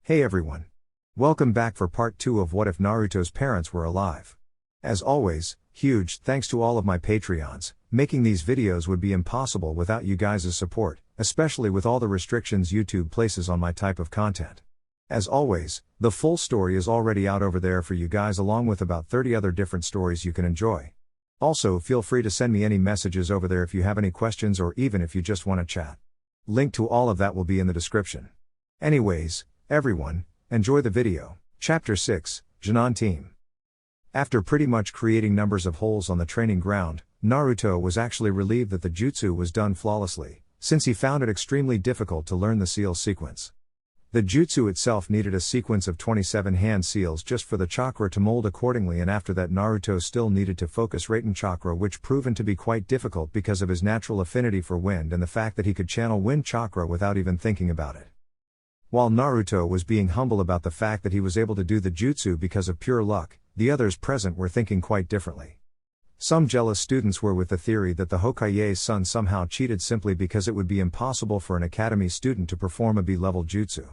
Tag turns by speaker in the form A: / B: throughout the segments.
A: Hey everyone. Welcome back for part 2 of What If Naruto's Parents Were Alive. As always, huge thanks to all of my Patreons. Making these videos would be impossible without you guys' support, especially with all the restrictions YouTube places on my type of content. As always, the full story is already out over there for you guys along with about 30 other different stories you can enjoy. Also, feel free to send me any messages over there if you have any questions or even if you just want to chat. Link to all of that will be in the description. Anyways, everyone, enjoy the video. Chapter 6, Jounin Team. After pretty much creating numbers of holes on the training ground, Naruto was actually relieved that the jutsu was done flawlessly, since he found it extremely difficult to learn the seal sequence. The jutsu itself needed a sequence of 27 hand seals just for the chakra to mold accordingly, and after that Naruto still needed to focus Raten chakra, which proven to be quite difficult because of his natural affinity for wind and the fact that he could channel wind chakra without even thinking about it. While Naruto was being humble about the fact that he was able to do the jutsu because of pure luck, the others present were thinking quite differently. Some jealous students were with the theory that the Hokage's son somehow cheated simply because it would be impossible for an academy student to perform a B-level jutsu.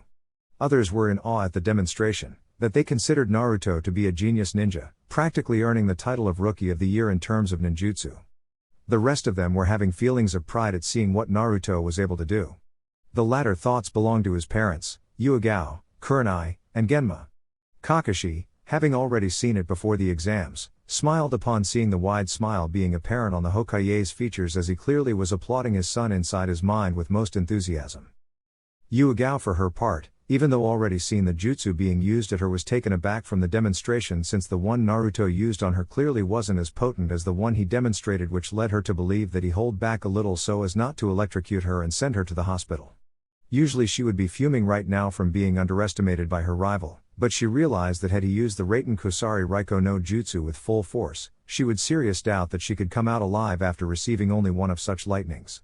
A: Others were in awe at the demonstration, that they considered Naruto to be a genius ninja, practically earning the title of Rookie of the Year in terms of ninjutsu. The rest of them were having feelings of pride at seeing what Naruto was able to do. The latter thoughts belonged to his parents, Yuga, Kurenai, and Genma. Kakashi, having already seen it before the exams, smiled upon seeing the wide smile being apparent on the Hokage's features as he clearly was applauding his son inside his mind with most enthusiasm. Yuga, for her part, even though already seen the jutsu being used at her, was taken aback from the demonstration since the one Naruto used on her clearly wasn't as potent as the one he demonstrated, which led her to believe that he hold back a little so as not to electrocute her and send her to the hospital. Usually she would be fuming right now from being underestimated by her rival, but she realized that had he used the Raten Kusari Raiko no Jutsu with full force, she would serious doubt that she could come out alive after receiving only one of such lightnings.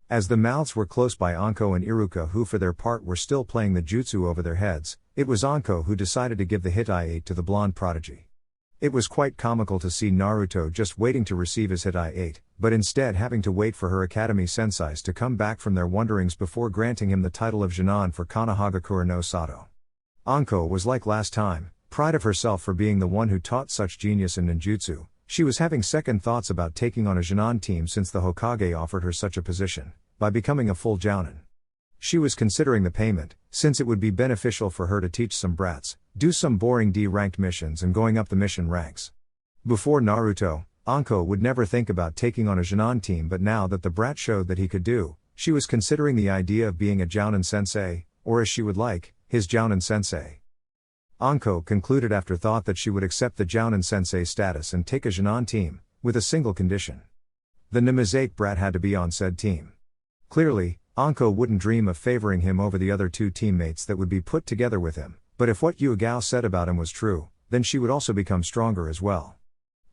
A: As the mouths were close by Anko and Iruka, who for their part were still playing the jutsu over their heads, it was Anko who decided to give the hit-I-8 to the blonde prodigy. It was quite comical to see Naruto just waiting to receive his hit-I-8, but instead having to wait for her academy senseis to come back from their wanderings before granting him the title of Jounin for Konohagakure no Sato. Anko was like last time, pride of herself for being the one who taught such genius in ninjutsu. She was having second thoughts about taking on a Jounin team since the Hokage offered her such a position, by becoming a full jounin. She was considering the payment, since it would be beneficial for her to teach some brats, do some boring D-ranked missions and going up the mission ranks. Before Naruto, Anko would never think about taking on a Jounin team, but now that the brat showed that he could do, she was considering the idea of being a jounin sensei, or as she would like, his jounin sensei. Anko concluded after thought that she would accept the jounin sensei status and take a Jounin team, with a single condition. The Namazake brat had to be on said team. Clearly, Anko wouldn't dream of favoring him over the other two teammates that would be put together with him, but if what Yuga said about him was true, then she would also become stronger as well.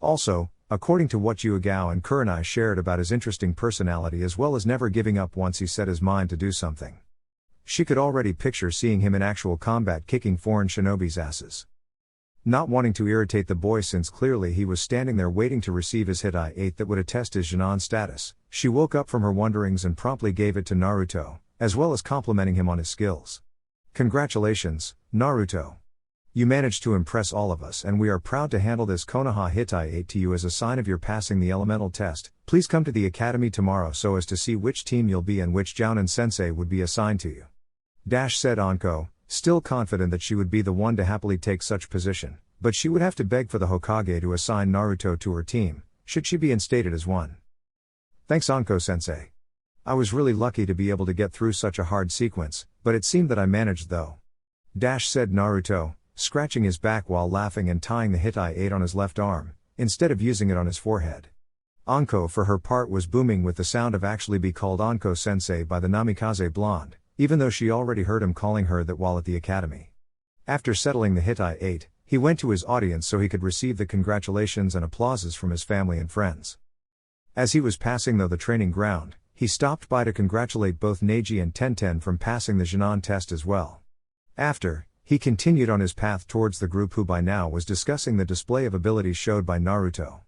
A: Also, according to what Yuga and Kurenai shared about his interesting personality as well as never giving up once he set his mind to do something. She could already picture seeing him in actual combat kicking foreign shinobi's asses. Not wanting to irritate the boy since clearly he was standing there waiting to receive his hit-I-8 that would attest his Jounin status, she woke up from her wonderings and promptly gave it to Naruto, as well as complimenting him on his skills. Congratulations, Naruto. You managed to impress all of us and we are proud to handle this Konoha hit-I-8 to you as a sign of your passing the elemental test. Please come to the academy tomorrow so as to see which team you'll be and which jounin sensei would be assigned to you. Said Anko, still confident that she would be the one to happily take such position, but she would have to beg for the Hokage to assign Naruto to her team, should she be instated as one. Thanks Anko-sensei. I was really lucky to be able to get through such a hard sequence, but it seemed that I managed though. Said Naruto, scratching his back while laughing and tying the hit-I-8 on his left arm, instead of using it on his forehead. Anko for her part was booming with the sound of actually be called Anko-sensei by the Namikaze blonde, even though she already heard him calling her that while at the academy. After settling the hit-I-8, he went to his audience so he could receive the congratulations and applauses from his family and friends. As he was passing though the training ground, he stopped by to congratulate both Neji and Tenten from passing the Jounin test as well. After, he continued on his path towards the group who by now was discussing the display of abilities showed by Naruto.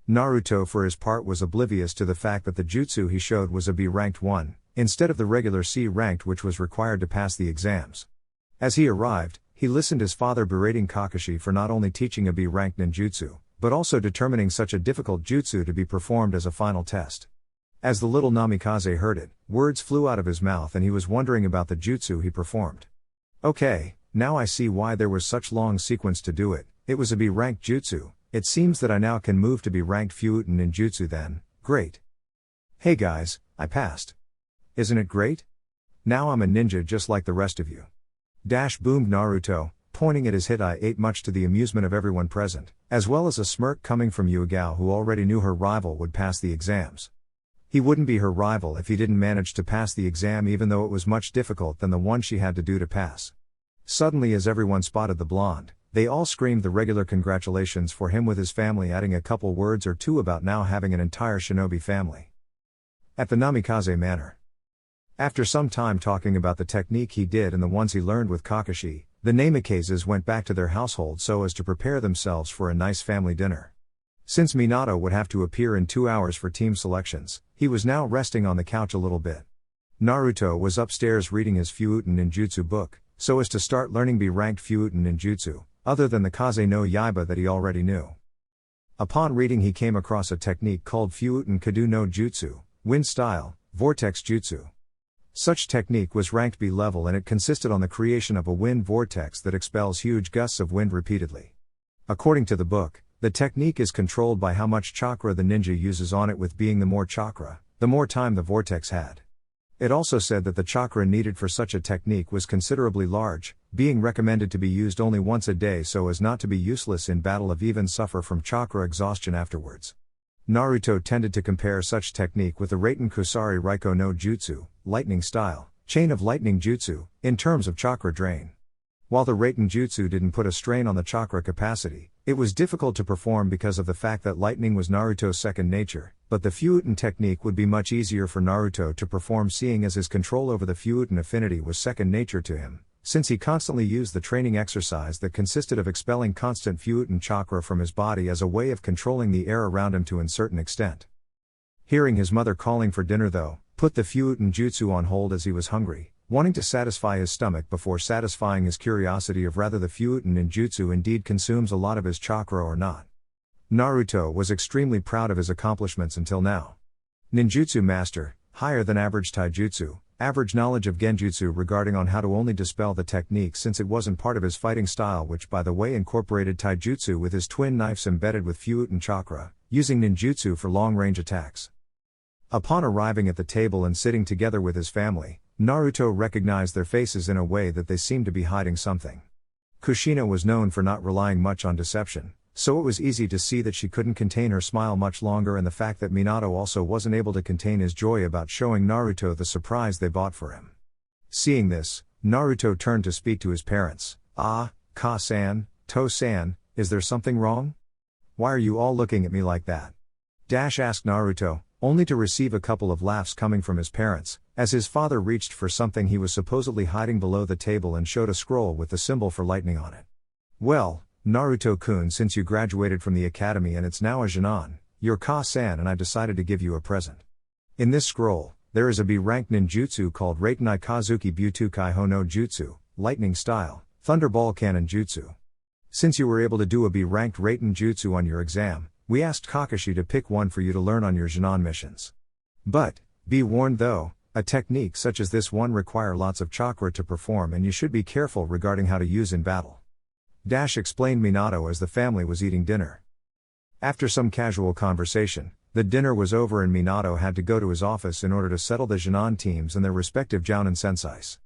A: Naruto for his part was oblivious to the fact that the jutsu he showed was a B-ranked one, instead of the regular C-ranked which was required to pass the exams. As he arrived, he listened his father berating Kakashi for not only teaching a B-ranked ninjutsu, but also determining such a difficult jutsu to be performed as a final test. As the little Namikaze heard it, words flew out of his mouth and he was wondering about the jutsu he performed. Okay, now I see why there was such long sequence to do it. It was a B-ranked jutsu. It seems that I now can move to B-ranked Fuuten ninjutsu then. Great. Hey guys, I passed. Isn't it great? Now I'm a ninja just like the rest of you. Boomed Naruto, pointing at his hit eye ate much to the amusement of everyone present, as well as a smirk coming from Yuga, who already knew her rival would pass the exams. He wouldn't be her rival if he didn't manage to pass the exam, even though it was much difficult than the one she had to do to pass. Suddenly, as everyone spotted the blonde, they all screamed the regular congratulations for him, with his family adding a couple words or two about now having an entire shinobi family. At the Namikaze Manor. After some time talking about the technique he did and the ones he learned with Kakashi, the Namikazes went back to their household so as to prepare themselves for a nice family dinner. Since Minato would have to appear in 2 hours for team selections, he was now resting on the couch a little bit. Naruto was upstairs reading his Fuuten ninjutsu book, so as to start learning B-ranked Fuuten ninjutsu, other than the Kaze no Yaiba that he already knew. Upon reading, he came across a technique called Fuuten Kadu no Jutsu, wind style, vortex jutsu. Such technique was ranked B level and it consisted on the creation of a wind vortex that expels huge gusts of wind repeatedly. According to the book, the technique is controlled by how much chakra the ninja uses on it, with being the more chakra, the more time the vortex had. It also said that the chakra needed for such a technique was considerably large, being recommended to be used only once a day so as not to be useless in battle or even suffer from chakra exhaustion afterwards. Naruto tended to compare such technique with the Raiten Kusari Raiko no Jutsu, lightning style, chain of lightning jutsu, in terms of chakra drain. While the Raiten Jutsu didn't put a strain on the chakra capacity, it was difficult to perform because of the fact that lightning was Naruto's second nature, but the Fuuten technique would be much easier for Naruto to perform, seeing as his control over the Fuuten affinity was second nature to him, since he constantly used the training exercise that consisted of expelling constant Fuuten chakra from his body as a way of controlling the air around him to a certain extent. Hearing his mother calling for dinner though, put the Fuuten jutsu on hold as he was hungry, wanting to satisfy his stomach before satisfying his curiosity of whether the Fuuten ninjutsu indeed consumes a lot of his chakra or not. Naruto was extremely proud of his accomplishments until now. Ninjutsu master, higher than average taijutsu, average knowledge of genjutsu regarding on how to only dispel the technique since it wasn't part of his fighting style, which by the way incorporated taijutsu with his twin knives embedded with Fuuten chakra, using ninjutsu for long-range attacks. Upon arriving at the table and sitting together with his family, Naruto recognized their faces in a way that they seemed to be hiding something. Kushina was known for not relying much on deception, so it was easy to see that she couldn't contain her smile much longer, and the fact that Minato also wasn't able to contain his joy about showing Naruto the surprise they bought for him. Seeing this, Naruto turned to speak to his parents. "Ah, Ka-san, To-san, is there something wrong? Why are you all looking at me like that?" Asked Naruto, only to receive a couple of laughs coming from his parents, as his father reached for something he was supposedly hiding below the table and showed a scroll with the symbol for lightning on it. "Well, Naruto-kun, since you graduated from the academy and it's now a genin, you're Ka-san, and I decided to give you a present. In this scroll, there is a B-ranked ninjutsu called Raiten Kazuki Butokai Ho no Jutsu, lightning style, thunderball cannon jutsu. Since you were able to do a B-ranked Raiten jutsu on your exam, we asked Kakashi to pick one for you to learn on your genin missions. But, be warned though, a technique such as this one require lots of chakra to perform, and you should be careful regarding how to use in battle." Explained Minato as the family was eating dinner. After some casual conversation, the dinner was over and Minato had to go to his office in order to settle the genin teams and their respective jounin senseis.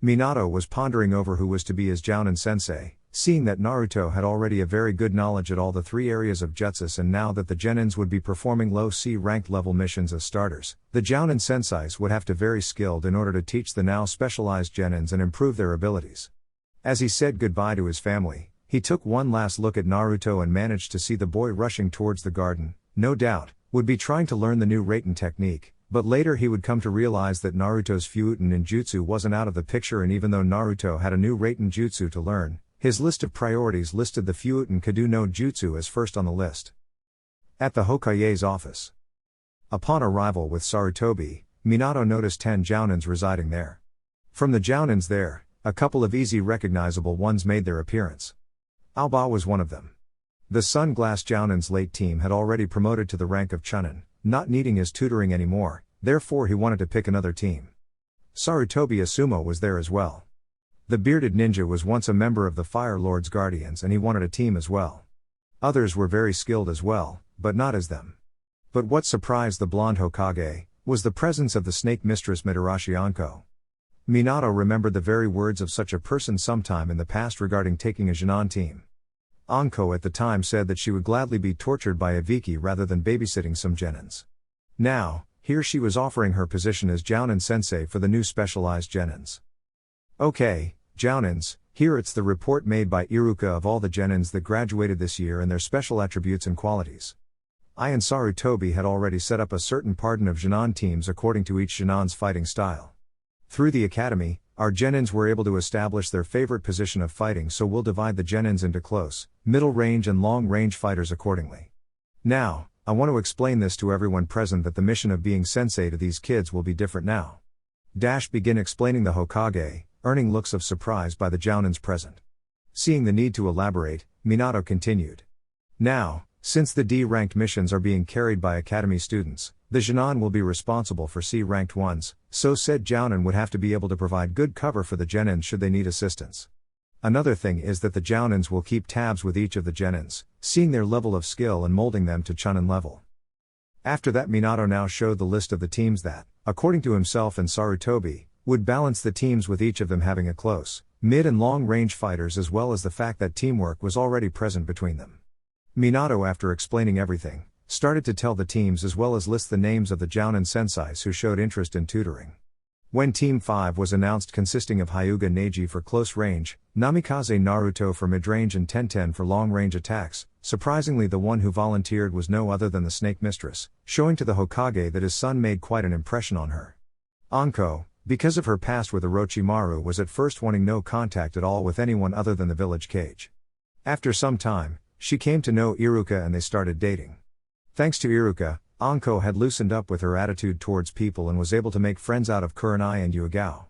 A: Minato was pondering over who was to be his jounin sensei, seeing that Naruto had already a very good knowledge at all the 3 areas of jutsus, and now that the genins would be performing low C ranked level missions as starters, the jounin senseis would have to very skilled in order to teach the now specialized genins and improve their abilities. As he said goodbye to his family, he took one last look at Naruto and managed to see the boy rushing towards the garden, no doubt, would be trying to learn the new Raiten technique, but later he would come to realize that Naruto's Fuuten ninjutsu wasn't out of the picture, and even though Naruto had a new Raiten jutsu to learn, his list of priorities listed the Fuuten Kadu no Jutsu as first on the list. At the Hokage's office. Upon arrival with Sarutobi, Minato noticed 10 jounins residing there. From the jounins there, a couple of easy recognizable ones made their appearance. Aoba was one of them. The Sunglass Jounin's late team had already promoted to the rank of Chunin, not needing his tutoring anymore, therefore he wanted to pick another team. Sarutobi Asuma was there as well. The bearded ninja was once a member of the Fire Lord's Guardians and he wanted a team as well. Others were very skilled as well, but not as them. But what surprised the blonde Hokage was the presence of the snake mistress Mitarashi Anko. Minato remembered the very words of such a person sometime in the past regarding taking a genin team. Anko at the time said that she would gladly be tortured by a Viki rather than babysitting some genins. Now, here she was offering her position as jounin sensei for the new specialized genins. Okay, jounins, here it's the report made by Iruka of all the genins that graduated this year and their special attributes and qualities. I and Sarutobi had already set up a certain pardon of genin teams according to each genin's fighting style. Through the academy, our genins were able to establish their favorite position of fighting, so we'll divide the genins into close, middle range and long range fighters accordingly. Now, I want to explain this to everyone present that the mission of being sensei to these kids will be different now. Begin explaining the Hokage, earning looks of surprise by the jounins present. Seeing the need to elaborate, Minato continued. Now, since the D-ranked missions are being carried by academy students, the genin will be responsible for C-ranked ones, so said jounin would have to be able to provide good cover for the genins should they need assistance. Another thing is that the jounins will keep tabs with each of the genins, seeing their level of skill and molding them to Chunin level. After that, Minato now showed the list of the teams that, according to himself and Sarutobi, would balance the teams with each of them having a close, mid and long range fighters, as well as the fact that teamwork was already present between them. Minato, after explaining everything, started to tell the teams as well as list the names of the jounin senseis who showed interest in tutoring. When Team 5 was announced, consisting of Hyuga Neji for close range, Namikaze Naruto for mid-range and Tenten for long-range attacks, surprisingly the one who volunteered was no other than the Snake Mistress, showing to the Hokage that his son made quite an impression on her. Anko, because of her past with Orochimaru, was at first wanting no contact at all with anyone other than the village cage. After some time, she came to know Iruka and they started dating. Thanks to Iruka, Anko had loosened up with her attitude towards people and was able to make friends out of Kurenai and Yuga.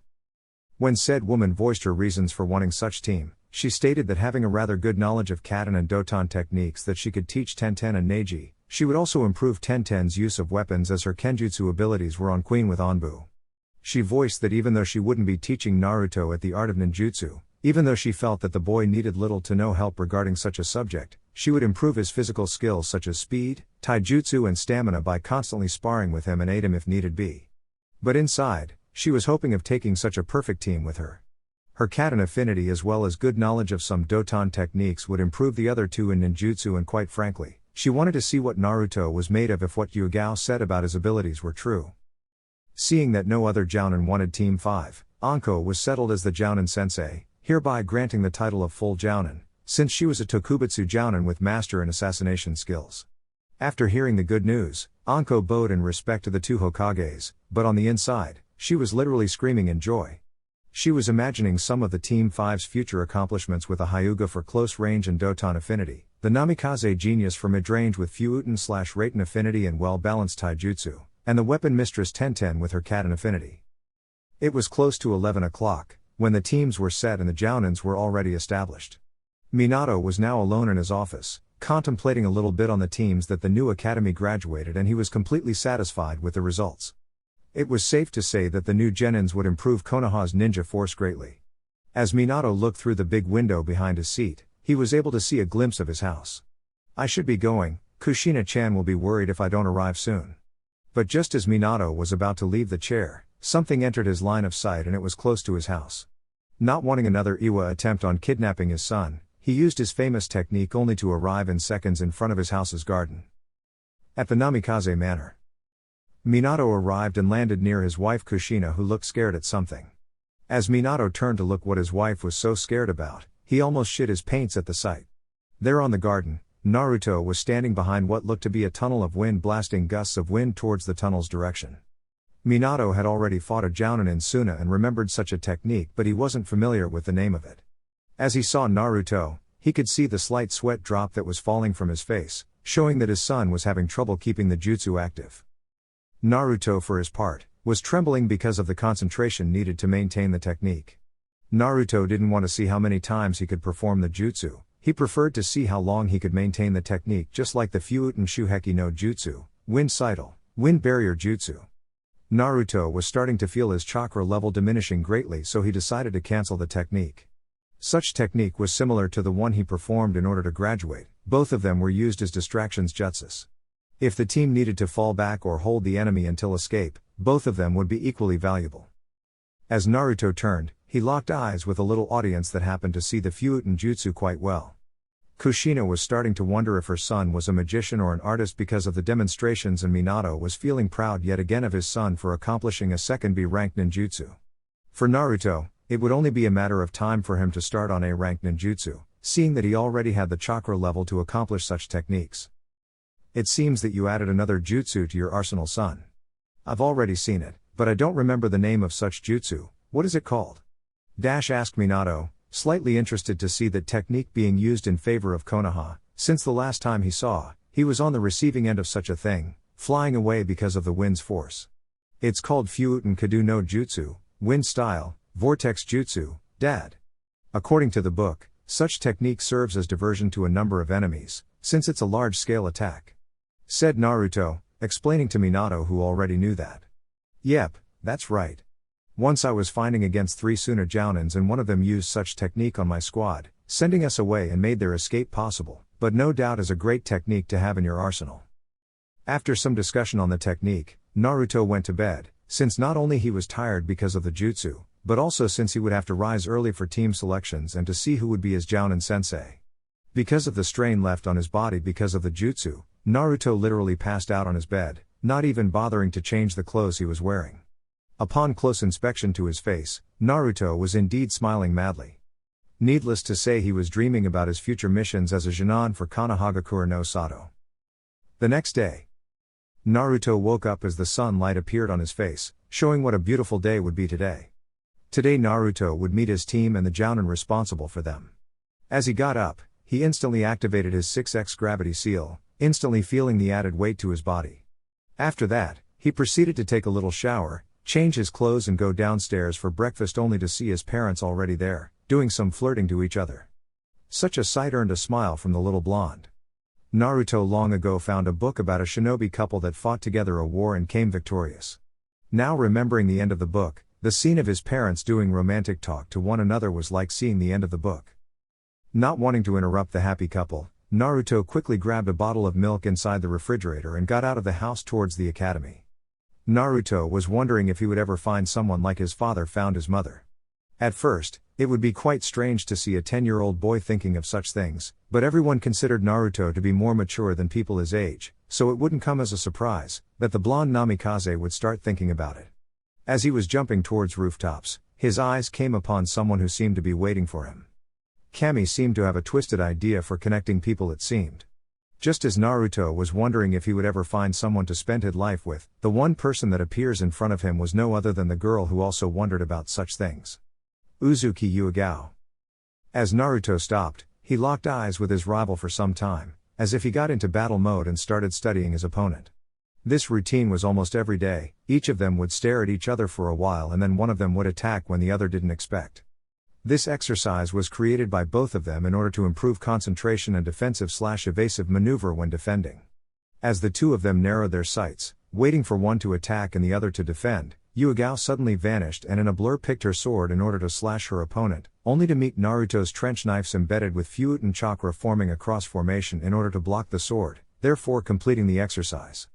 A: When said woman voiced her reasons for wanting such team, she stated that having a rather good knowledge of Katen and Doton techniques that she could teach Tenten and Neji, she would also improve Tenten's use of weapons as her Genjutsu abilities were on queen with Anbu. She voiced that even though she wouldn't be teaching Naruto at the art of ninjutsu, even though she felt that the boy needed little to no help regarding such a subject, she would improve his physical skills such as speed, taijutsu and stamina by constantly sparring with him and aid him if needed be. But inside, she was hoping of taking such a perfect team with her. Her Katen affinity as well as good knowledge of some Doton techniques would improve the other two in ninjutsu, and quite frankly, she wanted to see what Naruto was made of if what Yuga said about his abilities were true. Seeing that no other jounin wanted Team 5, Anko was settled as the jounin sensei, hereby granting the title of full jounin, since she was a Tokubutsu jounin with master and assassination skills. After hearing the good news, Anko bowed in respect to the two Hokages, but on the inside, she was literally screaming in joy. She was imagining some of the Team 5's future accomplishments with a Hyuga for close range and Doton affinity, the Namikaze genius for mid-range with Fuuten/Raten affinity and well-balanced taijutsu, and the weapon mistress Tenten with her Katen affinity. It was close to 11 o'clock, when the teams were set and the jounins were already established. Minato was now alone in his office, contemplating a little bit on the teams that the new academy graduated, and he was completely satisfied with the results. It was safe to say that the new genins would improve Konoha's ninja force greatly. As Minato looked through the big window behind his seat, he was able to see a glimpse of his house. I should be going, Kushina-chan will be worried if I don't arrive soon. But just as Minato was about to leave the chair, something entered his line of sight and it was close to his house. Not wanting another Iwa attempt on kidnapping his son, he used his famous technique only to arrive in seconds in front of his house's garden. At the Namikaze Manor, Minato arrived and landed near his wife Kushina, who looked scared at something. As Minato turned to look what his wife was so scared about, he almost shit his pants at the sight. There on the garden, Naruto was standing behind what looked to be a tunnel of wind, blasting gusts of wind towards the tunnel's direction. Minato had already fought a jounin in Suna and remembered such a technique, but he wasn't familiar with the name of it. As he saw Naruto, he could see the slight sweat drop that was falling from his face, showing that his son was having trouble keeping the jutsu active. Naruto, for his part, was trembling because of the concentration needed to maintain the technique. Naruto didn't want to see how many times he could perform the jutsu, he preferred to see how long he could maintain the technique, just like the Fuuten Shuheki no Jutsu, Wind Cycle, Wind Barrier Jutsu. Naruto was starting to feel his chakra level diminishing greatly, so he decided to cancel the technique. Such technique was similar to the one he performed in order to graduate, both of them were used as distractions jutsus. If the team needed to fall back or hold the enemy until escape, both of them would be equally valuable. As Naruto turned, he locked eyes with a little audience that happened to see the Fuuten Jutsu quite well. Kushina was starting to wonder if her son was a magician or an artist because of the demonstrations, and Minato was feeling proud yet again of his son for accomplishing a second B-ranked ninjutsu. For Naruto, it would only be a matter of time for him to start on A-ranked ninjutsu, seeing that he already had the chakra level to accomplish such techniques. It seems that you added another jutsu to your arsenal, son. I've already seen it, but I don't remember the name of such jutsu. What is it called? Asked Minato, slightly interested to see that technique being used in favor of Konoha, since the last time he was on the receiving end of such a thing, flying away because of the wind's force. It's called Fuuten Kado no Jutsu, Wind Style, Vortex Jutsu, Dad. According to the book, such technique serves as diversion to a number of enemies, since it's a large-scale attack. Said Naruto, explaining to Minato, who already knew that. Yep, that's right. Once I was fighting against 3 Suna jounins and one of them used such technique on my squad, sending us away and made their escape possible, but no doubt is a great technique to have in your arsenal. After some discussion on the technique, Naruto went to bed, since not only he was tired because of the jutsu, but also since he would have to rise early for team selections and to see who would be his jounin sensei. Because of the strain left on his body because of the jutsu, Naruto literally passed out on his bed, not even bothering to change the clothes he was wearing. Upon close inspection to his face, Naruto was indeed smiling madly. Needless to say, he was dreaming about his future missions as a genin for Konohagakure no Sato. The next day, Naruto woke up as the sunlight appeared on his face, showing what a beautiful day would be today. Today Naruto would meet his team and the jounin responsible for them. As he got up, he instantly activated his 6x gravity seal, instantly feeling the added weight to his body. After that, he proceeded to take a little shower, change his clothes and go downstairs for breakfast, only to see his parents already there, doing some flirting to each other. Such a sight earned a smile from the little blonde. Naruto long ago found a book about a shinobi couple that fought together a war and came victorious. Now remembering the end of the book, the scene of his parents doing romantic talk to one another was like seeing the end of the book. Not wanting to interrupt the happy couple, Naruto quickly grabbed a bottle of milk inside the refrigerator and got out of the house towards the academy. Naruto was wondering if he would ever find someone like his father found his mother. At first, it would be quite strange to see a 10-year-old boy thinking of such things, but everyone considered Naruto to be more mature than people his age, so it wouldn't come as a surprise that the blonde Namikaze would start thinking about it. As he was jumping towards rooftops, his eyes came upon someone who seemed to be waiting for him. Kami seemed to have a twisted idea for connecting people, it seemed. Just as Naruto was wondering if he would ever find someone to spend his life with, the one person that appears in front of him was no other than the girl who also wondered about such things. Uzuki Yuigao. As Naruto stopped, he locked eyes with his rival for some time, as if he got into battle mode and started studying his opponent. This routine was almost every day. Each of them would stare at each other for a while and then one of them would attack when the other didn't expect. This exercise was created by both of them in order to improve concentration and defensive/evasive maneuver when defending. As the two of them narrowed their sights, waiting for one to attack and the other to defend, Yuigao suddenly vanished and in a blur picked her sword in order to slash her opponent, only to meet Naruto's trench knives embedded with Fuuten chakra forming a cross formation in order to block the sword, therefore completing the exercise.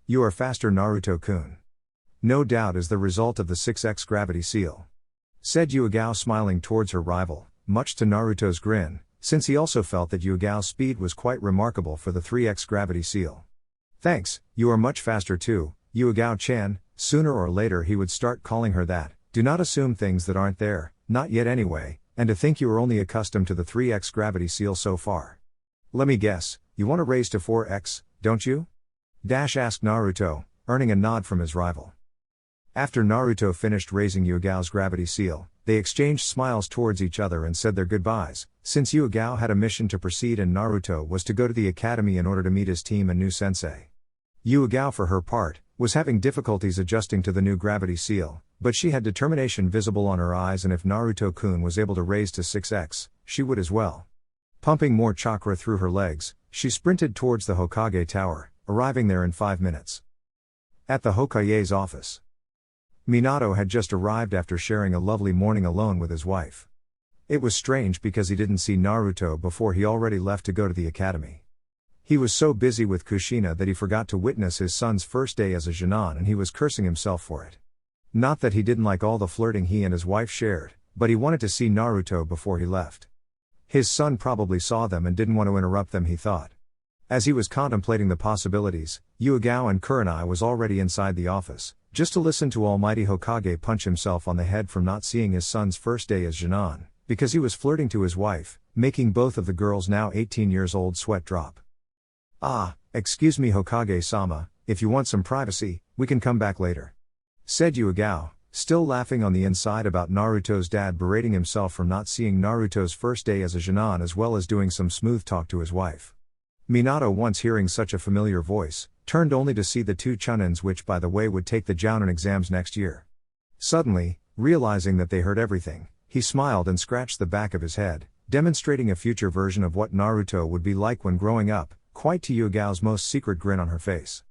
A: You are faster, Naruto-kun. No doubt is the result of the 6x gravity seal. Said Yuigao, smiling towards her rival, much to Naruto's grin, since he also felt that Yuigao's speed was quite remarkable for the 3x gravity seal. Thanks, you are much faster too, Yuigao-chan. Sooner or later he would start calling her that. Do not assume things that aren't there, not yet anyway, and to think you are only accustomed to the 3x gravity seal so far. Let me guess, you want to raise to 4x, don't you? Asked Naruto, earning a nod from his rival. After Naruto finished raising Yuigao's gravity seal, they exchanged smiles towards each other and said their goodbyes, since Yuigao had a mission to proceed and Naruto was to go to the academy in order to meet his team and new sensei. Yuigao, for her part, was having difficulties adjusting to the new gravity seal, But she had determination visible on her eyes, and if Naruto-kun was able to raise to 6x, she would as well. Pumping more chakra through her legs, she sprinted towards the Hokage tower, arriving there in 5 minutes. At the Hokage's office, Minato had just arrived after sharing a lovely morning alone with his wife. It was strange because he didn't see Naruto before he already left to go to the academy. He was so busy with Kushina that he forgot to witness his son's first day as a jounin, and he was cursing himself for it. Not that he didn't like all the flirting he and his wife shared, but he wanted to see Naruto before he left. His son probably saw them and didn't want to interrupt them, he thought. As he was contemplating the possibilities, Yahiko and Kurenai was already inside the office, just to listen to Almighty Hokage punch himself on the head from not seeing his son's first day as jounin, because he was flirting to his wife, making both of the girls now 18 years old sweat drop. "Ah, excuse me Hokage-sama, if you want some privacy, we can come back later," said Yahiko, still laughing on the inside about Naruto's dad berating himself for not seeing Naruto's first day as a jounin, as well as doing some smooth talk to his wife. Minato, once hearing such a familiar voice, turned only to see the two Chunins, which by the way would take the jounin exams next year. Suddenly, realizing that they heard everything, he smiled and scratched the back of his head, demonstrating a future version of what Naruto would be like when growing up, quite to Yahiko's most secret grin on her face.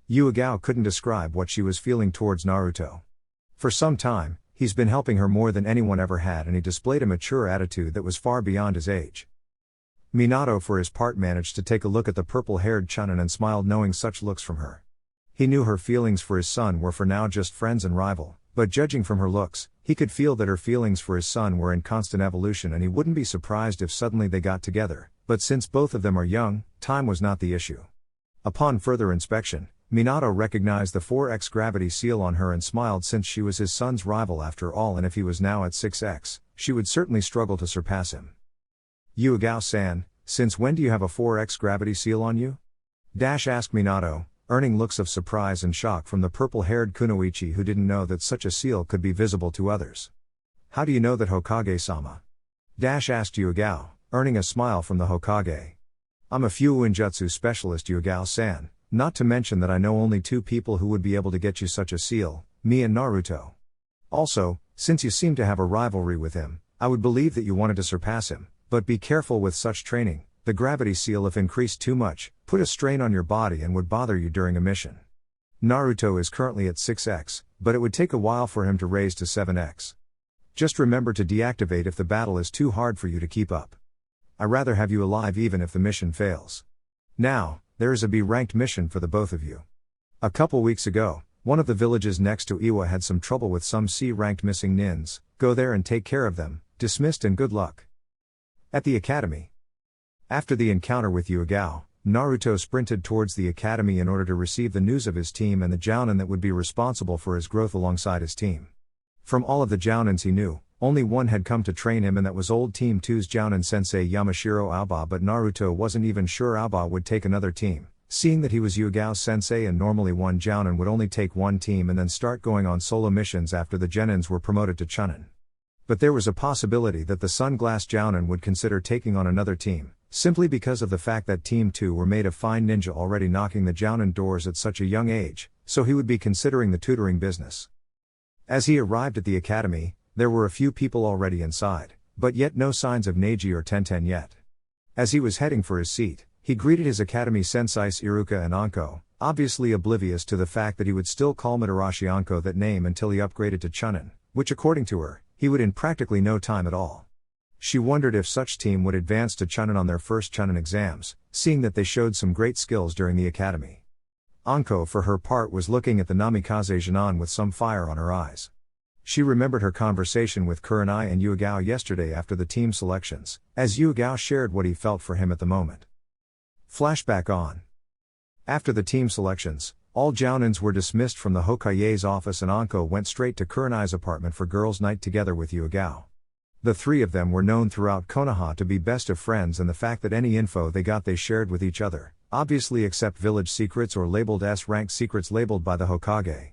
A: Yahiko couldn't describe what she was feeling towards Naruto. For some time, he's been helping her more than anyone ever had, and he displayed a mature attitude that was far beyond his age. Minato for his part managed to take a look at the purple-haired Chunin and smiled, knowing such looks from her. He knew her feelings for his son were for now just friends and rival, but judging from her looks, he could feel that her feelings for his son were in constant evolution, and he wouldn't be surprised if suddenly they got together, but since both of them are young, time was not the issue. Upon further inspection, Minato recognized the 4x gravity seal on her and smiled, since she was his son's rival after all, and if he was now at 6x, she would certainly struggle to surpass him. "Yahiko-san, since when do you have a 4x gravity seal on you?" asked Minato, earning looks of surprise and shock from the purple-haired kunoichi, who didn't know that such a seal could be visible to others. "How do you know that, Hokage-sama?" asked Yahiko, earning a smile from the Hokage. "I'm a Fuinjutsu specialist, Yahiko-san. Not to mention that I know only 2 people who would be able to get you such a seal, me and Naruto. Also, since you seem to have a rivalry with him, I would believe that you wanted to surpass him, but be careful with such training. The gravity seal, if increased too much, put a strain on your body and would bother you during a mission. Naruto is currently at 6x, but it would take a while for him to raise to 7x. Just remember to deactivate if the battle is too hard for you to keep up. I'd rather have you alive even if the mission fails. Now, there is a B-ranked mission for the both of you. A couple weeks ago, one of the villages next to Iwa had some trouble with some C-ranked missing nins. Go there and take care of them. Dismissed and good luck." At the academy. After the encounter with Yahiko, Naruto sprinted towards the academy in order to receive the news of his team and the jounin that would be responsible for his growth alongside his team. From all of the jounins he knew, only one had come to train him, and that was old Team 2's jounin sensei Yamashiro Aoba, but Naruto wasn't even sure Aoba would take another team, seeing that he was Yahiko's sensei, and normally one jounin would only take one team and then start going on solo missions after the genins were promoted to chunin. But there was a possibility that the sunglass jounin would consider taking on another team, simply because of the fact that Team 2 were made of fine ninja already knocking the jounin doors at such a young age, so he would be considering the tutoring business. As he arrived at the academy, there were a few people already inside, but yet no signs of Neji or Tenten yet. As he was heading for his seat, he greeted his academy senseis Iruka and Anko, obviously oblivious to the fact that he would still call Madarashi Anko that name until he upgraded to Chunin, which according to her, he would in practically no time at all. She wondered if such team would advance to Chunin on their first Chunin exams, seeing that they showed some great skills during the academy. Anko for her part was looking at the Namikaze jounin with some fire on her eyes. She remembered her conversation with Kurenai and Yahiko yesterday after the team selections, as Yahiko shared what he felt for him at the moment. Flashback on. After the team selections, all jounins were dismissed from the Hokage's office, and Anko went straight to Kurenai's apartment for girls' night together with Yahiko. The 3 of them were known throughout Konoha to be best of friends, and the fact that any info they got they shared with each other, obviously except village secrets or labeled S-rank secrets labeled by the Hokage.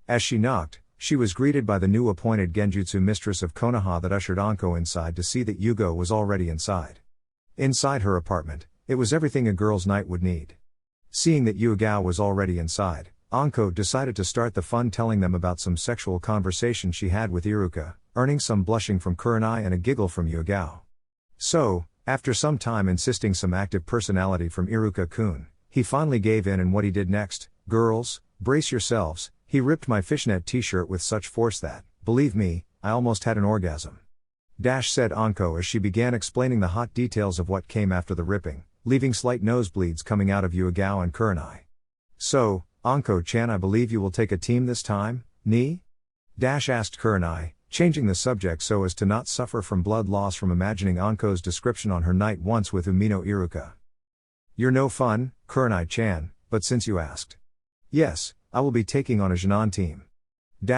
A: As she knocked, she was greeted by the new appointed Genjutsu mistress of Konoha that ushered Anko inside to see that Yugo was already inside. Inside her apartment, it was everything a girl's night would need. Seeing that Yahiko was already inside, Anko decided to start the fun telling them about some sexual conversation she had with Iruka, earning some blushing from Kurenai and a giggle from Yuga. So, after some time insisting some active personality from Iruka-kun, he finally gave in, and what he did next, girls, brace yourselves, he ripped my fishnet t-shirt with such force that, believe me, I almost had an orgasm. Said Anko as she began explaining the hot details of what came after the ripping, leaving slight nosebleeds coming out of Yuga and Kurenai. So, Anko-chan, I believe you will take a team this time, ni? Asked Kurenai, changing the subject so as to not suffer from blood loss from imagining Anko's description on her night once with Umino Iruka. You're no fun, Kurenai-chan, but since you asked. Yes, I will be taking on a jounin team.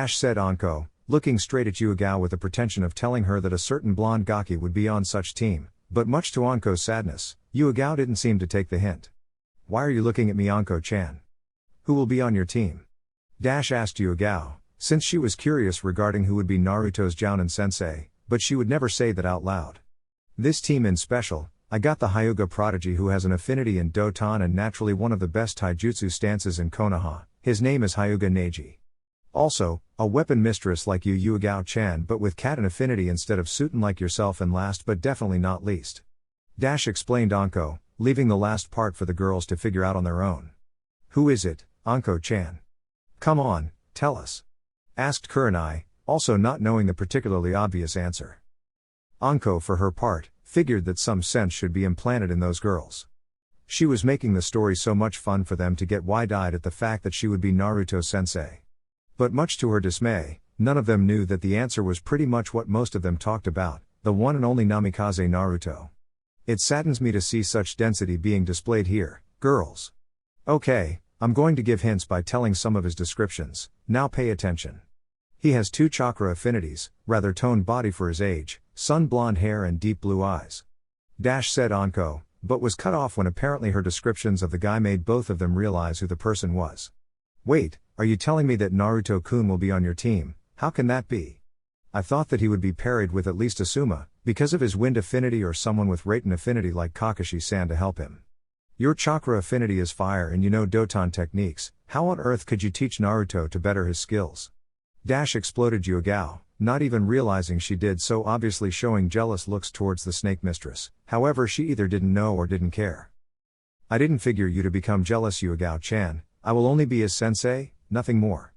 A: Said Anko, looking straight at Yuga with the pretension of telling her that a certain blonde gaki would be on such team, but much to Anko's sadness, Yuga didn't seem to take the hint. Why are you looking at me, Anko-chan? Who will be on your team? Asked Yuga, since she was curious regarding who would be Naruto's jounin sensei, but she would never say that out loud. This team in special, I got the Hyuga prodigy who has an affinity in Doton and naturally one of the best taijutsu stances in Konoha, his name is Hyuga Neji. Also, a weapon mistress like you Yuga-chan but with cat an affinity instead of Sutin like yourself, and last but definitely not least. Explained Anko, leaving the last part for the girls to figure out on their own. Who is it, Anko-chan? Come on, tell us. Asked Kurenai, also not knowing the particularly obvious answer. Anko for her part, figured that some sense should be implanted in those girls. She was making the story so much fun for them to get wide-eyed at the fact that she would be Naruto-sensei. But much to her dismay, none of them knew that the answer was pretty much what most of them talked about, the one and only Namikaze Naruto. It saddens me to see such density being displayed here, girls. Okay, I'm going to give hints by telling some of his descriptions, now pay attention. He has 2 chakra affinities, rather toned body for his age, sun blonde hair and deep blue eyes. Said Anko, but was cut off when apparently her descriptions of the guy made both of them realize who the person was. Wait, are you telling me that Naruto-kun will be on your team? How can that be? I thought that he would be paired with at least Asuma, because of his wind affinity, or someone with Raiten affinity like Kakashi-san to help him. Your chakra affinity is fire and you know Doton techniques, how on earth could you teach Naruto to better his skills? Exploded Yuga, not even realizing she did so, obviously showing jealous looks towards the snake mistress, however she either didn't know or didn't care. I didn't figure you to become jealous, Yuga-chan, I will only be his sensei, nothing more.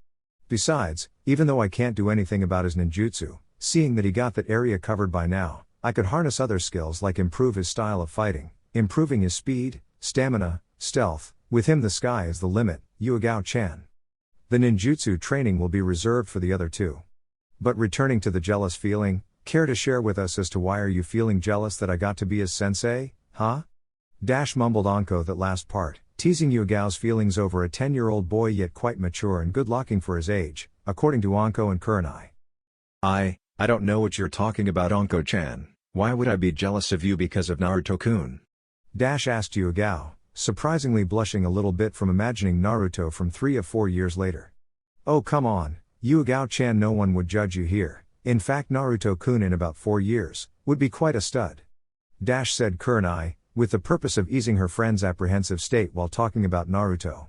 A: Besides, even though I can't do anything about his ninjutsu, seeing that he got that area covered by now, I could harness other skills like improve his style of fighting, improving his speed, stamina, stealth, with him the sky is the limit, Yuga-chan. The ninjutsu training will be reserved for the other 2. But returning to the jealous feeling, care to share with us as to why are you feeling jealous that I got to be his sensei, huh? Mumbled Anko that last part, teasing Yuga's feelings over a 10-year-old boy yet quite mature and good-looking for his age, according to Anko and Kurenai.
B: I don't know what you're talking about, Anko-chan. Why would I be jealous of you because of Naruto-kun?
A: Asked Yuga, surprisingly blushing a little bit from imagining Naruto from 3 or 4 years later. Oh come on, Yuga-chan, no one would judge you here, in fact Naruto-kun in about 4 years, would be quite a stud. Said Kurenai, with the purpose of easing her friend's apprehensive state while talking about Naruto.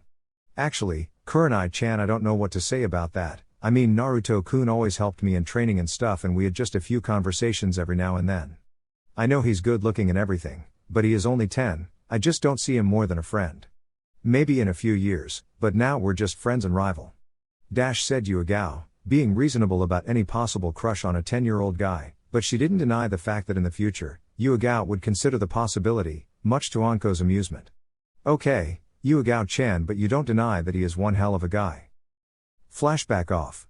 A: Actually, Kurenai-chan, I don't know what to say about that, I mean Naruto-kun always helped me in training and stuff and we had just a few conversations every now and then. I know he's good looking and everything, but he is only 10, I just don't see him more than a friend. Maybe in a few years, but now we're just friends and rival. Said Yuga, being reasonable about any possible crush on a 10-year-old guy, but she didn't deny the fact that in the future, Yuga would consider the possibility, much to Anko's amusement. Okay, Yuga-chan, but you don't deny that he is one hell of a guy. Flashback off.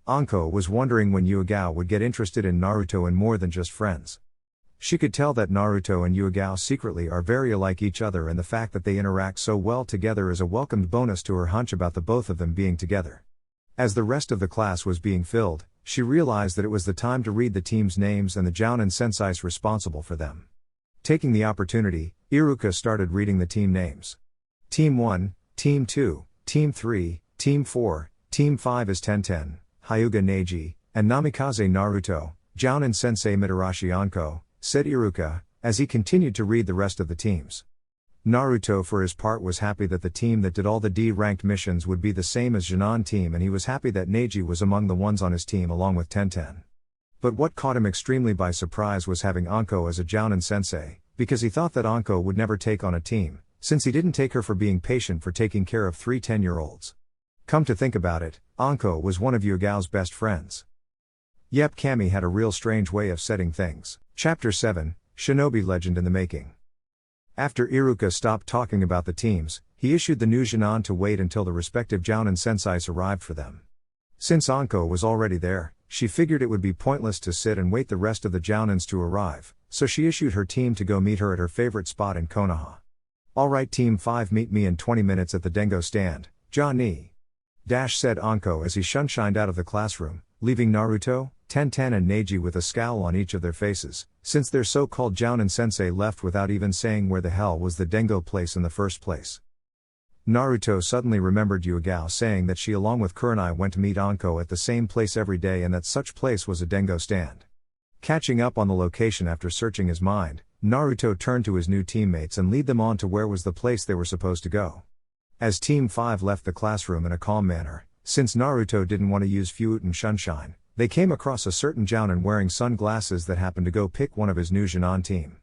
A: Anko was wondering when Yuga would get interested in Naruto and more than just friends. She could tell that Naruto and Yuga secretly are very alike each other, and the fact that they interact so well together is a welcomed bonus to her hunch about the both of them being together. As the rest of the class was being filled, she realized that it was the time to read the team's names and the jounin senseis responsible for them. Taking the opportunity, Iruka started reading the team names. Team 1, Team 2, Team 3, Team 4, Team 5 is Tenten, Hyuga Neji, and Namikaze Naruto, jounin sensei Mitarashi Anko, said Iruka, as he continued to read the rest of the teams. Naruto for his part was happy that the team that did all the D-ranked missions would be the same as Jounin team, and he was happy that Neji was among the ones on his team along with Tenten. But what caught him extremely by surprise was having Anko as a jounin sensei, because he thought that Anko would never take on a team, since he didn't take her for being patient for taking care of 3 10-year-olds. Come to think about it, Anko was one of Yugao's best friends. Yep, Kami had a real strange way of setting things. Chapter 7, Shinobi Legend in the Making. After Iruka stopped talking about the teams, he issued the new jounin to wait until the respective jounin senseis arrived for them. Since Anko was already there, she figured it would be pointless to sit and wait the rest of the jounins to arrive, so she issued her team to go meet her at her favorite spot in Konoha. Alright Team 5, meet me in 20 minutes at the Dengo stand, Ja-ni. Said Anko as he shunshined out of the classroom, leaving Naruto, Tenten and Neji with a scowl on each of their faces, since their so-called jounin sensei left without even saying where the hell was the Dengo place in the first place. Naruto suddenly remembered Yugao saying that she along with Kurenai went to meet Anko at the same place every day and that such place was a Dengo stand. Catching up on the location after searching his mind, Naruto turned to his new teammates and lead them on to where was the place they were supposed to go. As Team 5 left the classroom in a calm manner, since Naruto didn't want to use Fuut and Shunshine, they came across a certain jounin wearing sunglasses that happened to go pick one of his new jounin team.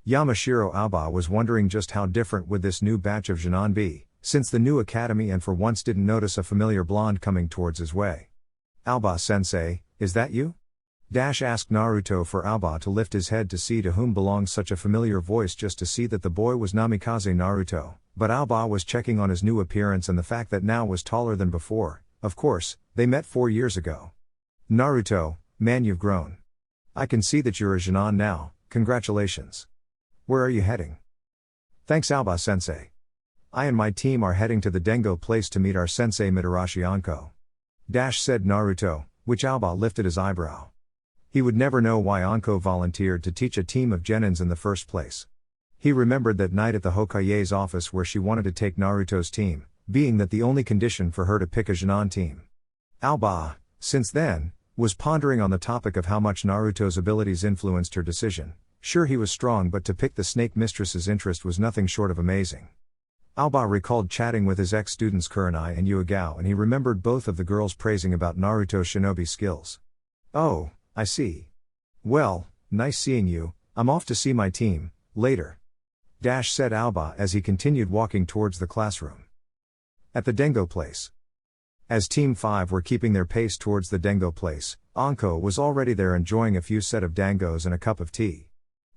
A: Yamashiro Aoba was wondering just how different would this new batch of jounin be, since the new academy, and for once didn't notice a familiar blonde coming towards his way. Aoba-sensei, is that you? Asked Naruto for Aoba to lift his head to see to whom belongs such a familiar voice, just to see that the boy was Namikaze Naruto, but Aoba was checking on his new appearance and the fact that now was taller than before. Of course, they met 4 years ago. Naruto, man, you've grown. I can see that you're a jounin now, congratulations. Where are you heading? Thanks Aoba-sensei. I and my team are heading to the Dengo place to meet our sensei Mitarashi Anko. Said Naruto, which Aoba lifted his eyebrow. He would never know why Anko volunteered to teach a team of genins in the first place. He remembered that night at the Hokage's office where she wanted to take Naruto's team, being that the only condition for her to pick a jounin team. Aoba, since then, was pondering on the topic of how much Naruto's abilities influenced her decision. Sure, he was strong, but to pick the snake mistress's interest was nothing short of amazing. Aoba recalled chatting with his ex-students Kurenai and Yugao, and he remembered both of the girls praising about Naruto's shinobi skills. Oh, I see. Well, nice seeing you, I'm off to see my team, later. Said Aoba as he continued walking towards the classroom. At the Dengo place. As Team 5 were keeping their pace towards the Dengo place, Anko was already there enjoying a few set of dangos and a cup of tea.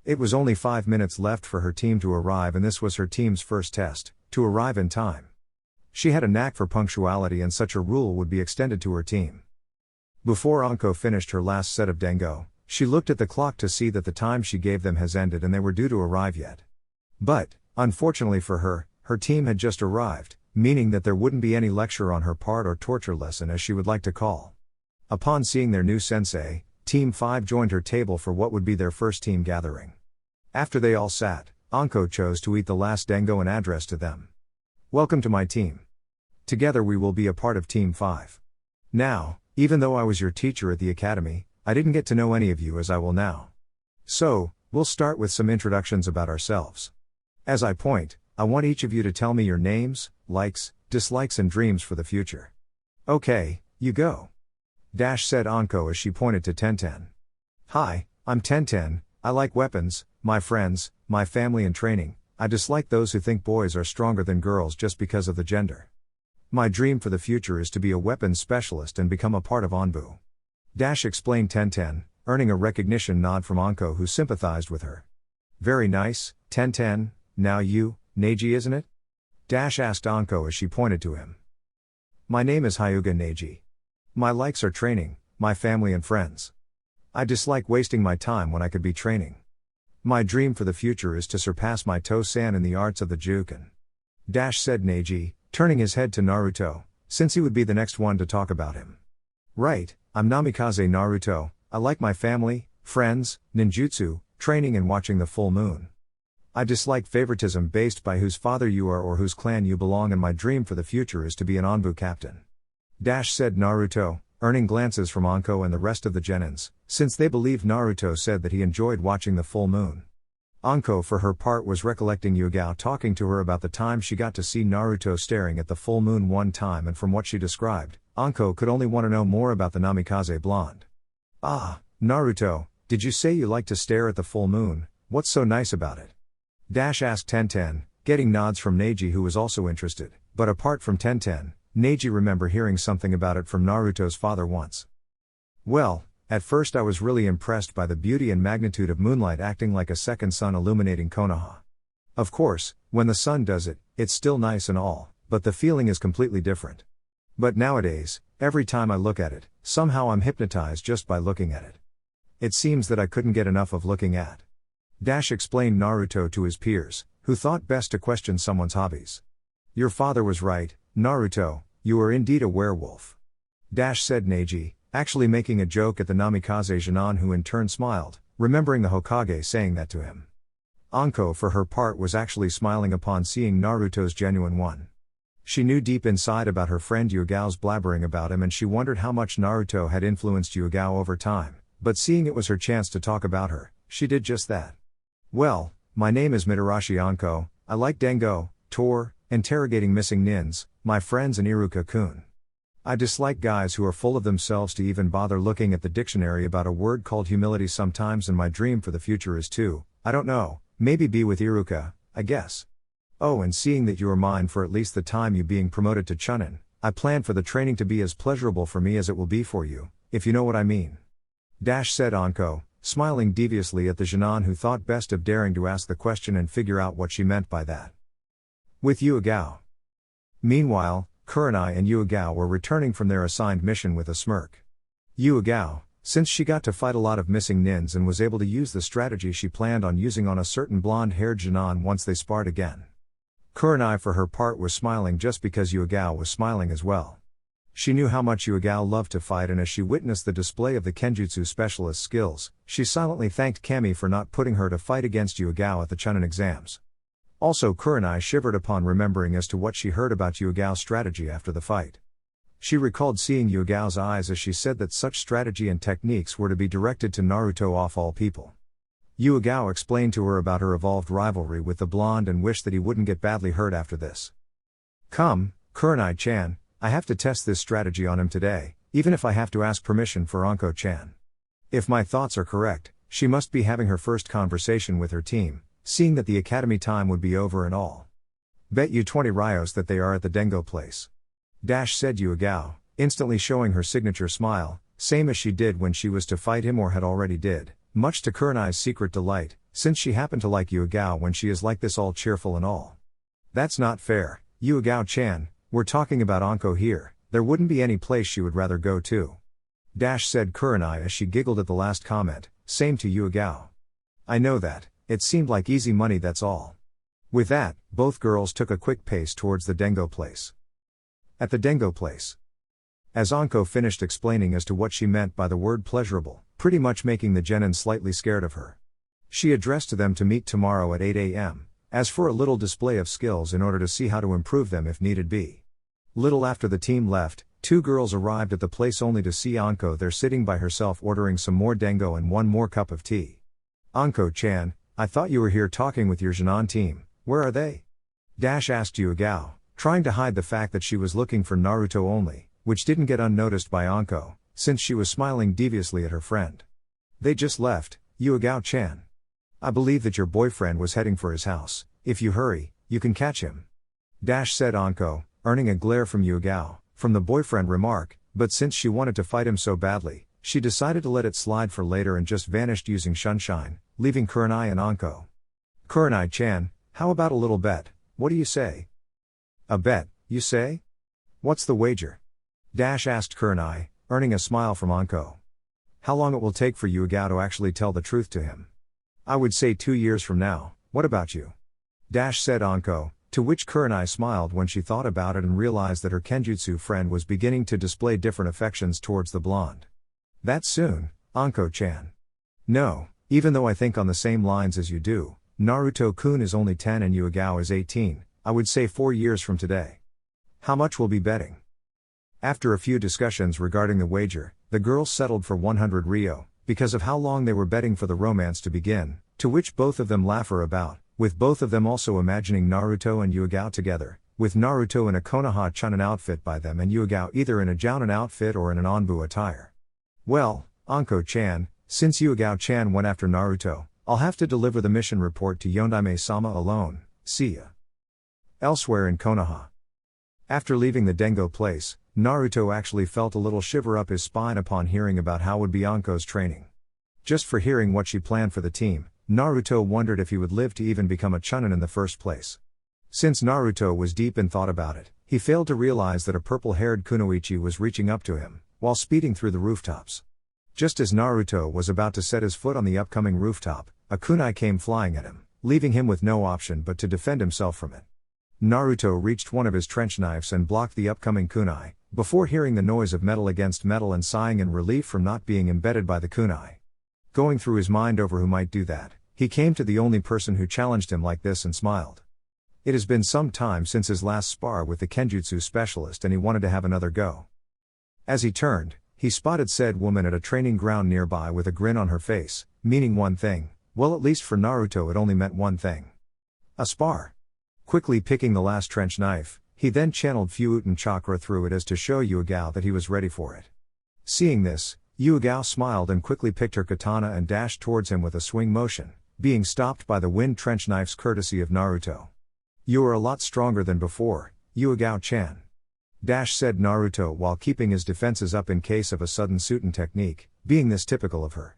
A: It was only 5 minutes left for her team to arrive, and this was her team's first test, to arrive in time. She had a knack for punctuality, and such a rule would be extended to her team. Before Anko finished her last set of dango, she looked at the clock to see that the time she gave them has ended and they were due to arrive yet. But, unfortunately for her, her team had just arrived, meaning that there wouldn't be any lecture on her part or torture lesson as she would like to call. Upon seeing their new sensei, Team 5 joined her table for what would be their first team gathering. After they all sat, Anko chose to eat the last dango and address to them. Welcome to my team. Together we will be a part of Team 5. Now, even though I was your teacher at the academy, I didn't get to know any of you as I will now. So, we'll start with some introductions about ourselves. As I point, I want each of you to tell me your names, likes, dislikes and dreams for the future. Okay, you go. Said Anko as she pointed to Tenten. Hi, I'm Tenten, I like weapons, my friends, my family and training. I dislike those who think boys are stronger than girls just because of the gender. My dream for the future is to be a weapons specialist and become a part of Anbu. Explained Tenten, earning a recognition nod from Anko, who sympathized with her. Very nice, Tenten, now you, Neji, isn't it? Asked Anko as she pointed to him. My name is Hyuga Neji. My likes are training, my family and friends. I dislike wasting my time when I could be training. My dream for the future is to surpass my To-san in the arts of the Juken. Said Neji, turning his head to Naruto, since he would be the next one to talk about him. Right, I'm Namikaze Naruto, I like my family, friends, ninjutsu, training and watching the full moon. I dislike favoritism based by whose father you are or whose clan you belong, and my dream for the future is to be an Anbu captain. Said Naruto, earning glances from Anko and the rest of the genins, since they believed Naruto said that he enjoyed watching the full moon. Anko for her part was recollecting Yugao talking to her about the time she got to see Naruto staring at the full moon one time, and from what she described, Anko could only want to know more about the Namikaze blonde. Ah, Naruto, did you say you like to stare at the full moon? What's so nice about it? Asked Tenten, getting nods from Neji, who was also interested, but apart from Tenten, Neji remember hearing something about it from Naruto's father once. Well, at first I was really impressed by the beauty and magnitude of Moonlight acting like a second sun illuminating Konoha. Of course, when the sun does it, it's still nice and all, but the feeling is completely different. But nowadays, every time I look at it, somehow I'm hypnotized just by looking at it. It seems that I couldn't get enough of looking at. Explained Naruto to his peers, who thought best to question someone's hobbies. Your father was right, Naruto, you are indeed a werewolf. Said Neji, actually making a joke at the Namikaze genin, who in turn smiled, remembering the Hokage saying that to him. Anko for her part was actually smiling upon seeing Naruto's genuine one. She knew deep inside about her friend Yugao's blabbering about him, and she wondered how much Naruto had influenced Yugao over time, but seeing it was her chance to talk about her, she did just that. Well, my name is Mitarashi Anko, I like Dengo, Tor, interrogating missing nins, my friends, and Iruka-kun. I dislike guys who are full of themselves to even bother looking at the dictionary about a word called humility sometimes, and my dream for the future is to, I don't know, maybe be with Iruka, I guess. Oh, and seeing that you are mine for at least the time you being promoted to Chunin, I plan for the training to be as pleasurable for me as it will be for you, if you know what I mean. Said Anko, smiling deviously at the genin, who thought best of daring to ask the question and figure out what she meant by that. With Yugao. Meanwhile, Kurenai and Yugao were returning from their assigned mission with a smirk. Yugao, since she got to fight a lot of missing nins and was able to use the strategy she planned on using on a certain blonde-haired genin once they sparred again. Kurenai for her part was smiling just because Yugao was smiling as well. She knew how much Yugao loved to fight, and as she witnessed the display of the Genjutsu specialist's skills, she silently thanked Kami for not putting her to fight against Yugao at the Chunin exams. Also, Kurenai shivered upon remembering as to what she heard about Yugao's strategy after the fight. She recalled seeing Yugao's eyes as she said that such strategy and techniques were to be directed to Naruto of all people. Yugao explained to her about her evolved rivalry with the blonde and wished that he wouldn't get badly hurt after this. Come, Kurenai-chan, I have to test this strategy on him today, even if I have to ask permission for Anko-chan. If my thoughts are correct, she must be having her first conversation with her team, seeing that the academy time would be over and all. Bet you 20 ryos that they are at the Dengo place. Said Yugao, instantly showing her signature smile, same as she did when she was to fight him or had already did, much to Kurenai's secret delight, since she happened to like Yugao when she is like this, all cheerful and all. That's not fair, Yugao-chan, we're talking about Anko here, there wouldn't be any place she would rather go to. Said Kurenai as she giggled at the last comment, same to Yugao. I know that, it seemed like easy money, that's all. With that, both girls took a quick pace towards the Dengo place. At the Dengo place. As Anko finished explaining as to what she meant by the word pleasurable, pretty much making the genin slightly scared of her, she addressed to them to meet tomorrow at 8 a.m., as for a little display of skills in order to see how to improve them if needed be. Little after the team left, two girls arrived at the place only to see Anko there sitting by herself ordering some more Dengo and one more cup of tea. Anko-chan, I thought you were here talking with your genin team, where are they? Asked Yugao, trying to hide the fact that she was looking for Naruto only, which didn't get unnoticed by Anko, since she was smiling deviously at her friend. They just left, Yugao-chan. I believe that your boyfriend was heading for his house, if you hurry, you can catch him. Said Anko, earning a glare from Yugao, from the boyfriend remark, but since she wanted to fight him so badly, she decided to let it slide for later and just vanished using Sunshine, leaving Kurenai and Anko. Kurenai-chan, how about a little bet, what do you say? A bet, you say? What's the wager? Asked Kurenai, earning a smile from Anko. How long it will take for Yugao to actually tell the truth to him? I would say 2 years from now, what about you? Said Anko, to which Kurenai smiled when she thought about it and realized that her Genjutsu friend was beginning to display different affections towards the blonde. That soon, Anko-chan? No, even though I think on the same lines as you do, Naruto-kun is only 10 and Yugao is 18, I would say 4 years from today. How much will be betting? After a few discussions regarding the wager, the girls settled for 100 ryo, because of how long they were betting for the romance to begin. To which both of them laugh about, with both of them also imagining Naruto and Yuga together, with Naruto in a Konoha Chunin outfit by them and Yuga either in a jounin outfit or in an Anbu attire. Well, Anko-chan, since Yuga-chan went after Naruto, I'll have to deliver the mission report to Yondime-sama alone, see ya. Elsewhere in Konoha. After leaving the Dengo place, Naruto actually felt a little shiver up his spine upon hearing about how would be Anko's training. Just for hearing what she planned for the team, Naruto wondered if he would live to even become a Chunin in the first place. Since Naruto was deep in thought about it, he failed to realize that a purple-haired kunoichi was reaching up to him, while speeding through the rooftops. Just as Naruto was about to set his foot on the upcoming rooftop, a kunai came flying at him, leaving him with no option but to defend himself from it. Naruto reached one of his trench knives and blocked the upcoming kunai, before hearing the noise of metal against metal and sighing in relief from not being embedded by the kunai. Going through his mind over who might do that, he came to the only person who challenged him like this and smiled. It has been some time since his last spar with the Genjutsu specialist and he wanted to have another go. As he turned, he spotted said woman at a training ground nearby with a grin on her face, meaning one thing, well at least for Naruto it only meant one thing. A spar. Quickly picking the last trench knife, he then channeled Fuuten chakra through it as to show Yuga that he was ready for it. Seeing this, Yuga smiled and quickly picked her katana and dashed towards him with a swing motion, being stopped by the wind trench knife's courtesy of Naruto. You are a lot stronger than before, Yuga-chan. Said Naruto while keeping his defenses up in case of a sudden Suiten technique, being this typical of her.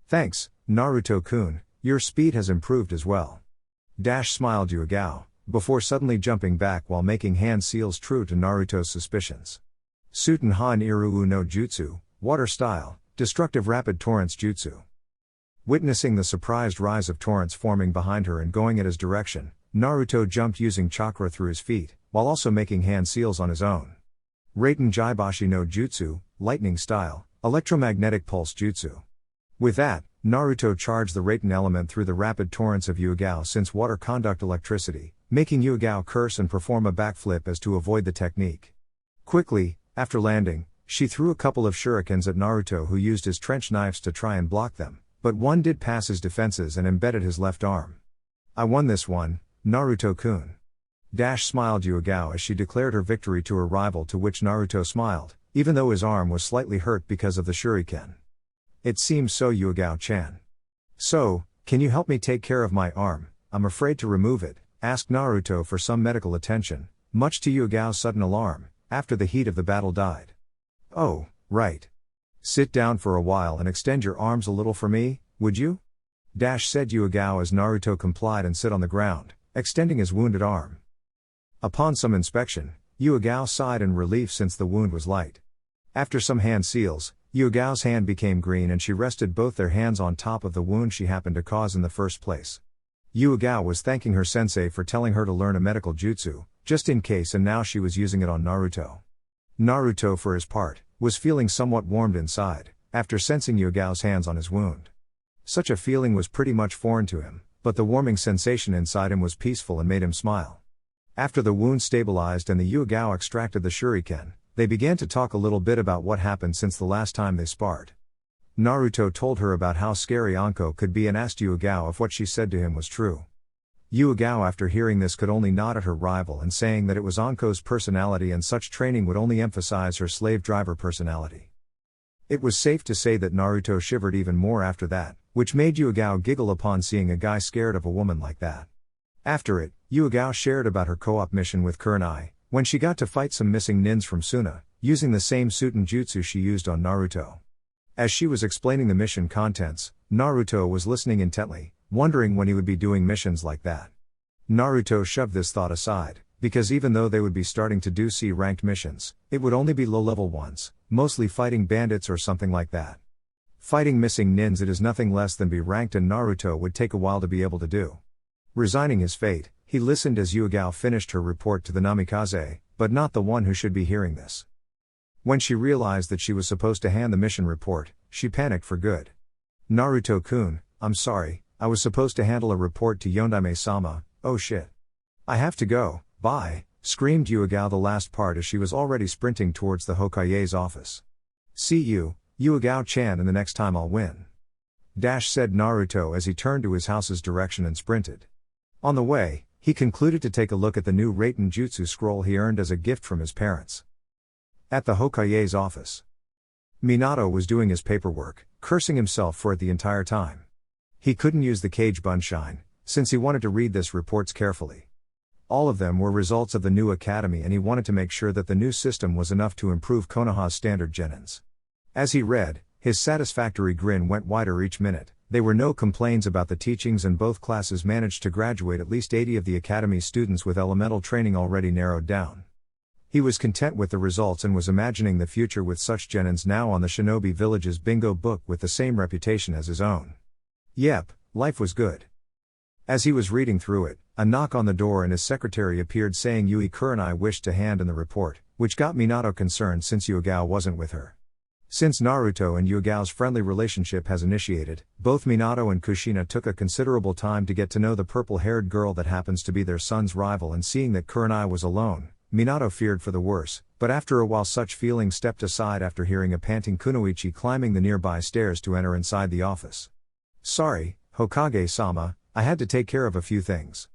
A: Thanks, Naruto-kun, your speed has improved as well. Smiled Yuga, before suddenly jumping back while making hand seals true to Naruto's suspicions. Suiten Han Iruu no Jutsu, water style, destructive rapid torrents jutsu. Witnessing the surprised rise of torrents forming behind her and going in his direction, Naruto jumped using chakra through his feet, while also making hand seals on his own. Raiten Jaibashi no Jutsu, lightning style, electromagnetic pulse jutsu. With that, Naruto charged the Raiten element through the rapid torrents of Yuga since water conduct electricity, making Yuga curse and perform a backflip as to avoid the technique. Quickly, after landing, she threw a couple of shurikens at Naruto who used his trench knives to try and block them, but one did pass his defenses and embedded his left arm. I won this one, Naruto-kun. Smiled Yuga as she declared her victory to her rival, to which Naruto smiled, even though his arm was slightly hurt because of the shuriken. It seems so, Yuga-chan. So, can you help me take care of my arm? I'm afraid to remove it, asked Naruto for some medical attention, much to Yuga's sudden alarm, after the heat of the battle died. Oh, right. Sit down for a while and extend your arms a little for me, would you? Said Yuga as Naruto complied and sit on the ground, extending his wounded arm. Upon some inspection, Yuga sighed in relief since the wound was light. After some hand seals, Yuga's hand became green and she rested both their hands on top of the wound she happened to cause in the first place. Yuga was thanking her sensei for telling her to learn a medical jutsu, just in case, and now she was using it on Naruto. Naruto, for his part, was feeling somewhat warmed inside, after sensing Yuga's hands on his wound. Such a feeling was pretty much foreign to him, but the warming sensation inside him was peaceful and made him smile. After the wound stabilized and the Yuga extracted the shuriken, they began to talk a little bit about what happened since the last time they sparred. Naruto told her about how scary Anko could be and asked Yuga if what she said to him was true. Yuga, after hearing this, could only nod at her rival and saying that it was Anko's personality and such training would only emphasize her slave driver personality. It was safe to say that Naruto shivered even more after that, which made Yuga giggle upon seeing a guy scared of a woman like that. After it, Yuga shared about her co-op mission with Kurenai, when she got to fight some missing nins from Suna, using the same Suiten jutsu she used on Naruto. As she was explaining the mission contents, Naruto was listening intently, wondering when he would be doing missions like that. Naruto shoved this thought aside, because even though they would be starting to do C-ranked missions, it would only be low-level ones, mostly fighting bandits or something like that. Fighting missing nins, it is nothing less than B-ranked, and Naruto would take a while to be able to do. Resigning his fate, he listened as Yuga finished her report to the Namikaze, but not the one who should be hearing this. When she realized that she was supposed to hand the mission report, she panicked for good. Naruto-kun, I'm sorry, I was supposed to handle a report to Yondime-sama, oh shit. I have to go, bye, screamed Yuga the last part as she was already sprinting towards the Hokage's office. See you, Yuga-chan, and the next time I'll win. Said Naruto as he turned to his house's direction and sprinted. On the way, he concluded to take a look at the new Jutsu scroll he earned as a gift from his parents. At the Hokage's office, Minato was doing his paperwork, cursing himself for it the entire time. He couldn't use the Kage Bunshine, since he wanted to read this reports carefully. All of them were results of the new academy and he wanted to make sure that the new system was enough to improve Konoha's standard genins. As he read, his satisfactory grin went wider each minute. There were no complaints about the teachings and both classes managed to graduate at least 80 of the academy's students with elemental training already narrowed down. He was content with the results and was imagining the future with such genins now on the shinobi village's bingo book with the same reputation as his own. Yep, life was good. As he was reading through it, a knock on the door and his secretary appeared saying Yui Kurenai wished to hand in the report, which got Minato concerned since Yuga wasn't with her. Since Naruto and Yuga's friendly relationship has initiated, both Minato and Kushina took a considerable time to get to know the purple-haired girl that happens to be their son's rival, and seeing that Kurenai was alone, Minato feared for the worse, but after a while such feelings stepped aside after hearing a panting Kunoichi climbing the nearby stairs to enter inside the office. Sorry, Hokage-sama, I had to take care of a few things.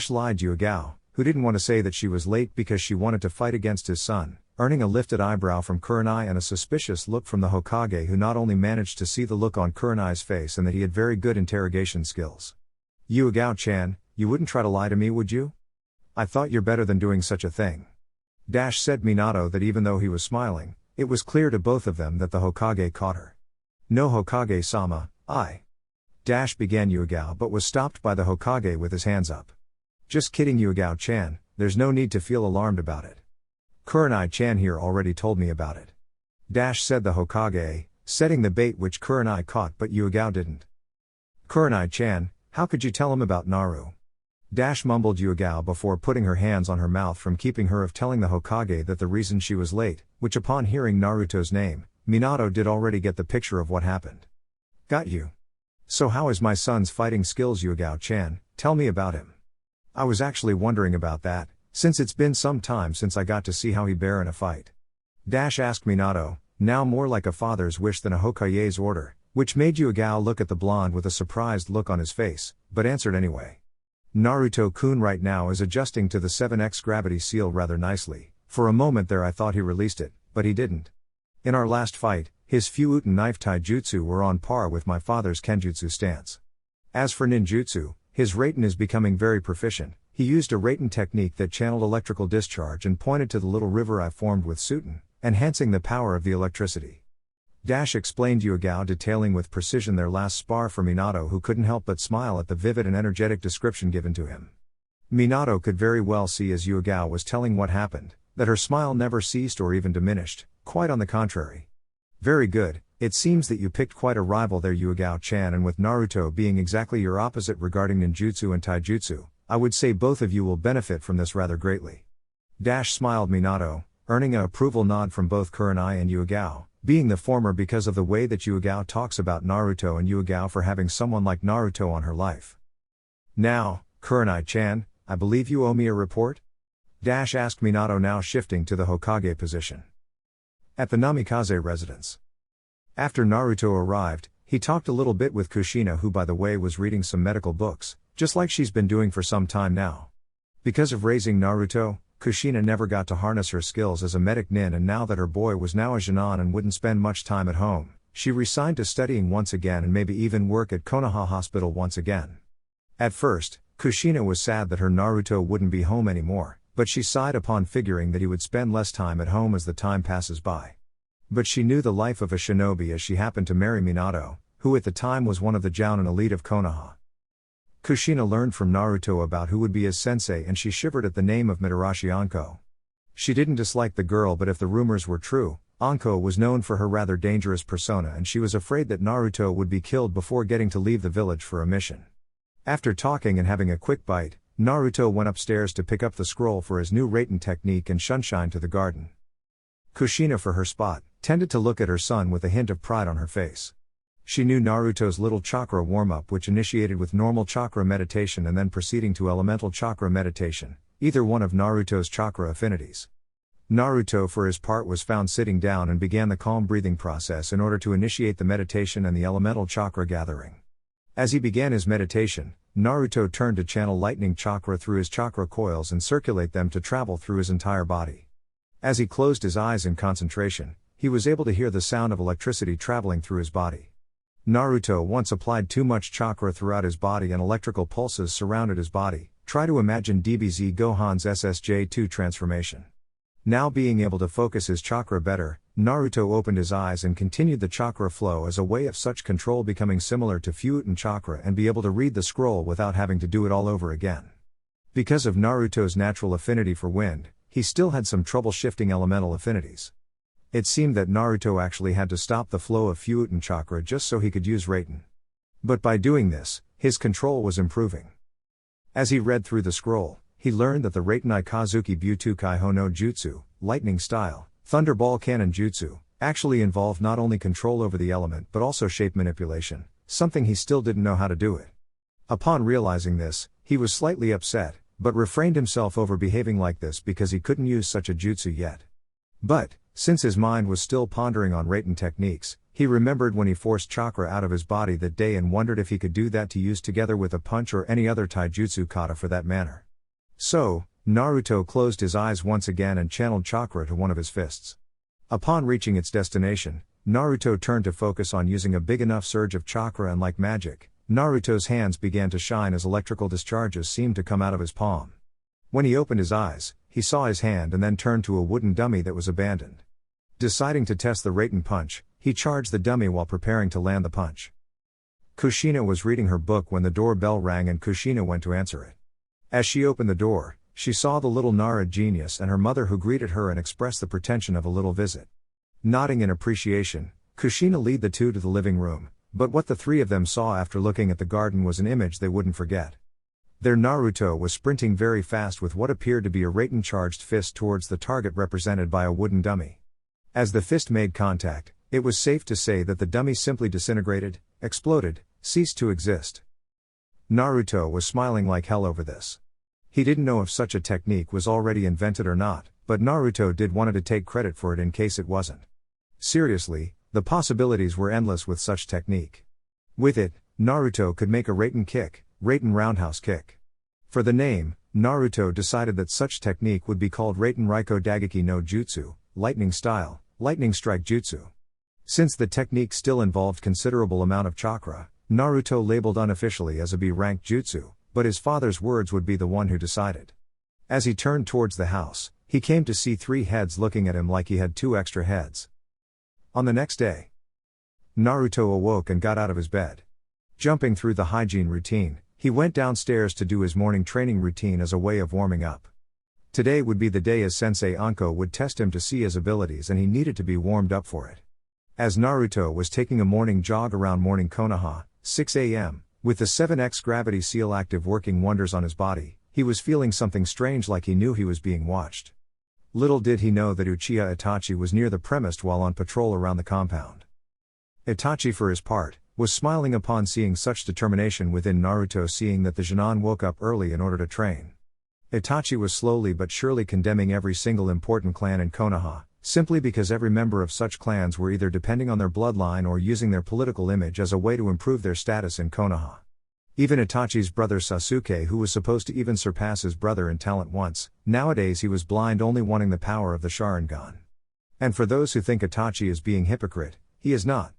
A: Lied Yuga, who didn't want to say that she was late because she wanted to fight against his son, earning a lifted eyebrow from Kurenai and a suspicious look from the Hokage, who not only managed to see the look on Kurenai's face and that he had very good interrogation skills. Yuga-chan, you wouldn't try to lie to me, would you? I thought you're better than doing such a thing. Said Minato that even though he was smiling, it was clear to both of them that the Hokage caught her. No Hokage-sama, I. Began Yuga but was stopped by the Hokage with his hands up. Just kidding Yuga-chan, there's no need to feel alarmed about it. Kurenai-chan here already told me about it. Said the Hokage, setting the bait which Kurenai caught but Yuga didn't. Kurenai-chan, how could you tell him about Naru? Mumbled Yuga before putting her hands on her mouth from keeping her of telling the Hokage that the reason she was late, which upon hearing Naruto's name, Minato did already get the picture of what happened. Got you. So how is my son's fighting skills, Yuga-chan? Tell me about him. I was actually wondering about that, since it's been some time since I got to see how he bear in a fight. Asked Minato, now more like a father's wish than a Hokage's order, which made Yuga look at the blonde with a surprised look on his face, but answered anyway. Naruto-kun right now is adjusting to the 7x gravity seal rather nicely. For a moment there I thought he released it, but he didn't. In our last fight, his Fuuten knife taijutsu were on par with my father's kenjutsu stance. As for ninjutsu, his Raiten is becoming very proficient. He used a Raiten technique that channeled electrical discharge and pointed to the little river I formed with Suiten, enhancing the power of the electricity. Explained Yuga, detailing with precision their last spar for Minato, who couldn't help but smile at the vivid and energetic description given to him. Minato could very well see as Yuga was telling what happened, that her smile never ceased or even diminished, quite on the contrary. Very good, it seems that you picked quite a rival there, Yuga-chan, and with Naruto being exactly your opposite regarding ninjutsu and taijutsu, I would say both of you will benefit from this rather greatly. Smiled Minato, earning an approval nod from both Kurenai and Yuga, being the former because of the way that Yuga talks about Naruto and Yuga for having someone like Naruto on her life. Now, Kurenai-chan, I believe you owe me a report? Asked Minato, now shifting to the Hokage position. At the Namikaze residence. After Naruto arrived, he talked a little bit with Kushina, who by the way was reading some medical books, just like she's been doing for some time now. Because of raising Naruto, Kushina never got to harness her skills as a medic nin, and now that her boy was now a genin and wouldn't spend much time at home, she resigned to studying once again and maybe even work at Konoha Hospital once again. At first, Kushina was sad that her Naruto wouldn't be home anymore, but she sighed upon figuring that he would spend less time at home as the time passes by. But she knew the life of a shinobi as she happened to marry Minato, who at the time was one of the jounin elite of Konoha. Kushina learned from Naruto about who would be his sensei, and she shivered at the name of Mitarashi Anko. She didn't dislike the girl, but if the rumors were true, Anko was known for her rather dangerous persona, and she was afraid that Naruto would be killed before getting to leave the village for a mission. After talking and having a quick bite, Naruto went upstairs to pick up the scroll for his new Raiten technique and shunshine to the garden. Kushina, for her spot, tended to look at her son with a hint of pride on her face. She knew Naruto's little chakra warm-up, which initiated with normal chakra meditation and then proceeding to elemental chakra meditation, either one of Naruto's chakra affinities. Naruto for his part was found sitting down and began the calm breathing process in order to initiate the meditation and the elemental chakra gathering. As he began his meditation, Naruto turned to channel lightning chakra through his chakra coils and circulate them to travel through his entire body. As he closed his eyes in concentration, he was able to hear the sound of electricity traveling through his body. Naruto once applied too much chakra throughout his body and electrical pulses surrounded his body. Try to imagine DBZ Gohan's SSJ2 transformation. Now being able to focus his chakra better, Naruto opened his eyes and continued the chakra flow as a way of such control becoming similar to Futon chakra and be able to read the scroll without having to do it all over again. Because of Naruto's natural affinity for wind, he still had some trouble shifting elemental affinities. It seemed that Naruto actually had to stop the flow of Futon chakra just so he could use Raiten. But by doing this, his control was improving. As he read through the scroll, he learned that the Raiten Ikazuki Butu Kaiho no Jutsu, lightning style, Thunderball Cannon Jutsu, actually involved not only control over the element but also shape manipulation, something he still didn't know how to do it. Upon realizing this, he was slightly upset, but refrained himself over behaving like this because he couldn't use such a jutsu yet. But, since his mind was still pondering on Raiten techniques, he remembered when he forced chakra out of his body that day and wondered if he could do that to use together with a punch or any other taijutsu kata for that matter. So, Naruto closed his eyes once again and channeled chakra to one of his fists. Upon reaching its destination, Naruto turned to focus on using a big enough surge of chakra and like magic, Naruto's hands began to shine as electrical discharges seemed to come out of his palm. When he opened his eyes, he saw his hand and then turned to a wooden dummy that was abandoned. Deciding to test the Raiten punch, he charged the dummy while preparing to land the punch. Kushina was reading her book when the doorbell rang and Kushina went to answer it. As she opened the door, she saw the little Nara genius and her mother who greeted her and expressed the pretension of a little visit. Nodding in appreciation, Kushina led the two to the living room, but what the three of them saw after looking at the garden was an image they wouldn't forget. Their Naruto was sprinting very fast with what appeared to be a Raiten charged fist towards the target represented by a wooden dummy. As the fist made contact, it was safe to say that the dummy simply disintegrated, exploded, ceased to exist. Naruto was smiling like hell over this. He didn't know if such a technique was already invented or not, but Naruto did wanted to take credit for it in case it wasn't. Seriously, the possibilities were endless with such technique. With it, Naruto could make a Raiten kick, Raiten roundhouse kick. For the name, Naruto decided that such technique would be called Raiten Raiko Dageki no Jutsu, lightning style, lightning strike jutsu. Since the technique still involved considerable amount of chakra, Naruto labeled unofficially as a B-rank jutsu, but his father's words would be the one who decided. As he turned towards the house, he came to see three heads looking at him like he had two extra heads. On the next day, Naruto awoke and got out of his bed. Jumping through the hygiene routine, he went downstairs to do his morning training routine as a way of warming up. Today would be the day as Sensei Anko would test him to see his abilities and he needed to be warmed up for it. As Naruto was taking a morning jog around morning Konoha, 6 a.m., with the 7x gravity seal active working wonders on his body, he was feeling something strange like he knew he was being watched. Little did he know that Uchiha Itachi was near the premise while on patrol around the compound. Itachi for his part, was smiling upon seeing such determination within Naruto seeing that the Jounin woke up early in order to train. Itachi was slowly but surely condemning every single important clan in Konoha, simply because every member of such clans were either depending on their bloodline or using their political image as a way to improve their status in Konoha. Even Itachi's brother Sasuke, who was supposed to even surpass his brother in talent once, nowadays he was blind only wanting the power of the Sharingan. And for those who think Itachi is being hypocrite, he is not.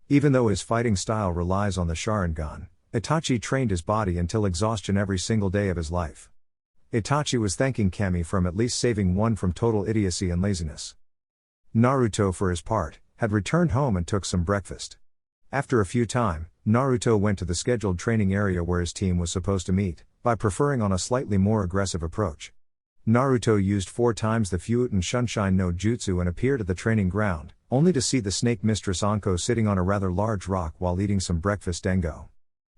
A: Even though his fighting style relies on the Sharingan, Itachi trained his body until exhaustion every single day of his life. Itachi was thanking Kami from at least saving one from total idiocy and laziness. Naruto for his part, had returned home and took some breakfast. After a few time, Naruto went to the scheduled training area where his team was supposed to meet, by preferring on a slightly more aggressive approach. Naruto used 4 times the Futon Sunshine no Jutsu and appeared at the training ground, only to see the snake mistress Anko sitting on a rather large rock while eating some breakfast dengo.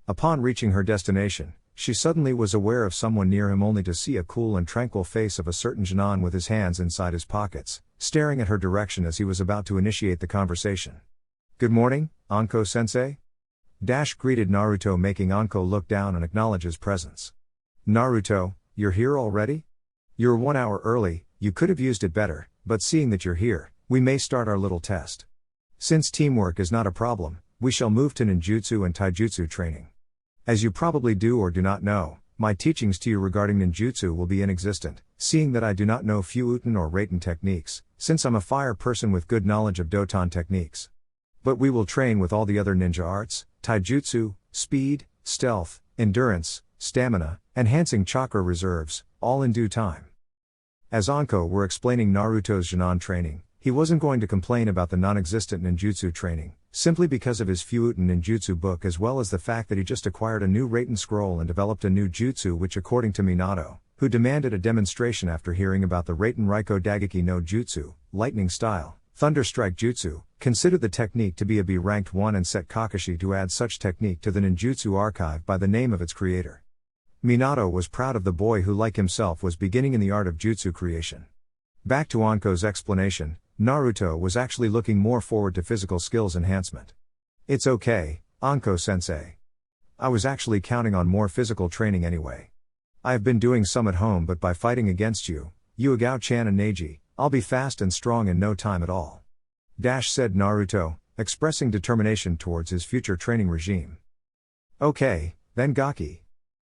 A: Upon reaching her destination, she suddenly was aware of someone near him only to see a cool and tranquil face of a certain Jounin with his hands inside his pockets, staring at her direction as he was about to initiate the conversation. "Good morning, Anko-sensei?" Greeted Naruto, making Anko look down and acknowledge his presence. "Naruto, you're here already? You're 1 hour early, you could have used it better," but seeing that you're here, we may start our little test. Since teamwork is not a problem, we shall move to ninjutsu and taijutsu training. As you probably do or do not know, my teachings to you regarding ninjutsu will be inexistent, seeing that I do not know Fuuten or Raiten techniques, since I'm a fire person with good knowledge of Doton techniques. But we will train with all the other ninja arts, taijutsu, speed, stealth, endurance, stamina, enhancing chakra reserves, all in due time. As Anko were explaining Naruto's Jounin training, he wasn't going to complain about the non-existent ninjutsu training, simply because of his Fuuten ninjutsu book as well as the fact that he just acquired a new Raiten scroll and developed a new jutsu which according to Minato, who demanded a demonstration after hearing about the Raiten Raiko Dageki no Jutsu, lightning style, thunder strike jutsu, considered the technique to be a B-ranked one and set Kakashi to add such technique to the ninjutsu archive by the name of its creator. Minato was proud of the boy who like himself was beginning in the art of jutsu creation. Back to Anko's explanation, Naruto was actually looking more forward to physical skills enhancement. It's okay, Anko-sensei. I was actually counting on more physical training anyway. I have been doing some at home but by fighting against you, Yuigao-chan and Neji, I'll be fast and strong in no time at all. Said Naruto, expressing determination towards his future training regime. Okay, then Gaki.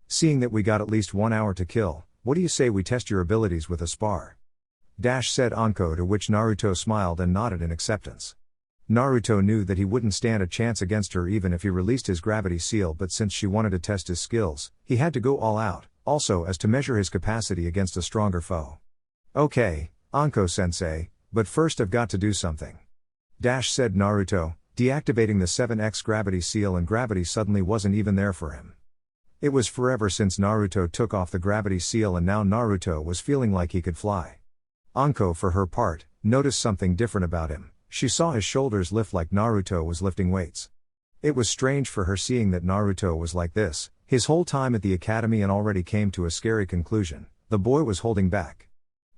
A: Seeing that we got at least 1 hour to kill, what do you say we test your abilities with a spar? Said Anko, to which Naruto smiled and nodded in acceptance. Naruto knew that he wouldn't stand a chance against her even if he released his gravity seal, but since she wanted to test his skills, he had to go all out, also as to measure his capacity against a stronger foe. Okay, Anko-sensei, but first I've got to do something. Said Naruto, deactivating the 7x gravity seal, and gravity suddenly wasn't even there for him. It was forever since Naruto took off the gravity seal and now Naruto was feeling like he could fly. Anko for her part, noticed something different about him. She saw his shoulders lift like Naruto was lifting weights. It was strange for her seeing that Naruto was like this, his whole time at the academy, and already came to a scary conclusion. The boy was holding back.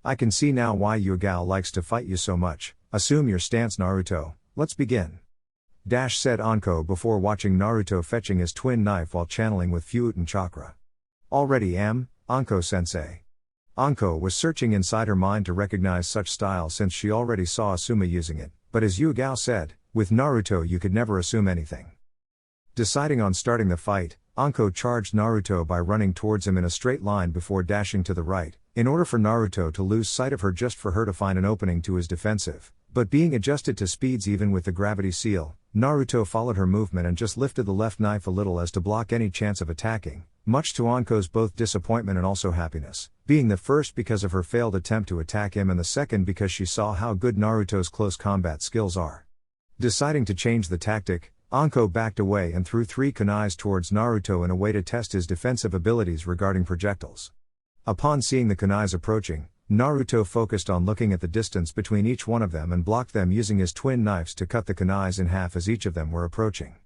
A: I can see now why Yuigao likes to fight you so much. Assume your stance, Naruto. Let's begin. Said Anko before watching Naruto fetching his twin knife while channeling with Fuuten chakra. Already am, Anko-sensei. Anko was searching inside her mind to recognize such style since she already saw Asuma using it, but as Yuigao said, with Naruto you could never assume anything. Deciding on starting the fight, Anko charged Naruto by running towards him in a straight line before dashing to the right, in order for Naruto to lose sight of her, just for her to find an opening to his defensive. But being adjusted to speeds even with the gravity seal, Naruto followed her movement and just lifted the left knife a little as to block any chance of attacking, much to Anko's both disappointment and also happiness, being the first because of her failed attempt to attack him and the second because she saw how good Naruto's close combat skills are. Deciding to change the tactic, Anko backed away and threw 3 kunais towards Naruto in a way to test his defensive abilities regarding projectiles. Upon seeing the kunais approaching, Naruto focused on looking at the distance between each one of them and blocked them using his twin knives to cut the kunais in half as each of them were approaching.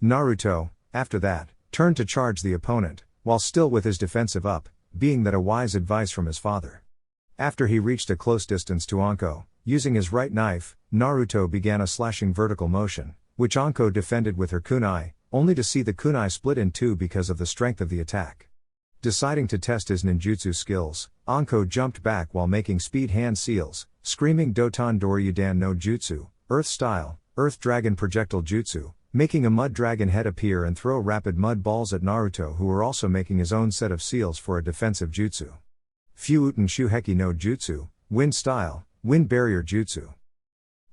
A: Naruto, after that, turned to charge the opponent, while still with his defensive up, being that a wise advice from his father. After he reached a close distance to Anko, using his right knife, Naruto began a slashing vertical motion, which Anko defended with her kunai, only to see the kunai split in 2 because of the strength of the attack. Deciding to test his ninjutsu skills, Anko jumped back while making speed hand seals, screaming Doton Doryudan no Jutsu, Earth style, Earth Dragon projectile jutsu, making a mud dragon head appear and throw rapid mud balls at Naruto, who were also making his own set of seals for a defensive jutsu. Fuuten Shuheki no Jutsu, Wind style, Wind barrier jutsu.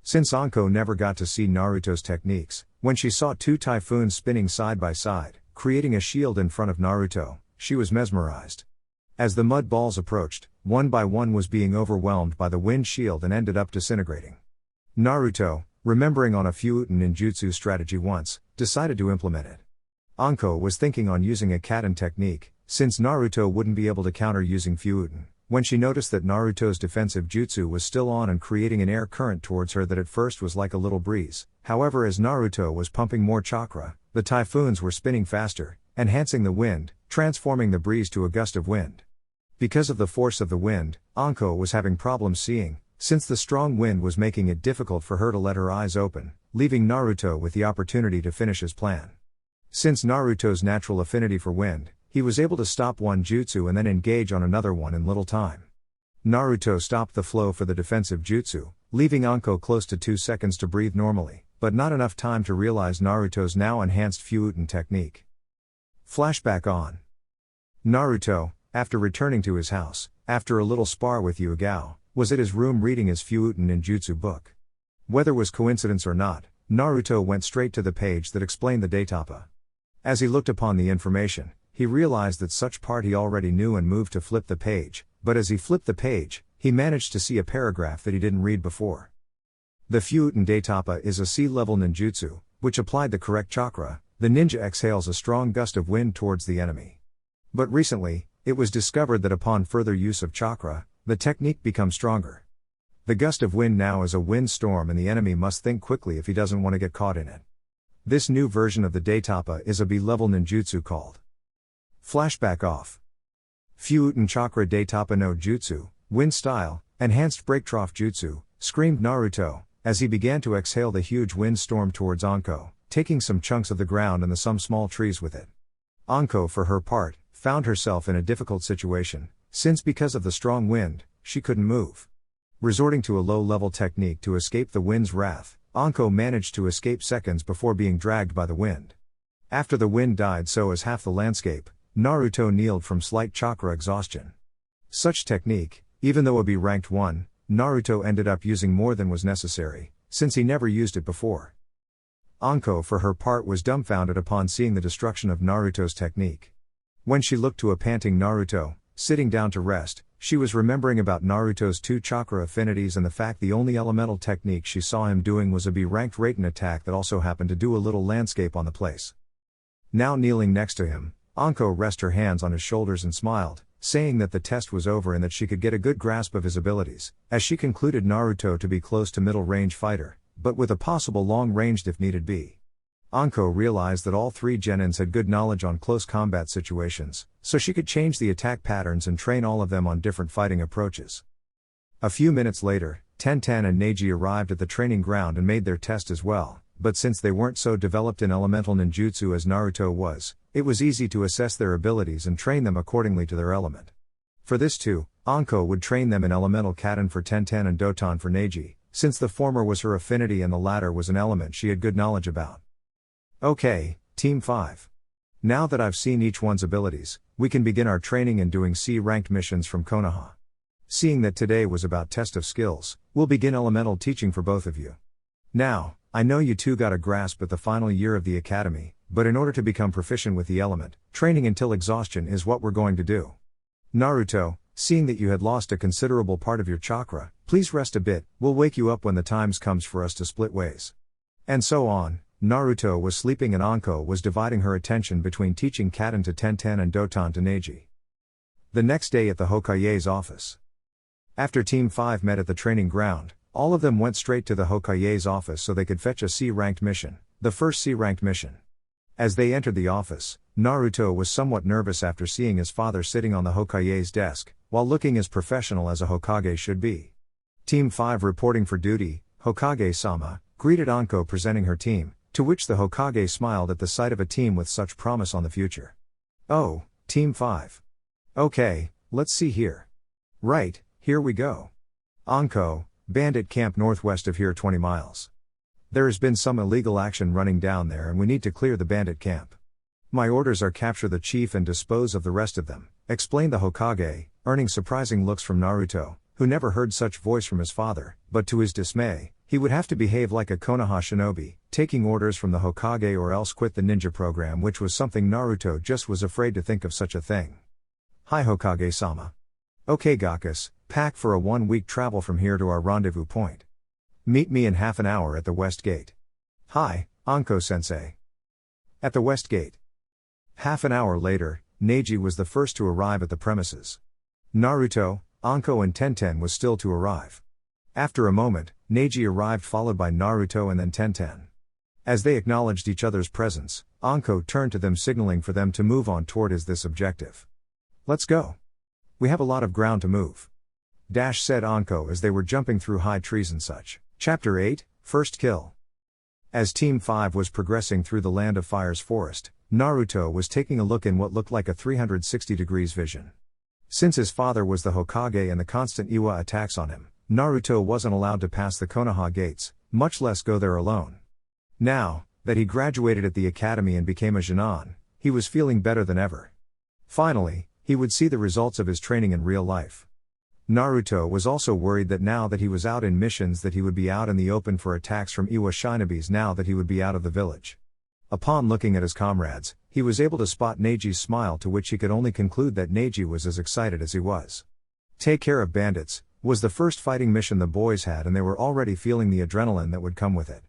A: Since Anko never got to see Naruto's techniques, when she saw 2 typhoons spinning side by side, creating a shield in front of Naruto, she was mesmerized. As the mud balls approached, one by one was being overwhelmed by the wind shield and ended up disintegrating. Naruto, remembering on a Fuuten ninjutsu strategy once, decided to implement it. Anko was thinking on using a Katen technique, since Naruto wouldn't be able to counter using Fuuten, when she noticed that Naruto's defensive jutsu was still on and creating an air current towards her that at first was like a little breeze. However, as Naruto was pumping more chakra, the typhoons were spinning faster, enhancing the wind, transforming the breeze to a gust of wind. Because of the force of the wind, Anko was having problems seeing, since the strong wind was making it difficult for her to let her eyes open, leaving Naruto with the opportunity to finish his plan. Since Naruto's natural affinity for wind, he was able to stop one jutsu and then engage on another one in little time. Naruto stopped the flow for the defensive jutsu, leaving Anko close to 2 seconds to breathe normally, but not enough time to realize Naruto's now enhanced Kyuubi technique. Flashback on. Naruto, after returning to his house, after a little spar with Yuga, was at his room reading his Kyuubi ninjutsu book. Whether was coincidence or not, Naruto went straight to the page that explained the daitapa. As he looked upon the information, he realized that such part he already knew and moved to flip the page, but as he flipped the page, he managed to see a paragraph that he didn't read before. The Kyuubi daitapa is a sea-level ninjutsu, which applied the correct chakra, the ninja exhales a strong gust of wind towards the enemy. But recently, it was discovered that upon further use of chakra, the technique becomes stronger. The gust of wind now is a wind storm and the enemy must think quickly if he doesn't want to get caught in it. This new version of the daitapa is a B-level ninjutsu called Flashback off. Kyuubi chakra daitapa no jutsu, wind style, enhanced break trough jutsu, screamed Naruto, as he began to exhale the huge wind storm towards Anko, taking some chunks of the ground and some small trees with it. Anko, for her part, found herself in a difficult situation, since because of the strong wind, she couldn't move. Resorting to a low-level technique to escape the wind's wrath, Anko managed to escape seconds before being dragged by the wind. After the wind died so as half the landscape, Naruto kneeled from slight chakra exhaustion. Such technique, even though a B ranked 1, Naruto ended up using more than was necessary, since he never used it before. Anko for her part was dumbfounded upon seeing the destruction of Naruto's technique. When she looked to a panting Naruto, sitting down to rest, she was remembering about Naruto's 2 chakra affinities and the fact the only elemental technique she saw him doing was a B-ranked Raiden attack that also happened to do a little landscape on the place. Now kneeling next to him, Anko rested her hands on his shoulders and smiled, saying that the test was over and that she could get a good grasp of his abilities, as she concluded Naruto to be close to middle-range fighter, but with a possible long-ranged if needed be. Anko realized that all 3 genins had good knowledge on close combat situations, so she could change the attack patterns and train all of them on different fighting approaches. A few minutes later, Tenten and Neji arrived at the training ground and made their test as well, but since they weren't so developed in elemental ninjutsu as Naruto was, it was easy to assess their abilities and train them accordingly to their element. For this too, Anko would train them in elemental Katen for Tenten and Doton for Neji, since the former was her affinity and the latter was an element she had good knowledge about. Okay, Team 5. Now that I've seen each one's abilities, we can begin our training and doing C-ranked missions from Konoha. Seeing that today was about test of skills, we'll begin elemental teaching for both of you. Now, I know you two got a grasp at the final year of the academy, but in order to become proficient with the element, training until exhaustion is what we're going to do. Naruto, seeing that you had lost a considerable part of your chakra, please rest a bit, we'll wake you up when the times comes for us to split ways. And so on. Naruto was sleeping and Anko was dividing her attention between teaching Katen to Tenten and Doton to Neji. The next day at the Hokage's office. After Team 5 met at the training ground, all of them went straight to the Hokage's office so they could fetch a C-ranked mission, the first C-ranked mission. As they entered the office, Naruto was somewhat nervous after seeing his father sitting on the Hokage's desk, while looking as professional as a Hokage should be. Team 5 reporting for duty, Hokage-sama, greeted Anko presenting her team, to which the Hokage smiled at the sight of a team with such promise on the future. Oh, Team 5. Okay, let's see here. Right, here we go. Anko, Bandit camp northwest of here 20 miles. There has been some illegal action running down there and we need to clear the bandit camp. My orders are capture the chief and dispose of the rest of them, explained the Hokage, earning surprising looks from Naruto, who never heard such voice from his father, but to his dismay, he would have to behave like a Konoha shinobi, taking orders from the Hokage or else quit the ninja program, which was something Naruto just was afraid to think of such a thing. Hi Hokage-sama. Okay Gakus, pack for a 1-week travel from here to our rendezvous point. Meet me in half an hour at the West Gate. Hi, Anko-sensei. At the West Gate. Half an hour later, Neji was the first to arrive at the premises. Naruto, Anko and Tenten was still to arrive. After a moment, Neji arrived followed by Naruto and then Tenten. As they acknowledged each other's presence, Anko turned to them signaling for them to move on toward this objective. Let's go. We have a lot of ground to move. Said Anko as they were jumping through high trees and such. Chapter 8, First Kill. As Team 5 was progressing through the Land of Fire's forest, Naruto was taking a look in what looked like a 360 degrees vision. Since his father was the Hokage and the constant Iwa attacks on him, Naruto wasn't allowed to pass the Konoha gates, much less go there alone. Now that he graduated at the academy and became a genin, he was feeling better than ever. Finally, he would see the results of his training in real life. Naruto was also worried that now that he was out in missions that he would be out in the open for attacks from Iwa shinobis now that he would be out of the village. Upon looking at his comrades, he was able to spot Neji's smile, to which he could only conclude that Neji was as excited as he was. Take care of bandits was the first fighting mission the boys had, and they were already feeling the adrenaline that would come with it.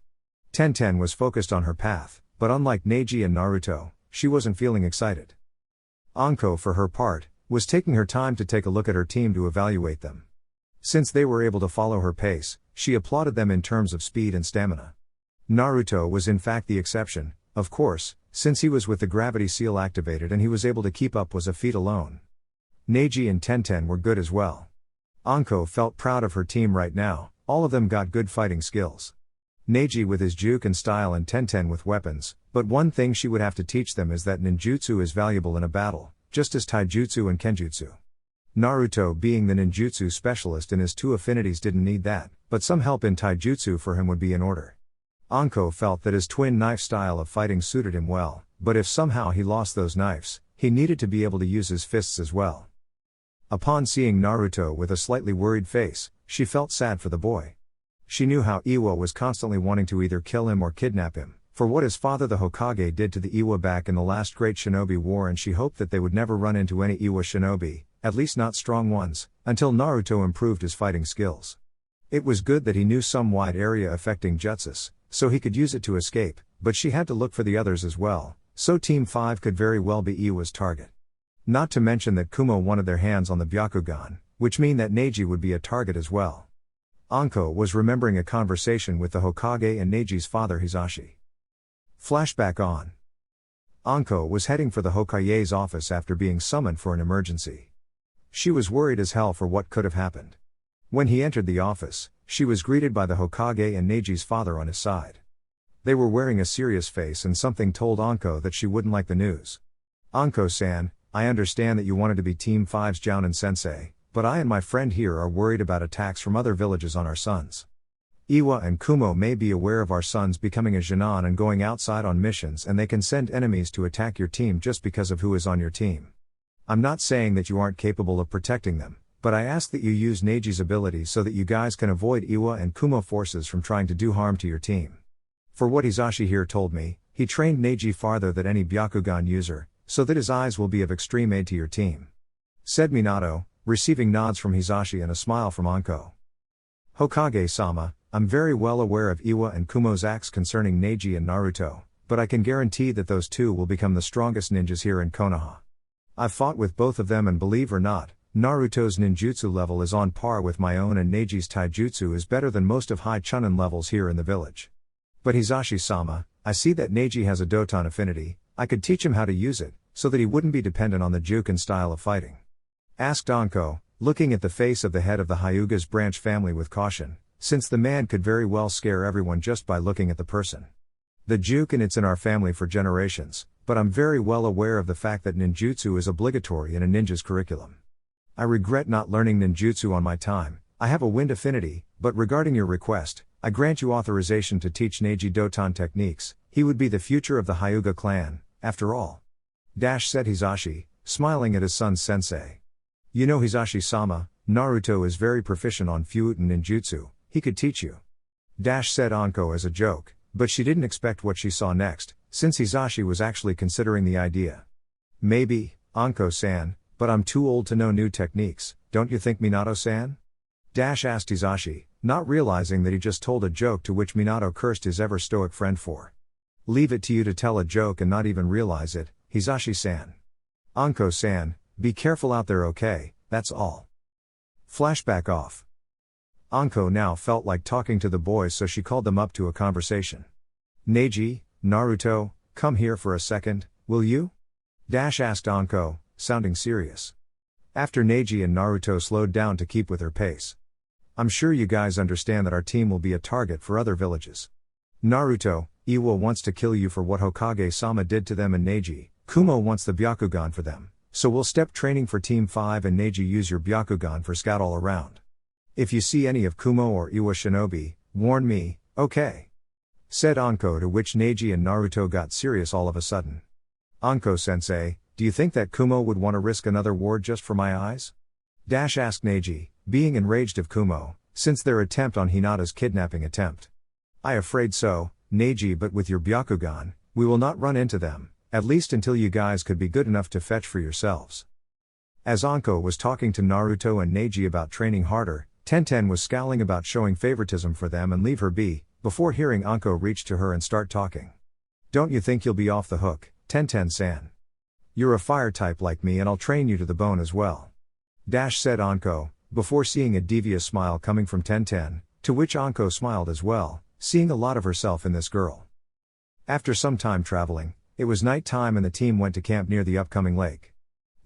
A: Tenten was focused on her path, but unlike Neji and Naruto, she wasn't feeling excited. Anko, for her part, was taking her time to take a look at her team to evaluate them. Since they were able to follow her pace, she applauded them in terms of speed and stamina. Naruto was in fact the exception, of course, since he was with the gravity seal activated and he was able to keep up was a feat alone. Neji and Tenten were good as well. Anko felt proud of her team right now, all of them got good fighting skills. Neji with his juke style and Tenten with weapons, but one thing she would have to teach them is that ninjutsu is valuable in a battle, just as taijutsu and kenjutsu. Naruto, being the ninjutsu specialist in his two affinities, didn't need that, but some help in taijutsu for him would be in order. Anko felt that his twin knife style of fighting suited him well, but if somehow he lost those knives, he needed to be able to use his fists as well. Upon seeing Naruto with a slightly worried face, she felt sad for the boy. She knew how Iwa was constantly wanting to either kill him or kidnap him, for what his father the Hokage did to the Iwa back in the last Great Shinobi War, and she hoped that they would never run into any Iwa shinobi, at least not strong ones, until Naruto improved his fighting skills. It was good that he knew some wide area affecting jutsus, so he could use it to escape, but she had to look for the others as well, so Team 5 could very well be Iwa's target. Not to mention that Kumo wanted their hands on the Byakugan, which mean that Neji would be a target as well. Anko was remembering a conversation with the Hokage and Neji's father Hisashi. Flashback on. Anko was heading for the Hokage's office after being summoned for an emergency. She was worried as hell for what could have happened. When he entered the office, she was greeted by the Hokage and Neji's father on his side. They were wearing a serious face, and something told Anko that she wouldn't like the news. Anko-san, I understand that you wanted to be Team 5's jounin sensei, but I and my friend here are worried about attacks from other villages on our sons. Iwa and Kumo may be aware of our sons becoming a genin and going outside on missions, and they can send enemies to attack your team just because of who is on your team. I'm not saying that you aren't capable of protecting them, but I ask that you use Neji's abilities so that you guys can avoid Iwa and Kumo forces from trying to do harm to your team. For what Hisashi here told me, he trained Neji farther than any Byakugan user, so that his eyes will be of extreme aid to your team. Said Minato, receiving nods from Hisashi and a smile from Anko. Hokage-sama, I'm very well aware of Iwa and Kumo's acts concerning Neji and Naruto, but I can guarantee that those two will become the strongest ninjas here in Konoha. I've fought with both of them, and believe or not, Naruto's ninjutsu level is on par with my own, and Neji's taijutsu is better than most of high Chunin levels here in the village. But Hisashi-sama, I see that Neji has a doton affinity. I could teach him how to use it, so that he wouldn't be dependent on the Juken style of fighting. Asked Anko, looking at the face of the head of the Hyuga's branch family with caution, since the man could very well scare everyone just by looking at the person. The Juken, it's in our family for generations, but I'm very well aware of the fact that ninjutsu is obligatory in a ninja's curriculum. I regret not learning ninjutsu on my time. I have a wind affinity, but regarding your request, I grant you authorization to teach Neji Doton techniques. He would be the future of the Hyuga clan, after all. Said Hisashi, smiling at his son's sensei. You know, Hisashi-sama, Naruto is very proficient on Fuuten ninjutsu, he could teach you. Said Anko as a joke, but she didn't expect what she saw next, since Hisashi was actually considering the idea. Maybe, Anko-san, but I'm too old to know new techniques, don't you think, Minato-san? Asked Hisashi, not realizing that he just told a joke, to which Minato cursed his ever-stoic friend for. Leave it to you to tell a joke and not even realize it, Hisashi-san. Anko-san, be careful out there, okay, that's all. Flashback off. Anko now felt like talking to the boys, so she called them up to a conversation. Neji, Naruto, come here for a second, will you? Asked Anko, sounding serious. After Neji and Naruto slowed down to keep with her pace. I'm sure you guys understand that our team will be a target for other villages. Naruto, Iwa wants to kill you for what Hokage-sama did to them, and Neji, Kumo wants the Byakugan for them, So we'll step training for Team 5 and Neji use your Byakugan for scout all around. If you see any of Kumo or Iwa shinobi, warn me, okay? Said Anko, to which Neji and Naruto got serious all of a sudden. Anko-sensei, do you think that Kumo would want to risk another war just for my eyes? Asked Neji, being enraged of Kumo, since their attempt on Hinata's kidnapping attempt. I afraid so, Neji, but with your Byakugan, we will not run into them, at least until you guys could be good enough to fetch for yourselves. As Anko was talking to Naruto and Neji about training harder, Tenten was scowling about showing favoritism for them and leave her be, before hearing Anko reach to her and start talking. Don't you think you'll be off the hook, Tenten-san? You're a fire type like me and I'll train you to the bone as well. Said Anko, before seeing a devious smile coming from Tenten, to which Anko smiled as well, seeing a lot of herself in this girl. After some time traveling, it was night time and the team went to camp near the upcoming lake.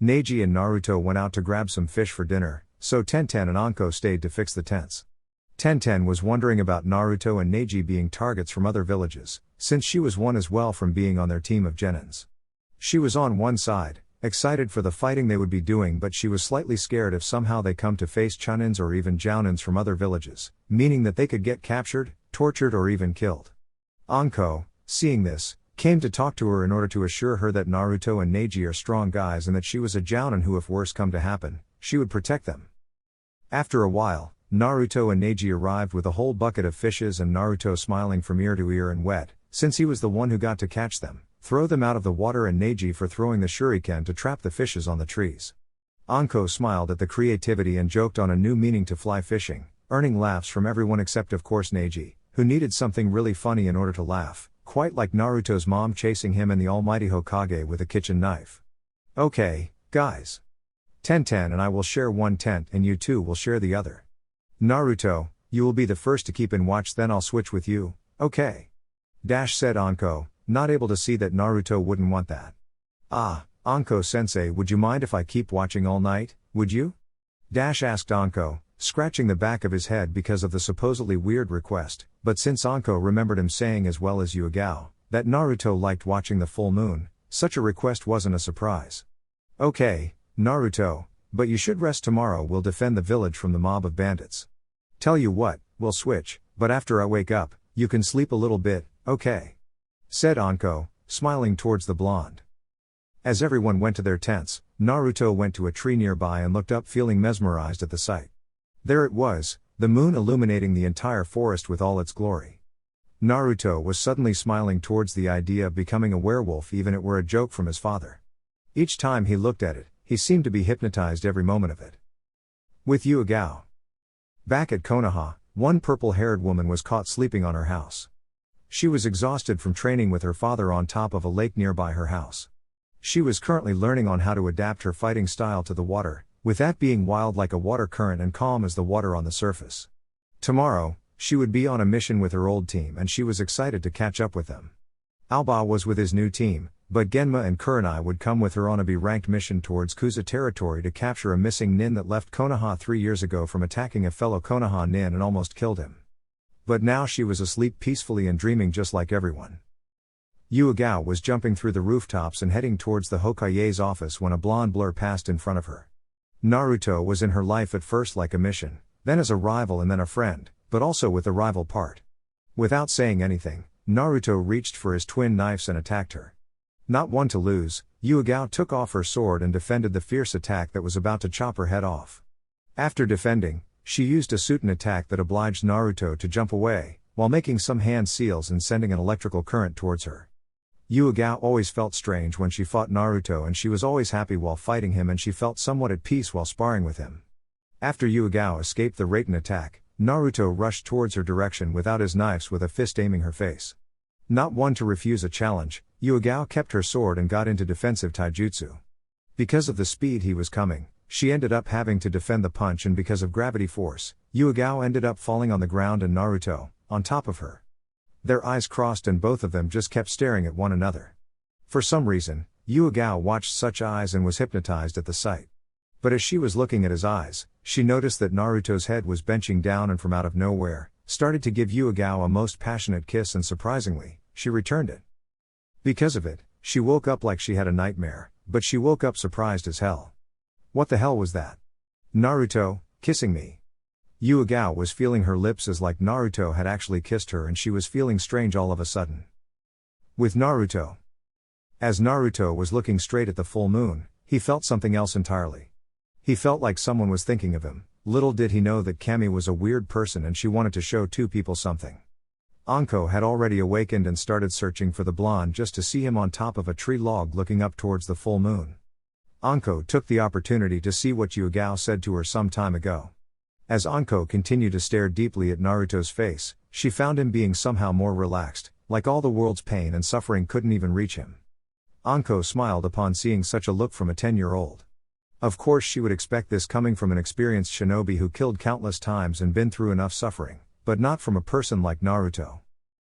A: Neji and Naruto went out to grab some fish for dinner, so Tenten and Anko stayed to fix the tents. Tenten was wondering about Naruto and Neji being targets from other villages, since she was one as well from being on their team of genins. She was on one side, excited for the fighting they would be doing, but she was slightly scared if somehow they come to face Chunins or even jounins from other villages, meaning that they could get captured, tortured or even killed. Anko, seeing this, came to talk to her in order to assure her that Naruto and Neji are strong guys and that she was a jounin who, if worse come to happen, she would protect them. After a while, Naruto and Neji arrived with a whole bucket of fishes and Naruto smiling from ear to ear and wet, since he was the one who got to catch them, throw them out of the water, and Neji for throwing the shuriken to trap the fishes on the trees. Anko smiled at the creativity and joked on a new meaning to fly fishing, earning laughs from everyone except of course Neji, who needed something really funny in order to laugh, quite like Naruto's mom chasing him and the almighty Hokage with a kitchen knife. Okay, guys. Tenten and I will share one tent and you two will share the other. Naruto, you will be the first to keep in watch, then I'll switch with you, okay? Said Anko, not able to see that Naruto wouldn't want that. Anko-sensei, would you mind if I keep watching all night, would you? Asked Anko, scratching the back of his head because of the supposedly weird request, but since Anko remembered him saying as well as Yuga, that Naruto liked watching the full moon, such a request wasn't a surprise. Okay, Naruto, but you should rest tomorrow, we'll defend the village from the mob of bandits. Tell you what, we'll switch, but after I wake up, you can sleep a little bit, okay? Said Anko, smiling towards the blonde. As everyone went to their tents, Naruto went to a tree nearby and looked up, feeling mesmerized at the sight. There it was, the moon illuminating the entire forest with all its glory. Naruto was suddenly smiling towards the idea of becoming a werewolf, even it were a joke from his father. Each time he looked at it, he seemed to be hypnotized every moment of it. With Yuga. Back at Konoha, one purple-haired woman was caught sleeping on her house. She was exhausted from training with her father on top of a lake nearby her house. She was currently learning on how to adapt her fighting style to the water, with that being wild like a water current and calm as the water on the surface. Tomorrow, she would be on a mission with her old team and she was excited to catch up with them. Alba was with his new team, but Genma and Kurenai would come with her on a B-ranked mission towards Kuza territory to capture a missing nin that left Konoha 3 years ago from attacking a fellow Konoha nin and almost killed him. But now she was asleep peacefully and dreaming just like everyone. Yuga was jumping through the rooftops and heading towards the Hokage's office when a blonde blur passed in front of her. Naruto was in her life at first like a mission, then as a rival and then a friend, but also with the rival part. Without saying anything, Naruto reached for his twin knives and attacked her. Not one to lose, Yuga took off her sword and defended the fierce attack that was about to chop her head off. After defending, she used a Suiten attack that obliged Naruto to jump away, while making some hand seals and sending an electrical current towards her. Yuga always felt strange when she fought Naruto and she was always happy while fighting him and she felt somewhat at peace while sparring with him. After Yuga escaped the Raiten attack, Naruto rushed towards her direction without his knives with a fist aiming her face. Not one to refuse a challenge, Yuga kept her sword and got into defensive taijutsu. Because of the speed he was coming, she ended up having to defend the punch and because of gravity force, Yuga ended up falling on the ground and Naruto, on top of her. Their eyes crossed and both of them just kept staring at one another. For some reason, Yuga watched such eyes and was hypnotized at the sight. But as she was looking at his eyes, she noticed that Naruto's head was benching down and from out of nowhere, started to give Yuga a most passionate kiss and surprisingly, she returned it. Because of it, she woke up like she had a nightmare, but she woke up surprised as hell. What the hell was that? Naruto, kissing me. Yuga was feeling her lips as like Naruto had actually kissed her, and she was feeling strange all of a sudden. With Naruto. As Naruto was looking straight at the full moon, he felt something else entirely. He felt like someone was thinking of him. Little did he know that Kami was a weird person and she wanted to show two people something. Anko had already awakened and started searching for the blonde just to see him on top of a tree log looking up towards the full moon. Anko took the opportunity to see what Yuga said to her some time ago. As Anko continued to stare deeply at Naruto's face, she found him being somehow more relaxed, like all the world's pain and suffering couldn't even reach him. Anko smiled upon seeing such a look from a 10-year-old. Of course she would expect this coming from an experienced shinobi who killed countless times and been through enough suffering, but not from a person like Naruto.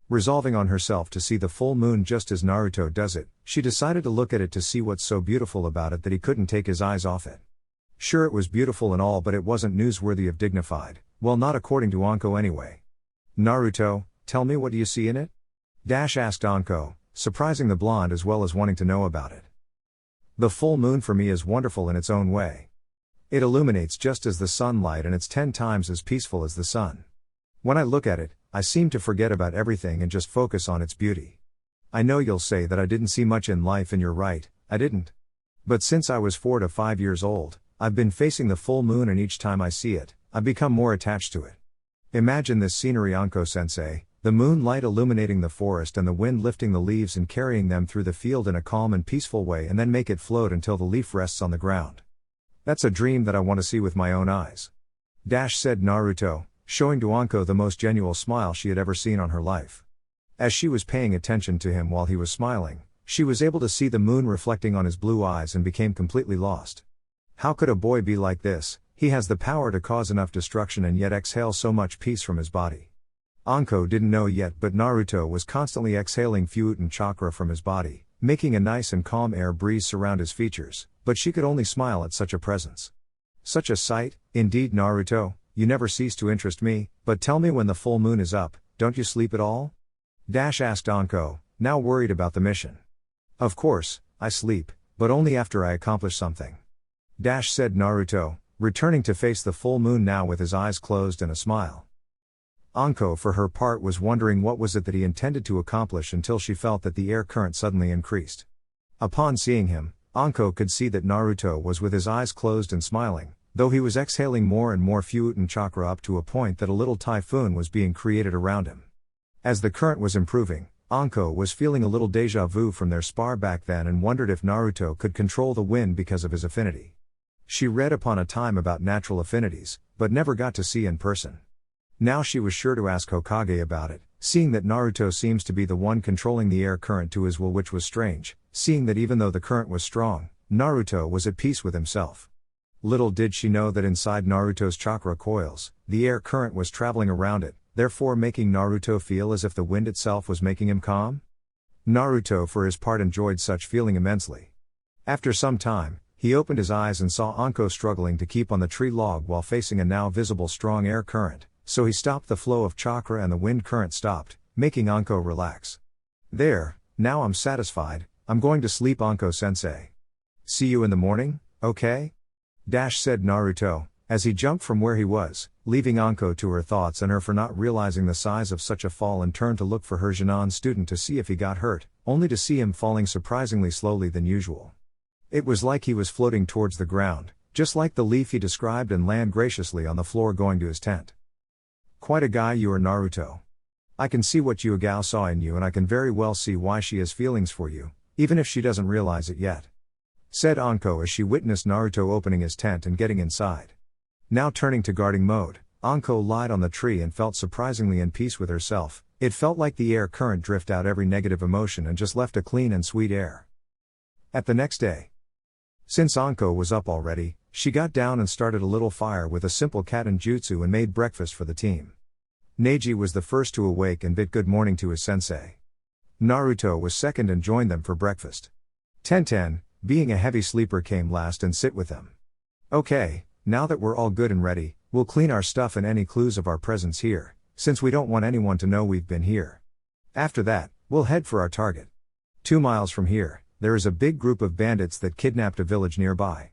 A: Resolving on herself to see the full moon just as Naruto does it, she decided to look at it to see what's so beautiful about it that he couldn't take his eyes off it. Sure, it was beautiful and all, but it wasn't newsworthy of dignified, well, not according to Anko anyway. Naruto, tell me, what do you see in it? Asked Anko, surprising the blonde as well as wanting to know about it. The full moon for me is wonderful in its own way. It illuminates just as the sunlight and it's 10 times as peaceful as the sun. When I look at it, I seem to forget about everything and just focus on its beauty. I know you'll say that I didn't see much in life, and you're right, I didn't. But since I was 4 to 5 years old, I've been facing the full moon, and each time I see it, I become more attached to it. Imagine this scenery, Anko-sensei, the moonlight illuminating the forest and the wind lifting the leaves and carrying them through the field in a calm and peaceful way, and then make it float until the leaf rests on the ground. That's a dream that I want to see with my own eyes. Said Naruto, showing to Anko the most genuine smile she had ever seen on her life. As she was paying attention to him while he was smiling, she was able to see the moon reflecting on his blue eyes and became completely lost. How could a boy be like this? He has the power to cause enough destruction and yet exhale so much peace from his body. Anko didn't know yet, but Naruto was constantly exhaling Futon chakra from his body, making a nice and calm air breeze surround his features, but she could only smile at such a presence. Such a sight, indeed. Naruto, you never cease to interest me, but tell me, when the full moon is up, don't you sleep at all? Asked Anko, now worried about the mission. Of course, I sleep, but only after I accomplish something. Said Naruto, returning to face the full moon now with his eyes closed and a smile. Anko for her part was wondering what was it that he intended to accomplish until she felt that the air current suddenly increased. Upon seeing him, Anko could see that Naruto was with his eyes closed and smiling, though he was exhaling more and more Futon chakra up to a point that a little typhoon was being created around him. As the current was improving, Anko was feeling a little déjà vu from their spar back then and wondered if Naruto could control the wind because of his affinity. She read upon a time about natural affinities, but never got to see in person. Now she was sure to ask Hokage about it, seeing that Naruto seems to be the one controlling the air current to his will, which was strange, seeing that even though the current was strong, Naruto was at peace with himself. Little did she know that inside Naruto's chakra coils, the air current was traveling around it, therefore making Naruto feel as if the wind itself was making him calm. Naruto for his part enjoyed such feeling immensely. After some time, he opened his eyes and saw Anko struggling to keep on the tree log while facing a now visible strong air current, so he stopped the flow of chakra and the wind current stopped, making Anko relax. There, now I'm satisfied, I'm going to sleep, Anko-sensei. See you in the morning, okay? Said Naruto, as he jumped from where he was, leaving Anko to her thoughts and her for not realizing the size of such a fall, and turned to look for her genin student to see if he got hurt, only to see him falling surprisingly slowly than usual. It was like he was floating towards the ground, just like the leaf he described, and land graciously on the floor going to his tent. Quite a guy you are, Naruto. I can see what Yuga saw in you, and I can very well see why she has feelings for you, even if she doesn't realize it yet. Said Anko as she witnessed Naruto opening his tent and getting inside. Now turning to guarding mode, Anko lied on the tree and felt surprisingly in peace with herself. It felt like the air current drift out every negative emotion and just left a clean and sweet air. At the next day, since Anko was up already, she got down and started a little fire with a simple Genjutsu and made breakfast for the team. Neji was the first to awake and bid good morning to his sensei. Naruto was second and joined them for breakfast. Tenten, being a heavy sleeper, came last and sit with them. Okay, now that we're all good and ready, we'll clean our stuff and any clues of our presence here, since we don't want anyone to know we've been here. After that, we'll head for our target. 2 miles from here, there is a big group of bandits that kidnapped a village nearby.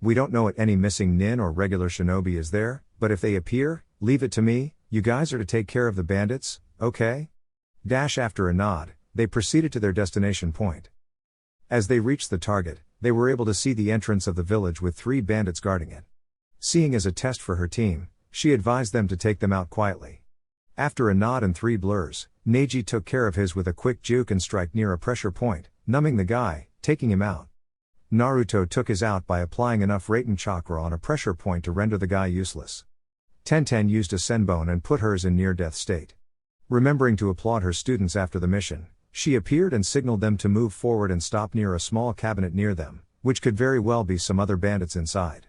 A: We don't know if any missing nin or regular shinobi is there, but if they appear, leave it to me, you guys are to take care of the bandits, okay? After a nod, they proceeded to their destination point. As they reached the target, they were able to see the entrance of the village with 3 bandits guarding it. Seeing as a test for her team, she advised them to take them out quietly. After a nod and 3 blurs, Neji took care of his with a quick juke and strike near a pressure point, numbing the guy, taking him out. Naruto took his out by applying enough Raten chakra on a pressure point to render the guy useless. Tenten used a senbone and put hers in near-death state. Remembering to applaud her students after the mission, she appeared and signaled them to move forward and stop near a small cabinet near them, which could very well be some other bandits inside.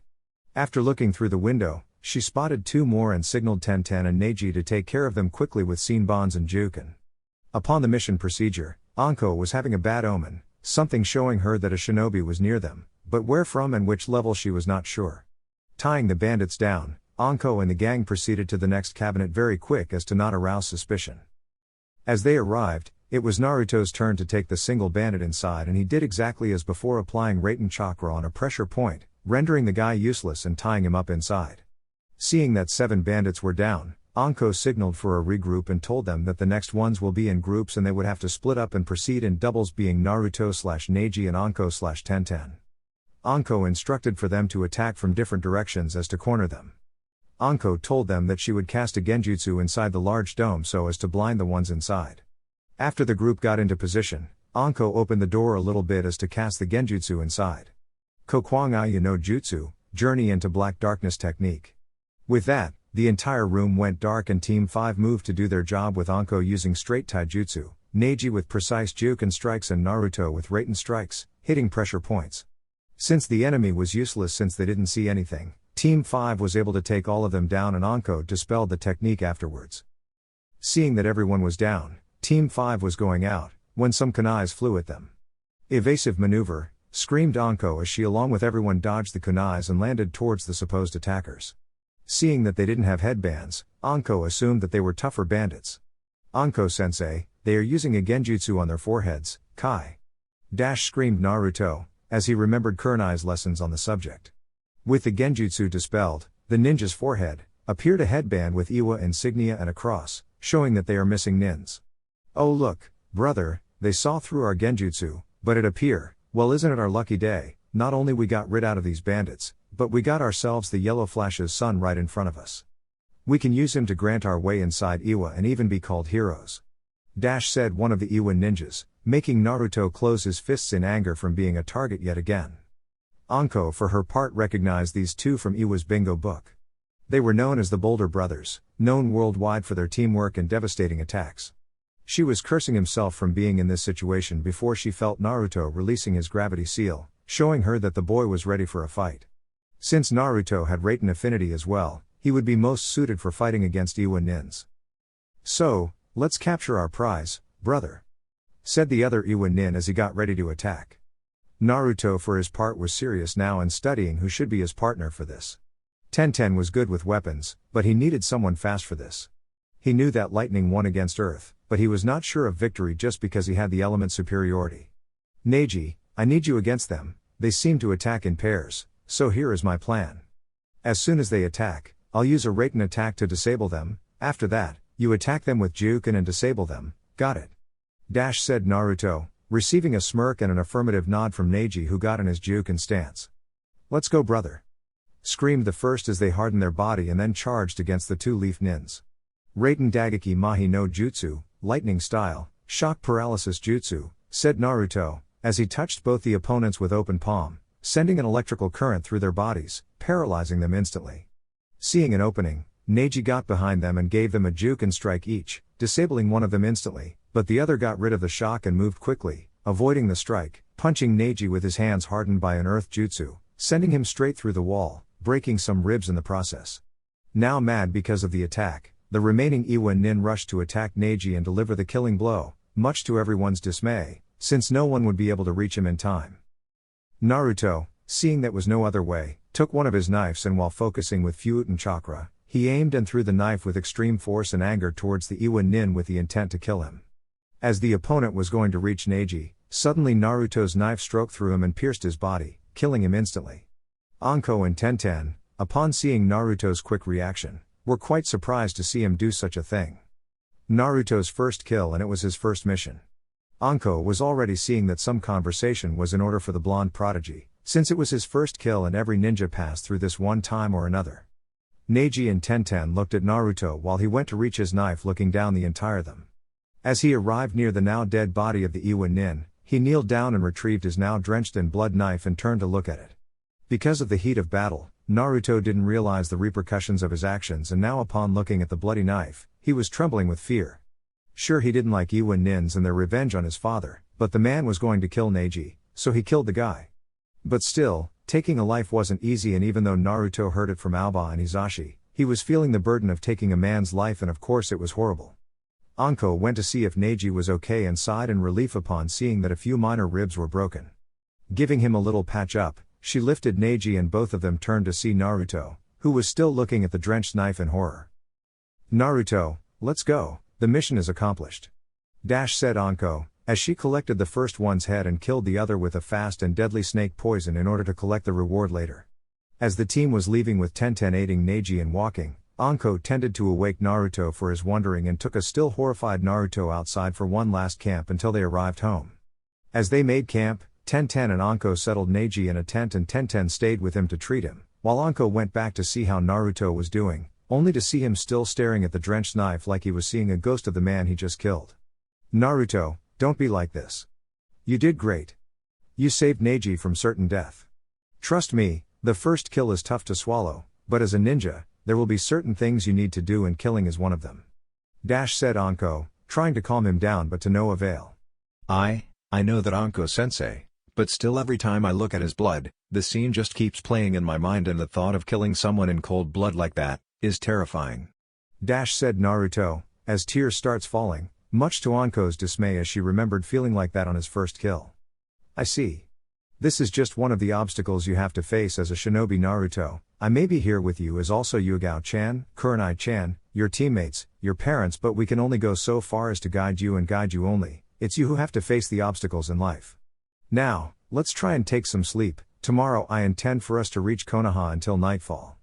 A: After looking through the window, she spotted 2 more and signaled Tenten and Neji to take care of them quickly with senbons and juken. Upon the mission procedure, Anko was having a bad omen, something showing her that a shinobi was near them, but where from and which level she was not sure. Tying the bandits down, Anko and the gang proceeded to the next cabinet very quick as to not arouse suspicion. As they arrived, it was Naruto's turn to take the single bandit inside, and he did exactly as before, applying Raten chakra on a pressure point, rendering the guy useless and tying him up inside. Seeing that 7 bandits were down, Anko signaled for a regroup and told them that the next ones will be in groups and they would have to split up and proceed in doubles, being Naruto/Neji and Anko/Tenten. Anko instructed for them to attack from different directions as to corner them. Anko told them that she would cast a Genjutsu inside the large dome so as to blind the ones inside. After the group got into position, Anko opened the door a little bit as to cast the Genjutsu inside. Kokwang no Jutsu, Journey into Black Darkness technique. With that, the entire room went dark and Team 5 moved to do their job, with Anko using straight taijutsu, Neji with precise juken strikes and Naruto with Raten strikes, hitting pressure points. Since the enemy was useless since they didn't see anything, Team 5 was able to take all of them down and Anko dispelled the technique afterwards. Seeing that everyone was down, Team 5 was going out, when some kunais flew at them. Evasive maneuver, screamed Anko as she along with everyone dodged the kunais and landed towards the supposed attackers. Seeing that they didn't have headbands, Anko assumed that they were tougher bandits. Anko-sensei, they are using a genjutsu on their foreheads, Kai. Screamed Naruto, as he remembered Kurenai's lessons on the subject. With the genjutsu dispelled, the ninja's forehead appeared a headband with Iwa insignia and a cross, showing that they are missing nins. Oh look, brother, they saw through our genjutsu, but it appear, well isn't it our lucky day, not only we got rid out of these bandits, but we got ourselves the yellow flash's son right in front of us. We can use him to grant our way inside Iwa and even be called heroes. Said one of the Iwa ninjas, making Naruto close his fists in anger from being a target yet again. Anko for her part recognized these 2 from Iwa's bingo book. They were known as the Boulder Brothers, known worldwide for their teamwork and devastating attacks. She was cursing himself from being in this situation before she felt Naruto releasing his gravity seal, showing her that the boy was ready for a fight. Since Naruto had Raten affinity as well, he would be most suited for fighting against Iwa nins. So, let's capture our prize, brother, said the other Iwa nin as he got ready to attack. Naruto for his part was serious now and studying who should be his partner for this. Tenten was good with weapons, but he needed someone fast for this. He knew that lightning won against earth, but he was not sure of victory just because he had the element superiority. Neji, I need you against them, they seem to attack in pairs, so here is my plan. As soon as they attack, I'll use a Raten attack to disable them, after that, you attack them with Juken and disable them, got it? Said Naruto, receiving a smirk and an affirmative nod from Neji, who got in his Juken stance. Let's go brother, screamed the first as they hardened their body and then charged against the 2 leaf nins. Raten Dageki Mahi no Jutsu, lightning style, shock paralysis jutsu, said Naruto, as he touched both the opponents with open palm, sending an electrical current through their bodies, paralyzing them instantly. Seeing an opening, Neji got behind them and gave them a Juken strike each, disabling one of them instantly, but the other got rid of the shock and moved quickly, avoiding the strike, punching Neji with his hands hardened by an earth jutsu, sending him straight through the wall, breaking some ribs in the process. Now mad because of the attack, the remaining Iwa nin rushed to attack Neji and deliver the killing blow, much to everyone's dismay, since no one would be able to reach him in time. Naruto, seeing that was no other way, took one of his knives and while focusing with Fuuten chakra, he aimed and threw the knife with extreme force and anger towards the Iwa nin with the intent to kill him. As the opponent was going to reach Neji, Suddenly Naruto's knife stroked through him and pierced his body, killing him instantly. Anko and Tenten, upon seeing Naruto's quick reaction, were quite surprised to see him do such a thing. Naruto's first kill, and it was his first mission. Anko was already seeing that some conversation was in order for the blonde prodigy, since it was his first kill and every ninja passed through this one time or another. Neji and Tenten looked at Naruto while he went to reach his knife, looking down the entire them. As he arrived near the now dead body of the Iwa Nin, he kneeled down and retrieved his now drenched in blood knife and turned to look at it. Because of the heat of battle, Naruto didn't realize the repercussions of his actions, and now upon looking at the bloody knife, he was trembling with fear. Sure, he didn't like Iwa Nins and their revenge on his father, but the man was going to kill Neji, so he killed the guy. But still, taking a life wasn't easy, and even though Naruto heard it from Aoba and Hisashi, he was feeling the burden of taking a man's life, and of course it was horrible. Anko went to see if Neji was okay and sighed in relief upon seeing that a few minor ribs were broken. Giving him a little patch up, she lifted Neji and both of them turned to see Naruto, who was still looking at the drenched knife in horror. "Naruto, let's go, the mission is accomplished," said Anko, as she collected the first one's head and killed the other with a fast and deadly snake poison in order to collect the reward later. As the team was leaving with Tenten aiding Neji in walking, Anko tended to awake Naruto for his wondering and took a still horrified Naruto outside for one last camp until they arrived home. As they made camp, Tenten and Anko settled Neji in a tent and Tenten stayed with him to treat him, while Anko went back to see how Naruto was doing, only to see him still staring at the drenched knife like he was seeing a ghost of the man he just killed. "Naruto, don't be like this. You did great. You saved Neji from certain death. Trust me, the first kill is tough to swallow, but as a ninja, there will be certain things you need to do and killing is one of them," said Anko, trying to calm him down but to no avail.
B: I know that Anko-sensei, but still every time I look at his blood, the scene just keeps playing in my mind, and the thought of killing someone in cold blood like that is terrifying,"
A: said Naruto, as tears starts falling, much to Anko's dismay as she remembered feeling like that on his first kill. "I see. This is just one of the obstacles you have to face as a shinobi, Naruto. I may be here with you as also Yugao-chan, Kurenai-chan, your teammates, your parents, but we can only go so far as to guide you and guide you only. It's you who have to face the obstacles in life. Now, let's try and take some sleep. Tomorrow I intend for us to reach Konoha until nightfall,"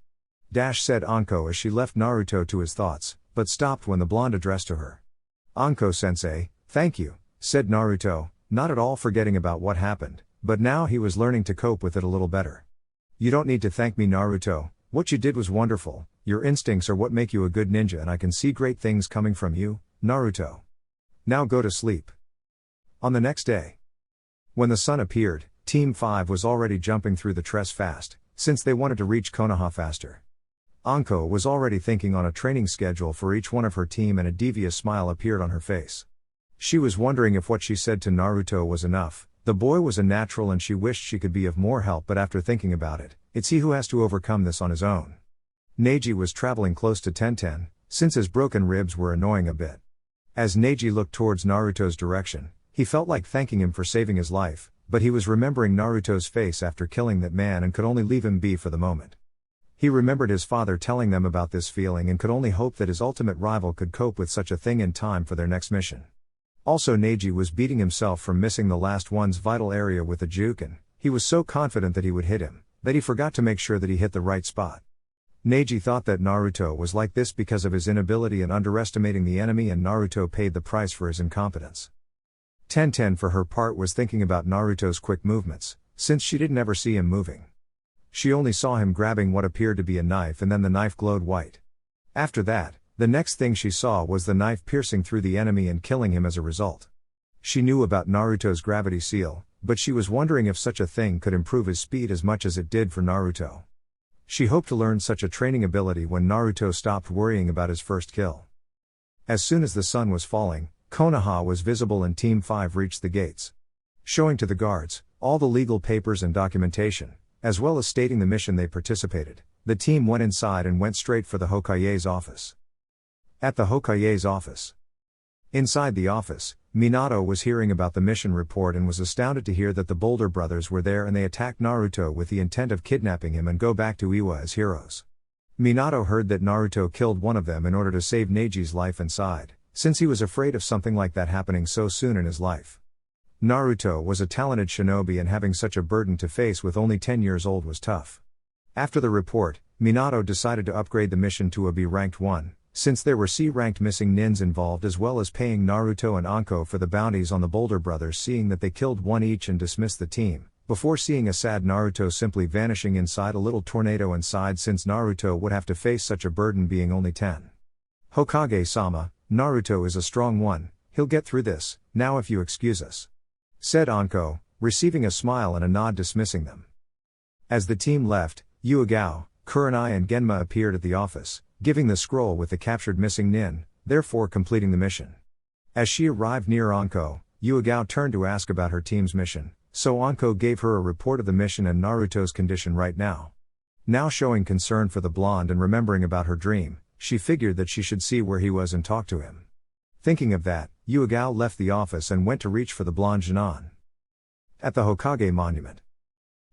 A: said Anko as she left Naruto to his thoughts, but stopped when the blonde addressed to her. "Anko-sensei, thank you," said Naruto, not at all forgetting about what happened, but now he was learning to cope with it a little better. "You don't need to thank me, Naruto. What you did was wonderful. Your instincts are what make you a good ninja, and I can see great things coming from you, Naruto. Now go to sleep." On the next day, when the sun appeared, Team 5 was already jumping through the tress fast, since they wanted to reach Konoha faster. Anko was already thinking on a training schedule for each one of her team, and a devious smile appeared on her face. She was wondering if what she said to Naruto was enough. The boy was a natural and she wished she could be of more help, but after thinking about it, it's he who has to overcome this on his own. Neji was traveling close to Tenten, since his broken ribs were annoying a bit. As Neji looked towards Naruto's direction, he felt like thanking him for saving his life, but he was remembering Naruto's face after killing that man and could only leave him be for the moment. He remembered his father telling them about this feeling and could only hope that his ultimate rival could cope with such a thing in time for their next mission. Also, Neji was beating himself from missing the last one's vital area with the jounin. He was so confident that he would hit him, that he forgot to make sure that he hit the right spot. Neji thought that Naruto was like this because of his inability and underestimating the enemy, and Naruto paid the price for his incompetence. Tenten for her part was thinking about Naruto's quick movements, since she didn't ever see him moving. She only saw him grabbing what appeared to be a knife, and then the knife glowed white. After that, the next thing she saw was the knife piercing through the enemy and killing him as a result. She knew about Naruto's gravity seal, but she was wondering if such a thing could improve his speed as much as it did for Naruto. She hoped to learn such a training ability when Naruto stopped worrying about his first kill. As soon as the sun was falling, Konoha was visible and Team 5 reached the gates. Showing to the guards all the legal papers and documentation, as well as stating the mission they participated, the team went inside and went straight for the Hokage's office. At the Hokage's office. Inside the office, Minato was hearing about the mission report and was astounded to hear that the Boulder brothers were there and they attacked Naruto with the intent of kidnapping him and go back to Iwa as heroes. Minato heard that Naruto killed one of them in order to save Neji's life and sighed, since he was afraid of something like that happening so soon in his life. Naruto was a talented shinobi and having such a burden to face with only 10 years old was tough. After the report, Minato decided to upgrade the mission to a B-ranked one, since there were C-ranked missing nins involved, as well as paying Naruto and Anko for the bounties on the Boulder brothers, seeing that they killed one each and dismissed the team, before seeing a sad Naruto simply vanishing inside a little tornado inside, since Naruto would have to face such a burden being only 10. Hokage-sama, Naruto is a strong one, he'll get through this, now if you excuse us, said Anko, receiving a smile and a nod dismissing them. As the team left, Yuga, Kurenai and Genma appeared at the office, giving the scroll with the captured missing nin, therefore completing the mission. As she arrived near Anko, Yuga turned to ask about her team's mission, so Anko gave her a report of the mission and Naruto's condition right now. Now showing concern for the blonde and remembering about her dream, she figured that she should see where he was and talk to him. Thinking of that, Yuga left the office and went to reach for the blonde genin. At the Hokage monument,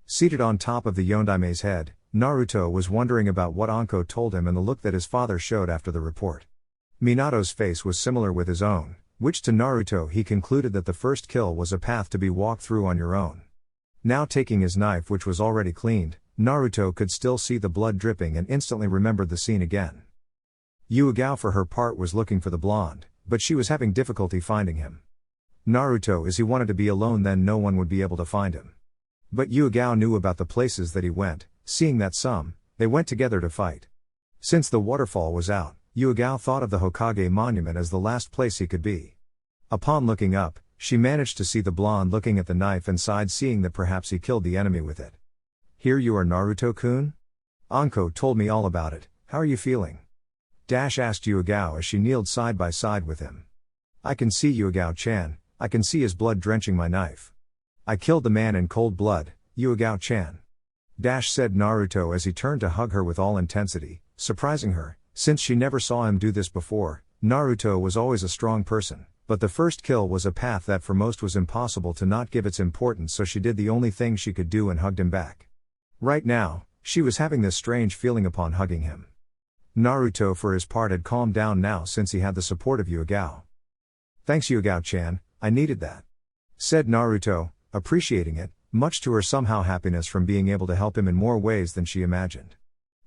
A: seated on top of the Yondaime's head, Naruto was wondering about what Anko told him and the look that his father showed after the report. Minato's face was similar with his own, which to Naruto he concluded that the first kill was a path to be walked through on your own. Now taking his knife, which was already cleaned, Naruto could still see the blood dripping and instantly remembered the scene again. Yuga for her part was looking for the blonde, but she was having difficulty finding him. Naruto, as he wanted to be alone, then no one would be able to find him. But Yuga knew about the places that he went, seeing that they went together to fight. Since the waterfall was out, Yuga thought of the Hokage monument as the last place he could be. Upon looking up, she managed to see the blonde looking at the knife and sighed, seeing that perhaps he killed the enemy with it. "Here you are, Naruto-kun? Anko told me all about it, how are you feeling?" Asked Yuga as she kneeled side by side with him. "I can see Yuga-chan, I can see his blood drenching my knife. I killed the man in cold blood, Yuga-chan," said Naruto as he turned to hug her with all intensity, surprising her, since she never saw him do this before. Naruto was always a strong person, but the first kill was a path that for most was impossible to not give its importance, so she did the only thing she could do and hugged him back. Right now, she was having this strange feeling upon hugging him. Naruto for his part had calmed down now since he had the support of Yuga. "Thanks Yuga-chan, I needed that," said Naruto, appreciating it, much to her somehow happiness from being able to help him in more ways than she imagined.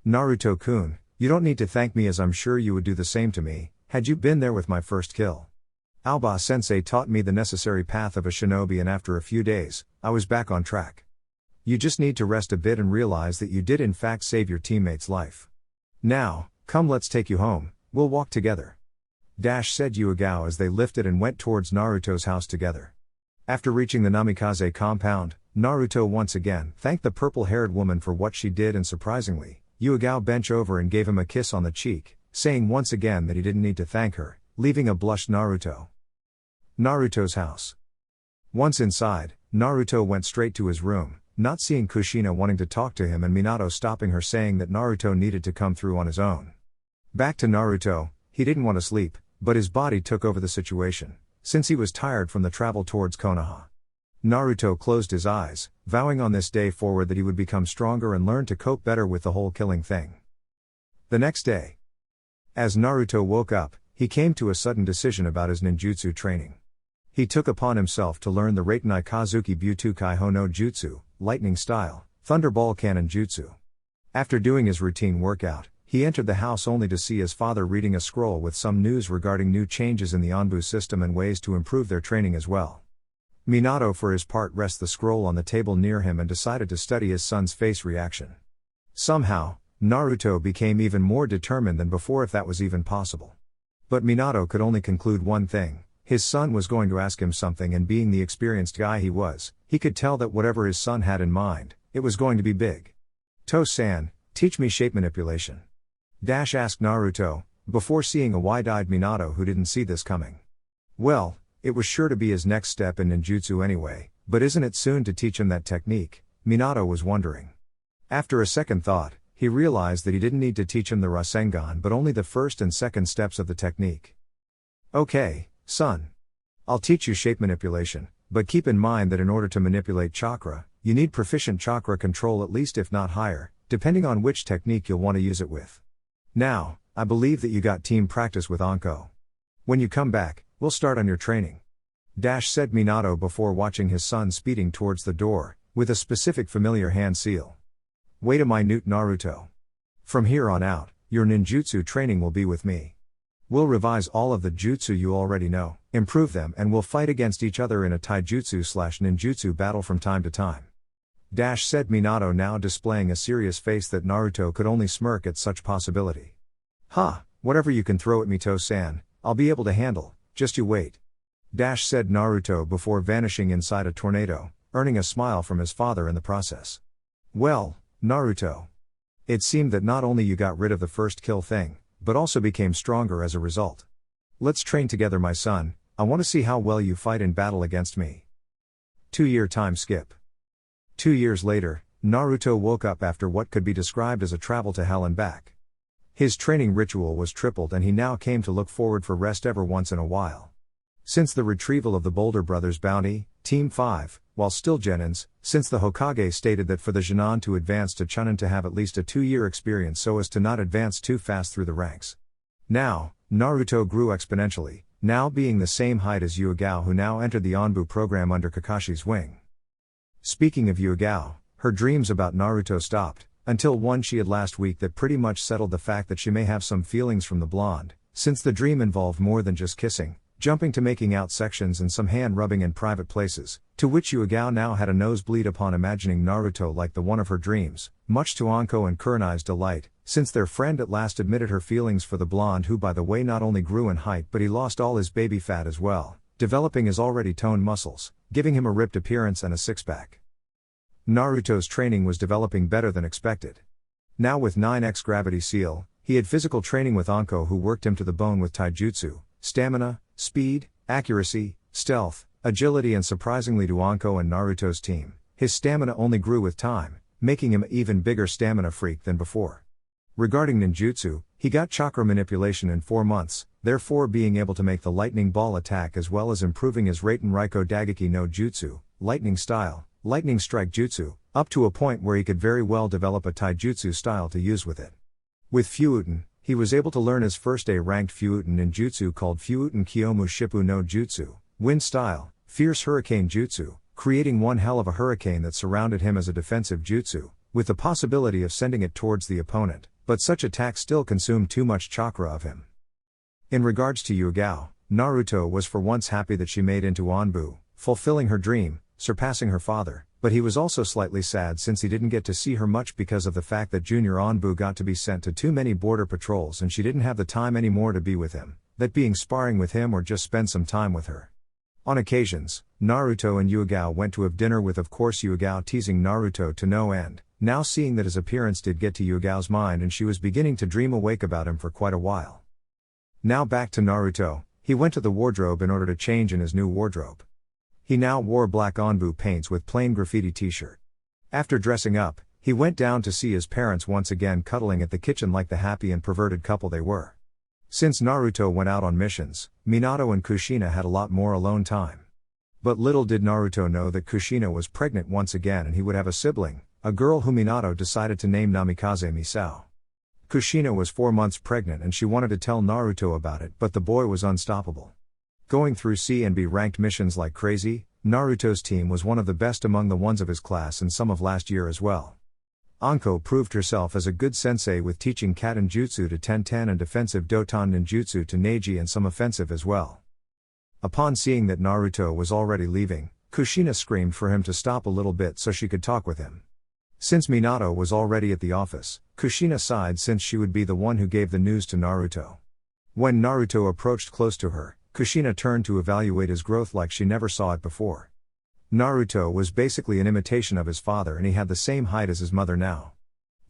A: "Naruto-kun, you don't need to thank me, as I'm sure you would do the same to me, had you been there with my first kill. Alba sensei taught me the necessary path of a shinobi, and after a few days, I was back on track. You just need to rest a bit and realize that you did in fact save your teammate's life. Now, come, let's take you home, we'll walk together," said Yuga as they lifted and went towards Naruto's house together. After reaching the Namikaze compound, Naruto once again thanked the purple-haired woman for what she did, and surprisingly, Yuga bent over and gave him a kiss on the cheek, saying once again that he didn't need to thank her, leaving a blushed Naruto. Naruto's house. Once inside, Naruto went straight to his room, not seeing Kushina wanting to talk to him and Minato stopping her, saying that Naruto needed to come through on his own. Back to Naruto, he didn't want to sleep, but his body took over the situation, since he was tired from the travel towards Konoha. Naruto closed his eyes, vowing on this day forward that he would become stronger and learn to cope better with the whole killing thing. The next day, as Naruto woke up, he came to a sudden decision about his ninjutsu training. He took upon himself to learn the Reitenai Kazuki Butokai Ho no Jutsu, lightning style, Thunderball Cannon Jutsu. After doing his routine workout, he entered the house only to see his father reading a scroll with some news regarding new changes in the Anbu system and ways to improve their training as well. Minato for his part rested the scroll on the table near him and decided to study his son's face reaction. Somehow, Naruto became even more determined than before, if that was even possible. But Minato could only conclude one thing: his son was going to ask him something, and being the experienced guy he was, he could tell that whatever his son had in mind, it was going to be big. "To-san, teach me shape manipulation," asked Naruto, before seeing a wide-eyed Minato who didn't see this coming. Well, it was sure to be his next step in ninjutsu anyway, but isn't it soon to teach him that technique? Minato was wondering. After a second thought, he realized that he didn't need to teach him the Rasengan but only the first and second steps of the technique. "Okay, son. I'll teach you shape manipulation, but keep in mind that in order to manipulate chakra, you need proficient chakra control, at least if not higher, depending on which technique you'll want to use it with. Now, I believe that you got team practice with Anko. When you come back, we'll start on your training," Said Minato before watching his son speeding towards the door, with a specific familiar hand seal. Wait a minute, Naruto. From here on out, your ninjutsu training will be with me. We'll revise all of the jutsu you already know, improve them, and we'll fight against each other in a taijutsu/ninjutsu battle from time to time. Said Minato, now displaying a serious face that Naruto could only smirk at such possibility. Ha, whatever you can throw at me, To-san, I'll be able to handle, just you wait. Said Naruto before vanishing inside a tornado, earning a smile from his father in the process. Well, Naruto. It seemed that not only you got rid of the first kill thing, but also became stronger as a result. Let's train together, my son. I want to see how well you fight in battle against me. 2-year time skip. 2 years later, Naruto woke up after what could be described as a travel to hell and back. His training ritual was tripled and he now came to look forward for rest ever once in a while. Since the retrieval of the Boulder Brothers' bounty, Team 5, while still genins, since the Hokage stated that for the genin to advance to Chunin to have at least a 2-year experience so as to not advance too fast through the ranks. Now, Naruto grew exponentially, now being the same height as Yuga, who now entered the Anbu program under Kakashi's wing. Speaking of Yuga, her dreams about Naruto stopped, until one she had last week that pretty much settled the fact that she may have some feelings from the blonde, since the dream involved more than just kissing, jumping to making out sections and some hand rubbing in private places, to which Yuga now had a nosebleed upon imagining Naruto like the one of her dreams, much to Anko and Kurunai's delight, since their friend at last admitted her feelings for the blonde, who by the way not only grew in height but he lost all his baby fat as well, developing his already toned muscles, giving him a ripped appearance and a six-pack. Naruto's training was developing better than expected. Now with 9x gravity seal, he had physical training with Anko, who worked him to the bone with taijutsu, stamina, speed, accuracy, stealth, agility, and surprisingly to Anko and Naruto's team, his stamina only grew with time, making him an even bigger stamina freak than before. Regarding ninjutsu, he got chakra manipulation in 4 months, therefore being able to make the lightning ball attack as well as improving his Raiten Raiko Dageki no Jutsu, lightning style, lightning strike jutsu, up to a point where he could very well develop a taijutsu style to use with it. With Fuuten, he was able to learn his first A-ranked Fuuten ninjutsu called Fuuten Kiyomu Shippu no Jutsu, wind style, fierce hurricane jutsu, creating one hell of a hurricane that surrounded him as a defensive jutsu, with the possibility of sending it towards the opponent, but such attacks still consumed too much chakra of him. In regards to Yuga, Naruto was for once happy that she made into Anbu, fulfilling her dream, surpassing her father, but he was also slightly sad since he didn't get to see her much because of the fact that Junior Anbu got to be sent to too many border patrols and she didn't have the time anymore to be with him, that being sparring with him or just spend some time with her. On occasions, Naruto and Yuga went to have dinner with, of course, Yuga teasing Naruto to no end, now seeing that his appearance did get to Yuga's mind and she was beginning to dream awake about him for quite a while. Now back to Naruto, he went to the wardrobe in order to change in his new wardrobe. He now wore black Anbu paints with plain graffiti t-shirt. After dressing up, he went down to see his parents once again cuddling at the kitchen like the happy and perverted couple they were. Since Naruto went out on missions, Minato and Kushina had a lot more alone time. But little did Naruto know that Kushina was pregnant once again and he would have a sibling, a girl whom Minato decided to name Namikaze Misao. Kushina was 4 months pregnant and she wanted to tell Naruto about it, but the boy was unstoppable. Going through C and B ranked missions like crazy, Naruto's team was one of the best among the ones of his class and some of last year as well. Anko proved herself as a good sensei with teaching Katen Jutsu to Tenten and defensive Doton Ninjutsu to Neji and some offensive as well. Upon seeing that Naruto was already leaving, Kushina screamed for him to stop a little bit so she could talk with him. Since Minato was already at the office, Kushina sighed since she would be the one who gave the news to Naruto. When Naruto approached close to her, Kushina turned to evaluate his growth like she never saw it before. Naruto was basically an imitation of his father and he had the same height as his mother now.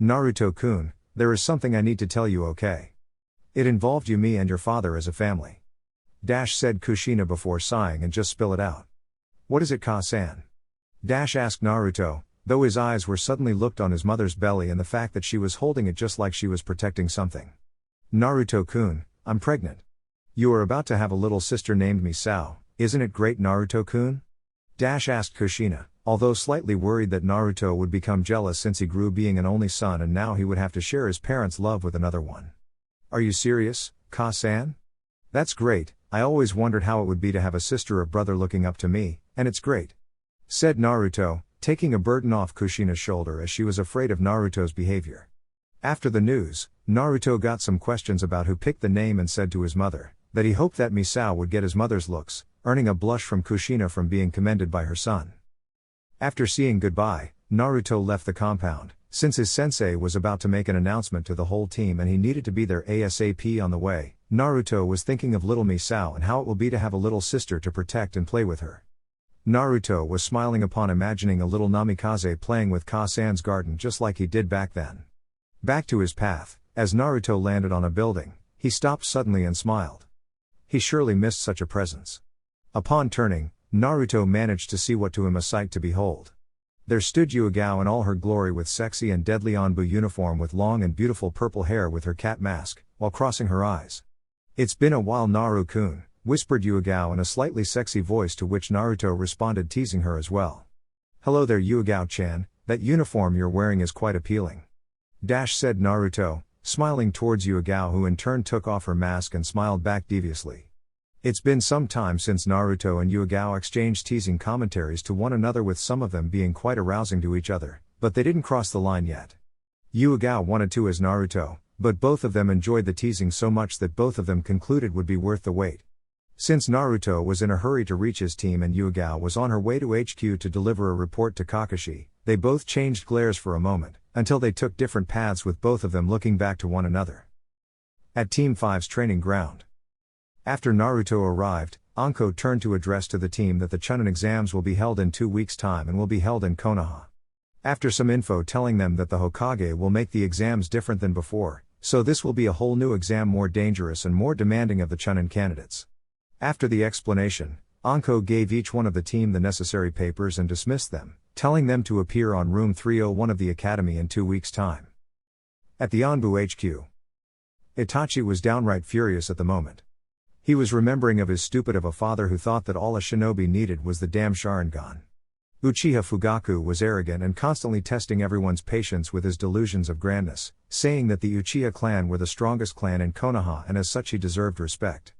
A: Naruto-kun, there is something I need to tell you, okay? It involved you, me and your father as a family. Said Kushina before sighing and just spill it out. What is it, Ka-san? Asked Naruto, though his eyes were suddenly looked on his mother's belly and the fact that she was holding it just like she was protecting something. Naruto-kun, I'm pregnant. You are about to have a little sister named Misao, isn't it great, Naruto-kun? Asked Kushina, although slightly worried that Naruto would become jealous since he grew being an only son and now he would have to share his parents' love with another one. Are you serious, Ka-san? That's great, I always wondered how it would be to have a sister or brother looking up to me, and it's great," said Naruto, taking a burden off Kushina's shoulder as she was afraid of Naruto's behavior. After the news, Naruto got some questions about who picked the name and said to his mother that he hoped that Misao would get his mother's looks, earning a blush from Kushina from being commended by her son. After saying goodbye, Naruto left the compound, since his sensei was about to make an announcement to the whole team and he needed to be there ASAP. On the way, Naruto was thinking of little Misao and how it will be to have a little sister to protect and play with her. Naruto was smiling upon imagining a little Namikaze playing with Ka-san's garden just like he did back then. Back to his path, as Naruto landed on a building, he stopped suddenly and smiled. He surely missed such a presence. Upon turning, Naruto managed to see what to him a sight to behold. There stood Yuigao in all her glory with sexy and deadly Anbu uniform with long and beautiful purple hair with her cat mask, while crossing her eyes. "It's been a while, Naru-kun," whispered Yuigao in a slightly sexy voice, to which Naruto responded, teasing her as well. "Hello there, Yuigao-chan, that uniform you're wearing is quite appealing," said Naruto, smiling towards Yuigao, who in turn took off her mask and smiled back deviously. It's been some time since Naruto and Yuigao exchanged teasing commentaries to one another, with some of them being quite arousing to each other, but they didn't cross the line yet. Yuigao wanted to as Naruto, but both of them enjoyed the teasing so much that both of them concluded would be worth the wait. Since Naruto was in a hurry to reach his team and Yuigao was on her way to HQ to deliver a report to Kakashi, they both changed glares for a moment, until they took different paths, with both of them looking back to one another. At Team 5's training ground. After Naruto arrived, Anko turned to address to the team that the Chunin exams will be held in 2 weeks' time and will be held in Konoha. After some info telling them that the Hokage will make the exams different than before, so this will be a whole new exam, more dangerous and more demanding of the Chunin candidates. After the explanation, Anko gave each one of the team the necessary papers and dismissed them, telling them to appear on room 301 of the academy in 2 weeks' time. At the Anbu HQ, Itachi was downright furious at the moment. He was remembering of his stupid of a father who thought that all a shinobi needed was the damn Sharingan. Uchiha Fugaku was arrogant and constantly testing everyone's patience with his delusions of grandness, saying that the Uchiha clan were the strongest clan in Konoha and as such he deserved respect.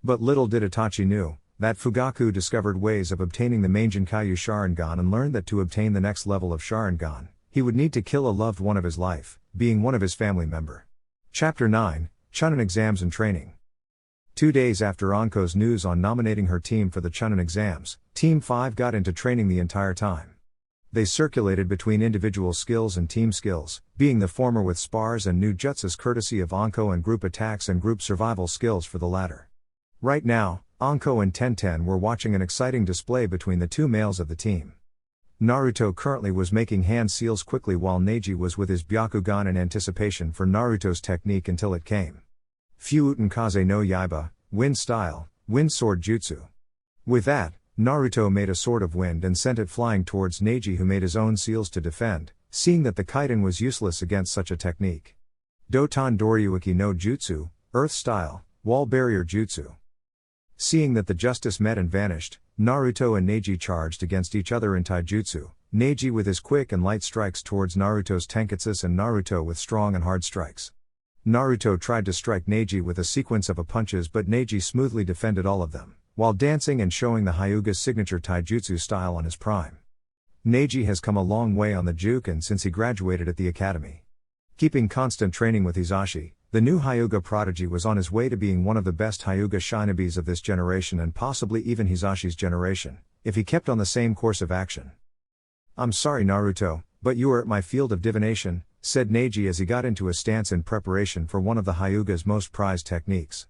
A: But little did Itachi knew that Fugaku discovered ways of obtaining the Mangenkaiu Sharingan and learned that to obtain the next level of Sharingan, he would need to kill a loved one of his life, being one of his family member. Chapter 9, Chunin Exams and Training. 2 days after Anko's news on nominating her team for the Chunin exams, Team 5 got into training the entire time. They circulated between individual skills and team skills, being the former with spars and new jutsus courtesy of Anko, and group attacks and group survival skills for the latter. Right now, Anko and Tenten were watching an exciting display between the two males of the team. Naruto currently was making hand seals quickly while Neji was with his Byakugan in anticipation for Naruto's technique until it came. Fuuten Kaze no Yaiba, Wind Style, Wind Sword Jutsu. With that, Naruto made a sword of wind and sent it flying towards Neji, who made his own seals to defend, seeing that the Kaiden was useless against such a technique. Doton Doryuiki no Jutsu, Earth Style, Wall Barrier Jutsu. Seeing that the justice met and vanished, Naruto and Neji charged against each other in taijutsu, Neji with his quick and light strikes towards Naruto's tenketsus and Naruto with strong and hard strikes. Naruto tried to strike Neji with a sequence of punches, but Neji smoothly defended all of them, while dancing and showing the Hyuga's signature taijutsu style on his prime. Neji has come a long way on the Juken since he graduated at the academy. Keeping constant training with Hisashi, the new Hyuga prodigy was on his way to being one of the best Hyuga shinobis of this generation and possibly even Hisashi's generation, if he kept on the same course of action. "I'm sorry, Naruto, but you are at my field of divination," said Neji as he got into a stance in preparation for one of the Hyuga's most prized techniques.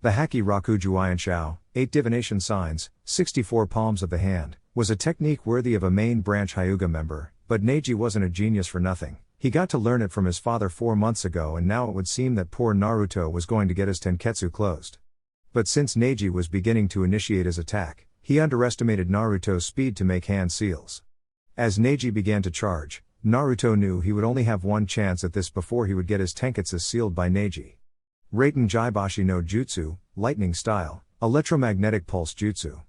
A: The Haki Rakujuian Shao, 8 divination signs, 64 palms of the hand, was a technique worthy of a main branch Hyuga member, but Neji wasn't a genius for nothing. He got to learn it from his father 4 months ago, and now it would seem that poor Naruto was going to get his tenketsu closed. But since Neji was beginning to initiate his attack, he underestimated Naruto's speed to make hand seals. As Neji began to charge, Naruto knew he would only have one chance at this before he would get his tenketsu sealed by Neji. Raiten Jaibashi no Jutsu, Lightning Style, Electromagnetic Pulse Jutsu.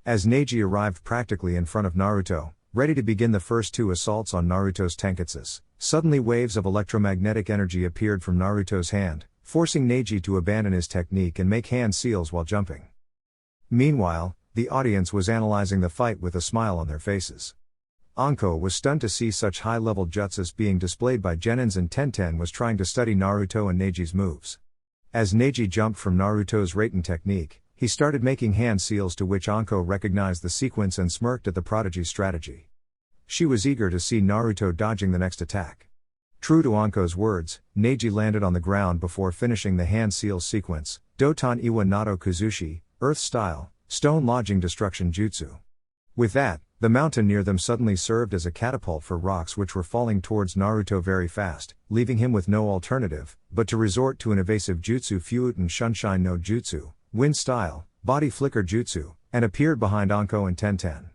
A: As Neji arrived practically in front of Naruto, ready to begin the first 2 assaults on Naruto's tenketsus, suddenly waves of electromagnetic energy appeared from Naruto's hand, forcing Neji to abandon his technique and make hand seals while jumping. Meanwhile, the audience was analyzing the fight with a smile on their faces. Anko was stunned to see such high-level jutsus being displayed by genins, and Tenten was trying to study Naruto and Neji's moves. As Neji jumped from Naruto's Raiten technique, he started making hand seals, to which Anko recognized the sequence and smirked at the prodigy's strategy. She was eager to see Naruto dodging the next attack. True to Anko's words, Neji landed on the ground before finishing the hand seals sequence, Doton Iwa Nato Kuzushi, Earth Style, Stone Lodging Destruction Jutsu. With that, the mountain near them suddenly served as a catapult for rocks which were falling towards Naruto very fast, leaving him with no alternative but to resort to an evasive jutsu Fuuten Shunshine no Jutsu, Wind Style, Body Flicker Jutsu, and appeared behind Anko and Tenten.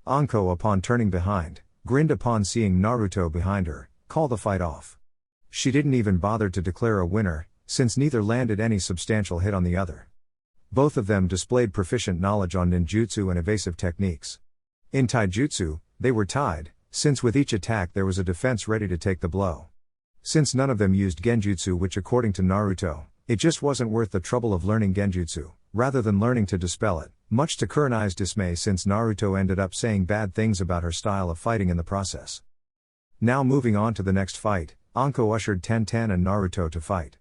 A: Anko, upon turning behind, grinned upon seeing Naruto behind her, call the fight off. She didn't even bother to declare a winner, since neither landed any substantial hit on the other. Both of them displayed proficient knowledge on ninjutsu and evasive techniques. In taijutsu, they were tied, since with each attack there was a defense ready to take the blow. Since none of them used genjutsu, which according to Naruto, it just wasn't worth the trouble of learning genjutsu, rather than learning to dispel it, much to Kurenai's dismay, since Naruto ended up saying bad things about her style of fighting in the process. Now moving on to the next fight, Anko ushered Tenten and Naruto to fight.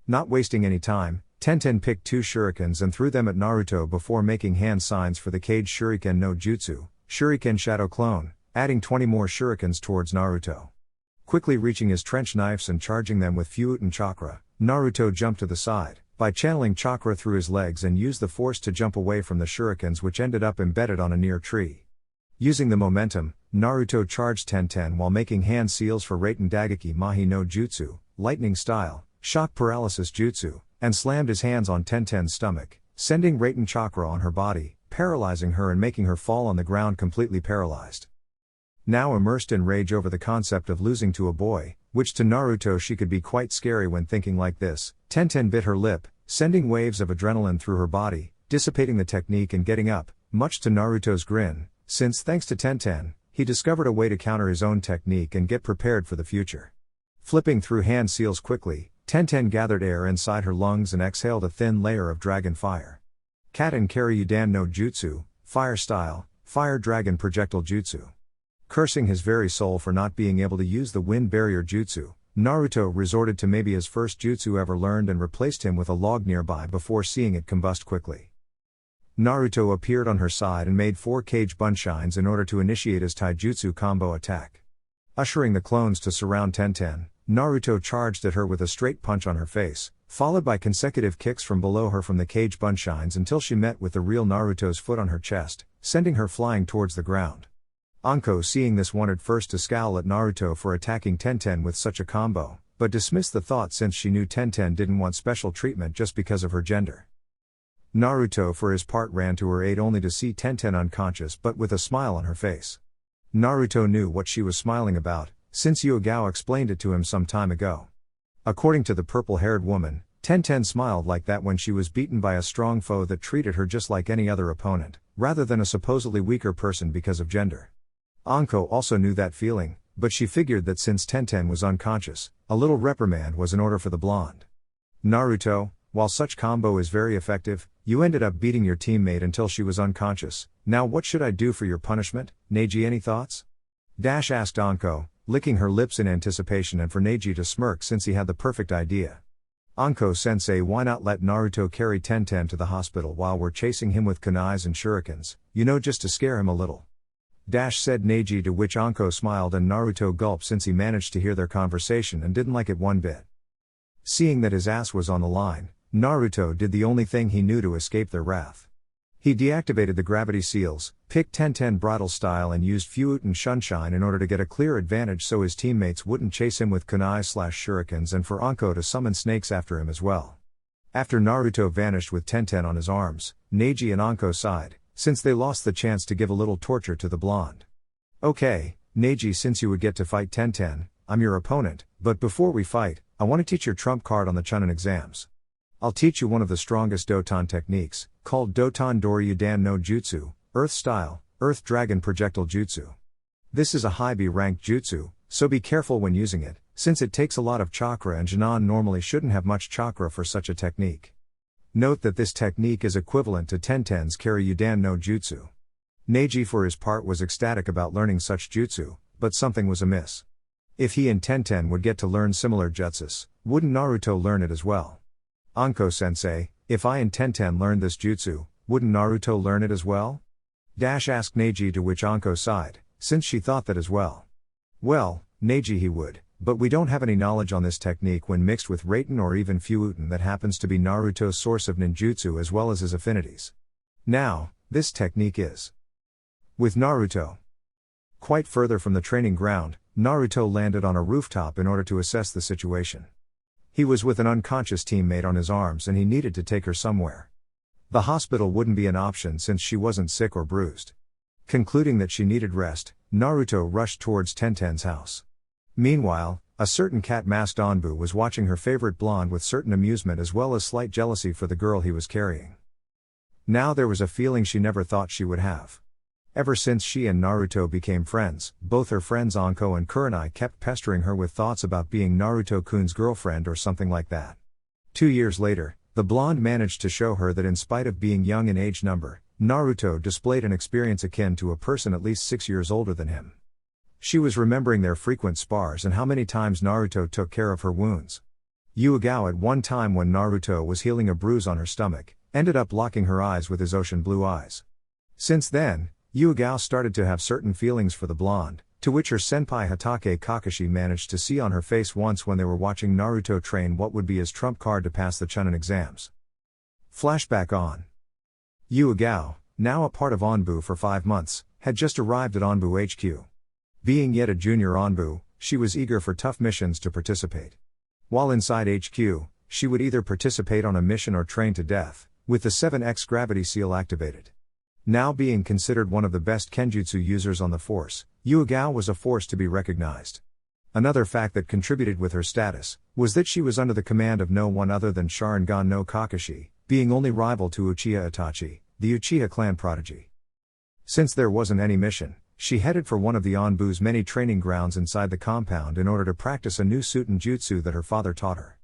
A: Not wasting any time, Tenten picked 2 shurikens and threw them at Naruto before making hand signs for the Cage Shuriken no Jutsu, Shuriken Shadow Clone, adding 20 more shurikens towards Naruto. Quickly reaching his trench knives and charging them with Fuuten Chakra, Naruto jumped to the side, by channeling chakra through his legs, and used the force to jump away from the shurikens, which ended up embedded on a near tree. Using the momentum, Naruto charged Tenten while making hand seals for Raiten Dageki Mahi no Jutsu, Lightning Style, Shock Paralysis Jutsu, and slammed his hands on Tenten's stomach, sending Raiten Chakra on her body, paralyzing her and making her fall on the ground completely paralyzed. Now immersed in rage over the concept of losing to a boy, which to Naruto she could be quite scary when thinking like this, Tenten bit her lip, sending waves of adrenaline through her body, dissipating the technique and getting up, much to Naruto's grin, since thanks to Tenten, he discovered a way to counter his own technique and get prepared for the future. Flipping through hand seals quickly, Tenten gathered air inside her lungs and exhaled a thin layer of dragon fire. Katen Karyudan no Jutsu, Fire Style, Fire Dragon Projectile Jutsu. Cursing his very soul for not being able to use the Wind Barrier Jutsu, Naruto resorted to maybe his first jutsu ever learned and replaced him with a log nearby before seeing it combust quickly. Naruto appeared on her side and made 4 Cage Bunshines in order to initiate his taijutsu combo attack. Ushering the clones to surround Tenten, Naruto charged at her with a straight punch on her face, followed by consecutive kicks from below her from the Cage Bunshines until she met with the real Naruto's foot on her chest, sending her flying towards the ground. Anko, seeing this, wanted first to scowl at Naruto for attacking Tenten with such a combo, but dismissed the thought since she knew Tenten didn't want special treatment just because of her gender. Naruto for his part ran to her aid only to see Tenten unconscious but with a smile on her face. Naruto knew what she was smiling about, since Yugao explained it to him some time ago. According to the purple-haired woman, Tenten smiled like that when she was beaten by a strong foe that treated her just like any other opponent, rather than a supposedly weaker person because of gender. Anko also knew that feeling, but she figured that since Tenten was unconscious, a little reprimand was in order for the blonde. Naruto, while such combo is very effective, you ended up beating your teammate until she was unconscious. Now what should I do for your punishment, Neji? Any thoughts? Asked Anko, licking her lips in anticipation and for Neji to smirk since he had the perfect idea. Anko-sensei, why not let Naruto carry Tenten to the hospital while we're chasing him with kunais and shurikens, just to scare him a little. Said Neji, to which Anko smiled and Naruto gulped since he managed to hear their conversation and didn't like it one bit. Seeing that his ass was on the line, Naruto did the only thing he knew to escape their wrath. He deactivated the gravity seals, picked Tenten bridal style and used Fuuten Shunshine in order to get a clear advantage so his teammates wouldn't chase him with kunai/shurikens and for Anko to summon snakes after him as well. After Naruto vanished with Tenten on his arms, Neji and Anko sighed, since they lost the chance to give a little torture to the blonde. Okay, Neji, since you would get to fight Tenten, I'm your opponent, but before we fight, I want to teach your trump card on the Chunin exams. I'll teach you one of the strongest Doton techniques, called Doton Doryudan no Jutsu, Earth Style, Earth Dragon Projectile Jutsu. This is a high B ranked jutsu, so be careful when using it, since it takes a lot of chakra and genin normally shouldn't have much chakra for such a technique. Note that this technique is equivalent to Tenten's Karyudan no Jutsu. Neji for his part was ecstatic about learning such jutsu, but something was amiss. If he and Tenten would get to learn similar jutsus, wouldn't Naruto learn it as well? Anko sensei, if I and Tenten learned this jutsu, wouldn't Naruto learn it as well? Asked Neji, to which Anko sighed, since she thought that as well. Well, Neji, he would, but we don't have any knowledge on this technique when mixed with Raiten or even Fuuten that happens to be Naruto's source of ninjutsu as well as his affinities. Now, this technique is with Naruto. Quite further from the training ground, Naruto landed on a rooftop in order to assess the situation. He was with an unconscious teammate on his arms and he needed to take her somewhere. The hospital wouldn't be an option since she wasn't sick or bruised. Concluding that she needed rest, Naruto rushed towards Tenten's house. Meanwhile, a certain cat-masked Anbu was watching her favorite blonde with certain amusement as well as slight jealousy for the girl he was carrying. Now there was a feeling she never thought she would have. Ever since she and Naruto became friends, both her friends Anko and Kurenai kept pestering her with thoughts about being Naruto-kun's girlfriend or something like that. 2 years later, the blonde managed to show her that in spite of being young in age number, Naruto displayed an experience akin to a person at least 6 years older than him. She was remembering their frequent spars and how many times Naruto took care of her wounds. Yuga at one time when Naruto was healing a bruise on her stomach, ended up locking her eyes with his ocean blue eyes. Since then, Yuga started to have certain feelings for the blonde, to which her senpai Hokage Kakashi managed to see on her face once when they were watching Naruto train what would be his trump card to pass the Chunin exams. Flashback on. Yuga, now a part of Anbu for 5 months, had just arrived at Anbu HQ. Being yet a junior Anbu, she was eager for tough missions to participate. While inside HQ, she would either participate on a mission or train to death, with the 7x gravity seal activated. Now being considered one of the best Genjutsu users on the force, Yuga was a force to be recognized. Another fact that contributed with her status, was that she was under the command of no one other than Sharingan no Kakashi, being only rival to Uchiha Itachi, the Uchiha clan prodigy. Since there wasn't any mission, she headed for one of the Anbu's many training grounds inside the compound in order to practice a new Suten jutsu that her father taught her.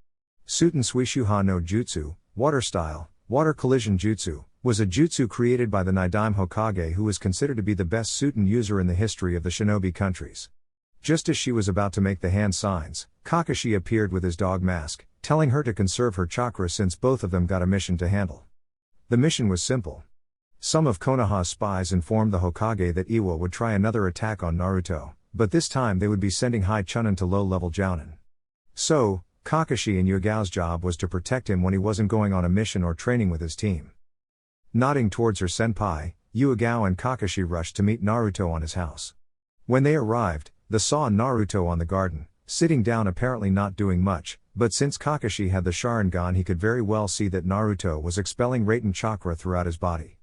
A: Suten Suishuha no Jutsu, water style, water collision jutsu, was a jutsu created by the Nidaime Hokage who was considered to be the best Suten user in the history of the shinobi countries. Just as she was about to make the hand signs, Kakashi appeared with his dog mask, telling her to conserve her chakra since both of them got a mission to handle. The mission was simple. Some of Konoha's spies informed the Hokage that Iwa would try another attack on Naruto, but this time they would be sending high Chunin to low-level jounin. So, Kakashi and Yugao's job was to protect him when he wasn't going on a mission or training with his team. Nodding towards her senpai, Yugao and Kakashi rushed to meet Naruto on his house. When they arrived, they saw Naruto on the garden, sitting down apparently not doing much, but since Kakashi had the Sharingan he could very well see that Naruto was expelling Raiten chakra throughout his body.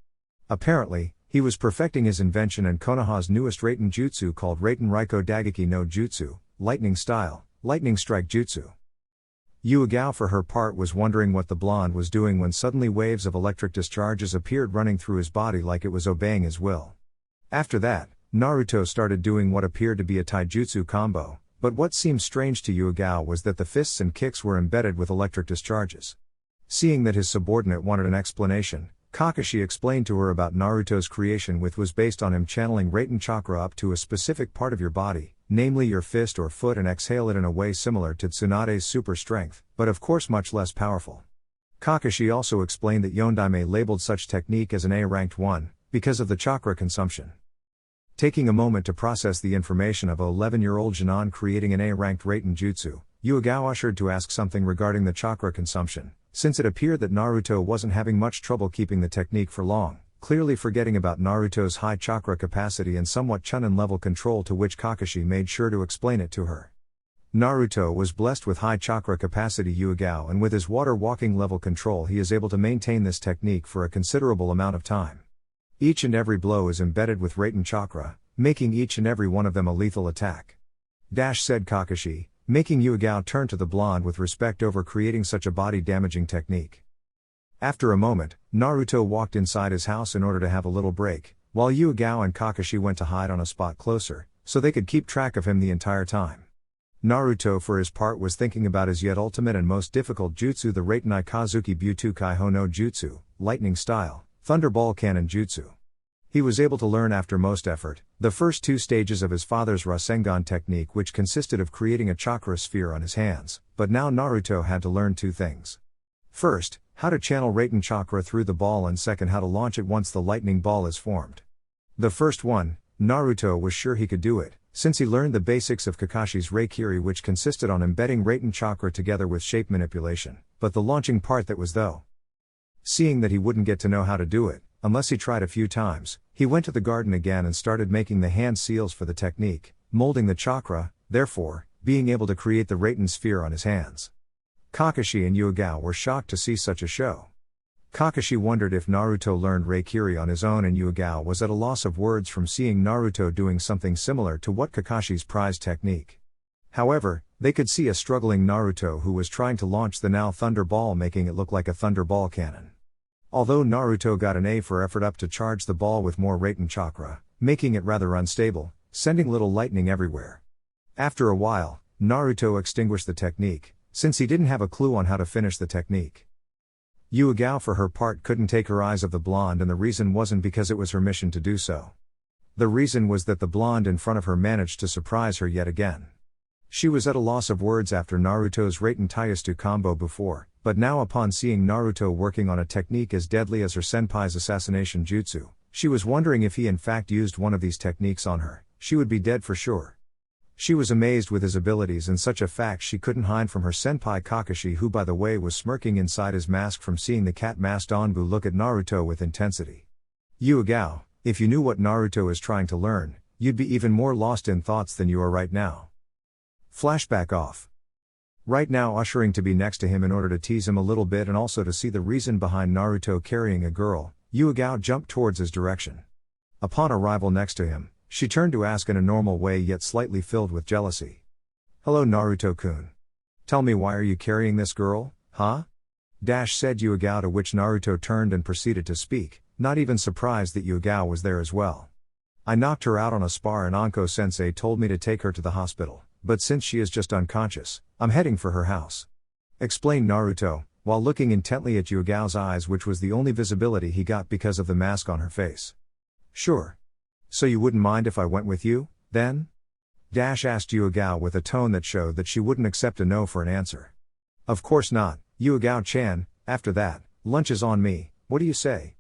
A: Apparently, he was perfecting his invention and Konoha's newest Raiten jutsu called Raiten Raiko Dageki no Jutsu, lightning style, lightning strike jutsu. Yugao for her part was wondering what the blonde was doing when suddenly waves of electric discharges appeared running through his body like it was obeying his will. After that, Naruto started doing what appeared to be a taijutsu combo, but what seemed strange to Yugao was that the fists and kicks were embedded with electric discharges. Seeing that his subordinate wanted an explanation, Kakashi explained to her about Naruto's creation, which was based on him channeling Raiten chakra up to a specific part of your body, namely your fist or foot, and exhale it in a way similar to Tsunade's super strength, but of course much less powerful. Kakashi also explained that Yondaime labeled such technique as an A-ranked one, because of the chakra consumption. Taking a moment to process the information of a 11-year-old genin creating an A-ranked Raiten jutsu, Yugao ushered to ask something regarding the chakra consumption, since it appeared that Naruto wasn't having much trouble keeping the technique for long, clearly forgetting about Naruto's high chakra capacity and somewhat Chunin level control, to which Kakashi made sure to explain it to her. Naruto was blessed with high chakra capacity Yugao, and with his water walking level control he is able to maintain this technique for a considerable amount of time. Each and every blow is embedded with Raiten chakra, making each and every one of them a lethal attack. Said Kakashi, making Yugao turn to the blonde with respect over creating such a body-damaging technique. After a moment, Naruto walked inside his house in order to have a little break, while Yugao and Kakashi went to hide on a spot closer, so they could keep track of him the entire time. Naruto for his part was thinking about his yet ultimate and most difficult jutsu, the Reitenai Kazuki Butokai Ho no Jutsu, lightning style, Thunderball Cannon Jutsu. He was able to learn after most effort, the first two stages of his father's Rasengan technique, which consisted of creating a chakra sphere on his hands, but now Naruto had to learn two things. First, how to channel Raiten chakra through the ball, and second, how to launch it once the lightning ball is formed. The first one, Naruto was sure he could do it, since he learned the basics of Kakashi's Reikiri, which consisted on embedding Raiten chakra together with shape manipulation, but the launching part that was though. Seeing that he wouldn't get to know how to do it, unless he tried a few times, he went to the garden again and started making the hand seals for the technique, molding the chakra, therefore, being able to create the Raiten sphere on his hands. Kakashi and Yuga were shocked to see such a show. Kakashi wondered if Naruto learned Reikiri on his own, and Yuga was at a loss of words from seeing Naruto doing something similar to what Kakashi's prized technique. However, they could see a struggling Naruto who was trying to launch the now Thunder Ball, making it look like a Thunderball cannon. Although Naruto got an A for effort up to charge the ball with more Raiten chakra, making it rather unstable, sending little lightning everywhere. After a while, Naruto extinguished the technique, since he didn't have a clue on how to finish the technique. Yuga for her part couldn't take her eyes off the blonde, and the reason wasn't because it was her mission to do so. The reason was that the blonde in front of her managed to surprise her yet again. She was at a loss of words after Naruto's Raiten Taiyustu combo before, but now upon seeing Naruto working on a technique as deadly as her senpai's assassination jutsu, she was wondering if he in fact used one of these techniques on her, she would be dead for sure. She was amazed with his abilities, and such a fact she couldn't hide from her senpai Kakashi, who by the way was smirking inside his mask from seeing the cat-masked Onbu look at Naruto with intensity. Yuga, if you knew what Naruto is trying to learn, you'd be even more lost in thoughts than you are right now. Flashback off. Right now ushering to be next to him in order to tease him a little bit and also to see the reason behind Naruto carrying a girl, Yuga jumped towards his direction. Upon arrival next to him, she turned to ask in a normal way yet slightly filled with jealousy. "Hello Naruto-kun. Tell me, why are you carrying this girl, huh?" Said Yuga, to which Naruto turned and proceeded to speak, not even surprised that Yuga was there as well. "I knocked her out on a spar and Anko sensei told me to take her to the hospital, but since she is just unconscious, I'm heading for her house," explained Naruto, while looking intently at Yuga's eyes, which was the only visibility he got because of the mask on her face. "Sure. So you wouldn't mind if I went with you, then?" Asked Yuga with a tone that showed that she wouldn't accept a no for an answer. "Of course not, Yuga-chan, after that, lunch is on me, what do you say?"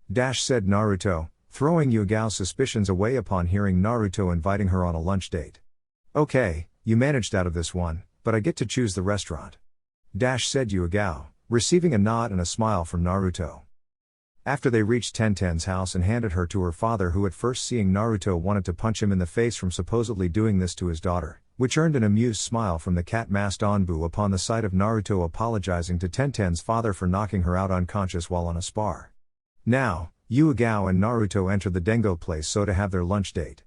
A: Said Naruto, throwing Yuga's suspicions away upon hearing Naruto inviting her on a lunch date. "Okay, you managed out of this one, but I get to choose the restaurant," said Yuga, receiving a nod and a smile from Naruto. After they reached Tenten's house and handed her to her father, who at first seeing Naruto wanted to punch him in the face from supposedly doing this to his daughter, which earned an amused smile from the cat-masked Onbu upon the sight of Naruto apologizing to Tenten's father for knocking her out unconscious while on a spar. Now, Yuga and Naruto entered the Dengo place so to have their lunch date.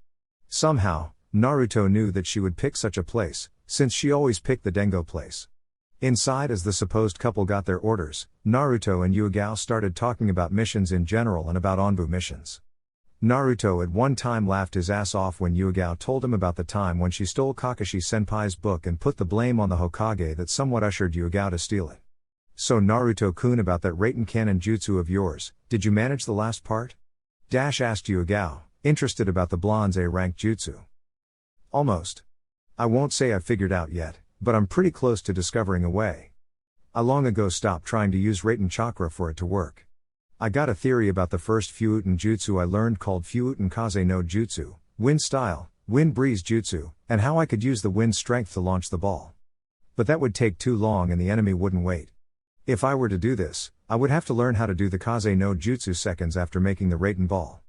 A: Somehow, Naruto knew that she would pick such a place, since she always picked the Dengo place. Inside, as the supposed couple got their orders, Naruto and Yuga started talking about missions in general and about Onbu missions. Naruto at one time laughed his ass off when Yuga told him about the time when she stole Kakashi-senpai's book and put the blame on the Hokage that somewhat ushered Yuga to steal it. "So Naruto-kun, about that Raiten cannon jutsu of yours, did you manage the last part?" Asked Yuga, interested about the blonde's A-rank jutsu. "Almost. I won't say I've figured out yet, but I'm pretty close to discovering a way. I long ago stopped trying to use Raiten chakra for it to work. I got a theory about the first Fuuten jutsu I learned called Fuuten Kaze no Jutsu, wind style, wind breeze jutsu, and how I could use the wind strength to launch the ball. But that would take too long and the enemy wouldn't wait. If I were to do this, I would have to learn how to do the Kaze no Jutsu seconds after making the Raiten ball."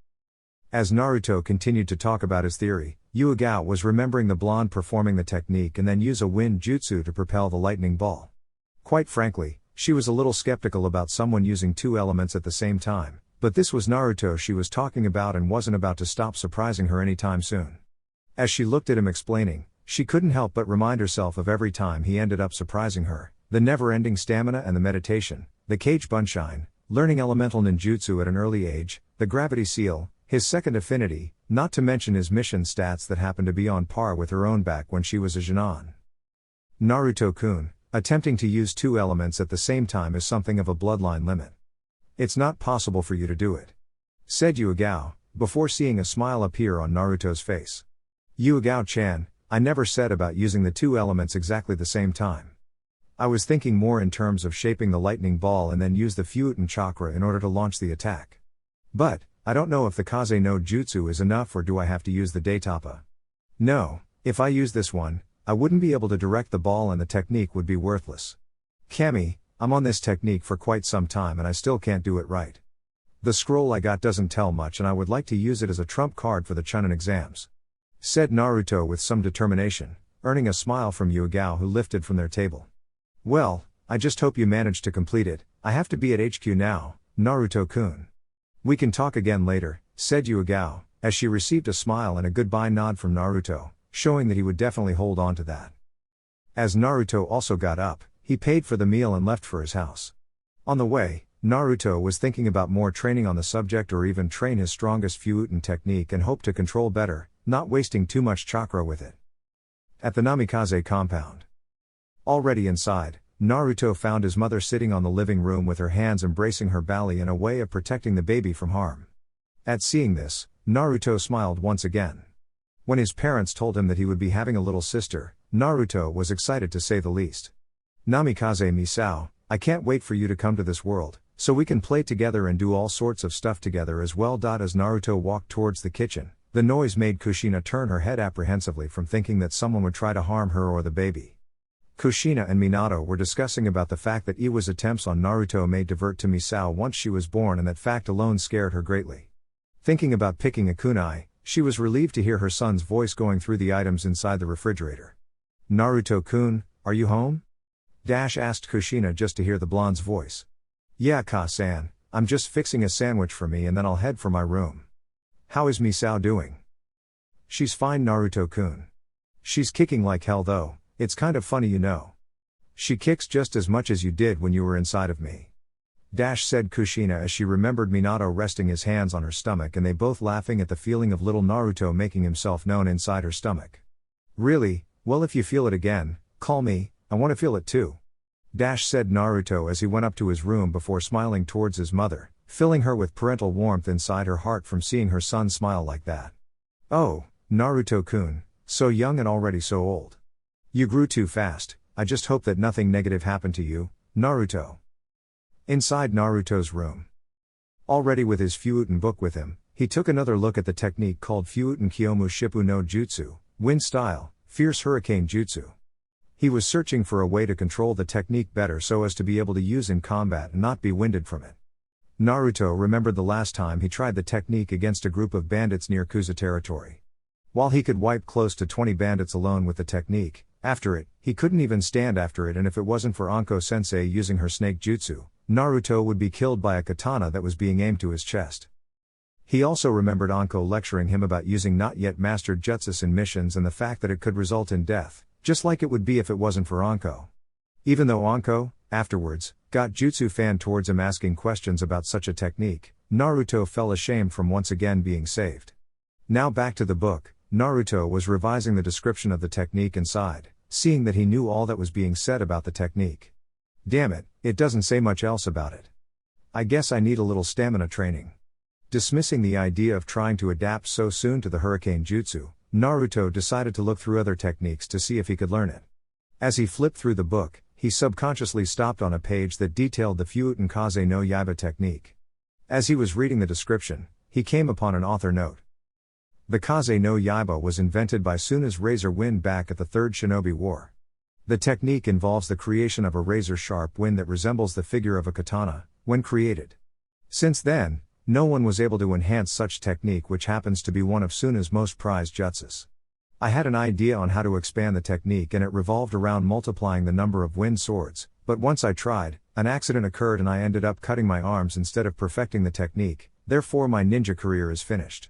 A: As Naruto continued to talk about his theory, Yuga was remembering the blonde performing the technique and then use a wind jutsu to propel the lightning ball. Quite frankly, she was a little skeptical about someone using two elements at the same time, but this was Naruto she was talking about and wasn't about to stop surprising her anytime soon. As she looked at him explaining, she couldn't help but remind herself of every time he ended up surprising her, the never-ending stamina and the meditation, the Kage Bunshine, learning elemental ninjutsu at an early age, the gravity seal, his second affinity, not to mention his mission stats that happened to be on par with her own back when she was a genin. Naruto-kun, attempting to use two elements at the same time is something of a bloodline limit. It's not possible for you to do it," said Yuigao, before seeing a smile appear on Naruto's face. "Yuigao-chan, I never said about using the two elements exactly the same time. I was thinking more in terms of shaping the lightning ball and then use the Fuuten chakra in order to launch the attack. But, I don't know if the Kaze no Jutsu is enough or do I have to use the Daitapa. No, if I use this one, I wouldn't be able to direct the ball and the technique would be worthless. Kami, I'm on this technique for quite some time and I still can't do it right. The scroll I got doesn't tell much and I would like to use it as a trump card for the Chunin exams," said Naruto with some determination, earning a smile from Yuigao who lifted from their table. "Well, I just hope you manage to complete it. I have to be at HQ now, Naruto-kun. We can talk again later," said Yuigao, as she received a smile and a goodbye nod from Naruto, showing that he would definitely hold on to that. As Naruto also got up, he paid for the meal and left for his house. On the way, Naruto was thinking about more training on the subject or even train his strongest Fuuten technique and hope to control better, not wasting too much chakra with it. At the Namikaze compound. Already inside, Naruto found his mother sitting on the living room with her hands embracing her belly in a way of protecting the baby from harm. At seeing this, Naruto smiled once again. When his parents told him that he would be having a little sister, Naruto was excited to say the least. "Namikaze Misao, I can't wait for you to come to this world, so we can play together and do all sorts of stuff together as well." As Naruto walked towards the kitchen, the noise made Kushina turn her head apprehensively from thinking that someone would try to harm her or the baby. Kushina and Minato were discussing about the fact that Iwa's attempts on Naruto may divert to Misao once she was born and that fact alone scared her greatly. Thinking about picking a kunai, she was relieved to hear her son's voice going through the items inside the refrigerator. "Naruto-kun, are you home?" asked Kushina just to hear the blonde's voice. "Yeah, Ka-san, I'm just fixing a sandwich for me and then I'll head for my room." "How is Misao doing?" "She's fine, Naruto-kun. She's kicking like hell though, it's kind of funny you know. She kicks just as much as you did when you were inside of me," said Kushina as she remembered Minato resting his hands on her stomach and they both laughing at the feeling of little Naruto making himself known inside her stomach. "Really? Well, if you feel it again, call me, I want to feel it too," said Naruto as he went up to his room before smiling towards his mother, filling her with parental warmth inside her heart from seeing her son smile like that. "Oh, Naruto-kun, so young and already so old. You grew too fast, I just hope that nothing negative happened to you, Naruto." Inside Naruto's room. Already with his Fuuten book with him, he took another look at the technique called Fuuten Kyomu Shippu no Jutsu, Wind Style, Fierce Hurricane Jutsu. He was searching for a way to control the technique better so as to be able to use in combat and not be winded from it. Naruto remembered the last time he tried the technique against a group of bandits near Kuza territory. While he could wipe close to 20 bandits alone with the technique, after it, he couldn't even stand after it, and if it wasn't for Anko sensei using her snake jutsu, Naruto would be killed by a katana that was being aimed to his chest. He also remembered Anko lecturing him about using not yet mastered jutsus in missions and the fact that it could result in death, just like it would be if it wasn't for Anko. Even though Anko, afterwards, got jutsu fan towards him asking questions about such a technique, Naruto felt ashamed from once again being saved. Now back to the book, Naruto was revising the description of the technique inside, seeing that he knew all that was being said about the technique. Damn it, it doesn't say much else about it. I guess I need a little stamina training. Dismissing the idea of trying to adapt so soon to the Hurricane Jutsu, Naruto decided to look through other techniques to see if he could learn it. As he flipped through the book, he subconsciously stopped on a page that detailed the Fuuten Kaze no Yaiba technique. As he was reading the description, he came upon an author note. The Kaze no Yaiba was invented by Suna's razor wind back at the Third Shinobi War. The technique involves the creation of a razor-sharp wind that resembles the figure of a katana, when created. Since then, no one was able to enhance such technique, which happens to be one of Suna's most prized jutsus. I had an idea on how to expand the technique and it revolved around multiplying the number of wind swords, but once I tried, an accident occurred and I ended up cutting my arms instead of perfecting the technique, therefore my ninja career is finished.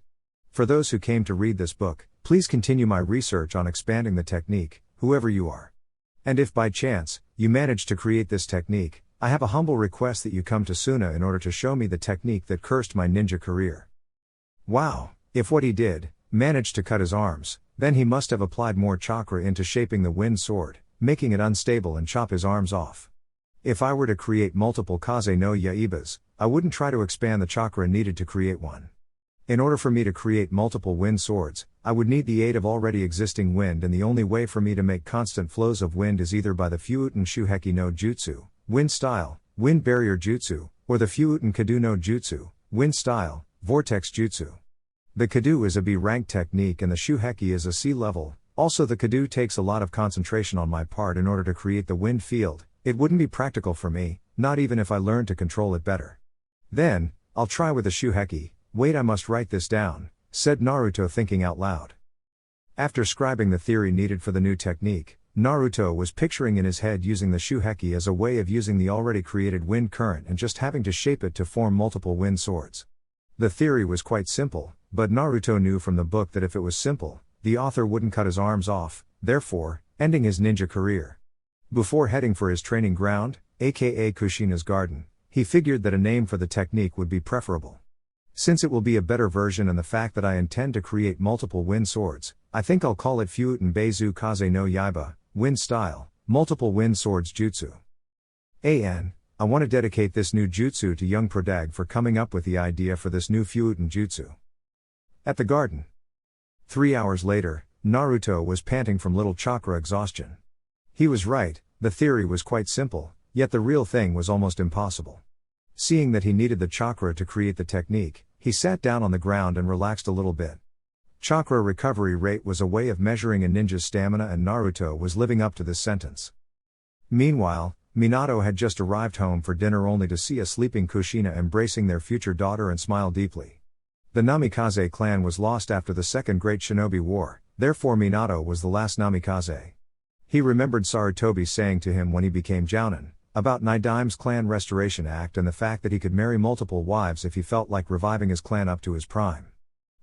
A: For those who came to read this book, please continue my research on expanding the technique, whoever you are. And if by chance, you manage to create this technique, I have a humble request that you come to Suna in order to show me the technique that cursed my ninja career. Wow, if what he did, managed to cut his arms, then he must have applied more chakra into shaping the wind sword, making it unstable and chop his arms off. If I were to create multiple Kaze no Yaibas, I wouldn't try to expand the chakra needed to create one. In order for me to create multiple wind swords, I would need the aid of already existing wind, and the only way for me to make constant flows of wind is either by the Fuuten Shuheki no Jutsu, wind style, wind barrier jutsu, or the Fuuten Kadu no Jutsu, wind style, vortex jutsu. The Kadu is a B-rank technique and the Shuheki is a C level. Also, the Kadu takes a lot of concentration on my part in order to create the wind field. It wouldn't be practical for me, not even if I learned to control it better. Then, I'll try with the Shuheki. Wait, I must write this down, said Naruto, thinking out loud. After scribing the theory needed for the new technique, Naruto was picturing in his head using the Shuheki as a way of using the already created wind current and just having to shape it to form multiple wind swords. The theory was quite simple, but Naruto knew from the book that if it was simple, the author wouldn't cut his arms off, therefore, ending his ninja career. Before heading for his training ground, aka Kushina's garden, he figured that a name for the technique would be preferable. Since it will be a better version and the fact that I intend to create multiple wind swords, I think I'll call it Fuuten Beizu Kaze no Yaiba, wind style, multiple wind swords jutsu. I want to dedicate this new jutsu to young Prodag for coming up with the idea for this new Fuuten jutsu. At the garden. 3 hours later, Naruto was panting from little chakra exhaustion. He was right, the theory was quite simple, yet the real thing was almost impossible. Seeing that he needed the chakra to create the technique, he sat down on the ground and relaxed a little bit. Chakra recovery rate was a way of measuring a ninja's stamina, and Naruto was living up to this sentence. Meanwhile, Minato had just arrived home for dinner only to see a sleeping Kushina embracing their future daughter and smile deeply. The Namikaze clan was lost after the Second Great Shinobi War, therefore Minato was the last Namikaze. He remembered Sarutobi saying to him when he became jounin, about Nidaime's Clan Restoration Act and the fact that he could marry multiple wives if he felt like reviving his clan up to his prime.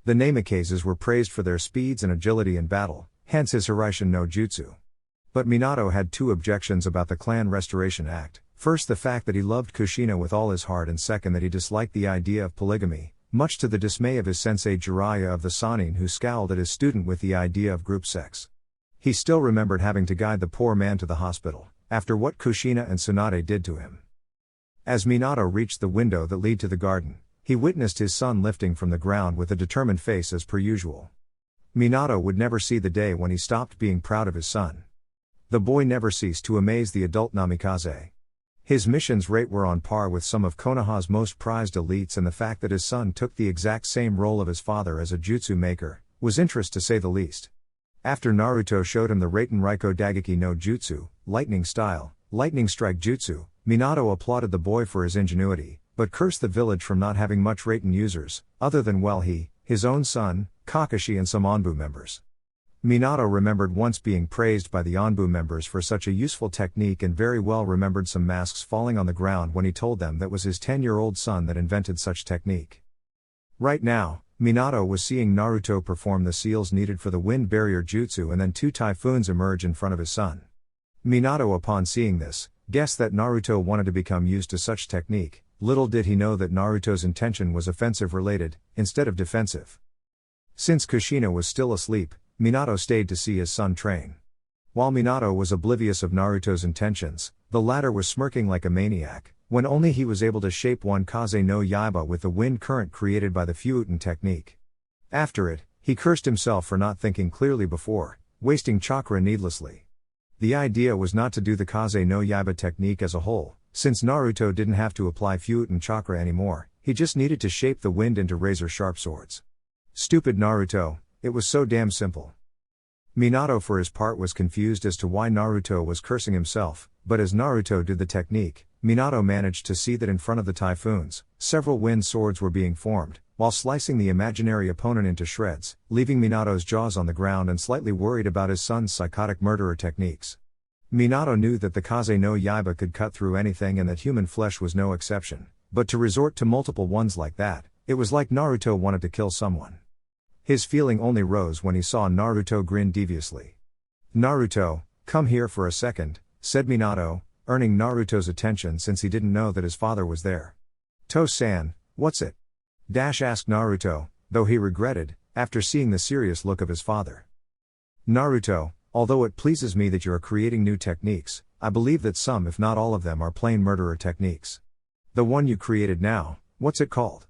A: The Namikazes were praised for their speeds and agility in battle, hence his Hiraishin no Jutsu. But Minato had two objections about the Clan Restoration Act: first, the fact that he loved Kushina with all his heart, and second, that he disliked the idea of polygamy, much to the dismay of his sensei Jiraiya of the Sannin, who scowled at his student with the idea of group sex. He still remembered having to guide the poor man to the hospital, after what Kushina and Tsunade did to him. As Minato reached the window that led to the garden, he witnessed his son lifting from the ground with a determined face as per usual. Minato would never see the day when he stopped being proud of his son. The boy never ceased to amaze the adult Namikaze. His missions rate were on par with some of Konoha's most prized elites, and the fact that his son took the exact same role of his father as a jutsu maker was interest to say the least. After Naruto showed him the Raiten Raiko Dageki no Jutsu, lightning style, lightning strike jutsu, Minato applauded the boy for his ingenuity, but cursed the village from not having much Raiten users, other than he, his own son, Kakashi, and some Anbu members. Minato remembered once being praised by the Anbu members for such a useful technique, and very well remembered some masks falling on the ground when he told them that was his 10-year-old son that invented such technique. Right now, Minato was seeing Naruto perform the seals needed for the wind barrier jutsu, and then two typhoons emerge in front of his son. Minato, upon seeing this, guessed that Naruto wanted to become used to such technique. Little did he know that Naruto's intention was offensive related, instead of defensive. Since Kushina was still asleep, Minato stayed to see his son train. While Minato was oblivious of Naruto's intentions, the latter was smirking like a maniac, when only he was able to shape one Kaze no Yaiba with the wind current created by the Fuuten technique. After it, he cursed himself for not thinking clearly before, wasting chakra needlessly. The idea was not to do the Kaze no Yaiba technique as a whole, since Naruto didn't have to apply Fuuten chakra anymore, he just needed to shape the wind into razor-sharp swords. Stupid Naruto, it was so damn simple. Minato for his part was confused as to why Naruto was cursing himself, but as Naruto did the technique, Minato managed to see that in front of the typhoons, several wind swords were being formed, while slicing the imaginary opponent into shreds, leaving Minato's jaws on the ground and slightly worried about his son's psychotic murderer techniques. Minato knew that the Kaze no Yaiba could cut through anything and that human flesh was no exception, but to resort to multiple ones like that, it was like Naruto wanted to kill someone. His feeling only rose when he saw Naruto grin deviously. "Naruto, come here for a second," said Minato, earning Naruto's attention since he didn't know that his father was there. "To-san, what's it?" asked Naruto, though he regretted, after seeing the serious look of his father. "Naruto, although it pleases me that you are creating new techniques, I believe that some if not all of them are plain murderer techniques. The one you created now, what's it called?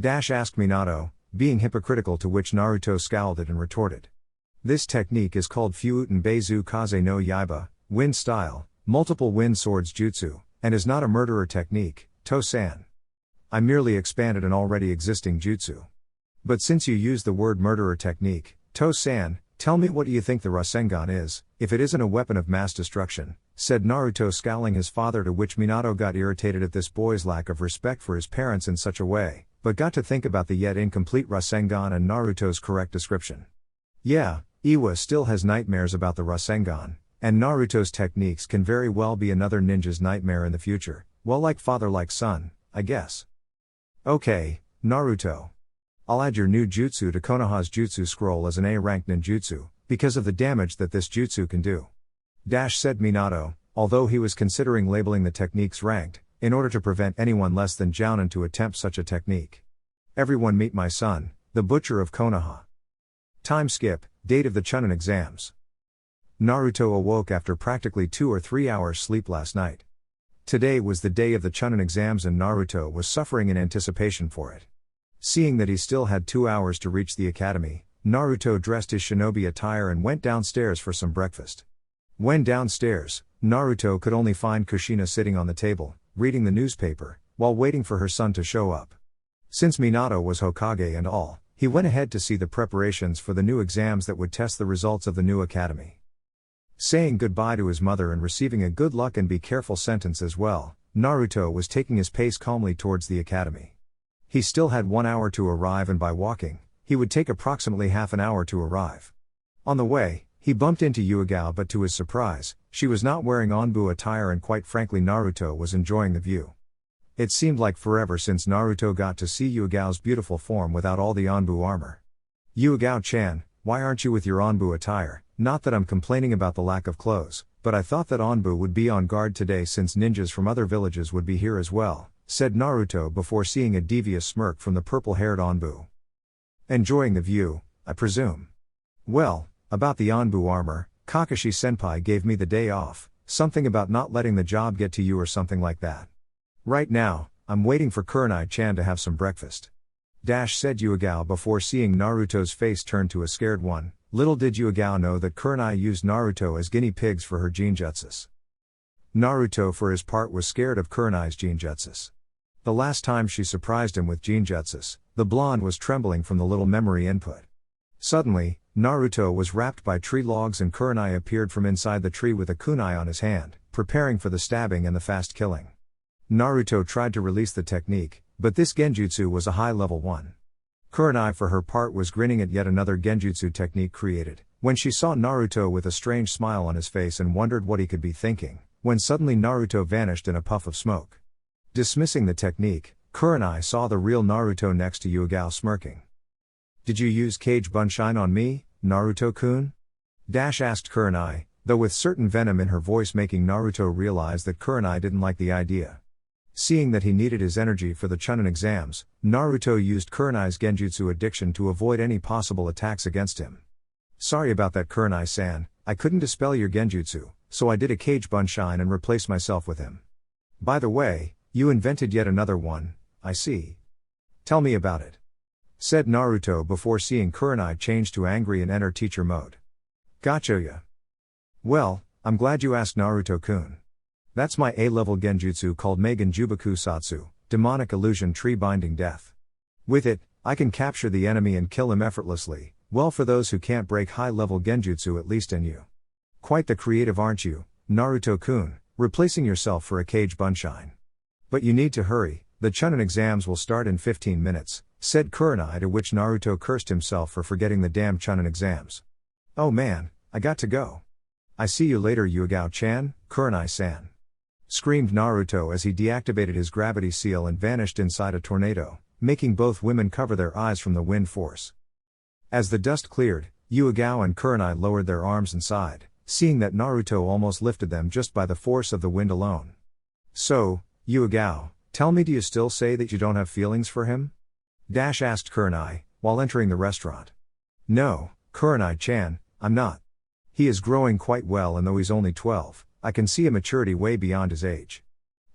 A: Asked Minato, being hypocritical, to which Naruto scowled and retorted. This technique is called Fuuten Beizu Kaze no Yaiba, wind style, multiple wind swords jutsu, and is not a murderer technique, To-san. I merely expanded an already existing jutsu. But since you used the word murderer technique, To-san, tell me, what do you think the Rasengan is, if it isn't a weapon of mass destruction, said Naruto, scowling his father, to which Minato got irritated at this boy's lack of respect for his parents in such a way, but got to think about the yet incomplete Rasengan and Naruto's correct description. Yeah, Iwa still has nightmares about the Rasengan, and Naruto's techniques can very well be another ninja's nightmare in the future, well, like father like son, I guess. Okay, Naruto. I'll add your new jutsu to Konoha's jutsu scroll as an A-ranked ninjutsu, because of the damage that this jutsu can do. Said Minato, although he was considering labeling the techniques ranked, in order to prevent anyone less than jounin to attempt such a technique. Everyone meet my son, the butcher of Konoha. Time skip, date of the Chunin exams. Naruto awoke after practically 2 or 3 hours sleep last night. Today was the day of the Chunin exams and Naruto was suffering in anticipation for it. Seeing that he still had 2 hours to reach the academy, Naruto dressed his shinobi attire and went downstairs for some breakfast. When downstairs, Naruto could only find Kushina sitting on the table, reading the newspaper, while waiting for her son to show up. Since Minato was Hokage and all, he went ahead to see the preparations for the new exams that would test the results of the new academy. Saying goodbye to his mother and receiving a good luck and be careful sentence as well, Naruto was taking his pace calmly towards the academy. He still had 1 hour to arrive, and by walking, he would take approximately half an hour to arrive. On the way, he bumped into Yuga, but to his surprise, she was not wearing Anbu attire, and quite frankly Naruto was enjoying the view. It seemed like forever since Naruto got to see Yugao's beautiful form without all the Anbu armor. Yuga-chan, why aren't you with your Anbu attire? Not that I'm complaining about the lack of clothes, but I thought that Anbu would be on guard today since ninjas from other villages would be here as well, said Naruto before seeing a devious smirk from the purple-haired Anbu. Enjoying the view, I presume. Well, about the Anbu armor, Kakashi-senpai gave me the day off, something about not letting the job get to you or something like that. Right now, I'm waiting for Kurenai-chan to have some breakfast. Said Yuga before seeing Naruto's face turn to a scared one. Little did Yuga know that Kurenai used Naruto as guinea pigs for her genjutsus. Naruto for his part was scared of Kurenai's genjutsus. The last time she surprised him with genjutsus, the blonde was trembling from the little memory input. Suddenly, Naruto was wrapped by tree logs and Kurenai appeared from inside the tree with a kunai on his hand, preparing for the stabbing and the fast killing. Naruto tried to release the technique, but this genjutsu was a high-level one. Kurenai for her part was grinning at yet another genjutsu technique created, when she saw Naruto with a strange smile on his face and wondered what he could be thinking, when suddenly Naruto vanished in a puff of smoke. Dismissing the technique, Kurenai saw the real Naruto next to Yuga smirking. Did you use Kage Bunshine on me, Naruto-kun? Asked Kurenai, though with certain venom in her voice, making Naruto realize that Kurenai didn't like the idea. Seeing that he needed his energy for the Chunin exams, Naruto used Kurenai's genjutsu addiction to avoid any possible attacks against him. Sorry about that, Kurenai-san, I couldn't dispel your genjutsu, so I did a Kage Bunshine and replaced myself with him. By the way, you invented yet another one, I see. Tell me about it. Said Naruto before seeing Kurenai change to angry and enter teacher mode. Gotcha. Well, I'm glad you asked, Naruto-kun. That's my A-level genjutsu called Meigen Jubaku Satsu, Demonic Illusion Tree Binding Death. With it, I can capture the enemy and kill him effortlessly, well, for those who can't break high-level genjutsu, at least in you. Quite the creative, aren't you, Naruto-kun, replacing yourself for a Kage Bunshine. But you need to hurry, the Chunin exams will start in 15 minutes, said Kurenai, to which Naruto cursed himself for forgetting the damn Chunin exams. Oh man, I got to go. I see you later, Yuga-chan, Kurenai-san. Screamed Naruto as he deactivated his gravity seal and vanished inside a tornado, making both women cover their eyes from the wind force. As the dust cleared, Yuga and Kurenai lowered their arms and sighed, seeing that Naruto almost lifted them just by the force of the wind alone. So, Yuga, tell me, do you still say that you don't have feelings for him? Asked Kurenai, while entering the restaurant. No, Kurenai-chan, I'm not. He is growing quite well, and though he's only 12, I can see a maturity way beyond his age.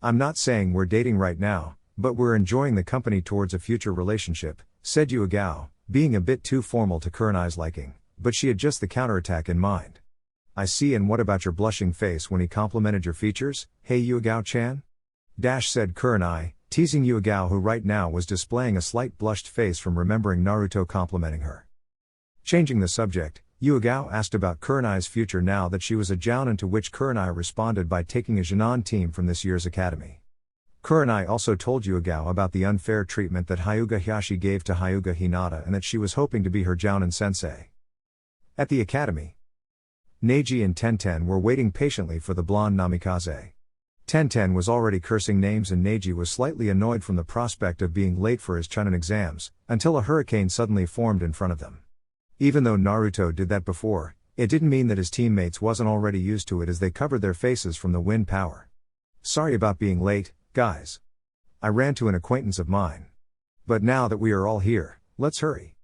A: I'm not saying we're dating right now, but we're enjoying the company towards a future relationship, said Yuigao, being a bit too formal to Kurenai's liking, but she had just the counterattack in mind. I see, and what about your blushing face when he complimented your features, hey Yuigao-chan? Said Kurenai, teasing Yuigao, who right now was displaying a slight blushed face from remembering Naruto complimenting her. Changing the subject, Yuigao asked about Kurenai's future now that she was a jounin, to which Kurenai responded by taking a genin team from this year's academy. Kurenai also told Yuigao about the unfair treatment that Hyuga Hiashi gave to Hyuga Hinata, and that she was hoping to be her jounin sensei. At the academy, Neji and Tenten were waiting patiently for the blonde Namikaze. Tenten was already cursing names, and Neji was slightly annoyed from the prospect of being late for his Chunin exams, until a hurricane suddenly formed in front of them. Even though Naruto did that before, it didn't mean that his teammates wasn't already used to it, as they covered their faces from the wind power. Sorry about being late, guys. I ran to an acquaintance of mine. But now that we are all here, let's hurry.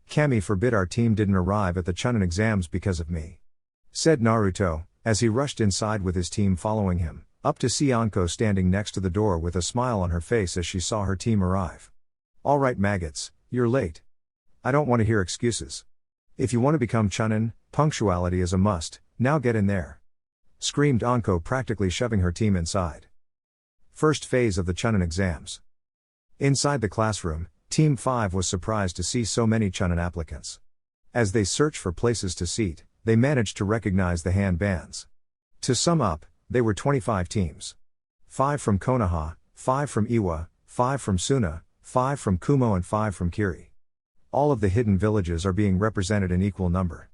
A: Kami forbid our team didn't arrive at the Chunin exams because of me, said Naruto, as he rushed inside with his team following him, up to see Anko standing next to the door with a smile on her face as she saw her team arrive. Alright maggots, you're late. I don't want to hear excuses. If you want to become Chunin, punctuality is a must, now get in there, screamed Anko, practically shoving her team inside. First phase of the Chunin exams. Inside the classroom, Team 5 was surprised to see so many Chunin applicants. As they searched for places to seat, they managed to recognize the handbands. To sum up, they were 25 teams. 5 from Konoha, 5 from Iwa, 5 from Suna, 5 from Kumo, and 5 from Kiri. All of the hidden villages are being represented in equal number.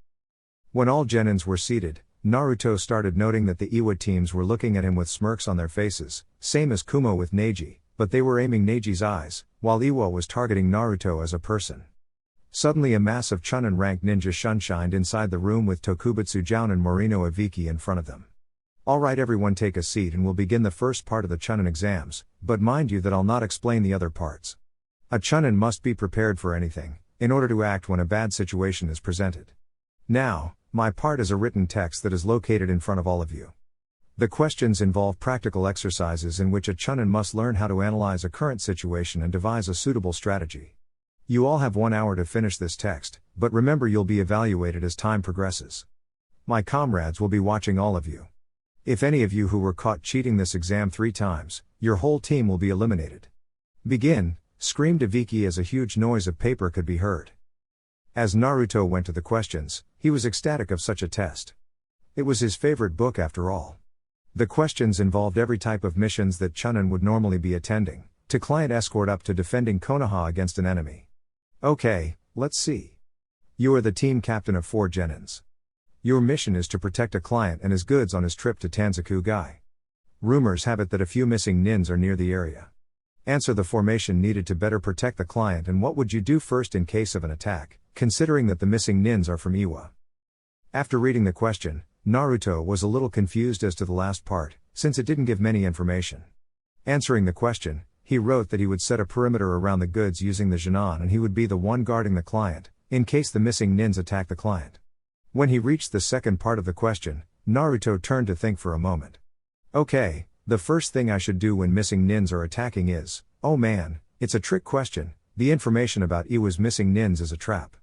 A: When all genins were seated, Naruto started noting that the Iwa teams were looking at him with smirks on their faces, same as Kumo with Neji, but they were aiming Neji's eyes, while Iwa was targeting Naruto as a person. Suddenly a mass of Chunin ranked ninja shunshined inside the room with Tokubutsu Jounin Morino Aviki in front of them. Alright everyone, take a seat and we'll begin the first part of the Chunin exams, but mind you that I'll not explain the other parts. A Chunin must be prepared for anything, in order to act when a bad situation is presented. Now, my part is a written text that is located in front of all of you. The questions involve practical exercises in which a Chunin must learn how to analyze a current situation and devise a suitable strategy. You all have 1 hour to finish this text, but remember you'll be evaluated as time progresses. My comrades will be watching all of you. If any of you who were caught cheating this exam 3 times, your whole team will be eliminated. Begin, screamed Aviki as a huge noise of paper could be heard. As Naruto went to the questions, he was ecstatic of such a test. It was his favorite book after all. The questions involved every type of missions that Chunin would normally be attending, to client escort up to defending Konoha against an enemy. Okay, let's see. You are the team captain of 4 genins. Your mission is to protect a client and his goods on his trip to Tanzaku-gai. Rumors have it that a few missing nins are near the area. Answer the formation needed to better protect the client, and what would you do first in case of an attack, considering that the missing nins are from Iwa. After reading the question, Naruto was a little confused as to the last part, since it didn't give many information. Answering the question, he wrote that he would set a perimeter around the goods using the genin, and he would be the one guarding the client, in case the missing nins attack the client. When he reached the second part of the question, Naruto turned to think for a moment. Okay, the first thing I should do when missing nins are attacking is, oh man, it's a trick question, the information about Iwa's missing nins is a trap.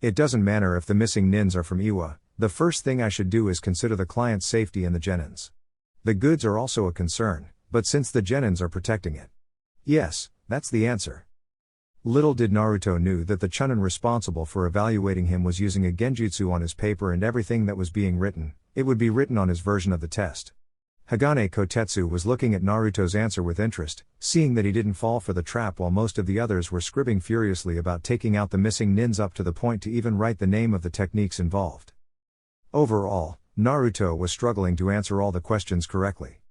A: It doesn't matter if the missing nins are from Iwa, the first thing I should do is consider the client's safety and the genins. The goods are also a concern, but since the genins are protecting it. Yes, that's the answer. Little did Naruto knew that the Chunin responsible for evaluating him was using a genjutsu on his paper, and everything that was being written, it would be written on his version of the test. Hagane Kotetsu was looking at Naruto's answer with interest, seeing that he didn't fall for the trap while most of the others were scribbling furiously about taking out the missing nins, up to the point to even write the name of the techniques involved. Overall, Naruto was struggling to answer all the questions correctly.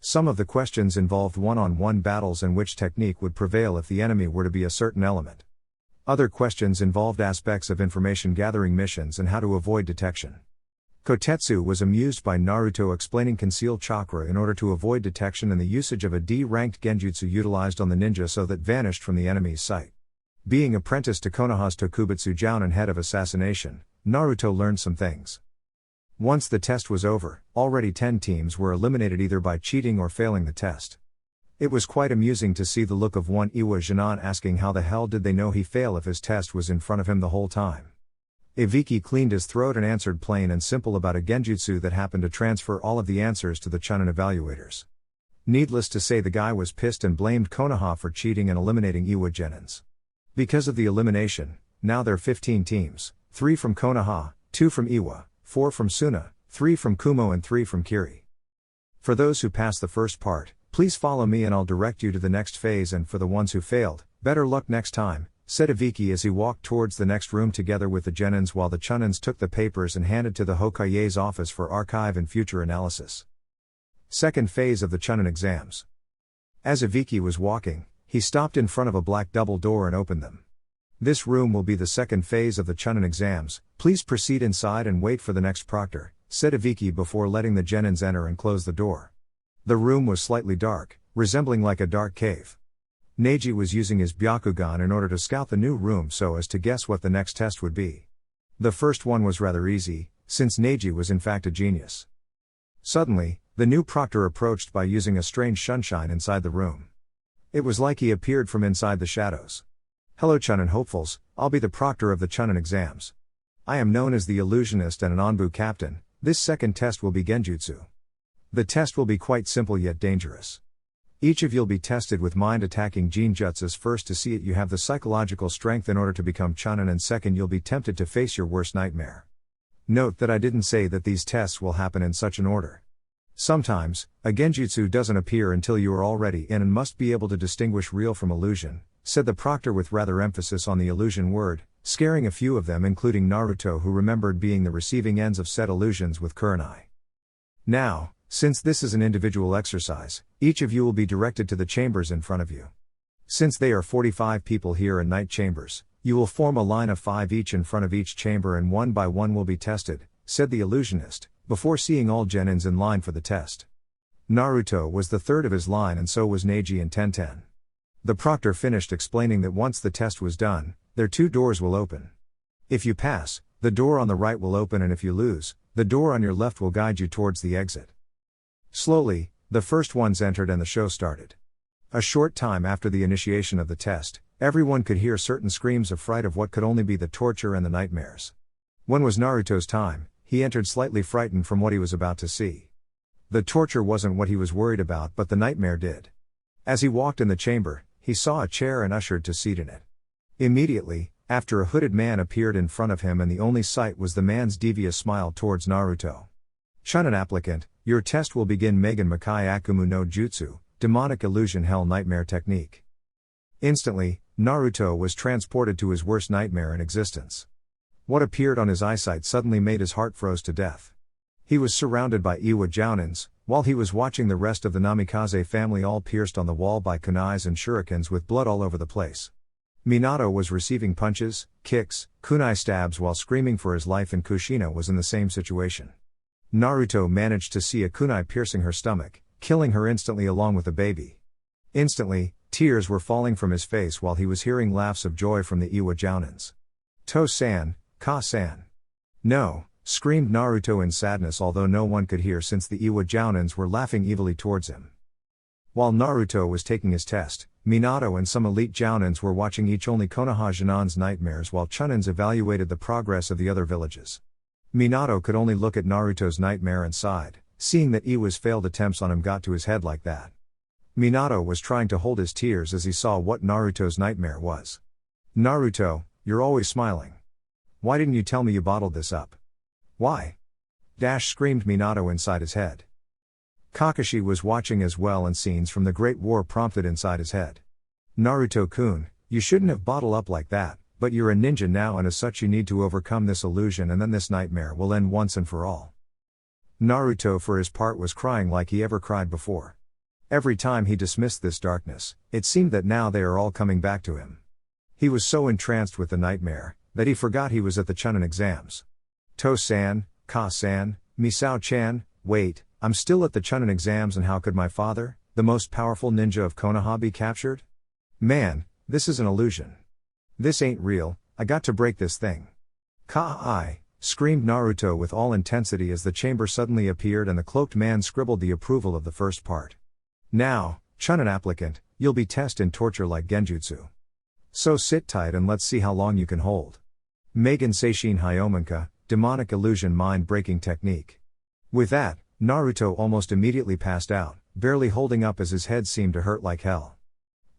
A: Some of the questions involved one-on-one battles and which technique would prevail if the enemy were to be a certain element. Other questions involved aspects of information gathering missions and how to avoid detection. Kotetsu was amused by Naruto explaining concealed chakra in order to avoid detection and the usage of a D-ranked genjutsu utilized on the ninja so that vanished from the enemy's sight. Being apprenticed to Konoha's Tokubutsu Jounin, head of assassination, Naruto learned some things. Once the test was over, already 10 teams were eliminated either by cheating or failing the test. It was quite amusing to see the look of one Iwa Jounin asking how the hell did they know he fail if his test was in front of him the whole time. Ibiki cleaned his throat and answered plain and simple about a genjutsu that happened to transfer all of the answers to the Chunin evaluators. Needless to say, the guy was pissed and blamed Konoha for cheating and eliminating Iwa genins. Because of the elimination, now there are 15 teams, 3 from Konoha, 2 from Iwa, 4 from Suna, 3 from Kumo and 3 from Kiri. For those who passed the first part, please follow me and I'll direct you to the next phase, and for the ones who failed, better luck next time, said Ibiki as he walked towards the next room together with the genins while the Chunins took the papers and handed to the Hokage's office for archive and future analysis. Second phase of the Chunin exams. As Ibiki was walking, he stopped in front of a black double door and opened them. This room will be the second phase of the Chunin exams, please proceed inside and wait for the next proctor, said Ibiki before letting the genins enter and close the door. The room was slightly dark, resembling like a dark cave. Neji was using his Byakugan in order to scout the new room so as to guess what the next test would be. The first one was rather easy, since Neji was in fact a genius. Suddenly, the new proctor approached by using a strange sunshine inside the room. It was like he appeared from inside the shadows. Hello Chunin hopefuls, I'll be the proctor of the Chunin exams. I am known as the illusionist and an Anbu captain. This second test will be Genjutsu. The test will be quite simple yet dangerous. Each of you'll be tested with mind-attacking genjutsus, first to see it you have the psychological strength in order to become Chunin, and second you'll be tempted to face your worst nightmare. Note that I didn't say that these tests will happen in such an order. Sometimes, a genjutsu doesn't appear until you are already in and must be able to distinguish real from illusion, said the proctor with rather emphasis on the illusion word, scaring a few of them including Naruto, who remembered being the receiving ends of said illusions with Kurenai. Now, since this is an individual exercise, each of you will be directed to the chambers in front of you. Since they are 45 people here in night chambers, you will form a line of 5 each in front of each chamber and one by one will be tested, said the illusionist, before seeing all genins in line for the test. Naruto was the third of his line and so was Neji and Tenten. The proctor finished explaining that once the test was done, their 2 doors will open. If you pass, the door on the right will open, and if you lose, the door on your left will guide you towards the exit. Slowly, the first ones entered and the show started. A short time after the initiation of the test, everyone could hear certain screams of fright of what could only be the torture and the nightmares. When was Naruto's time, he entered slightly frightened from what he was about to see. The torture wasn't what he was worried about, but the nightmare did. As he walked in the chamber, he saw a chair and ushered to seat in it. Immediately, after a hooded man appeared in front of him and the only sight was the man's devious smile towards Naruto. Chunin applicant, your test will begin Megan Makai Akumu no Jutsu, demonic illusion hell nightmare technique. Instantly, Naruto was transported to his worst nightmare in existence. What appeared on his eyesight suddenly made his heart froze to death. He was surrounded by Iwa jounins, while he was watching the rest of the Namikaze family all pierced on the wall by kunais and shurikens with blood all over the place. Minato was receiving punches, kicks, kunai stabs while screaming for his life, and Kushina was in the same situation. Naruto managed to see a kunai piercing her stomach, killing her instantly along with the baby. Instantly, tears were falling from his face while he was hearing laughs of joy from the Iwa jounins. To-san, Ka-san. No, screamed Naruto in sadness, although no one could hear since the Iwa jounins were laughing evilly towards him. While Naruto was taking his test, Minato and some elite jounins were watching each only Konoha Jonin's nightmares while Chunins evaluated the progress of the other villages. Minato could only look at Naruto's nightmare and sighed, seeing that Iwa's failed attempts on him got to his head like that. Minato was trying to hold his tears as he saw what Naruto's nightmare was. Naruto, you're always smiling. Why didn't you tell me you bottled this up? Why? Screamed Minato inside his head. Kakashi was watching as well, and scenes from the Great War prompted inside his head. Naruto-kun, you shouldn't have bottled up like that, but you're a ninja now and as such you need to overcome this illusion and then this nightmare will end once and for all. Naruto for his part was crying like he ever cried before. Every time he dismissed this darkness, it seemed that now they are all coming back to him. He was so entranced with the nightmare, that he forgot he was at the Chunin exams. To-san, Ka-san, Misao-chan, wait, I'm still at the Chunin exams, and how could my father, the most powerful ninja of Konoha, be captured? Man, this is an illusion. This ain't real, I got to break this thing. Ka-I, screamed Naruto with all intensity as the chamber suddenly appeared and the cloaked man scribbled the approval of the first part. Now, Chunin applicant, you'll be tested in torture like Genjutsu. So sit tight and let's see how long you can hold. Megan Seishin Hyomenka, demonic illusion mind-breaking technique. With that, Naruto almost immediately passed out, barely holding up as his head seemed to hurt like hell.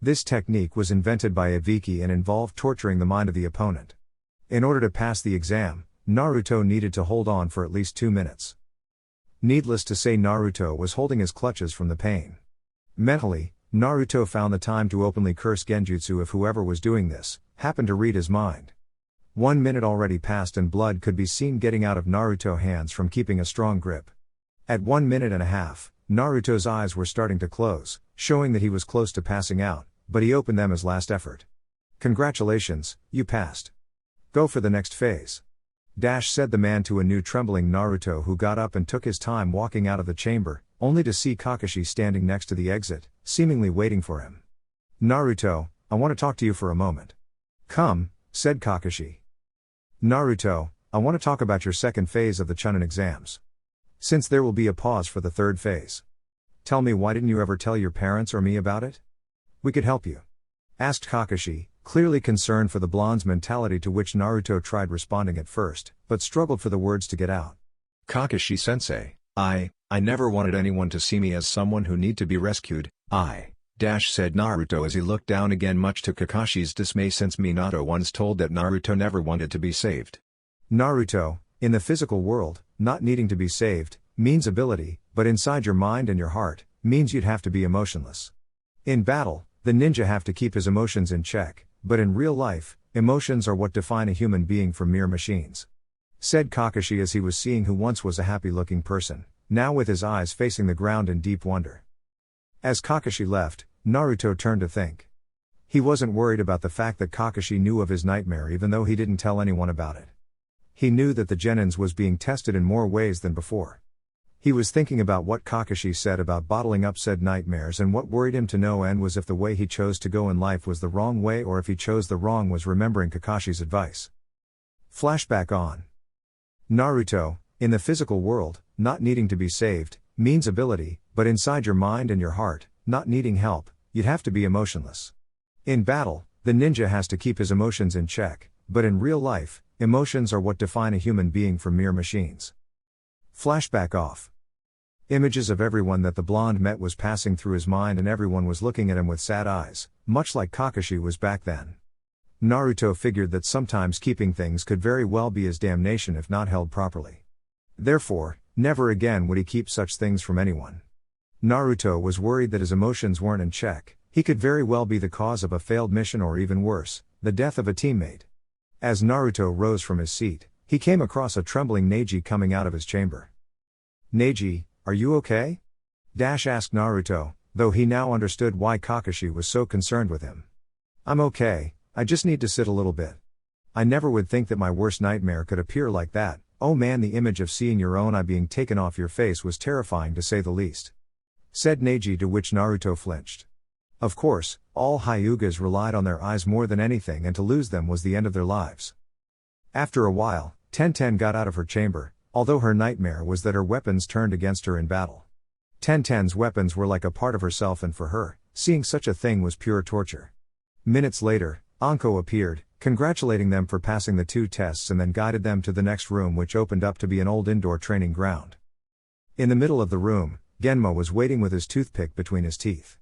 A: This technique was invented by Ibiki and involved torturing the mind of the opponent. In order to pass the exam, Naruto needed to hold on for at least 2 minutes. Needless to say, Naruto was holding his clutches from the pain. Mentally, Naruto found the time to openly curse Genjutsu if whoever was doing this happened to read his mind. 1 minute already passed and blood could be seen getting out of Naruto's hands from keeping a strong grip. At 1 minute and a half, Naruto's eyes were starting to close, showing that he was close to passing out, but he opened them as last effort. Congratulations, you passed. Go for the next phase. Said the man to a new trembling Naruto who got up and took his time walking out of the chamber, only to see Kakashi standing next to the exit, seemingly waiting for him. Naruto, I want to talk to you for a moment. Come, said Kakashi. Naruto, I want to talk about your second phase of the Chunin exams. Since there will be a pause for the third phase. Tell me, why didn't you ever tell your parents or me about it? We could help you. Asked Kakashi, clearly concerned for the blonde's mentality, to which Naruto tried responding at first, but struggled for the words to get out.
B: Kakashi-sensei, I never wanted anyone to see me as someone who need to be rescued, said Naruto as he looked down again, much to Kakashi's dismay, since Minato once told that Naruto never wanted to be saved.
A: Naruto, in the physical world, not needing to be saved means ability, but inside your mind and your heart means you'd have to be emotionless. In battle, the ninja have to keep his emotions in check, but in real life, emotions are what define a human being from mere machines. Said Kakashi as he was seeing who once was a happy-looking person, now with his eyes facing the ground in deep wonder. As Kakashi left, Naruto turned to think. He wasn't worried about the fact that Kakashi knew of his nightmare, even though he didn't tell anyone about it. He knew that the genins was being tested in more ways than before. He was thinking about what Kakashi said about bottling up said nightmares, and what worried him to no end was if the way he chose to go in life was the wrong way, or if he chose the wrong was remembering Kakashi's advice. Flashback on. Naruto, in the physical world, not needing to be saved means ability, but inside your mind and your heart, not needing help, you'd have to be emotionless. In battle, the ninja has to keep his emotions in check, but in real life, emotions are what define a human being from mere machines. Flashback off. Images of everyone that the blonde met was passing through his mind, and everyone was looking at him with sad eyes, much like Kakashi was back then. Naruto figured that sometimes keeping things could very well be his damnation if not held properly. Therefore, never again would he keep such things from anyone. Naruto was worried that his emotions weren't in check. He could very well be the cause of a failed mission, or even worse, the death of a teammate. As Naruto rose from his seat, he came across a trembling Neji coming out of his chamber. Neji, are you okay? Asked Naruto, though he now understood why Kakashi was so concerned with him. I'm okay, I just need to sit a little bit. I never would think that my worst nightmare could appear like that. Oh man, the image of seeing your own eye being taken off your face was terrifying to say the least. Said Neji, to which Naruto flinched. Of course, all Hyugas relied on their eyes more than anything, and to lose them was the end of their lives. After a while, Tenten got out of her chamber, although her nightmare was that her weapons turned against her in battle. Tenten's weapons were like a part of herself, and for her, seeing such a thing was pure torture. Minutes later, Anko appeared, congratulating them for passing the 2 tests, and then guided them to the next room, which opened up to be an old indoor training ground. In the middle of the room, Genma was waiting with his toothpick between his teeth.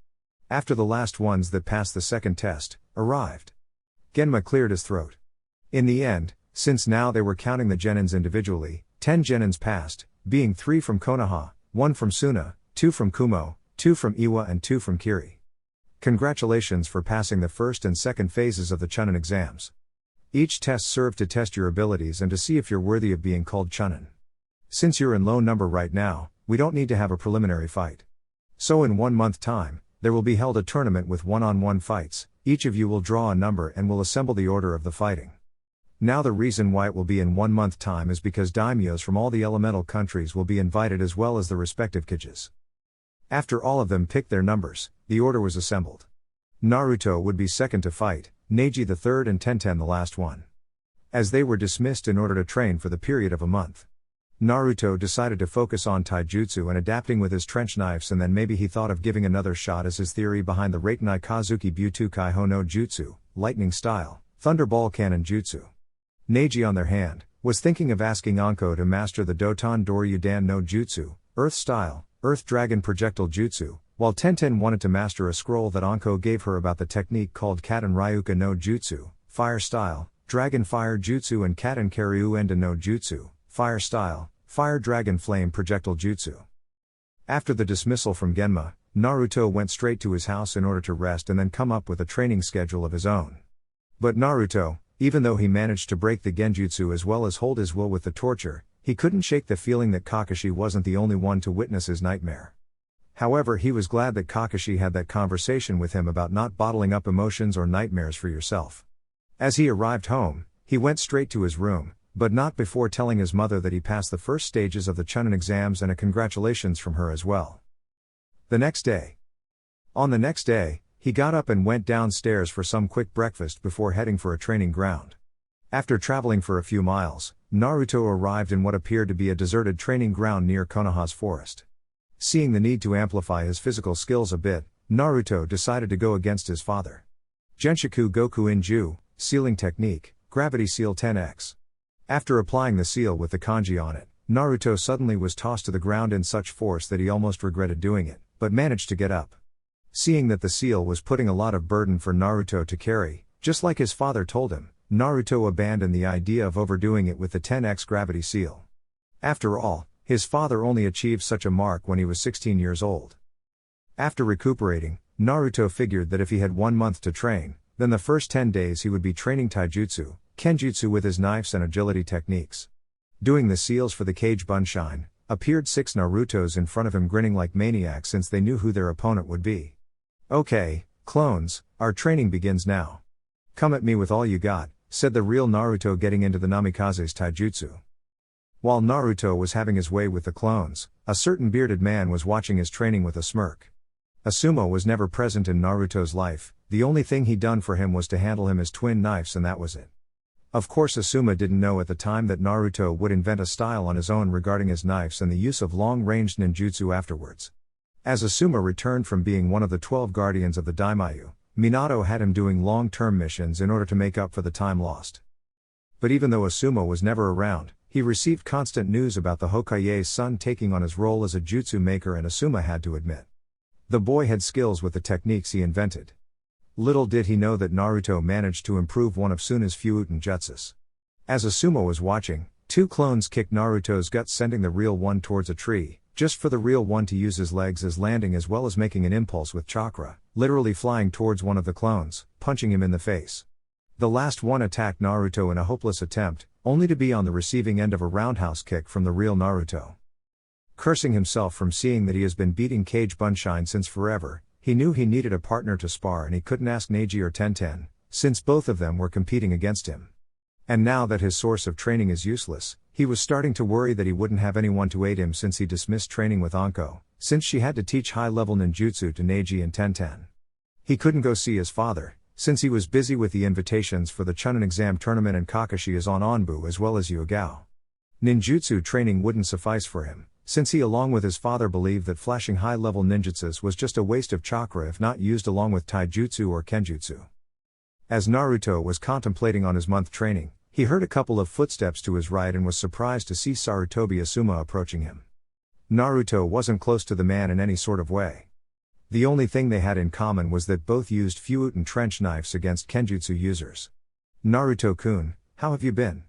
A: After the last ones that passed the second test arrived, Genma cleared his throat. In the end, since now they were counting the genins individually, 10 genins passed, being 3 from Konoha, 1 from Suna, 2 from Kumo, 2 from Iwa and 2 from Kiri. Congratulations for passing the first and second phases of the Chunin exams. Each test served to test your abilities and to see if you're worthy of being called Chunin. Since you're in low number right now, we don't need to have a preliminary fight. So in 1 month time, there will be held a tournament with one-on-one fights. Each of you will draw a number and will assemble the order of the fighting. Now the reason why it will be in 1 month time is because daimyos from all the elemental countries will be invited, as well as the respective Kages. After all of them picked their numbers, the order was assembled. Naruto would be second to fight, Neji the third, and Tenten the last one. as they were dismissed in order to train for the period of a month. Naruto decided to focus on taijutsu and adapting with his trench knives, and then maybe he thought of giving another shot as his theory behind the Reitenai Kazuki Butokai Ho no Jutsu, lightning style, thunderball cannon jutsu. Neji on their hand, was thinking of asking Anko to master the Doton Doryudan no Jutsu, earth style, earth dragon projectile jutsu, while Tenten wanted to master a scroll that Anko gave her about the technique called Katen Ryuka no Jutsu, fire style, dragon fire jutsu, and Katen Karyu Enda no Jutsu, fire style, fire dragon flame projectile jutsu. After the dismissal from Genma, Naruto went straight to his house in order to rest and then come up with a training schedule of his own. But Naruto, even though he managed to break the Genjutsu as well as hold his will with the torture, he couldn't shake the feeling that Kakashi wasn't the only one to witness his nightmare. However, he was glad that Kakashi had that conversation with him about not bottling up emotions or nightmares for yourself. As he arrived home, he went straight to his room, but not before telling his mother that he passed the first stages of the Chunin exams and a congratulations from her as well. The next day. On the next day, he got up and went downstairs for some quick breakfast before heading for a training ground. After traveling for a few miles, Naruto arrived in what appeared to be a deserted training ground near Konoha's forest. Seeing the need to amplify his physical skills a bit, Naruto decided to go against his father. Genshiku Goku Inju, sealing technique, gravity seal 10x. After applying the seal with the kanji on it, Naruto suddenly was tossed to the ground in such force that he almost regretted doing it, but managed to get up. Seeing that the seal was putting a lot of burden for Naruto to carry, just like his father told him, Naruto abandoned the idea of overdoing it with the 10x gravity seal. After all, his father only achieved such a mark when he was 16 years old. After recuperating, Naruto figured that if he had 1 month to train, then the first 10 days he would be training taijutsu, kenjutsu with his knives and agility techniques. Doing the seals for the Cage Bunshin, appeared 6 Narutos in front of him grinning like maniacs since they knew who their opponent would be. "Okay, clones, our training begins now. Come at me with all you got," said the real Naruto getting into the Namikaze's taijutsu. While Naruto was having his way with the clones, a certain bearded man was watching his training with a smirk. Asuma was never present in Naruto's life, the only thing he'd done for him was to handle him as twin knives and that was it. Of course Asuma didn't know at the time that Naruto would invent a style on his own regarding his knives and the use of long-range ninjutsu afterwards. As Asuma returned from being one of the 12 guardians of the Daimyo, Minato had him doing long-term missions in order to make up for the time lost. But even though Asuma was never around, he received constant news about the Hokage's son taking on his role as a jutsu maker, and Asuma had to admit, the boy had skills with the techniques he invented. Little did he know that Naruto managed to improve one of Tsuna's Fyuuten jutsus. As Asuma was watching, 2 clones kicked Naruto's guts, sending the real one towards a tree, just for the real one to use his legs as landing as well as making an impulse with chakra, literally flying towards one of the clones, punching him in the face. The last one attacked Naruto in a hopeless attempt, only to be on the receiving end of a roundhouse kick from the real Naruto. Cursing himself from seeing that he has been beating Cage Bunshin since forever, he knew he needed a partner to spar and he couldn't ask Neji or Tenten, since both of them were competing against him. And now that his source of training is useless, he was starting to worry that he wouldn't have anyone to aid him since he dismissed training with Anko, since she had to teach high-level ninjutsu to Neji and Tenten. He couldn't go see his father, since he was busy with the invitations for the Chunin exam tournament and Kakashi is on Onbu as well as Yugao. Ninjutsu training wouldn't suffice for him, since he along with his father believed that flashing high-level ninjutsus was just a waste of chakra if not used along with taijutsu or kenjutsu. As Naruto was contemplating on his month training, he heard a couple of footsteps to his right and was surprised to see Sarutobi Asuma approaching him. Naruto wasn't close to the man in any sort of way. The only thing they had in common was that both used Fyuuten trench knives against kenjutsu users. "Naruto-kun, how have you been?"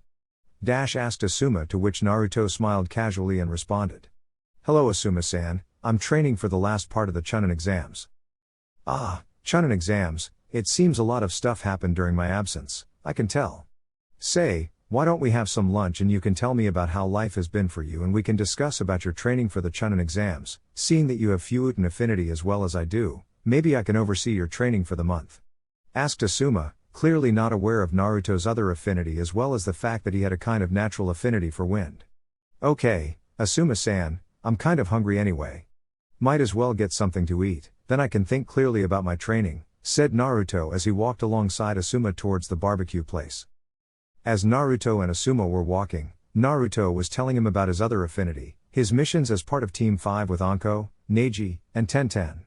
A: asked Asuma, to which Naruto smiled casually and responded. "Hello Asuma-san, I'm training for the last part of the Chunin exams." "Ah, Chunin exams, it seems a lot of stuff happened during my absence, I can tell. Say, why don't we have some lunch and you can tell me about how life has been for you and we can discuss about your training for the Chunin exams, seeing that you have Fyuuten affinity as well as I do, maybe I can oversee your training for the month," asked Asuma, clearly not aware of Naruto's other affinity as well as the fact that he had a kind of natural affinity for wind. "Okay, Asuma-san, I'm kind of hungry anyway. Might as well get something to eat, then I can think clearly about my training," said Naruto as he walked alongside Asuma towards the barbecue place. As Naruto and Asuma were walking, Naruto was telling him about his other affinity, his missions as part of Team 5 with Anko, Neji, and Tenten.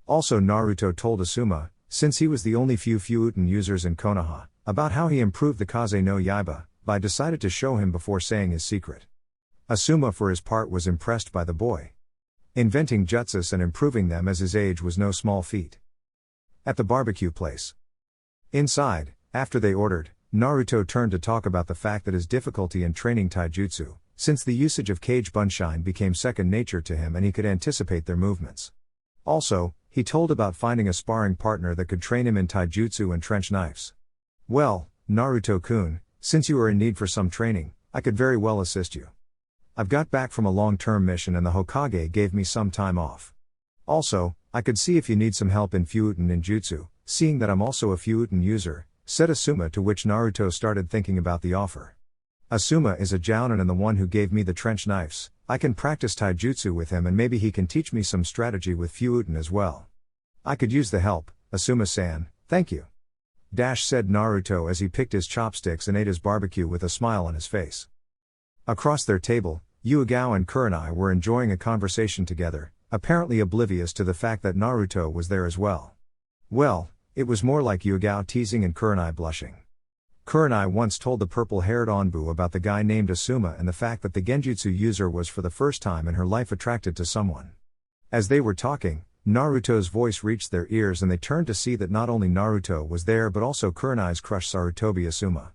A: Also Naruto told Asuma, since he was the only few Fuuten users in Konoha, about how he improved the Kaze no Yaiba, but decided to show him before saying his secret. Asuma for his part was impressed by the boy. Inventing jutsus and improving them as his age was no small feat. At the barbecue place. Inside, after they ordered, Naruto turned to talk about the fact that his difficulty in training taijutsu, since the usage of Kage Bunshin became second nature to him and he could anticipate their movements. Also, he told about finding a sparring partner that could train him in taijutsu and trench knives. Well, Naruto-kun, since you are in need for some training, I could very well assist you. I've got back from a long-term mission and the Hokage gave me some time off. Also, I could see if you need some help in Fuuten ninjutsu, seeing that I'm also a Fuuten user, said Asuma, to which Naruto started thinking about the offer. Asuma is a jounin and the one who gave me the trench knives. I can practice taijutsu with him and maybe he can teach me some strategy with Fuuten as well. I could use the help, Asuma-san, thank you. Said Naruto as he picked his chopsticks and ate his barbecue with a smile on his face. Across their table, Yuga and Kurenai were enjoying a conversation together, apparently oblivious to the fact that Naruto was there as well. Well, it was more like Yuga teasing and Kurenai blushing. Kurenai once told the purple-haired Onbu about the guy named Asuma and the fact that the Genjutsu user was for the first time in her life attracted to someone. As they were talking, Naruto's voice reached their ears and they turned to see that not only Naruto was there but also Kurenai's crush Sarutobi Asuma.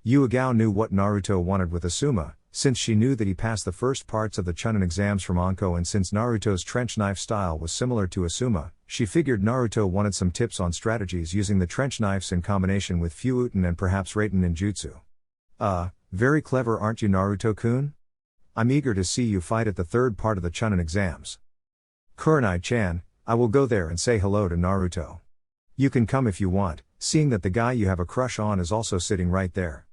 A: Yuga knew what Naruto wanted with Asuma, since she knew that he passed the first parts of the Chunin exams from Anko, and since Naruto's trench knife style was similar to Asuma, she figured Naruto wanted some tips on strategies using the trench knives in combination with Fuuten and perhaps Raiten ninjutsu. Very clever, aren't you, Naruto-kun? I'm eager to see you fight at the third part of the Chunin exams. Kurenai-chan, I will go there and say hello to Naruto. You can come if you want, seeing that the guy you have a crush on is also sitting right there,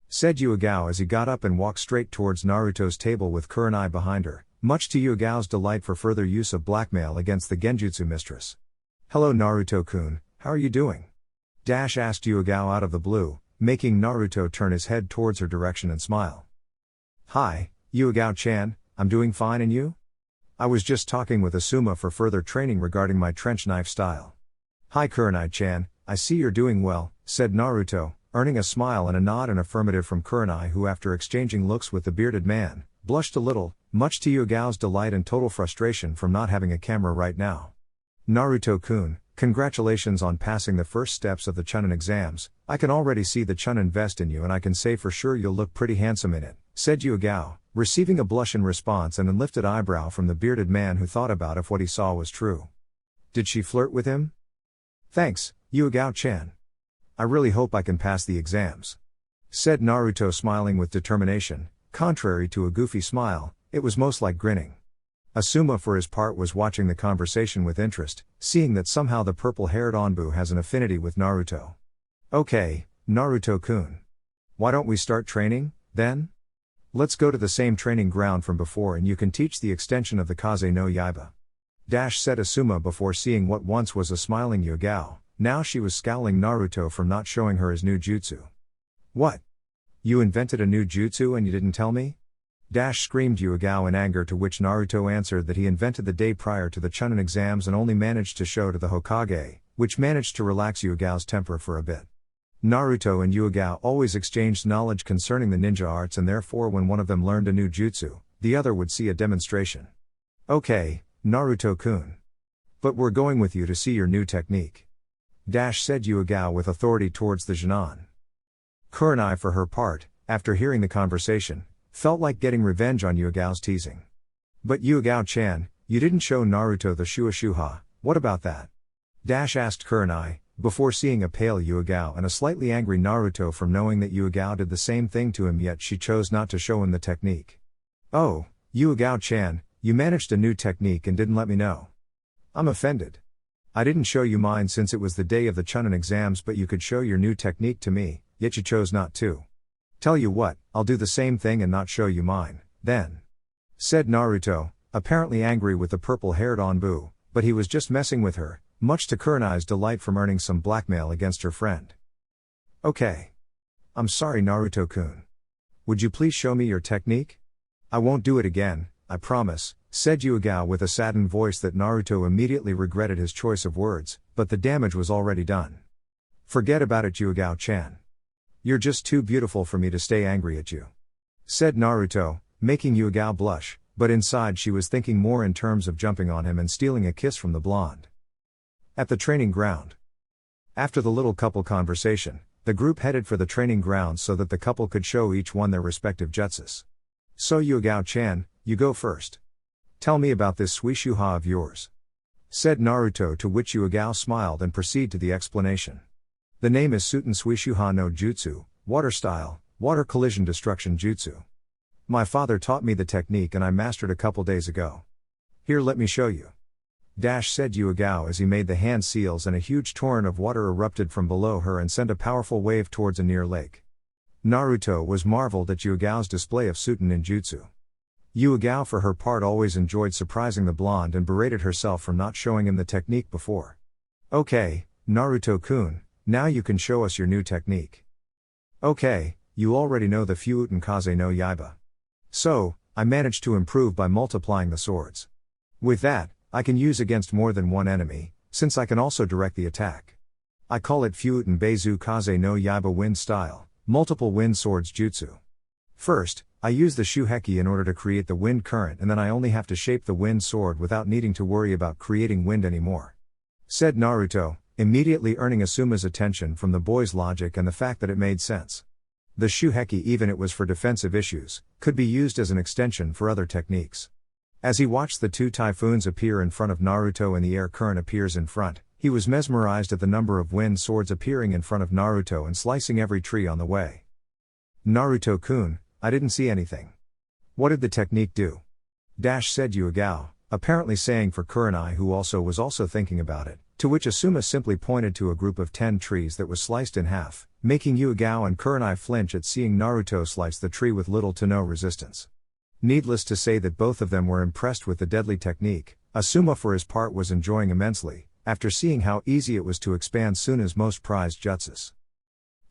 A: said Yuga as he got up and walked straight towards Naruto's table with Kurenai behind her, much to Yugao's delight for further use of blackmail against the Genjutsu mistress. Hello Naruto-kun, how are you doing? Asked Yuga out of the blue, making Naruto turn his head towards her direction and smile. Hi, Yuga-chan, I'm doing fine, and you? I was just talking with Asuma for further training regarding my trench knife style. Hi Kurenai-chan, I see you're doing well, said Naruto, earning a smile and a nod in affirmative from Kurenai, who after exchanging looks with the bearded man, blushed a little, much to Yugao's delight and total frustration from not having a camera right now. Naruto-kun, congratulations on passing the first steps of the Chunin exams. I can already see the Chunin vest in you and I can say for sure you'll look pretty handsome in it, said Yuga, receiving a blush in response and an lifted eyebrow from the bearded man, who thought about if what he saw was true. Did she flirt with him? Thanks, Yuga-chan. I really hope I can pass the exams, said Naruto, smiling with determination. Contrary to a goofy smile, it was most like grinning. Asuma for his part was watching the conversation with interest, seeing that somehow the purple-haired Onbu has an affinity with Naruto. Okay, Naruto-kun. Why don't we start training, then? Let's go to the same training ground from before and you can teach the extension of the Kaze no Yaiba. Said Asuma before seeing what once was a smiling Yuga. Now she was scowling Naruto for not showing her his new jutsu. What? You invented a new jutsu and you didn't tell me? Screamed Yuga in anger, to which Naruto answered that he invented the day prior to the Chunin exams and only managed to show to the Hokage, which managed to relax Yuga's temper for a bit. Naruto and Yuga always exchanged knowledge concerning the ninja arts, and therefore when one of them learned a new jutsu, the other would see a demonstration. Okay, Naruto-kun. But we're going with you to see your new technique, said Yuga with authority towards the genin. Kurenai for her part, after hearing the conversation, felt like getting revenge on Yugao's teasing. But Yuga-chan, you didn't show Naruto the Shuha, what about that? Asked Kurenai, before seeing a pale Yuga and a slightly angry Naruto from knowing that Yuga did the same thing to him, yet she chose not to show him the technique. Oh, Yuga-chan, you managed a new technique and didn't let me know. I'm offended. I didn't show you mine since it was the day of the Chunin exams, but you could show your new technique to me, yet you chose not to. Tell you what, I'll do the same thing and not show you mine, then, said Naruto, apparently angry with the purple-haired Onbu, but he was just messing with her, much to Kurenai's delight from earning some blackmail against her friend. Okay. I'm sorry Naruto-kun. Would you please show me your technique? I won't do it again, I promise, said Yuigao with a saddened voice that Naruto immediately regretted his choice of words, but the damage was already done. Forget about it Yuigao-chan. You're just too beautiful for me to stay angry at you, said Naruto, making Yuigao blush, but inside she was thinking more in terms of jumping on him and stealing a kiss from the blonde. At the training ground. After the little couple conversation, the group headed for the training ground so that the couple could show each one their respective jutsus. So Yuigao-chan, you go first. Tell me about this suishuha of yours, said Naruto, to which Yuigao smiled and proceeded to the explanation. The name is Suten Suishuha no Jutsu, water style, water collision destruction jutsu. My father taught me the technique and I mastered a couple days ago. Here, let me show you. Said Yuigao as he made the hand seals, and a huge torrent of water erupted from below her and sent a powerful wave towards a near lake. Naruto was marveled at Yuigao's display of Suten ninjutsu. Yuigao for her part always enjoyed surprising the blonde and berated herself for not showing him the technique before. Okay, Naruto-kun, now you can show us your new technique. Okay, you already know the Fuuten Kaze no Yaiba. So, I managed to improve by multiplying the swords. With that, I can use against more than one enemy, since I can also direct the attack. I call it Fuuten Beizu Kaze no Yaiba wind style, multiple wind swords jutsu. First, I use the shuheki in order to create the wind current, and then I only have to shape the wind sword without needing to worry about creating wind anymore, said Naruto, immediately earning Asuma's attention from the boy's logic and the fact that it made sense. The shuheki, even it was for defensive issues, could be used as an extension for other techniques. As he watched the two typhoons appear in front of Naruto and the air current appears in front, he was mesmerized at the number of wind swords appearing in front of Naruto and slicing every tree on the way. Naruto-kun, I didn't see anything. What did the technique do? Said Yuigao, apparently saying for Kurenai, who was also thinking about it, to which Asuma simply pointed to a group of 10 trees that was sliced in half, making Yuigao and Kurenai flinch at seeing Naruto slice the tree with little to no resistance. Needless to say that both of them were impressed with the deadly technique. Asuma for his part was enjoying immensely, after seeing how easy it was to expand Suna's most prized jutsus.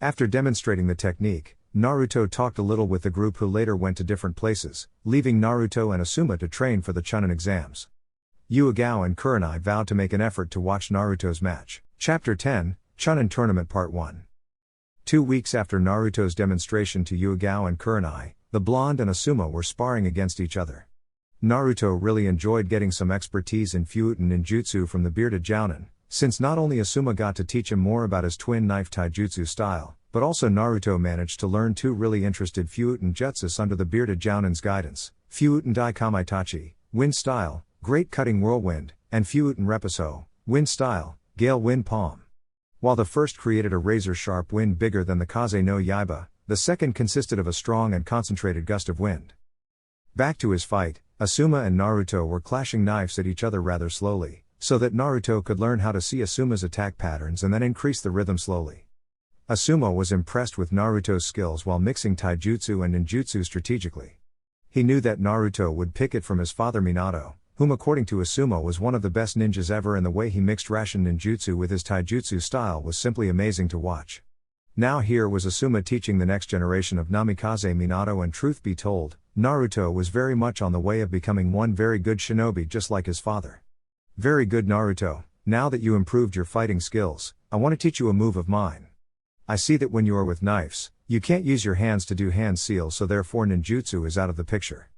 A: After demonstrating the technique, Naruto talked a little with the group, who later went to different places, leaving Naruto and Asuma to train for the Chunin exams. Yuigao and Kurenai vowed to make an effort to watch Naruto's match. Chapter 10, Chunin Tournament Part 1. 2 weeks after Naruto's demonstration to Yuigao and Kurenai, the blonde and Asuma were sparring against each other. Naruto really enjoyed getting some expertise in Fuuten ninjutsu from the bearded jounin, since not only Asuma got to teach him more about his twin knife taijutsu style, but also Naruto managed to learn 2 really interested Fuuten jutsus under the bearded jounin's guidance: Fuuten Dai Kamaitachi, wind style, great cutting whirlwind, and Fuuten Reposo, wind style, gale wind palm. While the first created a razor-sharp wind bigger than the Kaze no Yaiba, the second consisted of a strong and concentrated gust of wind. Back to his fight, Asuma and Naruto were clashing knives at each other rather slowly, so that Naruto could learn how to see Asuma's attack patterns and then increase the rhythm slowly. Asuma was impressed with Naruto's skills while mixing taijutsu and ninjutsu strategically. He knew that Naruto would pick it from his father Minato, whom according to Asuma was one of the best ninjas ever, and the way he mixed Rasen ninjutsu with his taijutsu style was simply amazing to watch. Now here was Asuma teaching the next generation of Namikaze Minato, and truth be told, Naruto was very much on the way of becoming one very good shinobi just like his father. Very good Naruto, now that you improved your fighting skills, I want to teach you a move of mine. I see that when you are with knives, you can't use your hands to do hand seals, so therefore ninjutsu is out of the picture.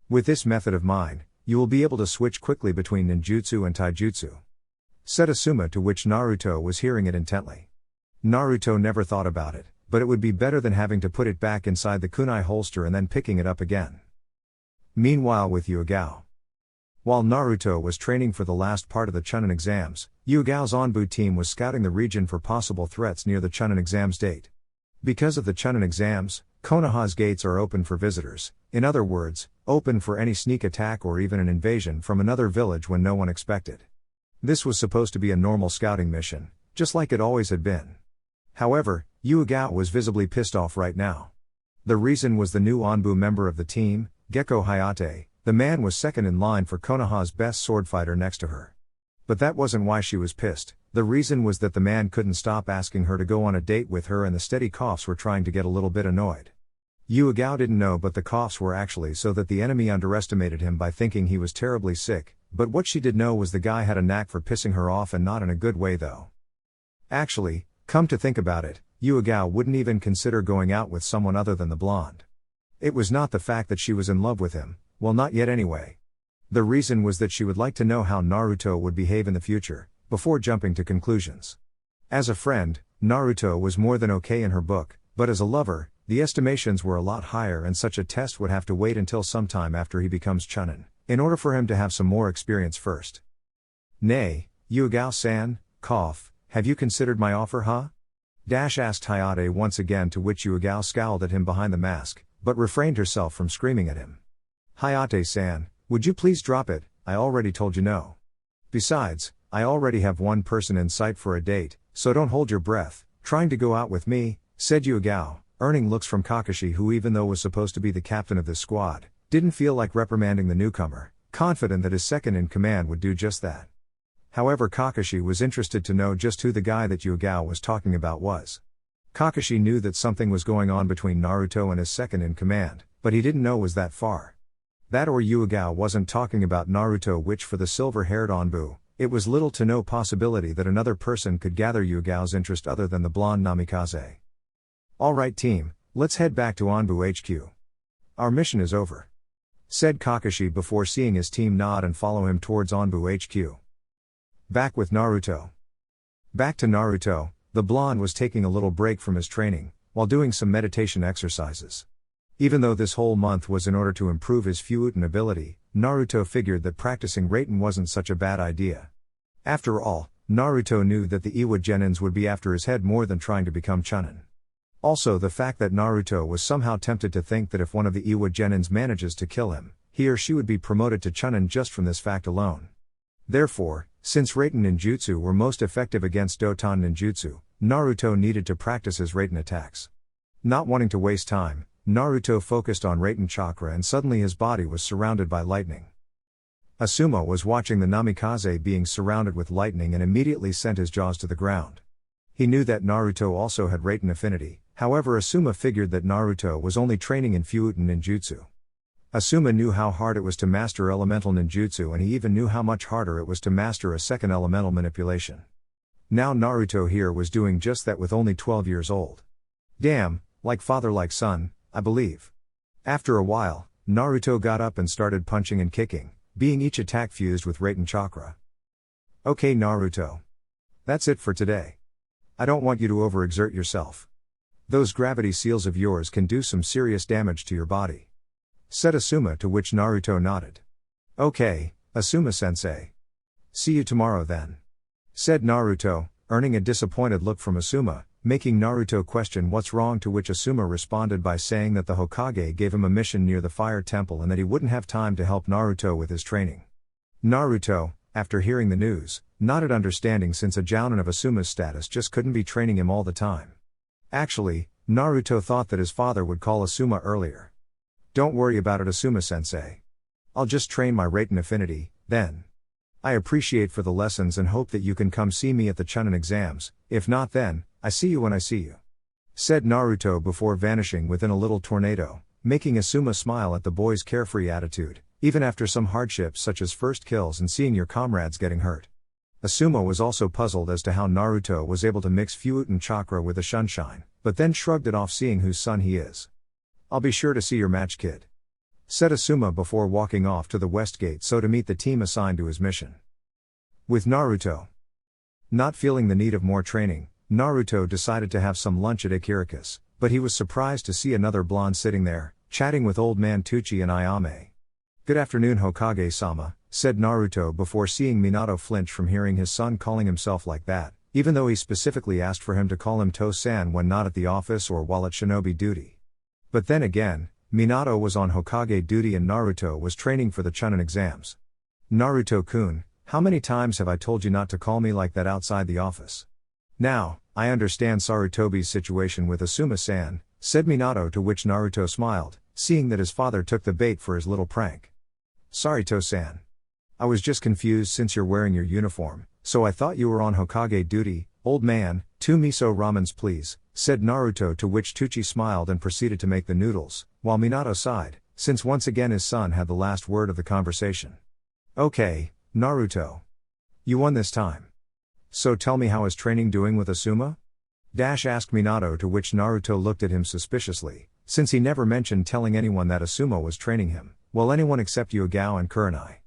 A: With this method of mine, you will be able to switch quickly between ninjutsu and taijutsu, said Asuma, to which Naruto was hearing it intently. Naruto never thought about it, but it would be better than having to put it back inside the kunai holster and then picking it up again. Meanwhile with Yuigao. While Naruto was training for the last part of the Chunin exams, Yuigao's Onbu team was scouting the region for possible threats near the Chunin exams date. Because of the Chunin exams, Konoha's gates are open for visitors, in other words, open for any sneak attack or even an invasion from another village when no one expected. This was supposed to be a normal scouting mission, just like it always had been. However, Yuigao was visibly pissed off right now. The reason was the new Onbu member of the team, Gekko Hayate. The man was second in line for Konoha's best sword fighter next to her. But that wasn't why she was pissed. The reason was that the man couldn't stop asking her to go on a date with her, and the steady coughs were trying to get a little bit annoyed. Yuga didn't know, but the coughs were actually so that the enemy underestimated him by thinking he was terribly sick, but what she did know was the guy had a knack for pissing her off, and not in a good way though. Actually, come to think about it, Yuga wouldn't even consider going out with someone other than the blonde. It was not the fact that she was in love with him, well, not yet anyway. The reason was that she would like to know how Naruto would behave in the future, before jumping to conclusions. As a friend, Naruto was more than okay in her book, but as a lover, the estimations were a lot higher, and such a test would have to wait until sometime after he becomes Chunin, in order for him to have some more experience first. Nay, Yuga-san, cough, have you considered my offer, huh? Asked Hayate once again, to which Yuga scowled at him behind the mask, but refrained herself from screaming at him. Hayate-san, would you please drop it, I already told you no. Besides, I already have one person in sight for a date, so don't hold your breath, trying to go out with me, said Yuga, earning looks from Kakashi, who, even though was supposed to be the captain of this squad, didn't feel like reprimanding the newcomer, confident that his second in command would do just that. However, Kakashi was interested to know just who the guy that Yuga was talking about was. Kakashi knew that something was going on between Naruto and his second in command, but he didn't know was that far. That or Yuga wasn't talking about Naruto, which for the silver-haired Anbu, it was little to no possibility that another person could gather Yuga's interest other than the blonde Namikaze. Alright team, let's head back to Anbu HQ. Our mission is over, said Kakashi before seeing his team nod and follow him towards Anbu HQ. Back with Naruto. Back to Naruto, the blonde was taking a little break from his training, while doing some meditation exercises. Even though this whole month was in order to improve his Fuutin ability, Naruto figured that practicing Raiten wasn't such a bad idea. After all, Naruto knew that the Iwa Genins would be after his head more than trying to become Chunin. Also, the fact that Naruto was somehow tempted to think that if one of the Iwa Genins manages to kill him, he or she would be promoted to Chunin just from this fact alone. Therefore, since Raiten ninjutsu were most effective against Doton ninjutsu, Naruto needed to practice his Raiten attacks. Not wanting to waste time, Naruto focused on Raiten chakra, and suddenly his body was surrounded by lightning. Asuma was watching the Namikaze being surrounded with lightning and immediately sent his jaws to the ground. He knew that Naruto also had Raiten affinity, however Asuma figured that Naruto was only training in Fuutin ninjutsu. Asuma knew how hard it was to master elemental ninjutsu, and he even knew how much harder it was to master a second elemental manipulation. Now Naruto here was doing just that with only 12 years old. Damn, like father like son, I believe. After a while, Naruto got up and started punching and kicking, being each attack fused with Raiten chakra. Okay Naruto. That's it for today. I don't want you to overexert yourself. Those gravity seals of yours can do some serious damage to your body, said Asuma, to which Naruto nodded. Okay, Asuma-sensei. See you tomorrow then, said Naruto, earning a disappointed look from Asuma, making Naruto question what's wrong, to which Asuma responded by saying that the Hokage gave him a mission near the fire temple and that he wouldn't have time to help Naruto with his training. Naruto, after hearing the news, nodded understanding, since a jounin of Asuma's status just couldn't be training him all the time. Actually, Naruto thought that his father would call Asuma earlier. Don't worry about it, Asuma-sensei. I'll just train my Raiten affinity, then. I appreciate for the lessons and hope that you can come see me at the Chunin exams. If not, then, I see you when I see you, said Naruto before vanishing within a little tornado, making Asuma smile at the boy's carefree attitude, even after some hardships such as first kills and seeing your comrades getting hurt. Asuma was also puzzled as to how Naruto was able to mix Fuutin chakra with the Shunshin, but then shrugged it off, seeing whose son he is. I'll be sure to see your match, kid, said Asuma before walking off to the west gate so to meet the team assigned to his mission. With Naruto not feeling the need of more training, Naruto decided to have some lunch at Ikirakus, but he was surprised to see another blonde sitting there, chatting with old man Tucci and Ayame. Good afternoon, Hokage-sama, said Naruto before seeing Minato flinch from hearing his son calling himself like that, even though he specifically asked for him to call him To-san when not at the office or while at shinobi duty. But then again, Minato was on Hokage duty and Naruto was training for the Chunin exams. Naruto-kun, how many times have I told you not to call me like that outside the office? Now, I understand Sarutobi's situation with Asuma-san, said Minato, to which Naruto smiled, seeing that his father took the bait for his little prank. Sorry To-san. I was just confused since you're wearing your uniform, so I thought you were on Hokage duty, old man. 2 miso ramens please, said Naruto, to which Tucci smiled and proceeded to make the noodles, while Minato sighed, since once again his son had the last word of the conversation. Okay, Naruto. You won this time. So tell me, how is training doing with Asuma? Asked Minato, to which Naruto looked at him suspiciously, since he never mentioned telling anyone that Asuma was training him, well, anyone except Yuga and Kurenai.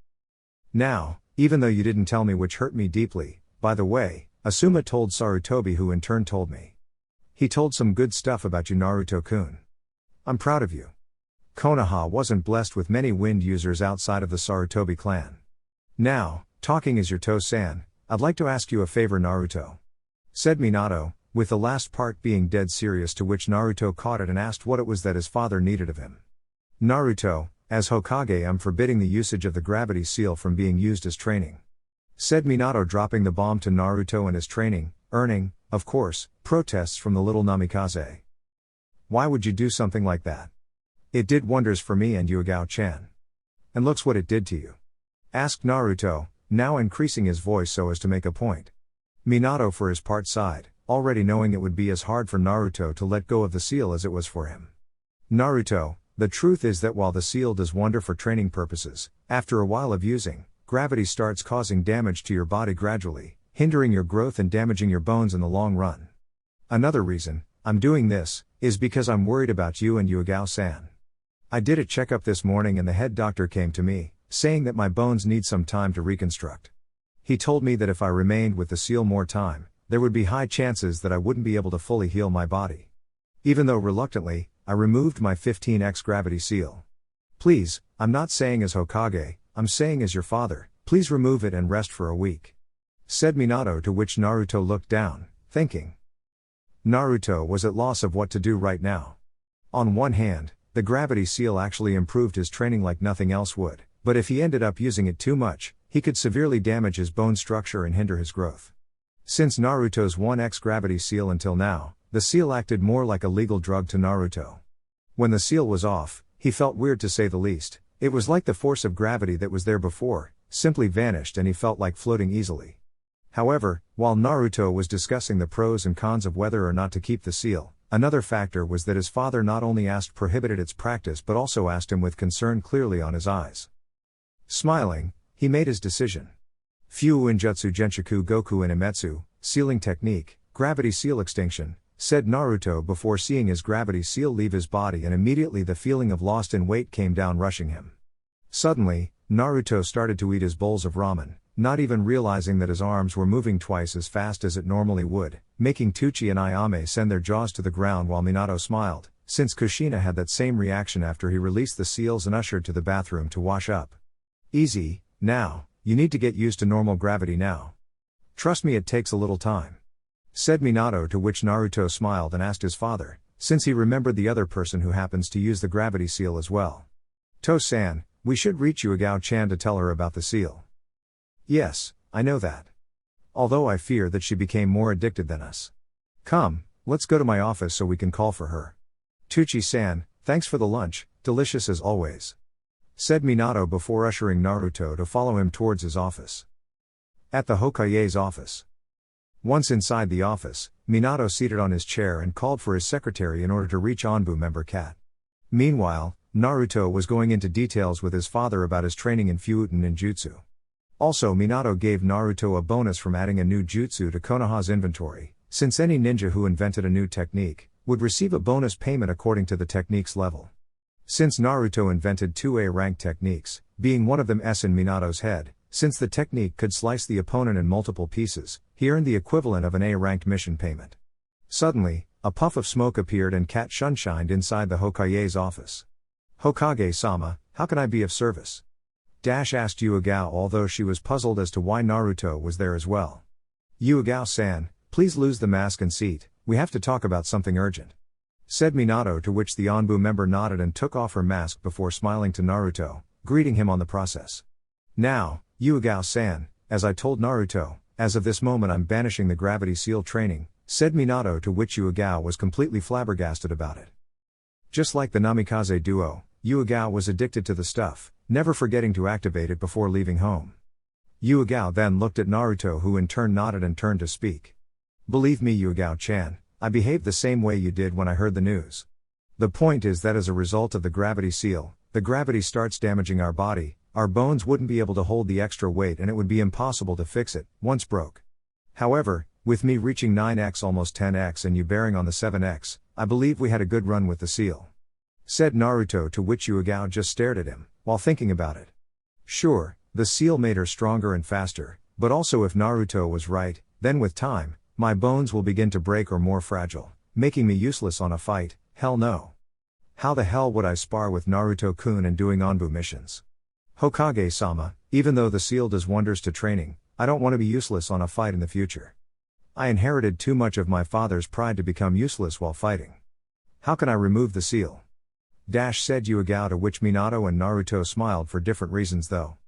A: Now, even though you didn't tell me, which hurt me deeply, by the way, Asuma told Sarutobi, who in turn told me. He told some good stuff about you, Naruto-kun. I'm proud of you. Konoha wasn't blessed with many wind users outside of the Sarutobi clan. Now, talking is your To-san, I'd like to ask you a favor, Naruto. Said Minato, with the last part being dead serious, to which Naruto caught it and asked what it was that his father needed of him. Naruto, as Hokage, I'm forbidding the usage of the gravity seal from being used as training. Said Minato, dropping the bomb to Naruto and his training, earning, of course, protests from the little Namikaze. Why would you do something like that? It did wonders for me and Yuga-chan. And looks what it did to you. Asked Naruto, now increasing his voice so as to make a point. Minato for his part sighed, already knowing it would be as hard for Naruto to let go of the seal as it was for him. Naruto, the truth is that while the seal does wonder for training purposes, after a while of using, gravity starts causing damage to your body gradually, hindering your growth and damaging your bones in the long run. Another reason I'm doing this is because I'm worried about you and Yuga-san. I did a checkup this morning and the head doctor came to me, saying that my bones need some time to reconstruct. He told me that if I remained with the seal more time, there would be high chances that I wouldn't be able to fully heal my body. Even though reluctantly, I removed my 15x gravity seal. Please, I'm not saying as Hokage, I'm saying as your father, please remove it and rest for a week. Said Minato, to which Naruto looked down, thinking. Naruto was at loss of what to do right now. On one hand, the gravity seal actually improved his training like nothing else would, but if he ended up using it too much, he could severely damage his bone structure and hinder his growth. Since Naruto's 1x gravity seal until now, the seal acted more like a legal drug to Naruto. When the seal was off, he felt weird to say the least. It was like the force of gravity that was there before, simply vanished and he felt like floating easily. However, while Naruto was discussing the pros and cons of whether or not to keep the seal, another factor was that his father not only prohibited its practice but also asked him with concern clearly on his eyes. Smiling, he made his decision. Fuuinjutsu Genshoku Goku Inimetsu, sealing technique, gravity seal extinction, said Naruto before seeing his gravity seal leave his body, and immediately the feeling of lost in weight came down rushing him. Suddenly, Naruto started to eat his bowls of ramen, not even realizing that his arms were moving twice as fast as it normally would, making Tucci and Ayame send their jaws to the ground while Minato smiled, since Kushina had that same reaction after he released the seals and ushered to the bathroom to wash up. Easy, now, you need to get used to normal gravity now. Trust me, it takes a little time. Said Minato, to which Naruto smiled and asked his father, since he remembered the other person who happens to use the gravity seal as well. To-san, we should reach Yuga-chan to tell her about the seal. Yes, I know that. Although I fear that she became more addicted than us. Come, let's go to my office so we can call for her. Tucci-san, thanks for the lunch, delicious as always. Said Minato before ushering Naruto to follow him towards his office. At the Hokage's office. Once inside the office, Minato seated on his chair and called for his secretary in order to reach Onbu member Kat. Meanwhile, Naruto was going into details with his father about his training in Fuuten Ninjutsu. Also, Minato gave Naruto a bonus from adding a new jutsu to Konoha's inventory, since any ninja who invented a new technique would receive a bonus payment according to the technique's level. Since Naruto invented 2A rank techniques, being one of them in Minato's head, since the technique could slice the opponent in multiple pieces, he earned the equivalent of an A-ranked mission payment. Suddenly, a puff of smoke appeared and Kat shunshined inside the Hokage's office. Hokage-sama, how can I be of service? Asked Yuga, although she was puzzled as to why Naruto was there as well. Yuga-san, please lose the mask and seat, we have to talk about something urgent. Said Minato, to which the Onbu member nodded and took off her mask before smiling to Naruto, greeting him on the process. Now, Yuga-san, as I told Naruto, as of this moment I'm banishing the gravity seal training, said Minato, to which Yuga was completely flabbergasted about it. Just like the Namikaze duo, Yuga was addicted to the stuff, never forgetting to activate it before leaving home. Yuugao then looked at Naruto, who in turn nodded and turned to speak. Believe me, Yuugao-chan, I behaved the same way you did when I heard the news. The point is that as a result of the gravity seal, the gravity starts damaging our body, our bones wouldn't be able to hold the extra weight and it would be impossible to fix it, once broke. However, with me reaching 9x almost 10x and you bearing on the 7x, I believe we had a good run with the seal. Said Naruto, to which Yuugao just stared at him, while thinking about it. Sure, the seal made her stronger and faster, but also if Naruto was right, then with time, my bones will begin to break or more fragile, making me useless on a fight. Hell no. How the hell would I spar with Naruto-kun and doing Anbu missions? Hokage-sama, even though the seal does wonders to training, I don't want to be useless on a fight in the future. I inherited too much of my father's pride to become useless while fighting. How can I remove the seal? Said Yuugao, to which Minato and Naruto smiled for different reasons though.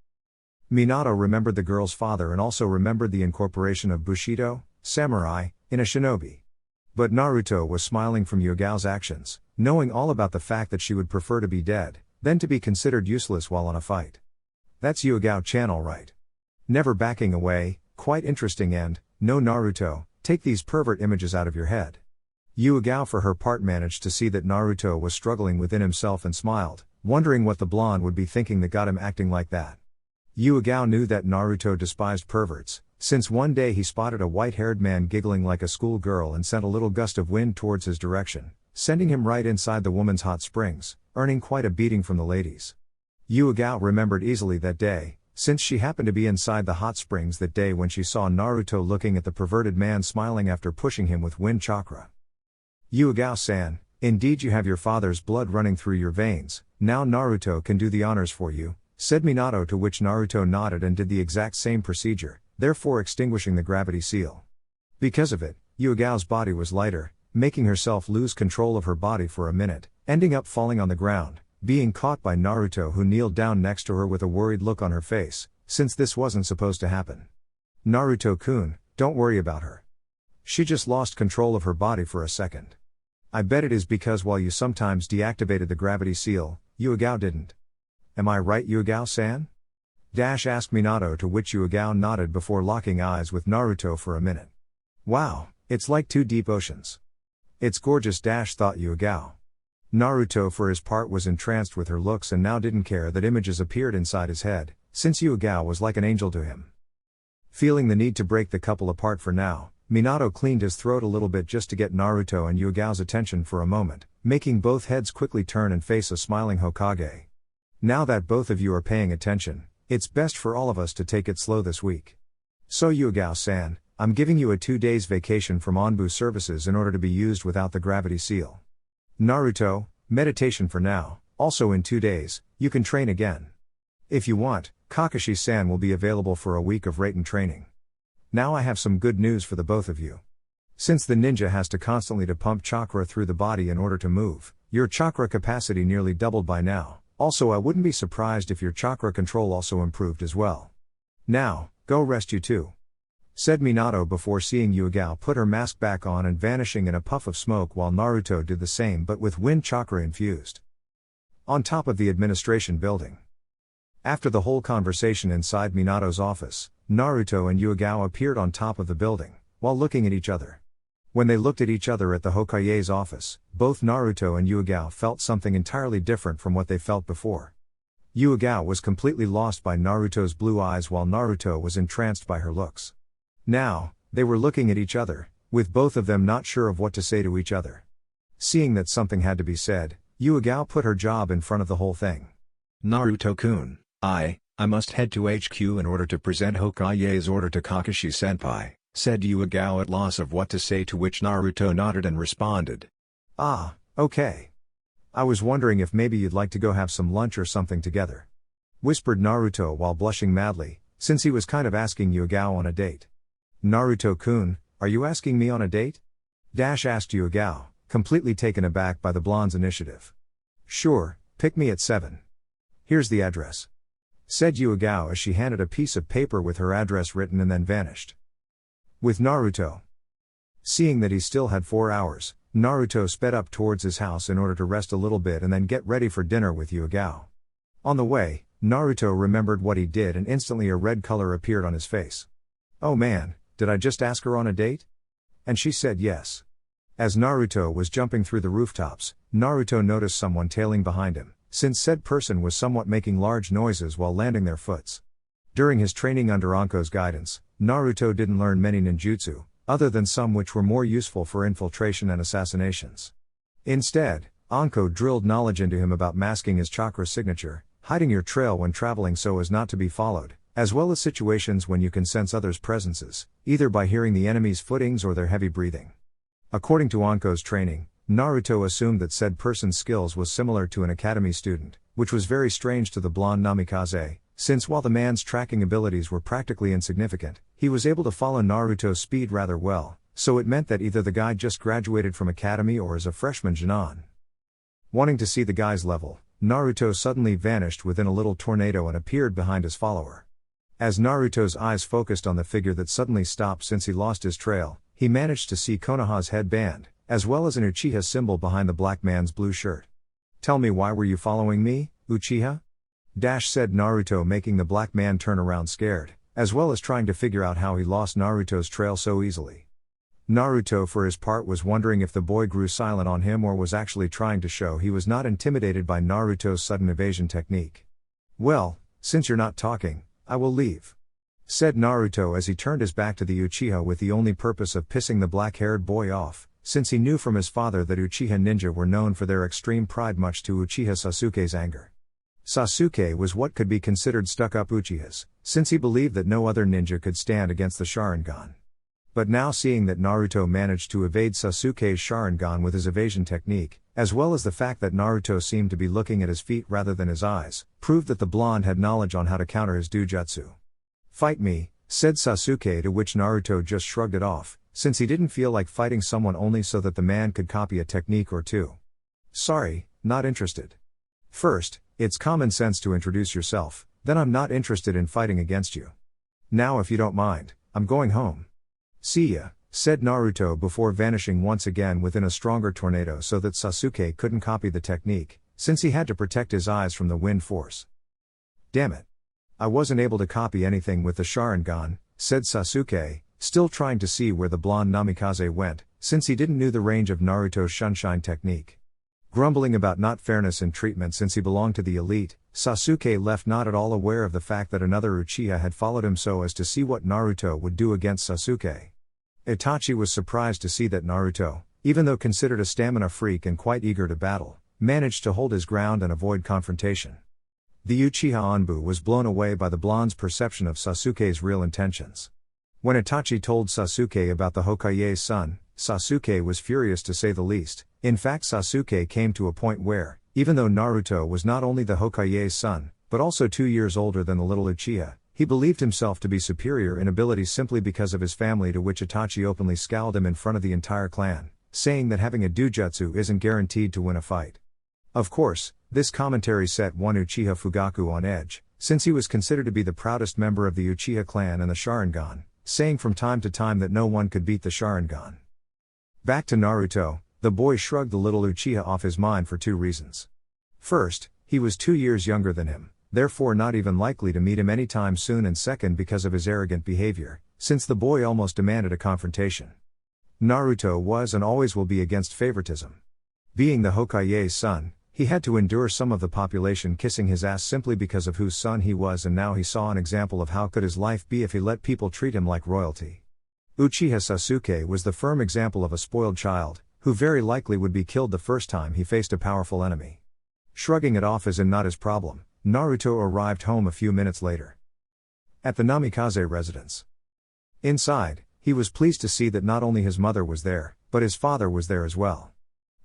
A: Minato remembered the girl's father and also remembered the incorporation of Bushido, samurai, in a shinobi. But Naruto was smiling from Yuugao's actions, knowing all about the fact that she would prefer to be dead, than to be considered useless while on a fight. That's Yuugao-chan alright. Never backing away, quite interesting. And, no Naruto, take these pervert images out of your head. Yuugao for her part managed to see that Naruto was struggling within himself and smiled, wondering what the blonde would be thinking that got him acting like that. Yuugao knew that Naruto despised perverts, since one day he spotted a white-haired man giggling like a schoolgirl and sent a little gust of wind towards his direction, sending him right inside the woman's hot springs, earning quite a beating from the ladies. Yuugao remembered easily that day, since she happened to be inside the hot springs that day when she saw Naruto looking at the perverted man smiling after pushing him with wind chakra. Yuugao-san, indeed you have your father's blood running through your veins, now Naruto can do the honors for you, said Minato, to which Naruto nodded and did the exact same procedure, therefore extinguishing the gravity seal. Because of it, Yuugao's body was lighter, making herself lose control of her body for a minute, ending up falling on the ground, being caught by Naruto, who kneeled down next to her with a worried look on her face, since this wasn't supposed to happen. Naruto-kun, don't worry about her. She just lost control of her body for a second. I bet it is because while you sometimes deactivated the gravity seal, Yuugao didn't. Am I right, Yuugao-san? Asked Minato, to which Yuugao nodded before locking eyes with Naruto for a minute. Wow, it's like two deep oceans. It's gorgeous, thought Yuugao. Naruto for his part was entranced with her looks and now didn't care that images appeared inside his head, since Yuugao was like an angel to him. Feeling the need to break the couple apart for now, Minato cleaned his throat a little bit just to get Naruto and Yuugao's attention for a moment, making both heads quickly turn and face a smiling Hokage. Now that both of you are paying attention, it's best for all of us to take it slow this week. So Yuugao-san, I'm giving you a 2 days vacation from Anbu services in order to be used without the gravity seal. Naruto, meditation for now, also in 2 days, you can train again. If you want, Kakashi-san will be available for a week of Raiten training. Now I have some good news for the both of you. Since the ninja has to constantly to pump chakra through the body in order to move, your chakra capacity nearly doubled by now. Also, I wouldn't be surprised if your chakra control also improved as well. Now, go rest you two. Said Minato before seeing Yuugao put her mask back on and vanishing in a puff of smoke, while Naruto did the same but with wind chakra infused. On top of the administration building. After the whole conversation inside Minato's office, Naruto and Yuugao appeared on top of the building, while looking at each other. When they looked at each other at the Hokage's office, both Naruto and Yuugao felt something entirely different from what they felt before. Yuugao was completely lost by Naruto's blue eyes while Naruto was entranced by her looks. Now, they were looking at each other, with both of them not sure of what to say to each other. Seeing that something had to be said, Yuugao put her job in front of the whole thing.
B: Naruto-kun, I must head to HQ in order to present Hokage's order to Kakashi-senpai, said Yuugao at loss of what to say, to which Naruto nodded and responded.
A: Ah, okay. I was wondering if maybe you'd like to go have some lunch or something together. Whispered Naruto while blushing madly, since he was kind of asking Yuugao on a date. Naruto-kun, are you asking me on a date? Asked Yuugao, completely taken aback by the blonde's initiative. Sure, pick me at 7. Here's the address. Said Yuugao as she handed a piece of paper with her address written and then vanished. With Naruto. Seeing that he still had 4 hours, Naruto sped up towards his house in order to rest a little bit and then get ready for dinner with Yuugao. On the way, Naruto remembered what he did and instantly a red color appeared on his face. Oh man, did I just ask her on a date? And she said yes. As Naruto was jumping through the rooftops, Naruto noticed someone tailing behind him, since said person was somewhat making large noises while landing their foots. During his training under Anko's guidance, Naruto didn't learn many ninjutsu, other than some which were more useful for infiltration and assassinations. Instead, Anko drilled knowledge into him about masking his chakra signature, hiding your trail when traveling so as not to be followed, as well as situations when you can sense others' presences, either by hearing the enemy's footings or their heavy breathing. According to Anko's training, Naruto assumed that said person's skills was similar to an academy student, which was very strange to the blonde Namikaze, since while the man's tracking abilities were practically insignificant, he was able to follow Naruto's speed rather well, so it meant that either the guy just graduated from academy or is a freshman genin. Wanting to see the guy's level, Naruto suddenly vanished within a little tornado and appeared behind his follower. As Naruto's eyes focused on the figure that suddenly stopped since he lost his trail, he managed to see Konoha's headband, as well as an Uchiha symbol behind the black man's blue shirt. "Tell me, why were you following me, Uchiha?" said Naruto, making the black man turn around scared, as well as trying to figure out how he lost Naruto's trail so easily. Naruto for his part was wondering if the boy grew silent on him or was actually trying to show he was not intimidated by Naruto's sudden evasion technique. "Well, since you're not talking, I will leave," said Naruto as he turned his back to the Uchiha with the only purpose of pissing the black-haired boy off, since he knew from his father that Uchiha ninja were known for their extreme pride, much to Uchiha Sasuke's anger. Sasuke was what could be considered stuck-up Uchihas, since he believed that no other ninja could stand against the Sharingan. But now seeing that Naruto managed to evade Sasuke's Sharingan with his evasion technique, as well as the fact that Naruto seemed to be looking at his feet rather than his eyes, proved that the blonde had knowledge on how to counter his doujutsu. "Fight me," said Sasuke, to which Naruto just shrugged it off, since he didn't feel like fighting someone only so that the man could copy a technique or two. "Sorry, not interested. First, it's common sense to introduce yourself, then I'm not interested in fighting against you. Now if you don't mind, I'm going home. See ya," said Naruto before vanishing once again within a stronger tornado so that Sasuke couldn't copy the technique, since he had to protect his eyes from the wind force. "Damn it. I wasn't able to copy anything with the Sharingan," said Sasuke, still trying to see where the blonde Namikaze went, since he didn't know the range of Naruto's Sunshine technique. Grumbling about not fairness in treatment since he belonged to the elite, Sasuke left not at all aware of the fact that another Uchiha had followed him so as to see what Naruto would do against Sasuke. Itachi was surprised to see that Naruto, even though considered a stamina freak and quite eager to battle, managed to hold his ground and avoid confrontation. The Uchiha Anbu was blown away by the blonde's perception of Sasuke's real intentions. When Itachi told Sasuke about the Hokage's son, Sasuke was furious to say the least. In fact, Sasuke came to a point where, even though Naruto was not only the Hokage's son, but also 2 years older than the little Uchiha, he believed himself to be superior in ability simply because of his family, to which Itachi openly scowled him in front of the entire clan, saying that having a doujutsu isn't guaranteed to win a fight. Of course, this commentary set one Uchiha Fugaku on edge, since he was considered to be the proudest member of the Uchiha clan and the Sharingan, saying from time to time that no one could beat the Sharingan. Back to Naruto, the boy shrugged the little Uchiha off his mind for 2 reasons. First, he was 2 years younger than him, therefore not even likely to meet him anytime soon, and second, because of his arrogant behavior, since the boy almost demanded a confrontation. Naruto was and always will be against favoritism. Being the Hokage's son, he had to endure some of the population kissing his ass simply because of whose son he was, and now he saw an example of how could his life be if he let people treat him like royalty. Uchiha Sasuke was the firm example of a spoiled child, who very likely would be killed the first time he faced a powerful enemy. Shrugging it off as in not his problem, Naruto arrived home a few minutes later. At the Namikaze residence. Inside, he was pleased to see that not only his mother was there, but his father was there as well.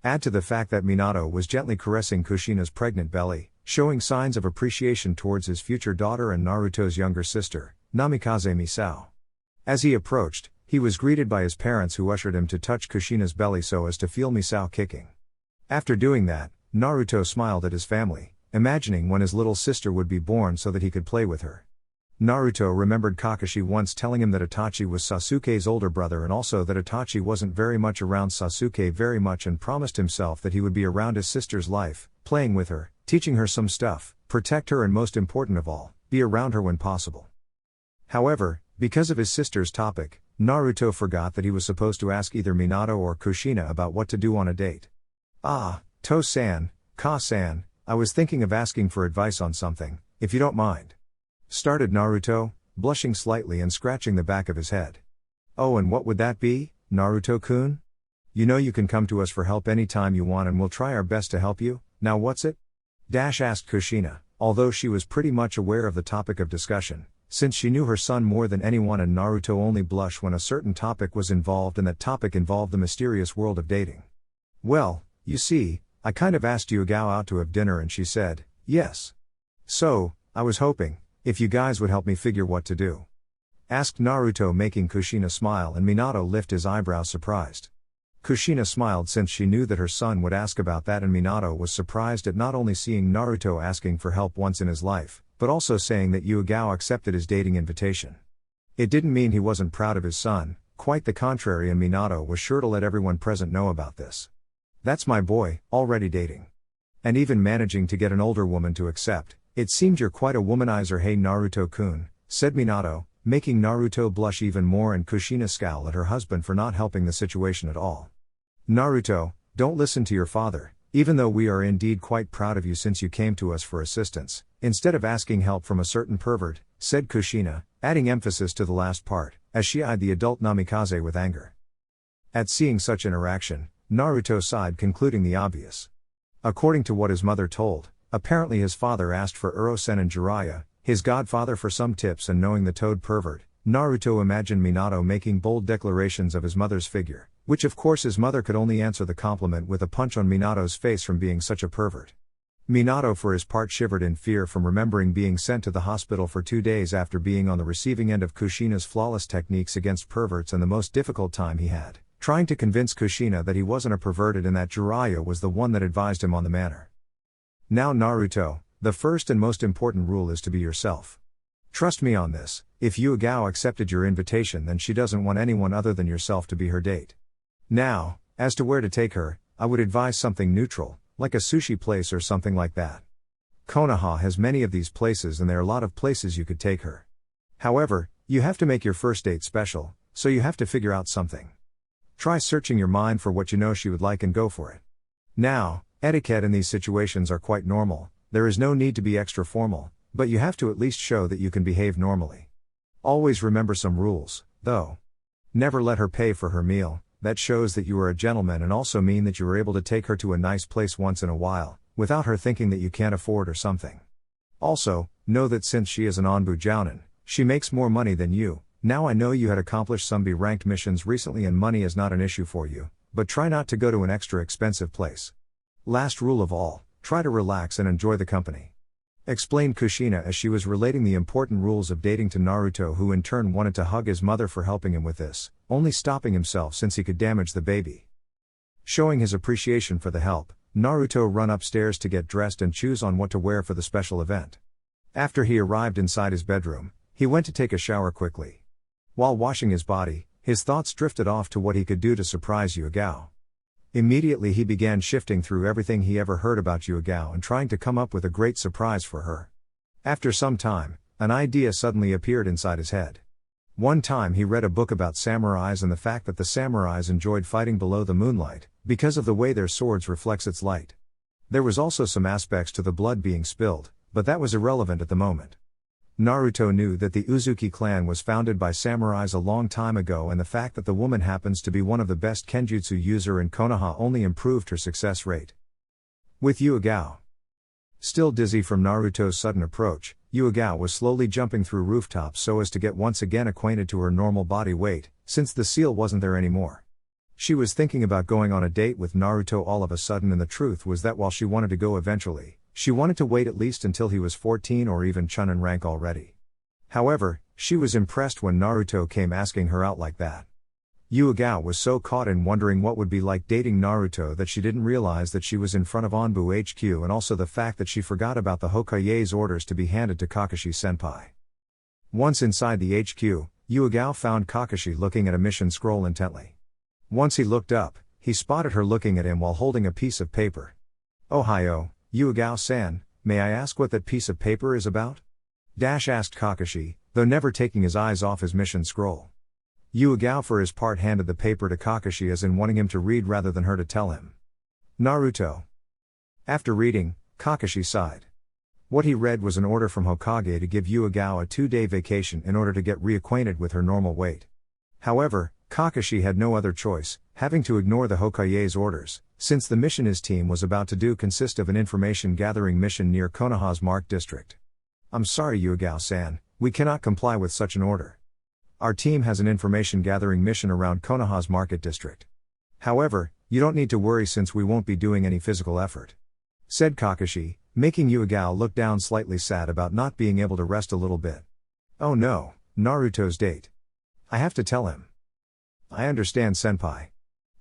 A: Add to the fact that Minato was gently caressing Kushina's pregnant belly, showing signs of appreciation towards his future daughter and Naruto's younger sister, Namikaze Misao. As he approached, he was greeted by his parents, who ushered him to touch Kushina's belly so as to feel Misao kicking. After doing that, Naruto smiled at his family, imagining when his little sister would be born so that he could play with her. Naruto remembered Kakashi once telling him that Itachi was Sasuke's older brother, and also that Itachi wasn't very much around Sasuke very much, and promised himself that he would be around his sister's life, playing with her, teaching her some stuff, protect her and most important of all, be around her when possible. However, because of his sister's topic, Naruto forgot that he was supposed to ask either Minato or Kushina about what to do on a date. "Ah, To-san, Ka-san, I was thinking of asking for advice on something, if you don't mind," started Naruto, blushing slightly and scratching the back of his head. "Oh, and what would that be, Naruto-kun? You know you can come to us for help anytime you want and we'll try our best to help you, now what's it?" Asked Kushina, although she was pretty much aware of the topic of discussion, since she knew her son more than anyone, and Naruto only blushed when a certain topic was involved, and that topic involved the mysterious world of dating. "Well, you see, I kind of asked Yugao out to have dinner and she said, yes. So, I was hoping, if you guys would help me figure what to do," asked Naruto, making Kushina smile and Minato lift his eyebrows surprised. Kushina smiled since she knew that her son would ask about that, and Minato was surprised at not only seeing Naruto asking for help once in his life, but also saying that Yugao accepted his dating invitation. It didn't mean he wasn't proud of his son, quite the contrary, and Minato was sure to let everyone present know about this. "That's my boy, already dating. And even managing to get an older woman to accept. It seemed you're quite a womanizer, hey Naruto-kun," said Minato, making Naruto blush even more and Kushina scowl at her husband for not helping the situation at all. "Naruto, don't listen to your father, even though we are indeed quite proud of you since you came to us for assistance, instead of asking help from a certain pervert," said Kushina, adding emphasis to the last part, as she eyed the adult Namikaze with anger. At seeing such interaction, Naruto sighed, concluding the obvious. According to what his mother told, apparently his father asked for Urosen and Jiraiya, his godfather, for some tips, and knowing the toad pervert, Naruto imagined Minato making bold declarations of his mother's figure, which of course his mother could only answer the compliment with a punch on Minato's face from being such a pervert. Minato for his part shivered in fear from remembering being sent to the hospital for 2 days after being on the receiving end of Kushina's flawless techniques against perverts, and the most difficult time he had, trying to convince Kushina that he wasn't a perverted and that Jiraiya was the one that advised him on the matter. "Now Naruto, the first and most important rule is to be yourself. Trust me on this, if Yugao accepted your invitation then she doesn't want anyone other than yourself to be her date. Now, as to where to take her, I would advise something neutral, like a sushi place or something like that. Konoha has many of these places and there are a lot of places you could take her. However, you have to make your first date special, so you have to figure out something. Try searching your mind for what you know she would like and go for it. Now, etiquette in these situations are quite normal, there is no need to be extra formal, but you have to at least show that you can behave normally. Always remember some rules, though. Never let her pay for her meal, that shows that you are a gentleman, and also mean that you are able to take her to a nice place once in a while, without her thinking that you can't afford or something. Also, know that since she is an Onbu jounin, she makes more money than you. Now I know you had accomplished some B-ranked missions recently and money is not an issue for you, but try not to go to an extra expensive place. Last rule of all, try to relax and enjoy the company," explained Kushina as she was relating the important rules of dating to Naruto, who in turn wanted to hug his mother for helping him with this, only stopping himself since he could damage the baby. Showing his appreciation for the help, Naruto ran upstairs to get dressed and choose on what to wear for the special event. After he arrived inside his bedroom, he went to take a shower quickly. While washing his body, his thoughts drifted off to what he could do to surprise Yugao. Immediately he began shifting through everything he ever heard about Yugao and trying to come up with a great surprise for her. After some time, an idea suddenly appeared inside his head. One time he read a book about samurais and the fact that the samurais enjoyed fighting below the moonlight, because of the way their swords reflects its light. There was also some aspects to the blood being spilled, but that was irrelevant at the moment. Naruto knew that the Uzuki clan was founded by samurais a long time ago, and the fact that the woman happens to be one of the best Genjutsu user in Konoha only improved her success rate. With Yugao still dizzy from Naruto's sudden approach, Yugao was slowly jumping through rooftops so as to get once again acquainted to her normal body weight, since the seal wasn't there anymore. She was thinking about going on a date with Naruto all of a sudden, and the truth was that while she wanted to go eventually, she wanted to wait at least until he was 14 or even Chunin rank already. However, she was impressed when Naruto came asking her out like that. Yugao was so caught in wondering what would be like dating Naruto that she didn't realize that she was in front of Onbu HQ, and also the fact that she forgot about the Hokage's orders to be handed to Kakashi-senpai. Once inside the HQ, Yugao found Kakashi looking at a mission scroll intently. Once he looked up, he spotted her looking at him while holding a piece of paper. "Ohio, Yugao-san, may I ask what that piece of paper is about? Asked Kakashi, though never taking his eyes off his mission scroll. Yuga for his part handed the paper to Kakashi as in wanting him to read rather than her to tell him. Naruto. After reading, Kakashi sighed. What he read was an order from Hokage to give Yuga a 2-day vacation in order to get reacquainted with her normal weight. However, Kakashi had no other choice, having to ignore the Hokage's orders, since the mission his team was about to do consist of an information gathering mission near Konoha's Mark district. I'm sorry Yuga-san, we cannot comply with such an order. Our team has an information gathering mission around Konoha's Market district. However, you don't need to worry since we won't be doing any physical effort, said Kakashi, making Yuga look down slightly sad about not being able to rest a little bit. Oh no, Naruto's date. I have to tell him. I understand senpai,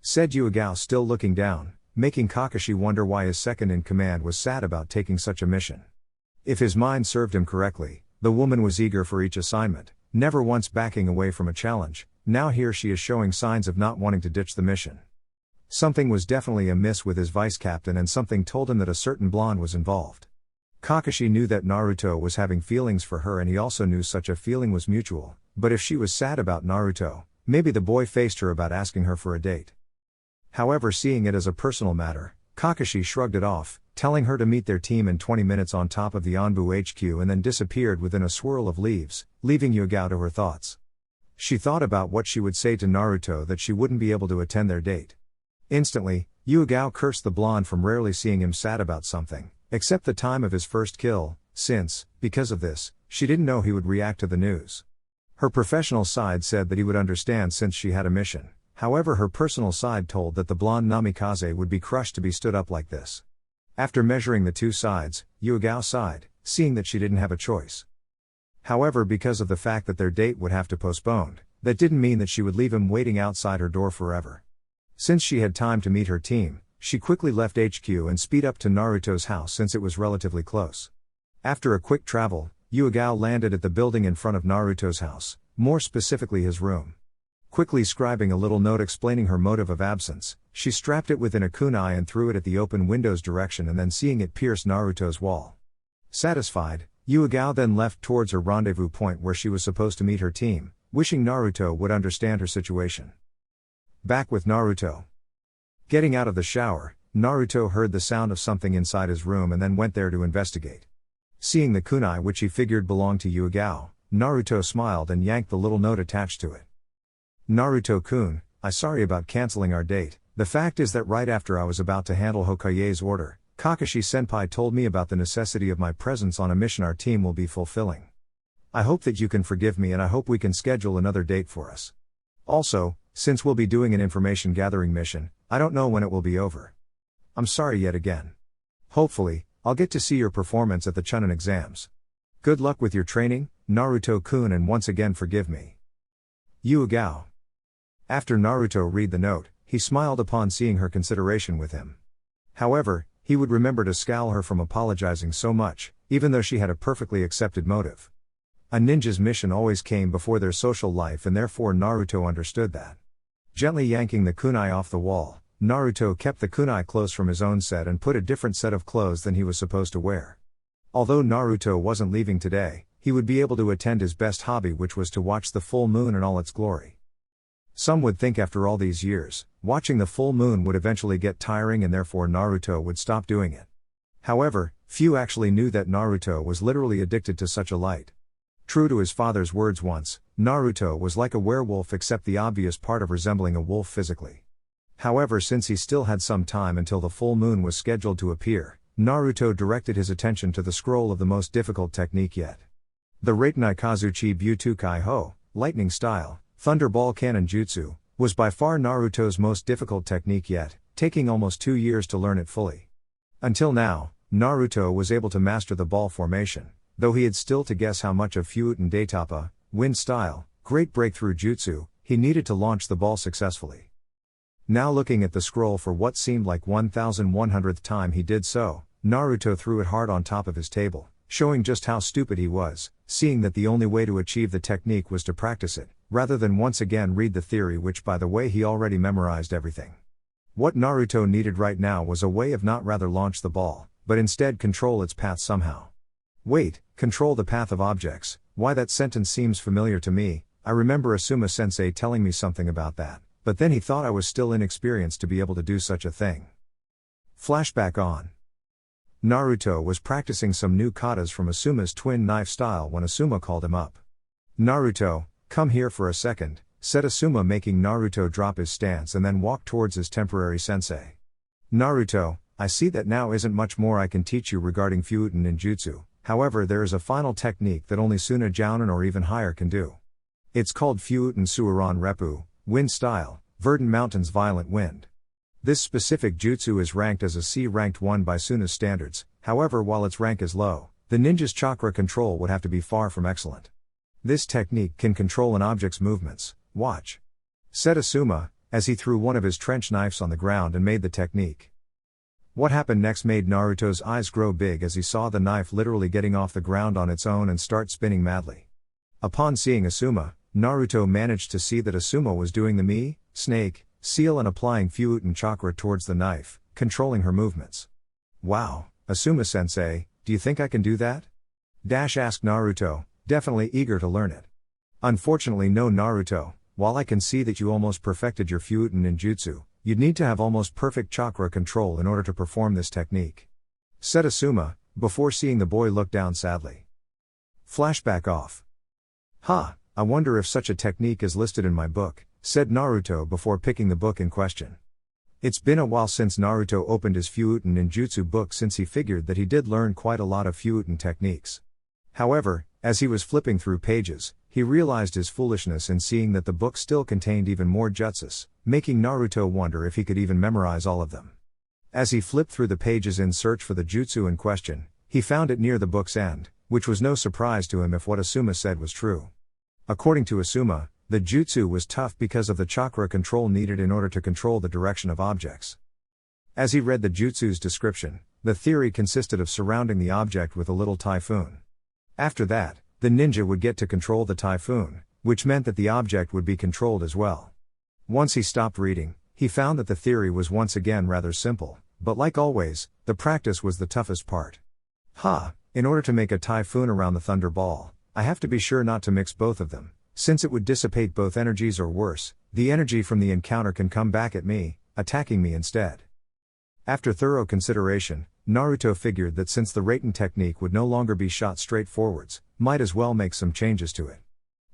A: said Yuga still looking down, making Kakashi wonder why his second-in-command was sad about taking such a mission. If his mind served him correctly, the woman was eager for each assignment, never once backing away from a challenge. Now here she is showing signs of not wanting to ditch the mission. Something was definitely amiss with his vice captain and something told him that a certain blonde was involved. Kakashi knew that Naruto was having feelings for her and he also knew such a feeling was mutual, but if she was sad about Naruto, maybe the boy faced her about asking her for a date. However, seeing it as a personal matter, Kakashi shrugged it off, telling her to meet their team in 20 minutes on top of the Anbu HQ and then disappeared within a swirl of leaves, leaving Yuga to her thoughts. She thought about what she would say to Naruto that she wouldn't be able to attend their date. Instantly, Yuga cursed the blonde from rarely seeing him sad about something, except the time of his first kill, since, because of this, she didn't know he would react to the news. Her professional side said that he would understand since she had a mission, however her personal side told that the blonde namikaze would be crushed to be stood up like this. After measuring the two sides, Yuga sighed, seeing that she didn't have a choice. However, because of the fact that their date would have to postponed, that didn't mean that she would leave him waiting outside her door forever. Since she had time to meet her team, she quickly left HQ and speed up to Naruto's house since it was relatively close. After a quick travel, Yuga landed at the building in front of Naruto's house, more specifically his room. Quickly scribing a little note explaining her motive of absence, she strapped it within a kunai and threw it at the open window's direction and then seeing it pierce Naruto's wall. Satisfied, Yuga then left towards her rendezvous point where she was supposed to meet her team, wishing Naruto would understand her situation. Back with Naruto. Getting out of the shower, Naruto heard the sound of something inside his room and then went there to investigate. Seeing the kunai which he figured belonged to Yuga, Naruto smiled and yanked the little note attached to it. Naruto-kun, I'm sorry about canceling our date. The fact is that right after I was about to handle Hokage's order, Kakashi-senpai told me about the necessity of my presence on a mission our team will be fulfilling. I hope that you can forgive me and I hope we can schedule another date for us. Also, since we'll be doing an information gathering mission, I don't know when it will be over. I'm sorry yet again. Hopefully, I'll get to see your performance at the Chunin exams. Good luck with your training, Naruto-kun, and once again forgive me. Yuga. After Naruto read the note, he smiled upon seeing her consideration with him. However, he would remember to scowl her from apologizing so much, even though she had a perfectly accepted motive. A ninja's mission always came before their social life and therefore Naruto understood that. Gently yanking the kunai off the wall, Naruto kept the kunai close from his own set and put a different set of clothes than he was supposed to wear. Although Naruto wasn't leaving today, he would be able to attend his best hobby, which was to watch the full moon in all its glory. Some would think after all these years, watching the full moon would eventually get tiring and therefore Naruto would stop doing it. However, few actually knew that Naruto was literally addicted to such a light. True to his father's words once, Naruto was like a werewolf except the obvious part of resembling a wolf physically. However, since he still had some time until the full moon was scheduled to appear, Naruto directed his attention to the scroll of the most difficult technique yet. The Reitenai Kazuchi Butu Kai Ho, lightning style, Thunderball Cannon Jutsu, was by far Naruto's most difficult technique yet, taking almost 2 years to learn it fully. Until now, Naruto was able to master the ball formation, though he had still to guess how much of Fuuten Daitapa, wind style, great breakthrough jutsu, he needed to launch the ball successfully. Now looking at the scroll for what seemed like 1100th time he did so, Naruto threw it hard on top of his table, showing just how stupid he was, seeing that the only way to achieve the technique was to practice it, rather than once again read the theory, which by the way he already memorized everything. What Naruto needed right now was a way of not rather launch the ball, but instead control its path somehow. Wait, control the path of objects, why that sentence seems familiar to me. I remember Asuma sensei telling me something about that, but then he thought I was still inexperienced to be able to do such a thing. Flashback on. Naruto was practicing some new katas from Asuma's twin knife style when Asuma called him up. "Naruto, come here for a second," said Asuma, making Naruto drop his stance and then walk towards his temporary sensei. "Naruto, I see that now isn't much more I can teach you regarding Fuuten Ninjutsu, however there is a final technique that only Suna Jounin or even higher can do. It's called Fuuten Suiran Reppu, wind style, verdant mountains violent wind. This specific jutsu is ranked as a C-ranked 1 by Suna's standards, however while its rank is low, the ninja's chakra control would have to be far from excellent. This technique can control an object's movements, watch," said Asuma, as he threw one of his trench knives on the ground and made the technique. What happened next made Naruto's eyes grow big as he saw the knife literally getting off the ground on its own and start spinning madly. Upon seeing Asuma, Naruto managed to see that Asuma was doing the mi, snake, seal and applying Fuuten chakra towards the knife, controlling her movements. "Wow, Asuma-sensei, do you think I can do that?" asked Naruto, definitely eager to learn it. "Unfortunately no, Naruto, while I can see that you almost perfected your Fuuten ninjutsu, you'd need to have almost perfect chakra control in order to perform this technique," said Asuma, before seeing the boy look down sadly. Flashback off. I wonder if such a technique is listed in my book," said Naruto before picking the book in question. It's been a while since Naruto opened his Fuuten Ninjutsu book, since he figured that he did learn quite a lot of Fuuten techniques. However, as he was flipping through pages, he realized his foolishness in seeing that the book still contained even more jutsus, making Naruto wonder if he could even memorize all of them. As he flipped through the pages in search for the jutsu in question, he found it near the book's end, which was no surprise to him if what Asuma said was true. According to Asuma, the jutsu was tough because of the chakra control needed in order to control the direction of objects. As he read the jutsu's description, the theory consisted of surrounding the object with a little typhoon. After that, the ninja would get to control the typhoon, which meant that the object would be controlled as well. Once he stopped reading, he found that the theory was once again rather simple, but like always, the practice was the toughest part. In order to make a typhoon around the thunder ball, I have to be sure not to mix both of them, since it would dissipate both energies, or worse, the energy from the encounter can come back at me, attacking me instead. After thorough consideration, Naruto figured that since the Raiten technique would no longer be shot straight forwards, might as well make some changes to it.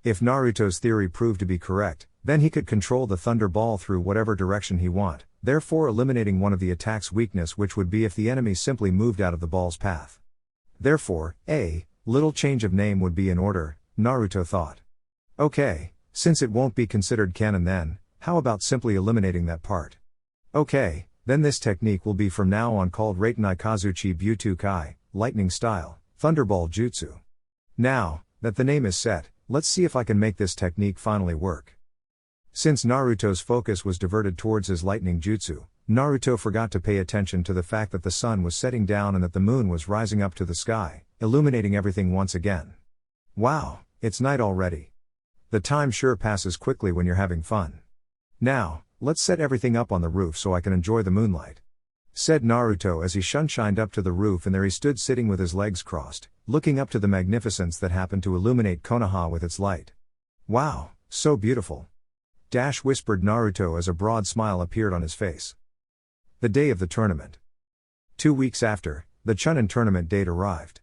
A: If Naruto's theory proved to be correct, then he could control the thunder ball through whatever direction he want, therefore eliminating one of the attack's weakness, which would be if the enemy simply moved out of the ball's path. Therefore, a little change of name would be in order, Naruto thought. Okay, since it won't be considered canon then, how about simply eliminating that part? Okay, then this technique will be from now on called Raiten Ikazuchi Butu Kai, lightning style, thunderball jutsu. Now that the name is set, let's see if I can make this technique finally work. Since Naruto's focus was diverted towards his lightning jutsu, Naruto forgot to pay attention to the fact that the sun was setting down and that the moon was rising up to the sky, illuminating everything once again. Wow, it's night already. The time sure passes quickly when you're having fun. Now, let's set everything up on the roof so I can enjoy the moonlight, said Naruto as he sunshined up to the roof, and there he stood sitting with his legs crossed, looking up to the magnificence that happened to illuminate Konoha with its light. Wow, so beautiful, whispered Naruto as a broad smile appeared on his face. The day of the tournament. 2 weeks after, the Chunin tournament date arrived.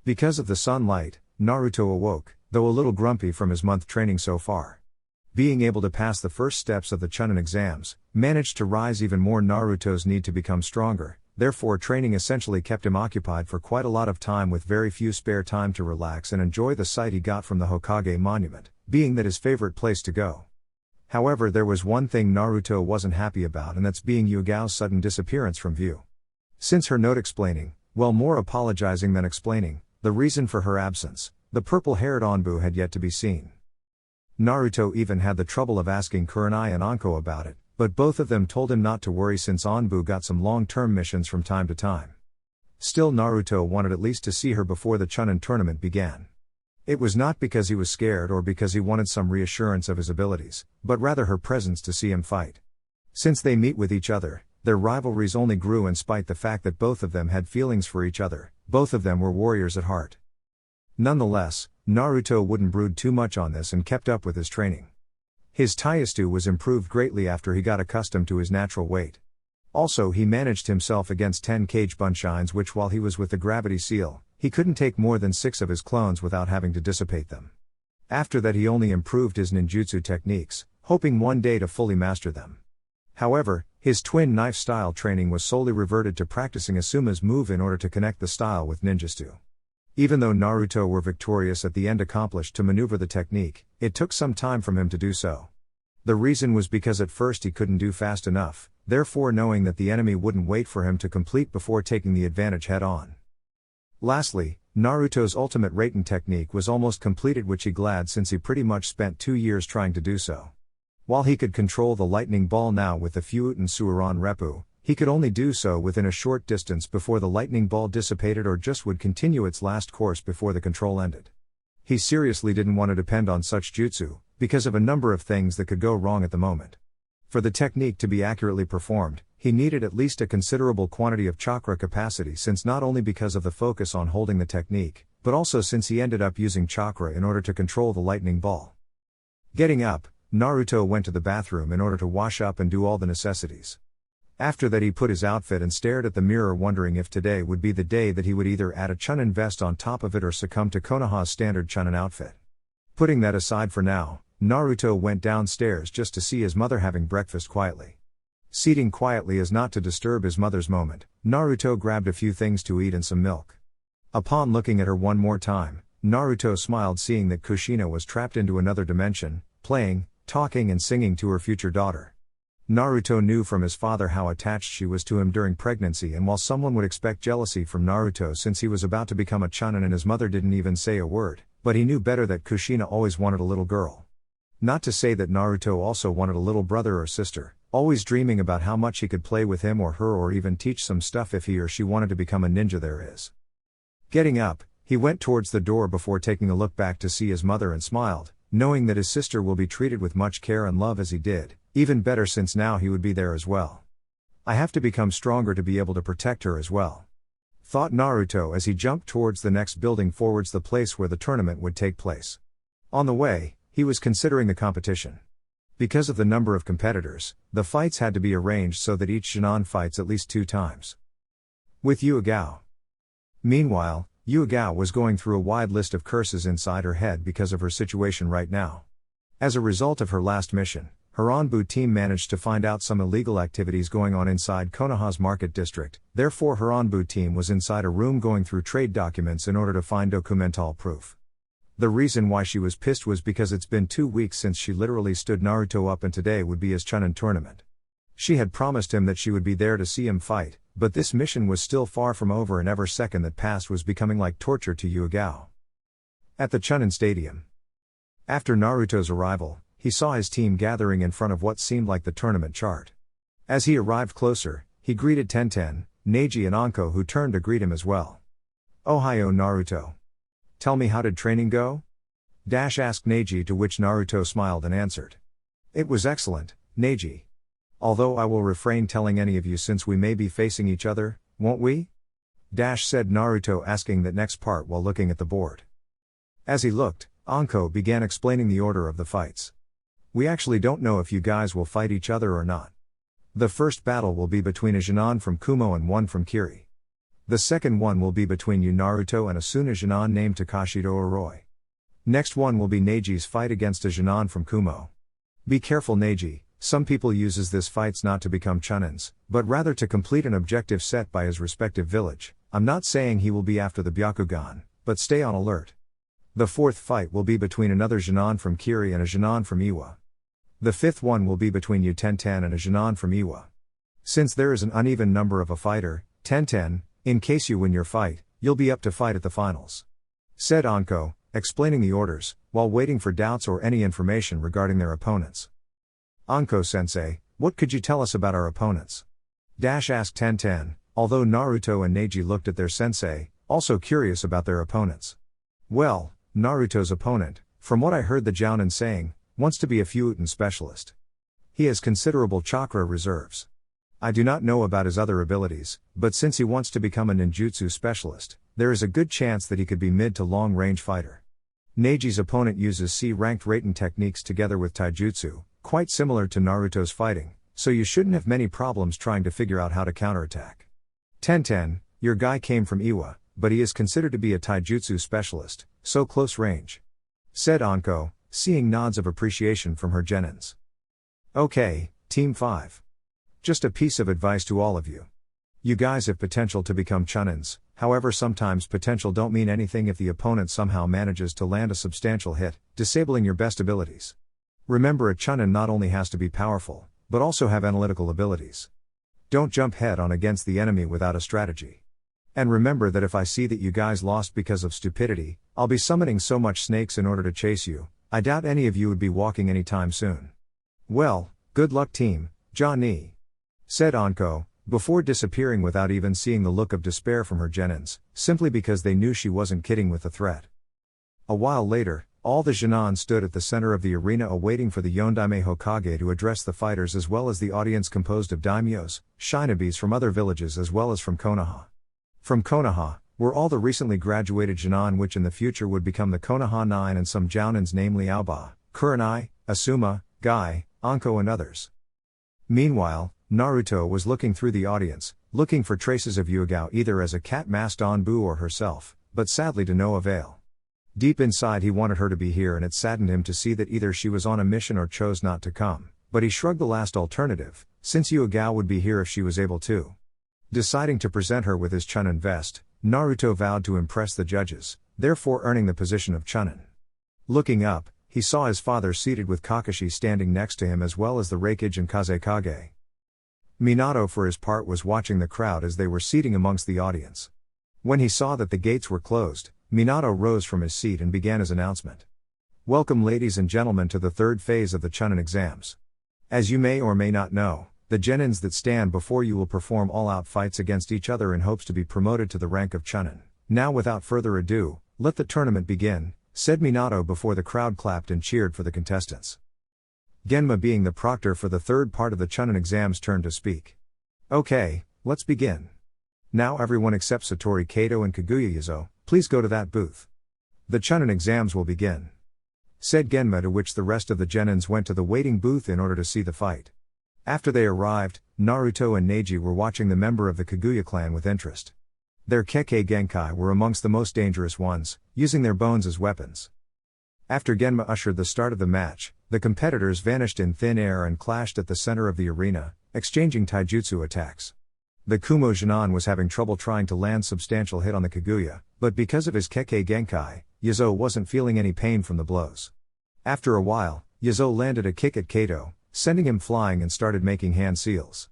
A: Because of the sunlight, Naruto awoke, though a little grumpy from his month training so far. Being able to pass the first steps of the Chunin exams, managed to rise even more Naruto's need to become stronger, therefore training essentially kept him occupied for quite a lot of time with very few spare time to relax and enjoy the sight he got from the Hokage monument, being that his favorite place to go. However, there was one thing Naruto wasn't happy about, and that's being Yugao's sudden disappearance from view. Since her note explaining, well, more apologizing than explaining, the reason for her absence, the purple-haired Anbu had yet to be seen. Naruto even had the trouble of asking Kurenai and Anko about it, but both of them told him not to worry since Anbu got some long-term missions from time to time. Still, Naruto wanted at least to see her before the Chunin tournament began. It was not because he was scared or because he wanted some reassurance of his abilities, but rather her presence to see him fight. Since they meet with each other, Their rivalries only grew in spite the fact that both of them had feelings for each other, both of them were warriors at heart. Nonetheless, Naruto wouldn't brood too much on this and kept up with his training. His taijutsu was improved greatly after he got accustomed to his natural weight. Also he managed himself against 10 cage bunshines which while he was with the gravity seal, he couldn't take more than 6 of his clones without having to dissipate them. After that he only improved his ninjutsu techniques, hoping one day to fully master them. However, his twin knife style training was solely reverted to practicing Asuma's move in order to connect the style with ninjutsu. Even though Naruto were victorious at the end accomplished to maneuver the technique, it took some time from him to do so. The reason was because at first he couldn't do fast enough, therefore knowing that the enemy wouldn't wait for him to complete before taking the advantage head on. Lastly, Naruto's ultimate Raiten technique was almost completed, which he glad since he pretty much spent 2 years trying to do so. While he could control the lightning ball now with the Fuuten Suiran Reppu, he could only do so within a short distance before the lightning ball dissipated or just would continue its last course before the control ended. He seriously didn't want to depend on such jutsu, because of a number of things that could go wrong at the moment. For the technique to be accurately performed, he needed at least a considerable quantity of chakra capacity, since not only because of the focus on holding the technique, but also since he ended up using chakra in order to control the lightning ball. Getting up, Naruto went to the bathroom in order to wash up and do all the necessities. After that he put his outfit and stared at the mirror, wondering if today would be the day that he would either add a Chunin vest on top of it or succumb to Konoha's standard Chunin outfit. Putting that aside for now, Naruto went downstairs just to see his mother having breakfast quietly. Seating quietly as not to disturb his mother's moment, Naruto grabbed a few things to eat and some milk. Upon looking at her one more time, Naruto smiled, seeing that Kushina was trapped into another dimension, playing, talking and singing to her future daughter. Naruto knew from his father how attached she was to him during pregnancy, and while someone would expect jealousy from Naruto since he was about to become a Chunin and his mother didn't even say a word, but he knew better that Kushina always wanted a little girl. Not to say that Naruto also wanted a little brother or sister, always dreaming about how much he could play with him or her or even teach some stuff if he or she wanted to become a ninja there is. Getting up, he went towards the door before taking a look back to see his mother and smiled, knowing that his sister will be treated with much care and love as he did, even better since now he would be there as well. I have to become stronger to be able to protect her as well, thought Naruto as he jumped towards the next building forwards, the place where the tournament would take place. On the way, he was considering the competition. Because of the number of competitors, the fights had to be arranged so that each genin fights at least 2 times. With Yuga. Meanwhile, Yuga was going through a wide list of curses inside her head because of her situation right now. As a result of her last mission, her Anbu team managed to find out some illegal activities going on inside Konoha's market district, therefore her Anbu team was inside a room going through trade documents in order to find documental proof. The reason why she was pissed was because it's been 2 weeks since she literally stood Naruto up and today would be his Chunin tournament. She had promised him that she would be there to see him fight, but this mission was still far from over and every second that passed was becoming like torture to Yuga. At the Chunin Stadium. After Naruto's arrival, he saw his team gathering in front of what seemed like the tournament chart. As he arrived closer, he greeted Tenten, Neji and Anko, who turned to greet him as well. "Ohio Naruto. Tell me, how did training go?" asked Neji, to which Naruto smiled and answered. "It was excellent, Neji. Although I will refrain telling any of you since we may be facing each other, won't we?" said Naruto, asking that next part while looking at the board. As he looked, Anko began explaining the order of the fights. "We actually don't know if you guys will fight each other or not. The first battle will be between a genin from Kumo and one from Kiri. The second one will be between you Naruto and a Suna genin named Tekashi to Aroi. Next one will be Neji's fight against a genin from Kumo. Be careful, Neji, some people uses this fights not to become Chunins, but rather to complete an objective set by his respective village. I'm not saying he will be after the Byakugan, but stay on alert. The fourth fight will be between another genin from Kiri and a genin from Iwa. The fifth one will be between you Tenten and a genin from Iwa. Since there is an uneven number of a fighter, Tenten, in case you win your fight, you'll be up to fight at the finals," said Anko, explaining the orders, while waiting for doubts or any information regarding their opponents. "Anko-sensei, what could you tell us about our opponents?" asked Tenten, although Naruto and Neji looked at their sensei, also curious about their opponents. "Well, Naruto's opponent, from what I heard the jounin saying, wants to be a Fuuten specialist. He has considerable chakra reserves. I do not know about his other abilities, but since he wants to become a ninjutsu specialist, there is a good chance that he could be mid to long range fighter. Neji's opponent uses C-ranked Raiten techniques together with taijutsu, quite similar to Naruto's fighting, so you shouldn't have many problems trying to figure out how to counterattack. Tenten, your guy came from Iwa, but he is considered to be a taijutsu specialist, so close range. Said Anko, seeing nods of appreciation from her genins. Okay, Team 5. Just a piece of advice to all of you. You guys have potential to become Chunins, however sometimes potential don't mean anything if the opponent somehow manages to land a substantial hit, disabling your best abilities. Remember, a Chunin not only has to be powerful, but also have analytical abilities. Don't jump head on against the enemy without a strategy. And remember that if I see that you guys lost because of stupidity, I'll be summoning so much snakes in order to chase you. I doubt any of you would be walking anytime soon. Well, good luck team, Johnny. Said Anko, before disappearing without even seeing the look of despair from her genins, simply because they knew she wasn't kidding with the threat. A while later, all the genin stood at the center of the arena awaiting for the Yondaime Hokage to address the fighters, as well as the audience composed of daimyos, shinobis from other villages as well as from Konoha. From Konoha were all the recently graduated genin, which in the future would become the Konoha 9, and some jounins, namely Aoba, Kurenai, Asuma, Gai, Anko and others. Meanwhile, Naruto was looking through the audience, looking for traces of Yuga either as a cat masked on Boo or herself, but sadly to no avail. Deep inside he wanted her to be here, and it saddened him to see that either she was on a mission or chose not to come, but he shrugged the last alternative, since Yuga would be here if she was able to. Deciding to present her with his Chunin vest, Naruto vowed to impress the judges, therefore earning the position of Chunin. Looking up, he saw his father seated with Kakashi standing next to him, as well as the Raikage and Kazekage. Minato for his part was watching the crowd as they were seating amongst the audience. When he saw that the gates were closed, Minato rose from his seat and began his announcement. Welcome ladies and gentlemen to the third phase of the Chunin exams. As you may or may not know, the genins that stand before you will perform all-out fights against each other in hopes to be promoted to the rank of Chunin. Now without further ado, let the tournament begin, said Minato before the crowd clapped and cheered for the contestants. Genma, being the proctor for the third part of the Chunin exams, turned to speak. Okay, let's begin. Now everyone except Satori Kato and Kaguya Yuzo, please go to that booth. The Chunin exams will begin. Said Genma, to which the rest of the genins went to the waiting booth in order to see the fight. After they arrived, Naruto and Neji were watching the member of the Kaguya clan with interest. Their Kekkei Genkai were amongst the most dangerous ones, using their bones as weapons. After Genma ushered the start of the match, the competitors vanished in thin air and clashed at the center of the arena, exchanging taijutsu attacks. The Kumo genin was having trouble trying to land substantial hit on the Kaguya, but because of his Kekkei Genkai, Yuzo wasn't feeling any pain from the blows. After a while, Yuzo landed a kick at Kato, sending him flying, and started making hand seals.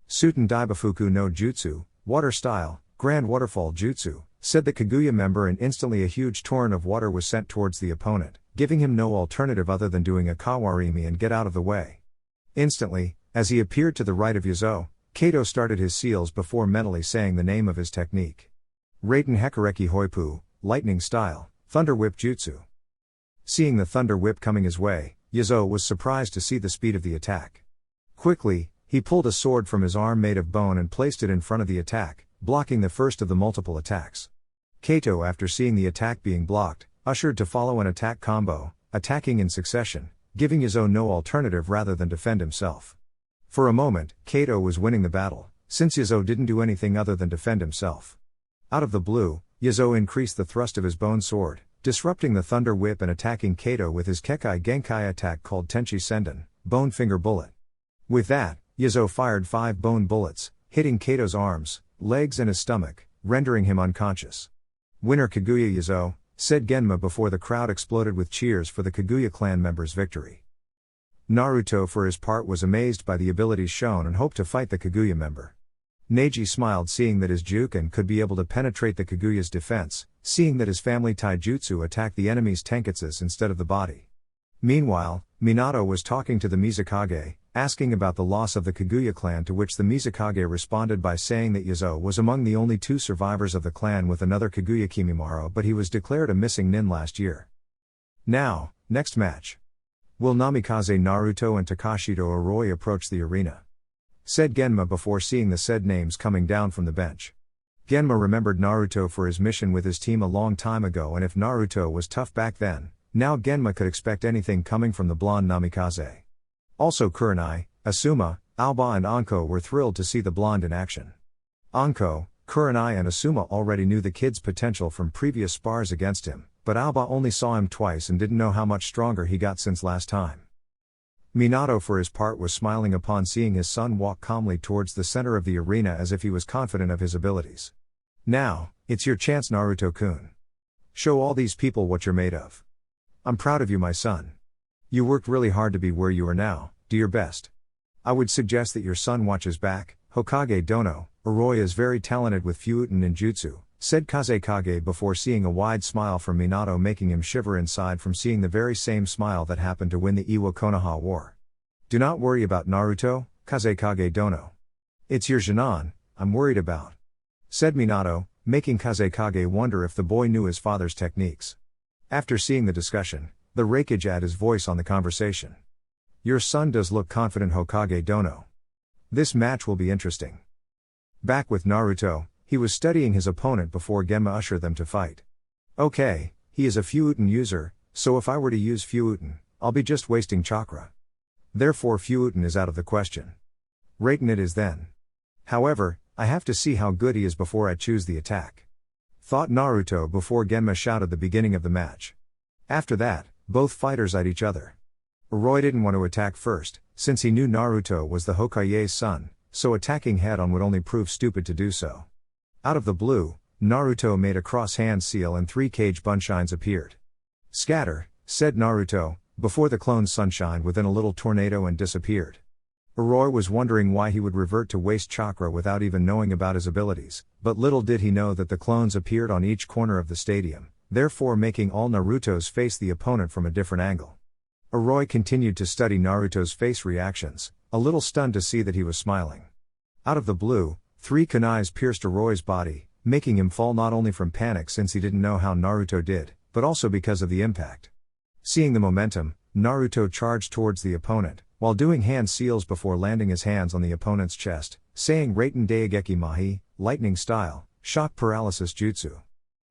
A: Suten Daibafuku no Jutsu, water style, Grand Waterfall Jutsu, said the Kaguya member, and instantly a huge torrent of water was sent towards the opponent, giving him no alternative other than doing a Kawarimi and get out of the way. Instantly, as he appeared to the right of Yuzo, Kato started his seals before mentally saying the name of his technique. Raiten Hekareki Hoipu, lightning style, Thunder Whip Jutsu. Seeing the Thunder Whip coming his way, Yuzo was surprised to see the speed of the attack. Quickly, he pulled a sword from his arm made of bone and placed it in front of the attack, blocking the first of the multiple attacks. Kato, after seeing the attack being blocked, ushered to follow an attack combo, attacking in succession, giving Yuzo no alternative rather than defend himself. For a moment, Kato was winning the battle, since Yuzo didn't do anything other than defend himself. Out of the blue, Yuzo increased the thrust of his bone sword, disrupting the Thunder Whip and attacking Kato with his Kekkei Genkai attack called Tenchi Senden, Bone Finger Bullet. With that, Yuzo fired 5 bone bullets, hitting Kato's arms, legs and his stomach, rendering him unconscious. Winner Kaguya Yuzo, said Genma before the crowd exploded with cheers for the Kaguya clan member's victory. Naruto for his part was amazed by the abilities shown and hoped to fight the Kaguya member. Neji smiled seeing that his Juken could be able to penetrate the Kaguya's defense, seeing that his family taijutsu attacked the enemy's tenketsus instead of the body. Meanwhile, Minato was talking to the Mizukage, asking about the loss of the Kaguya clan, to which the Mizukage responded by saying that Yuzo was among the only 2 survivors of the clan with another Kaguya Kimimaro, but he was declared a missing nin last year. Now, next match. Will Namikaze Naruto and Tekashi to Aroi approach the arena? said Genma before seeing the said names coming down from the bench. Genma remembered Naruto for his mission with his team a long time ago, and if Naruto was tough back then, now Genma could expect anything coming from the blonde Namikaze. Also Kurenai, Asuma, Aoba and Anko were thrilled to see the blonde in action. Anko, Kurenai and Asuma already knew the kid's potential from previous spars against him, but Aoba only saw him twice and didn't know how much stronger he got since last time. Minato for his part was smiling upon seeing his son walk calmly towards the center of the arena as if he was confident of his abilities. Now, it's your chance, Naruto-kun. Show all these people what you're made of. I'm proud of you, my son. You worked really hard to be where you are now, do your best. I would suggest that your son watches back. Hokage Dono, Uroi is very talented with Fuuten and Jutsu, said Kazekage before seeing a wide smile from Minato making him shiver inside from seeing the very same smile that happened to win the Iwa Konoha War. Do not worry about Naruto, Kazekage Dono. It's your genin I'm worried about, said Minato, making Kazekage wonder if the boy knew his father's techniques. After seeing the discussion, the Reikage added his voice on the conversation. Your son does look confident, Hokage Dono. This match will be interesting. Back with Naruto, he was studying his opponent before Genma ushered them to fight. Okay, he is a Fuuten user, so if I were to use Fuuten, I'll be just wasting chakra. Therefore Fuuten is out of the question. Raiten it is then. However, I have to see how good he is before I choose the attack, thought Naruto before Genma shouted the beginning of the match. After that, both fighters eyed each other. Uroi didn't want to attack first, since he knew Naruto was the Hokage's son, so attacking head-on would only prove stupid to do so. Out of the blue, Naruto made a cross-hand seal and 3 cage bunshines appeared. Scatter, said Naruto, before the clones sunshined within a little tornado and disappeared. Uroi was wondering why he would revert to waste chakra without even knowing about his abilities, but little did he know that the clones appeared on each corner of the stadium, therefore making all Naruto's face the opponent from a different angle. Uroi continued to study Naruto's face reactions, a little stunned to see that he was smiling. Out of the blue, 3 kunais pierced Uroi's body, making him fall not only from panic since he didn't know how Naruto did, but also because of the impact. Seeing the momentum, Naruto charged towards the opponent, while doing hand seals before landing his hands on the opponent's chest, saying Raiten Daigeki Mahi, lightning style, shock paralysis jutsu.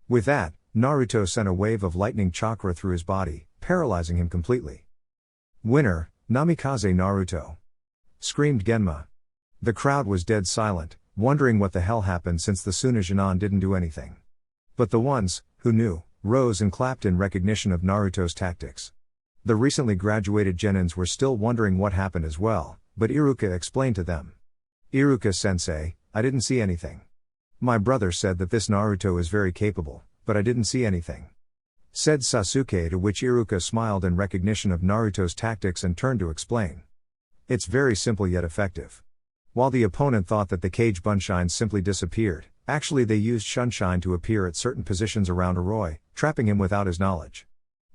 A: With that, Naruto sent a wave of lightning chakra through his body, paralyzing him completely. Winner, Namikaze Naruto! Screamed Genma. The crowd was dead silent, wondering what the hell happened since the Sunagenon didn't do anything. But the ones who knew rose and clapped in recognition of Naruto's tactics. The recently graduated genins were still wondering what happened as well, but Iruka explained to them. Iruka-sensei, I didn't see anything. My brother said that this Naruto is very capable, but I didn't see anything, said Sasuke, to which Iruka smiled in recognition of Naruto's tactics and turned to explain. It's very simple yet effective. While the opponent thought that the cage bunshine simply disappeared, actually they used shunshine to appear at certain positions around Uroi, trapping him without his knowledge.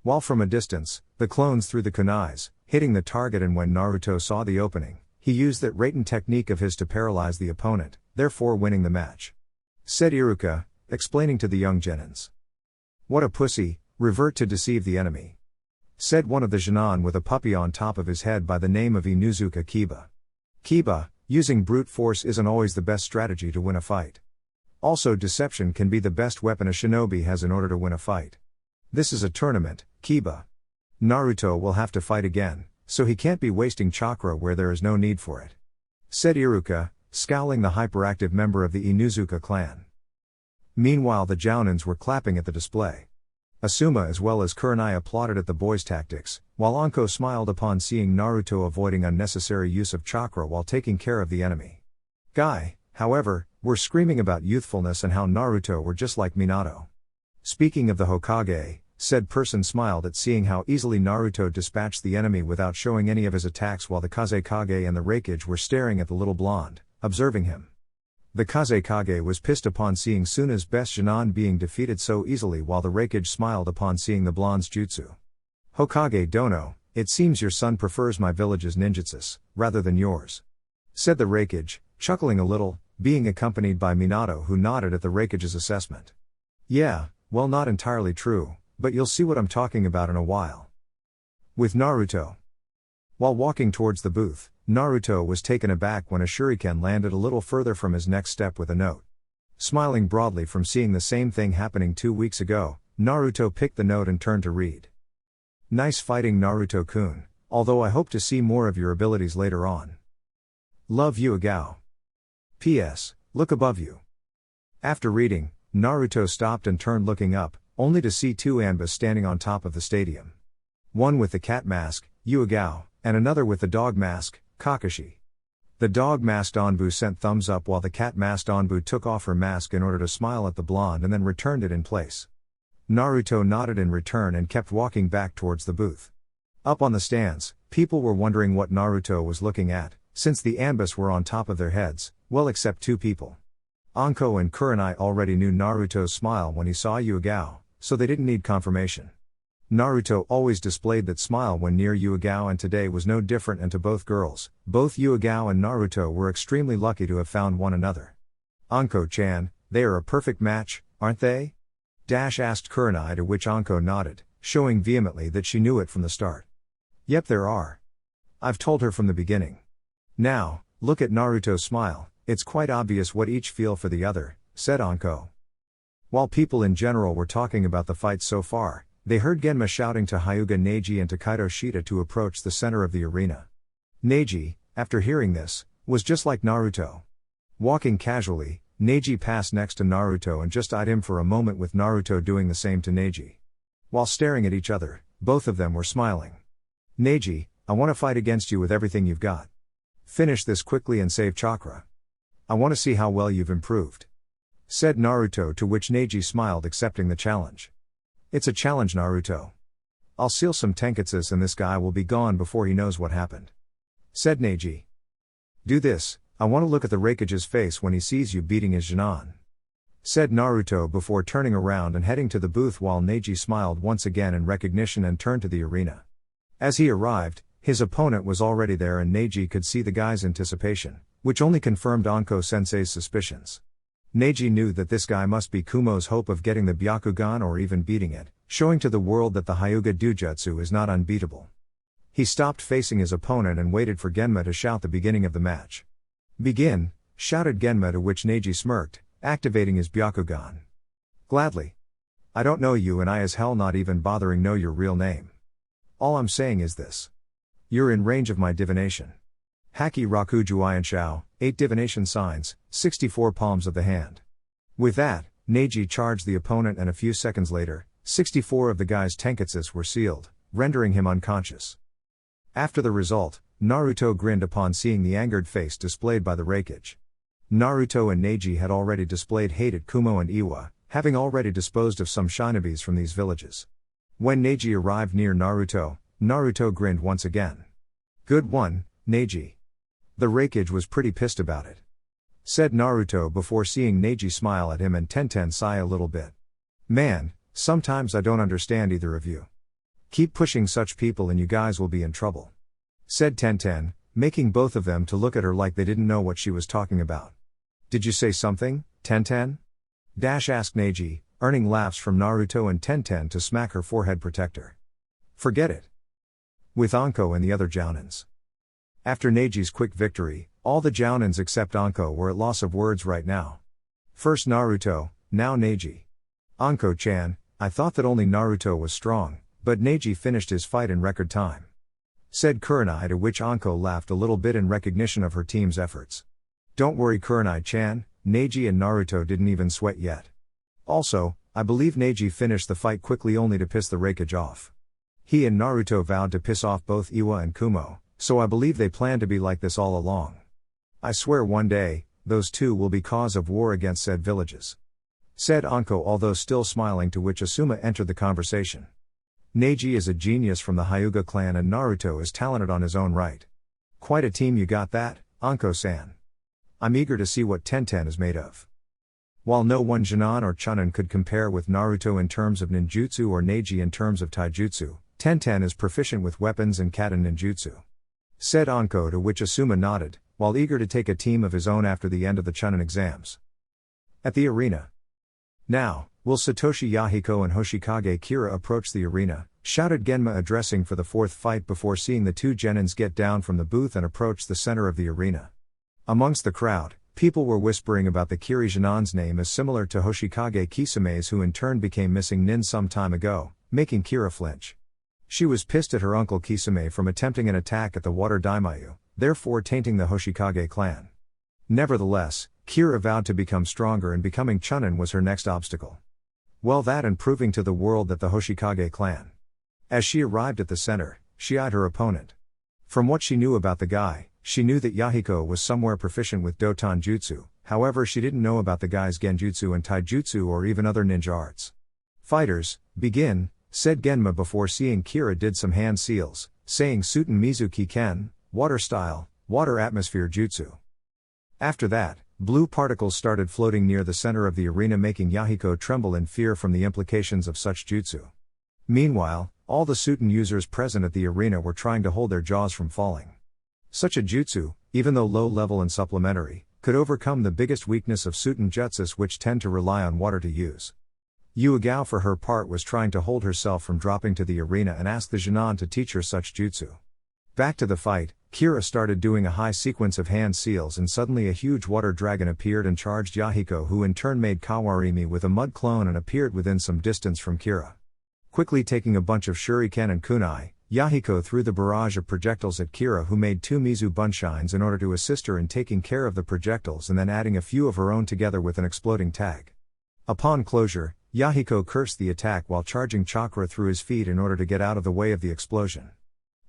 A: While from a distance, the clones threw the kunais, hitting the target, and when Naruto saw the opening, he used that Raiten technique of his to paralyze the opponent, therefore winning the match. Said Iruka, explaining to the young genins. What a pussy, revert to deceive the enemy. Said one of the genin with a puppy on top of his head by the name of Inuzuka Kiba. Kiba, using brute force isn't always the best strategy to win a fight. Also, deception can be the best weapon a shinobi has in order to win a fight. This is a tournament, Kiba. Naruto will have to fight again, so he can't be wasting chakra where there is no need for it. Said Iruka, scowling, the hyperactive member of the Inuzuka clan. Meanwhile the jounins were clapping at the display. Asuma as well as Kurenai applauded at the boys' tactics, while Anko smiled upon seeing Naruto avoiding unnecessary use of chakra while taking care of the enemy. Guy, however, were screaming about youthfulness and how Naruto were just like Minato. Speaking of the Hokage, said person smiled at seeing how easily Naruto dispatched the enemy without showing any of his attacks, while the Kazekage and the Reikage were staring at the little blonde, observing him. The Kazekage was pissed upon seeing Suna's best genin being defeated so easily, while the Reikage smiled upon seeing the blonde's jutsu. Hokage Dono, it seems your son prefers my village's ninjutsus, rather than yours, said the Reikage, chuckling a little, being accompanied by Minato, who nodded at the Reikage's assessment. Yeah, well, not entirely true, but you'll see what I'm talking about in a while. With Naruto. While walking towards the booth, Naruto was taken aback when a shuriken landed a little further from his next step with a note. Smiling broadly from seeing the same thing happening 2 weeks ago, Naruto picked the note and turned to read. Nice fighting Naruto-kun, although I hope to see more of your abilities later on. Love Yuga. P.S. Look above you. After reading, Naruto stopped and turned looking up, only to see two Anbas standing on top of the stadium. One with the cat mask, Yuga, and another with the dog mask, Tekashi. The dog-masked Anbu sent thumbs up while the cat-masked Anbu took off her mask in order to smile at the blonde and then returned it in place. Naruto nodded in return and kept walking back towards the booth. Up on the stands, people were wondering what Naruto was looking at, since the Anbas were on top of their heads, well except two people. Anko and Kurenai already knew Naruto's smile when he saw Yuga, so they didn't need confirmation. Naruto always displayed that smile when near Yuga, and today was no different, and to both girls, both Yuga and Naruto were extremely lucky to have found one another. Anko-chan, they are a perfect match, aren't they? Asked Kurenai, to which Anko nodded, showing vehemently that she knew it from the start. Yep, there are. I've told her from the beginning. Now, look at Naruto's smile, it's quite obvious what each feel for the other, said Anko. While people in general were talking about the fight so far, they heard Genma shouting to Hyuga Neji and to Kaido Shida to approach the center of the arena. Neji, after hearing this, was just like Naruto. Walking casually, Neji passed next to Naruto and just eyed him for a moment, with Naruto doing the same to Neji. While staring at each other, both of them were smiling. Neji, I want to fight against you with everything you've got. Finish this quickly and save chakra. I want to see how well you've improved. Said Naruto, to which Neji smiled, accepting the challenge. It's a challenge, Naruto. I'll seal some tenketsus and this guy will be gone before he knows what happened. Said Neji. Do this, I want to look at the Raikage's face when he sees you beating his genin. Said Naruto before turning around and heading to the booth, while Neji smiled once again in recognition and turned to the arena. As he arrived, his opponent was already there and Neji could see the guy's anticipation, which only confirmed Anko-sensei's suspicions. Neji knew that this guy must be Kumo's hope of getting the Byakugan or even beating it, showing to the world that the Hyuga Dujutsu is not unbeatable. He stopped facing his opponent and waited for Genma to shout the beginning of the match. Begin, shouted Genma, to which Neji smirked, activating his Byakugan. Gladly. I don't know you and I as hell not even bothering know your real name. All I'm saying is this. You're in range of my divination. Haki Raku Juian Shao, 8 divination signs, 64 palms of the hand. With that, Neji charged the opponent and a few seconds later, 64 of the guy's tenketsus were sealed, rendering him unconscious. After the result, Naruto grinned upon seeing the angered face displayed by the Raikage. Naruto and Neji had already displayed hate at Kumo and Iwa, having already disposed of some shinobis from these villages. When Neji arrived near Naruto, Naruto grinned once again. Good one, Neji. The Raikage was pretty pissed about it. Said Naruto before seeing Neji smile at him and Tenten sigh a little bit. Man, sometimes I don't understand either of you. Keep pushing such people and you guys will be in trouble. Said Tenten, making both of them to look at her like they didn't know what she was talking about. Did you say something, Tenten? Asked Neji, earning laughs from Naruto and Tenten to smack her forehead protector. Forget it. With Anko and the other jounins. After Neji's quick victory, all the jounins except Anko were at loss of words right now. First Naruto, now Neji. Anko-chan, I thought that only Naruto was strong, but Neji finished his fight in record time. Said Kurenai, to which Anko laughed a little bit in recognition of her team's efforts. Don't worry Kurenai-chan, Neji and Naruto didn't even sweat yet. Also, I believe Neji finished the fight quickly only to piss the Raikage off. He and Naruto vowed to piss off both Iwa and Kumo, so I believe they planned to be like this all along. I swear one day, those two will be cause of war against said villages. Said Anko, although still smiling, to which Asuma entered the conversation. Neji is a genius from the Hyuga clan and Naruto is talented on his own right. Quite a team you got that, Anko-san. I'm eager to see what Tenten is made of. While no one genin or Chunin could compare with Naruto in terms of ninjutsu or Neji in terms of taijutsu, Tenten is proficient with weapons and kata ninjutsu. Said Anko, to which Asuma nodded, while eager to take a team of his own after the end of the Chunin exams. At the arena. Now, will Satoshi Yahiko and Hoshikage Kira approach the arena, shouted Genma, addressing for the fourth fight before seeing the two genins get down from the booth and approach the center of the arena. Amongst the crowd, people were whispering about the Kiri Jinan's name as similar to Hoshikage Kisame's, who in turn became missing nin some time ago, making Kira flinch. She was pissed at her uncle Kisame from attempting an attack at the water daimyo, therefore tainting the Hoshikage clan. Nevertheless, Kira vowed to become stronger, and becoming Chunin was her next obstacle. Well, that and proving to the world that the Hoshikage clan. As she arrived at the center, she eyed her opponent. From what she knew about the guy, she knew that Yahiko was somewhere proficient with Doton Jutsu, however she didn't know about the guy's Genjutsu and Taijutsu or even other ninja arts. Fighters, begin, said Genma before seeing Kira did some hand seals, saying Suten Mizuki Ken, water style, water atmosphere jutsu. After that, blue particles started floating near the center of the arena, making Yahiko tremble in fear from the implications of such jutsu. Meanwhile, all the Suten users present at the arena were trying to hold their jaws from falling. Such a jutsu, even though low level and supplementary, could overcome the biggest weakness of Suten jutsus, which tend to rely on water to use. Yuagao for her part was trying to hold herself from dropping to the arena and asked the Jounin to teach her such jutsu. Back to the fight, Kira started doing a high sequence of hand seals, and suddenly a huge water dragon appeared and charged Yahiko, who in turn made Kawarimi with a mud clone and appeared within some distance from Kira. Quickly taking a bunch of shuriken and kunai, Yahiko threw the barrage of projectiles at Kira, who made 2 Mizu bunshines in order to assist her in taking care of the projectiles, and then adding a few of her own together with an exploding tag. Upon closure, Yahiko cursed the attack while charging chakra through his feet in order to get out of the way of the explosion.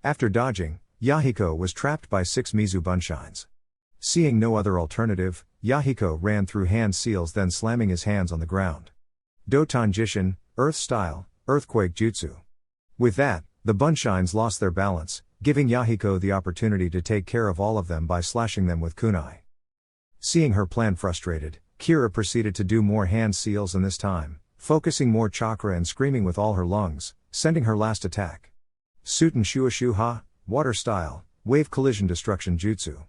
A: After dodging, Yahiko was trapped by 6 Mizu bunshines. Seeing no other alternative, Yahiko ran through hand seals, then slamming his hands on the ground. Doton Jishin, Earth Style, Earthquake Jutsu. With that, the bunshines lost their balance, giving Yahiko the opportunity to take care of all of them by slashing them with kunai. Seeing her plan frustrated, Kira proceeded to do more hand seals, and this time, focusing more chakra and screaming with all her lungs, sending her last attack. Suten Shuashu Ha, Water Style, Wave Collision Destruction Jutsu.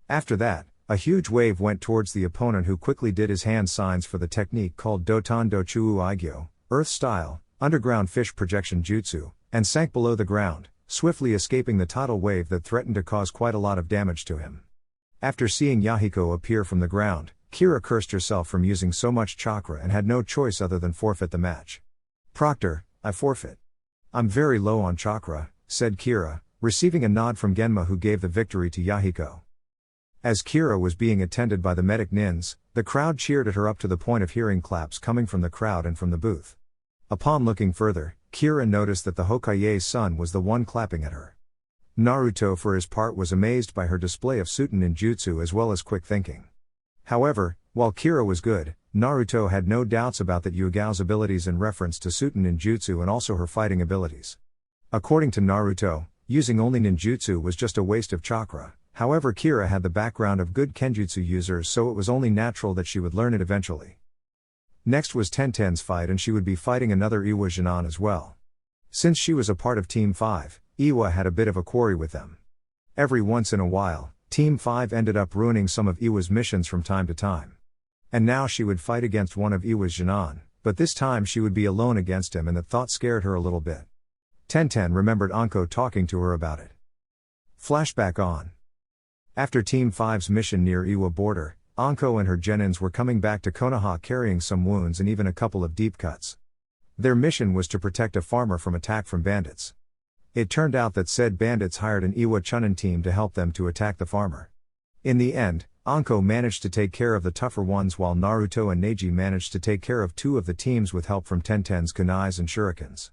A: After that, a huge wave went towards the opponent, who quickly did his hand signs for the technique called Doton Dochuu Aigyo, Earth Style, Underground Fish Projection Jutsu, and sank below the ground, swiftly escaping the tidal wave that threatened to cause quite a lot of damage to him. After seeing Yahiko appear from the ground, Kira cursed herself from using so much chakra and had no choice other than forfeit the match. Proctor, I forfeit. I'm very low on chakra, said Kira, receiving a nod from Genma, who gave the victory to Yahiko. As Kira was being attended by the medic nins, the crowd cheered at her up to the point of hearing claps coming from the crowd and from the booth. Upon looking further, Kira noticed that the Hokage's son was the one clapping at her. Naruto for his part was amazed by her display of Suten ninjutsu as well as quick thinking. However, while Kira was good, Naruto had no doubts about that Yuagao's abilities in reference to Suten ninjutsu and also her fighting abilities. According to Naruto, using only ninjutsu was just a waste of chakra. However, Kira had the background of good kenjutsu users, so it was only natural that she would learn it eventually. Next was Tenten's fight, and she would be fighting another Iwa Jounin as well. Since she was a part of Team 5, Iwa had a bit of a quarry with them. Every once in a while, Team 5 ended up ruining some of Iwa's missions from time to time. And now she would fight against one of Iwa's Jounin, but this time she would be alone against him, and that thought scared her a little bit. Tenten remembered Anko talking to her about it. Flashback on. After Team 5's mission near Iwa border, Anko and her genins were coming back to Konoha carrying some wounds and even a couple of deep cuts. Their mission was to protect a farmer from attack from bandits. It turned out that said bandits hired an Iwa Chunin team to help them to attack the farmer. In the end, Anko managed to take care of the tougher ones, while Naruto and Neji managed to take care of 2 of the teams with help from Tenten's kunais and shurikens.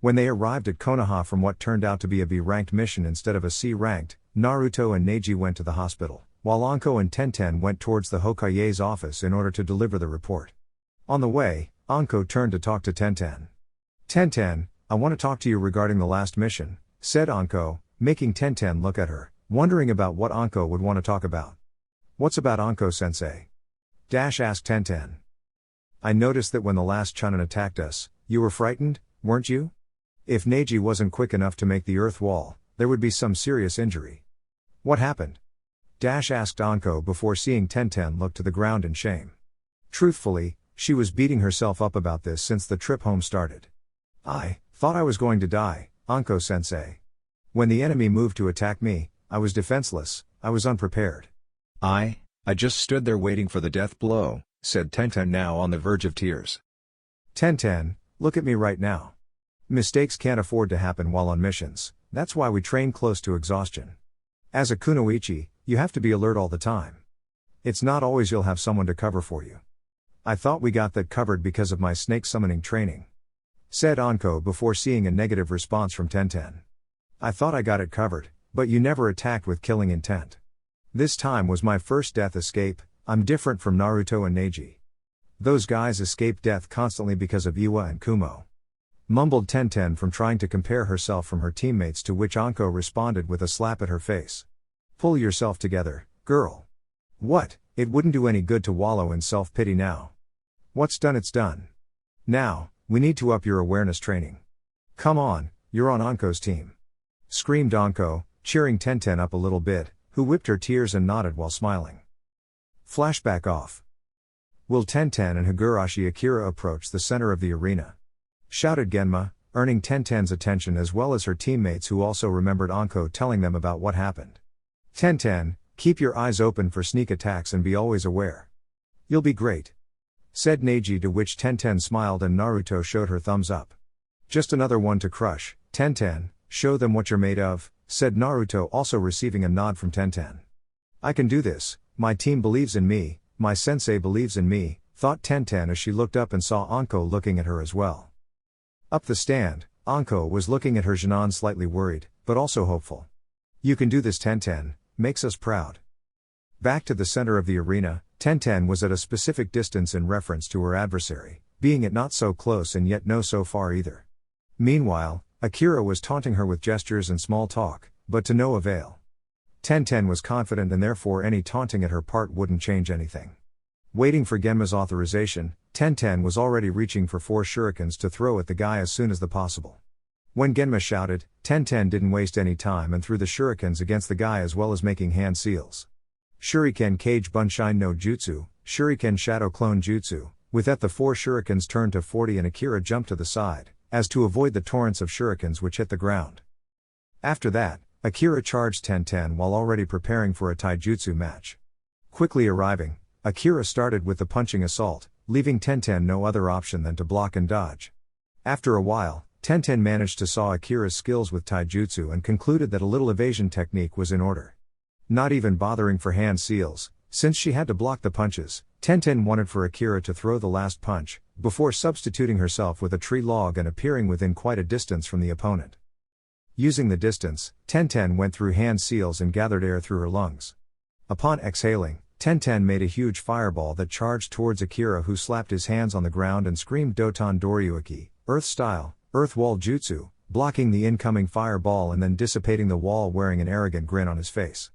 A: When they arrived at Konoha from what turned out to be a B-ranked mission instead of a C-ranked, Naruto and Neji went to the hospital, while Anko and Tenten went towards the Hokage's office in order to deliver the report. On the way, Anko turned to talk to Tenten. Tenten, I want to talk to you regarding the last mission, said Anko, making Tenten look at her, wondering about what Anko would want to talk about. What's about Anko-sensei? Asked Tenten. I noticed that when the last Chunin attacked us, you were frightened, weren't you? If Neji wasn't quick enough to make the earth wall, there would be some serious injury. What happened? Asked Anko before seeing Tenten look to the ground in shame. Truthfully, she was beating herself up about this since the trip home started. I Thought I was going to die, Anko-sensei. When the enemy moved to attack me, I was defenseless, I was unprepared.
B: I just stood there waiting for the death blow, said Tenten, now on the verge of tears.
A: Tenten, look at me right now. Mistakes can't afford to happen while on missions, that's why we train close to exhaustion. As a kunoichi, you have to be alert all the time. It's not always you'll have someone to cover for you. I thought we got that covered because of my snake summoning training, said Anko before seeing a negative response from Tenten. I thought I got it covered, but you never attacked with killing intent. This time was my first death escape. I'm different from Naruto and Neji. Those guys escape death constantly because of Iwa and Kumo. Mumbled Tenten from trying to compare herself from her teammates, to which Anko responded with a slap at her face. Pull yourself together, girl. What, it wouldn't do any good to wallow in self-pity now. What's done, it's done. Now, we need to up your awareness training. Come on, you're on Anko's team. Screamed Anko, cheering Tenten up a little bit, who whipped her tears and nodded while smiling. Flashback off. Will Tenten and Higurashi Akira approach the center of the arena? Shouted Genma, earning Tenten's attention as well as her teammates, who also remembered Anko telling them about what happened. Tenten, keep your eyes open for sneak attacks and be always aware. You'll be great, said Neji, to which Tenten smiled and Naruto showed her thumbs up. Just another one to crush, Tenten, show them what you're made of, said Naruto, also receiving a nod from Tenten. I can do this, my team believes in me, my sensei believes in me, thought Tenten as she looked up and saw Anko looking at her as well. Up the stand, Anko was looking at her genin, slightly worried, but also hopeful. You can do this, Tenten, makes us proud. Back to the center of the arena, Tenten was at a specific distance in reference to her adversary, being it not so close and yet no so far either. Meanwhile, Akira was taunting her with gestures and small talk, but to no avail. Tenten was confident and therefore any taunting at her part wouldn't change anything. Waiting for Genma's authorization, Tenten was already reaching for 4 shurikens to throw at the guy as soon as possible. When Genma shouted, Tenten didn't waste any time and threw the shurikens against the guy as well as making hand seals. Shuriken Kage Bunshin no Jutsu, Shuriken Shadow Clone Jutsu, with that the 4 shurikens turned to 40 and Akira jumped to the side, as to avoid the torrents of shurikens which hit the ground. After that, Akira charged Tenten while already preparing for a taijutsu match. Quickly arriving, Akira started with the punching assault, leaving Tenten no other option than to block and dodge. After a while, Tenten managed to saw Akira's skills with taijutsu and concluded that a little evasion technique was in order. Not even bothering for hand seals, since she had to block the punches, Tenten wanted for Akira to throw the last punch, before substituting herself with a tree log and appearing within quite a distance from the opponent. Using the distance, Tenten went through hand seals and gathered air through her lungs. Upon exhaling, Tenten made a huge fireball that charged towards Akira, who slapped his hands on the ground and screamed Doton Doryuki, Earth Style, Earth Wall Jutsu, blocking the incoming fireball and then dissipating the wall, wearing an arrogant grin on his face.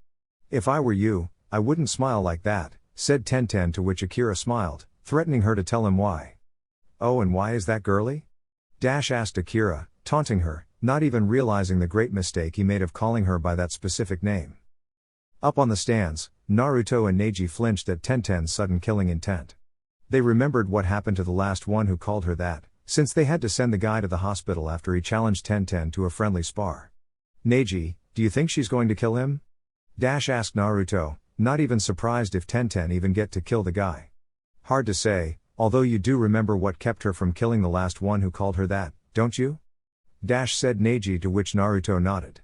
A: If I were you, I wouldn't smile like that, said Tenten, to which Akira smiled, threatening her to tell him why. Oh, and why is that, girly? Asked Akira, taunting her, not even realizing the great mistake he made of calling her by that specific name. Up on the stands, Naruto and Neji flinched at Tenten's sudden killing intent. They remembered what happened to the last one who called her that, since they had to send the guy to the hospital after he challenged Tenten to a friendly spar. Neji, do you think she's going to kill him? Asked Naruto, not even surprised if Tenten even get to kill the guy. Hard to say, although you do remember what kept her from killing the last one who called her that, don't you? Said Neji, to which Naruto nodded.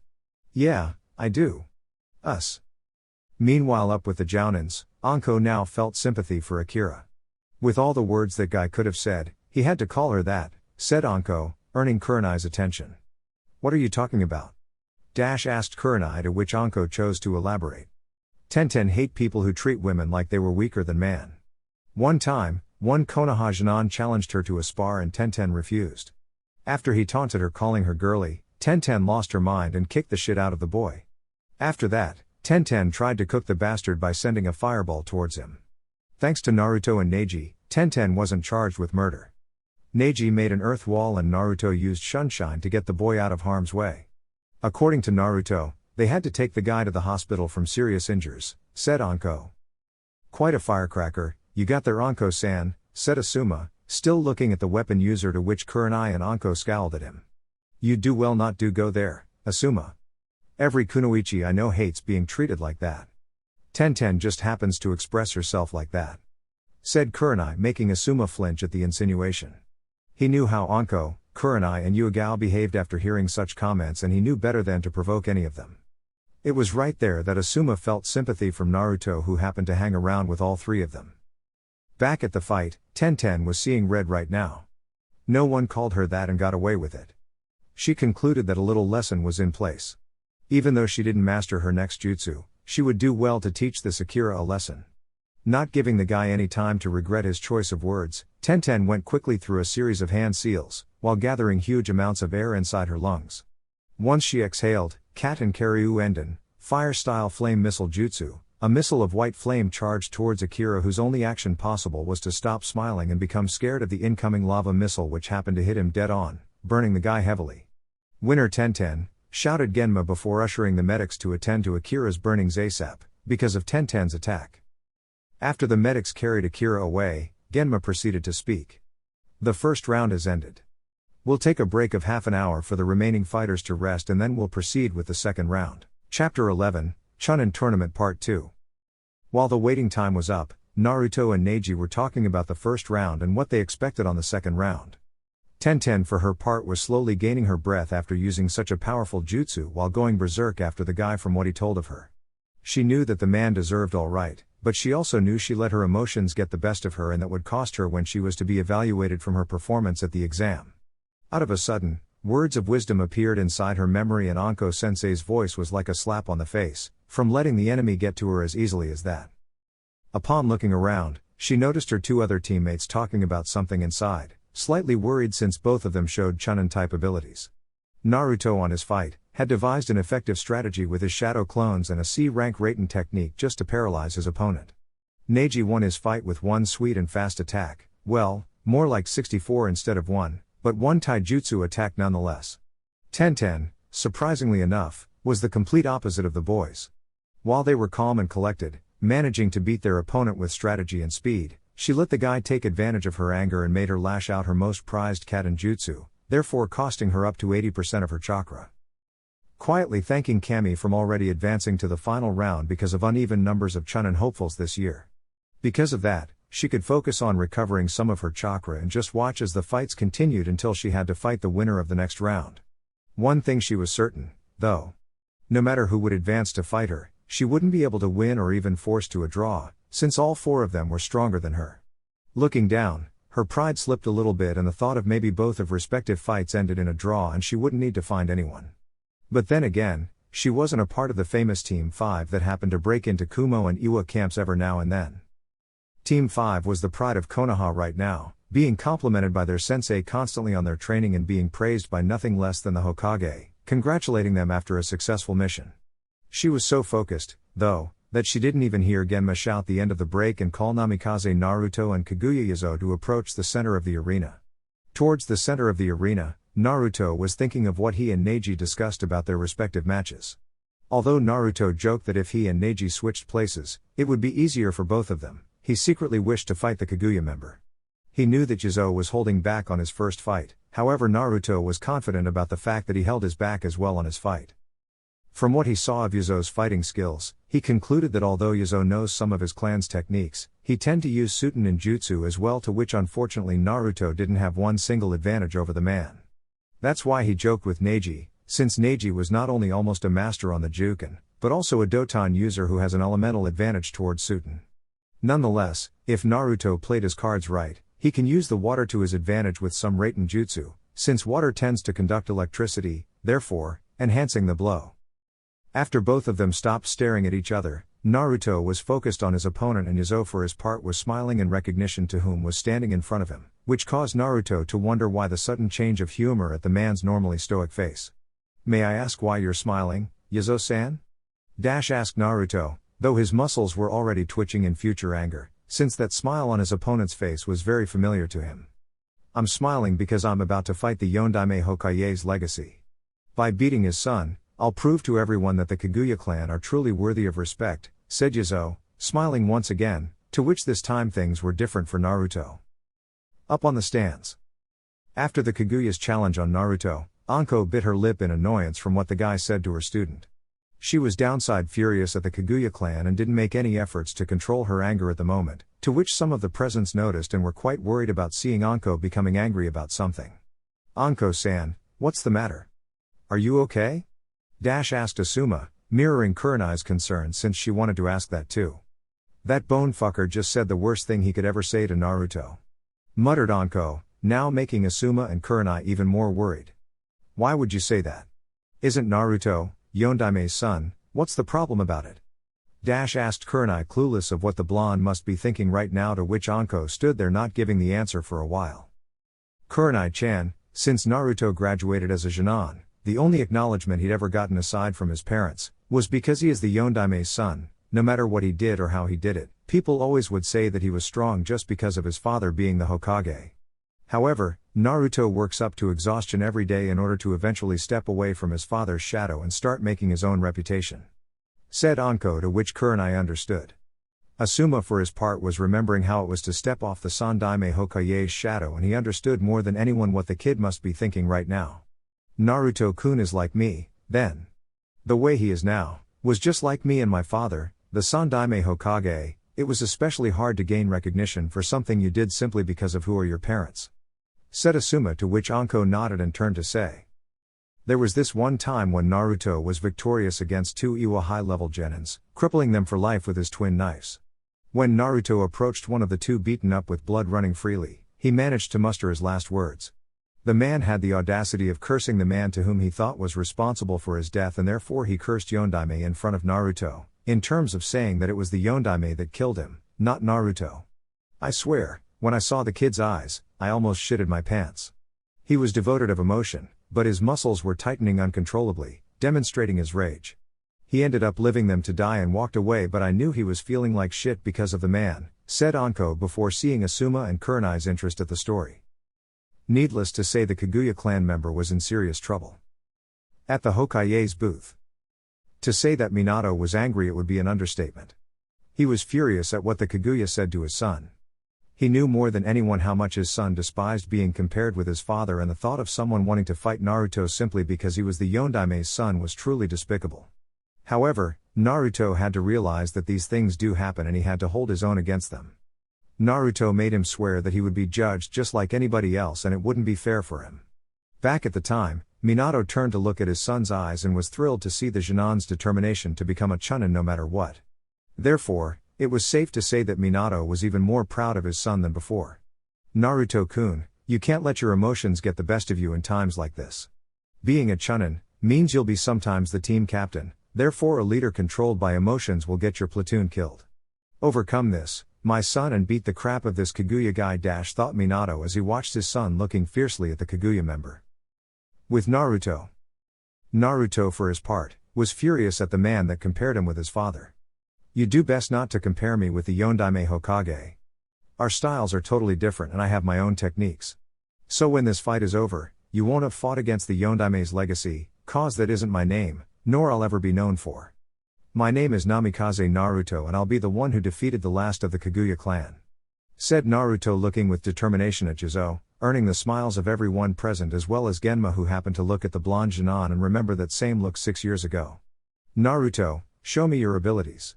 A: Yeah, I do. Us. Meanwhile, up with the jounins, Anko now felt sympathy for Akira. With all the words that guy could have said, he had to call her that, said Anko, earning Kurenai's attention. What are you talking about? Asked Kurenai, to which Anko chose to elaborate. Tenten hate people who treat women like they were weaker than man. One time, one Konoha genin challenged her to a spar and Tenten refused. After he taunted her calling her girly, Tenten lost her mind and kicked the shit out of the boy. After that, Tenten tried to cook the bastard by sending a fireball towards him. Thanks to Naruto and Neji, Tenten wasn't charged with murder. Neji made an earth wall and Naruto used Sunshine to get the boy out of harm's way. According to Naruto, they had to take the guy to the hospital from serious injuries, said Anko. Quite a firecracker, you got there, Anko-san, said Asuma, still looking at the weapon user, to which Kurenai and Anko scowled at him. You do well not do go there, Asuma. Every kunoichi I know hates being treated like that. Tenten just happens to express herself like that," said Kurenai, making Asuma flinch at the insinuation. He knew how Anko, Kurenai and Yuga behaved after hearing such comments, and he knew better than to provoke any of them. It was right there that Asuma felt sympathy from Naruto, who happened to hang around with all three of them. Back at the fight, Tenten was seeing red right now. No one called her that and got away with it. She concluded that a little lesson was in place. Even though she didn't master her next jutsu, she would do well to teach this Akira a lesson. Not giving the guy any time to regret his choice of words, Tenten went quickly through a series of hand seals, while gathering huge amounts of air inside her lungs. Once she exhaled, Katen Karyu Enden, fire-style flame missile jutsu, a missile of white flame charged towards Akira, whose only action possible was to stop smiling and become scared of the incoming lava missile, which happened to hit him dead on, burning the guy heavily. "Winner Tenten," shouted Genma before ushering the medics to attend to Akira's burnings ASAP, because of Tenten's attack. After the medics carried Akira away, Genma proceeded to speak. "The first round has ended. We'll take a break of half an hour for the remaining fighters to rest, and then we'll proceed with the second round." Chapter 11, Chunin Tournament Part 2. While the waiting time was up, Naruto and Neji were talking about the first round and what they expected on the second round. Tenten, for her part, was slowly gaining her breath after using such a powerful jutsu while going berserk after the guy from what he told of her. She knew that the man deserved all right, but she also knew she let her emotions get the best of her, and that would cost her when she was to be evaluated from her performance at the exam. Out of a sudden, words of wisdom appeared inside her memory, and Anko sensei's voice was like a slap on the face, from letting the enemy get to her as easily as that. Upon looking around, she noticed her two other teammates talking about something inside, slightly worried since both of them showed Chunin-type abilities. Naruto, on his fight, had devised an effective strategy with his shadow clones and a C-rank Raiten technique just to paralyze his opponent. Neji won his fight with one sweet and fast attack, well, more like 64 instead of 1, but one taijutsu attack nonetheless. Tenten, surprisingly enough, was the complete opposite of the boys. While they were calm and collected, managing to beat their opponent with strategy and speed, she let the guy take advantage of her anger and made her lash out her most prized Katen jutsu, therefore costing her up to 80% of her chakra. Quietly thanking Kami from already advancing to the final round because of uneven numbers of Chunin hopefuls this year. Because of that, she could focus on recovering some of her chakra and just watch as the fights continued until she had to fight the winner of the next round. One thing she was certain, though. No matter who would advance to fight her, she wouldn't be able to win or even force to a draw, since all four of them were stronger than her. Looking down, her pride slipped a little bit, and the thought of maybe both of respective fights ended in a draw and she wouldn't need to find anyone. But then again, she wasn't a part of the famous Team 5 that happened to break into Kumo and Iwa camps ever now and then. Team 5 was the pride of Konoha right now, being complimented by their sensei constantly on their training and being praised by nothing less than the Hokage, congratulating them after a successful mission. She was so focused, though, that she didn't even hear Genma shout the end of the break and call Namikaze Naruto and Kaguya Yazo to approach the center of the arena. Towards the center of the arena, Naruto was thinking of what he and Neji discussed about their respective matches. Although Naruto joked that if he and Neji switched places, it would be easier for both of them, he secretly wished to fight the Kaguya member. He knew that Yazo was holding back on his first fight, however Naruto was confident about the fact that he held his back as well on his fight. From what he saw of Yazo's fighting skills, he concluded that although Yazo knows some of his clan's techniques, he tend to use Suiten and Jutsu as well, to which unfortunately Naruto didn't have one single advantage over the man. That's why he joked with Neji, since Neji was not only almost a master on the Juken, but also a Doton user who has an elemental advantage towards Suiten. Nonetheless, if Naruto played his cards right, he can use the water to his advantage with some Raiten Jutsu, since water tends to conduct electricity, therefore, enhancing the blow. After both of them stopped staring at each other, Naruto was focused on his opponent, and Yazo for his part was smiling in recognition to whom was standing in front of him, which caused Naruto to wonder why the sudden change of humor at the man's normally stoic face. "May I ask why you're smiling, Yazo-san?" asked Naruto, though his muscles were already twitching in future anger, since that smile on his opponent's face was very familiar to him. "I'm smiling because I'm about to fight the Yondaime Hokage's legacy. By beating his son, I'll prove to everyone that the Kaguya clan are truly worthy of respect," said Yazo, smiling once again, to which this time things were different for Naruto. Up on the stands. After the Kaguya's challenge on Naruto, Anko bit her lip in annoyance from what the guy said to her student. She was downside furious at the Kaguya clan and didn't make any efforts to control her anger at the moment, to which some of the presents noticed and were quite worried about seeing Anko becoming angry about something. "Anko-san, what's the matter? Are you okay?" asked Asuma, mirroring Kurenai's concern since she wanted to ask that too. "That bone fucker just said the worst thing he could ever say to Naruto," muttered Anko, now making Asuma and Kurenai even more worried. "Why would you say that? Isn't Naruto Yondame's son? What's the problem about it?" asked Kurenai, clueless of what the blonde must be thinking right now, to which Anko stood there not giving the answer for a while. "Kurenai-chan, since Naruto graduated as a jounin, the only acknowledgement he'd ever gotten aside from his parents was because he is the Yondame's son. No matter what he did or how he did it, people always would say that he was strong just because of his father being the Hokage. However, Naruto works up to exhaustion every day in order to eventually step away from his father's shadow and start making his own reputation," said Anko, to which Kurenai understood. Asuma for his part was remembering how it was to step off the Sandaime Hokage's shadow, and he understood more than anyone what the kid must be thinking right now. "Naruto-kun is like me, then. The way he is now was just like me and my father, the Sandaime Hokage. It was especially hard to gain recognition for something you did simply because of who are your parents," said Asuma, to which Anko nodded and turned to say. "There was this one time when Naruto was victorious against 2 Iwa high-level genins, crippling them for life with his twin knives. When Naruto approached one of the two beaten up with blood running freely, he managed to muster his last words. The man had the audacity of cursing the man to whom he thought was responsible for his death, and therefore he cursed Yondaime in front of Naruto, in terms of saying that it was the Yondaime that killed him, not Naruto. I swear, when I saw the kid's eyes, I almost shitted my pants. He was devoid of emotion, but his muscles were tightening uncontrollably, demonstrating his rage. He ended up living them to die and walked away, but I knew he was feeling like shit because of the man," said Anko before seeing Asuma and Kurenai's interest at the story. Needless to say, the Kaguya clan member was in serious trouble. At the Hokage's booth. To say that Minato was angry it would be an understatement. He was furious at what the Kaguya said to his son. He knew more than anyone how much his son despised being compared with his father, and the thought of someone wanting to fight Naruto simply because he was the Yondaime's son was truly despicable. However, Naruto had to realize that these things do happen and he had to hold his own against them. Naruto made him swear that he would be judged just like anybody else and it wouldn't be fair for him. Back at the time, Minato turned to look at his son's eyes and was thrilled to see the Jounin's determination to become a Chunin no matter what. Therefore, it was safe to say that Minato was even more proud of his son than before. "Naruto-kun, you can't let your emotions get the best of you in times like this. Being a Chunin means you'll be sometimes the team captain, therefore a leader controlled by emotions will get your platoon killed. Overcome this, my son, and beat the crap of this Kaguya guy," thought Minato as he watched his son looking fiercely at the Kaguya member. With Naruto. Naruto for his part, was furious at the man that compared him with his father. "You do best not to compare me with the Yondaime Hokage. Our styles are totally different and I have my own techniques. So when this fight is over, you won't have fought against the Yondaime's legacy, cause that isn't my name, nor I'll ever be known for. My name is Namikaze Naruto and I'll be the one who defeated the last of the Kaguya clan," said Naruto, looking with determination at Jizo, earning the smiles of everyone present as well as Genma, who happened to look at the blonde Jounin and remember that same look 6 years ago. "Naruto, show me your abilities.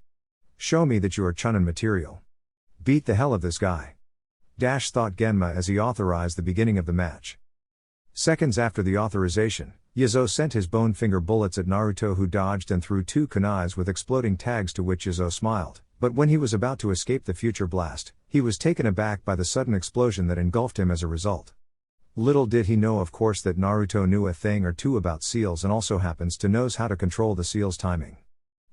A: Show me that you are Chunin material. Beat the hell of this guy," thought Genma as he authorized the beginning of the match. Seconds after the authorization, Yizo sent his bone finger bullets at Naruto, who dodged and threw 2 kunais with exploding tags, to which Yizo smiled, but when he was about to escape the future blast, he was taken aback by the sudden explosion that engulfed him as a result. Little did he know, of course, that Naruto knew a thing or two about seals and also happens to knows how to control the seal's timing.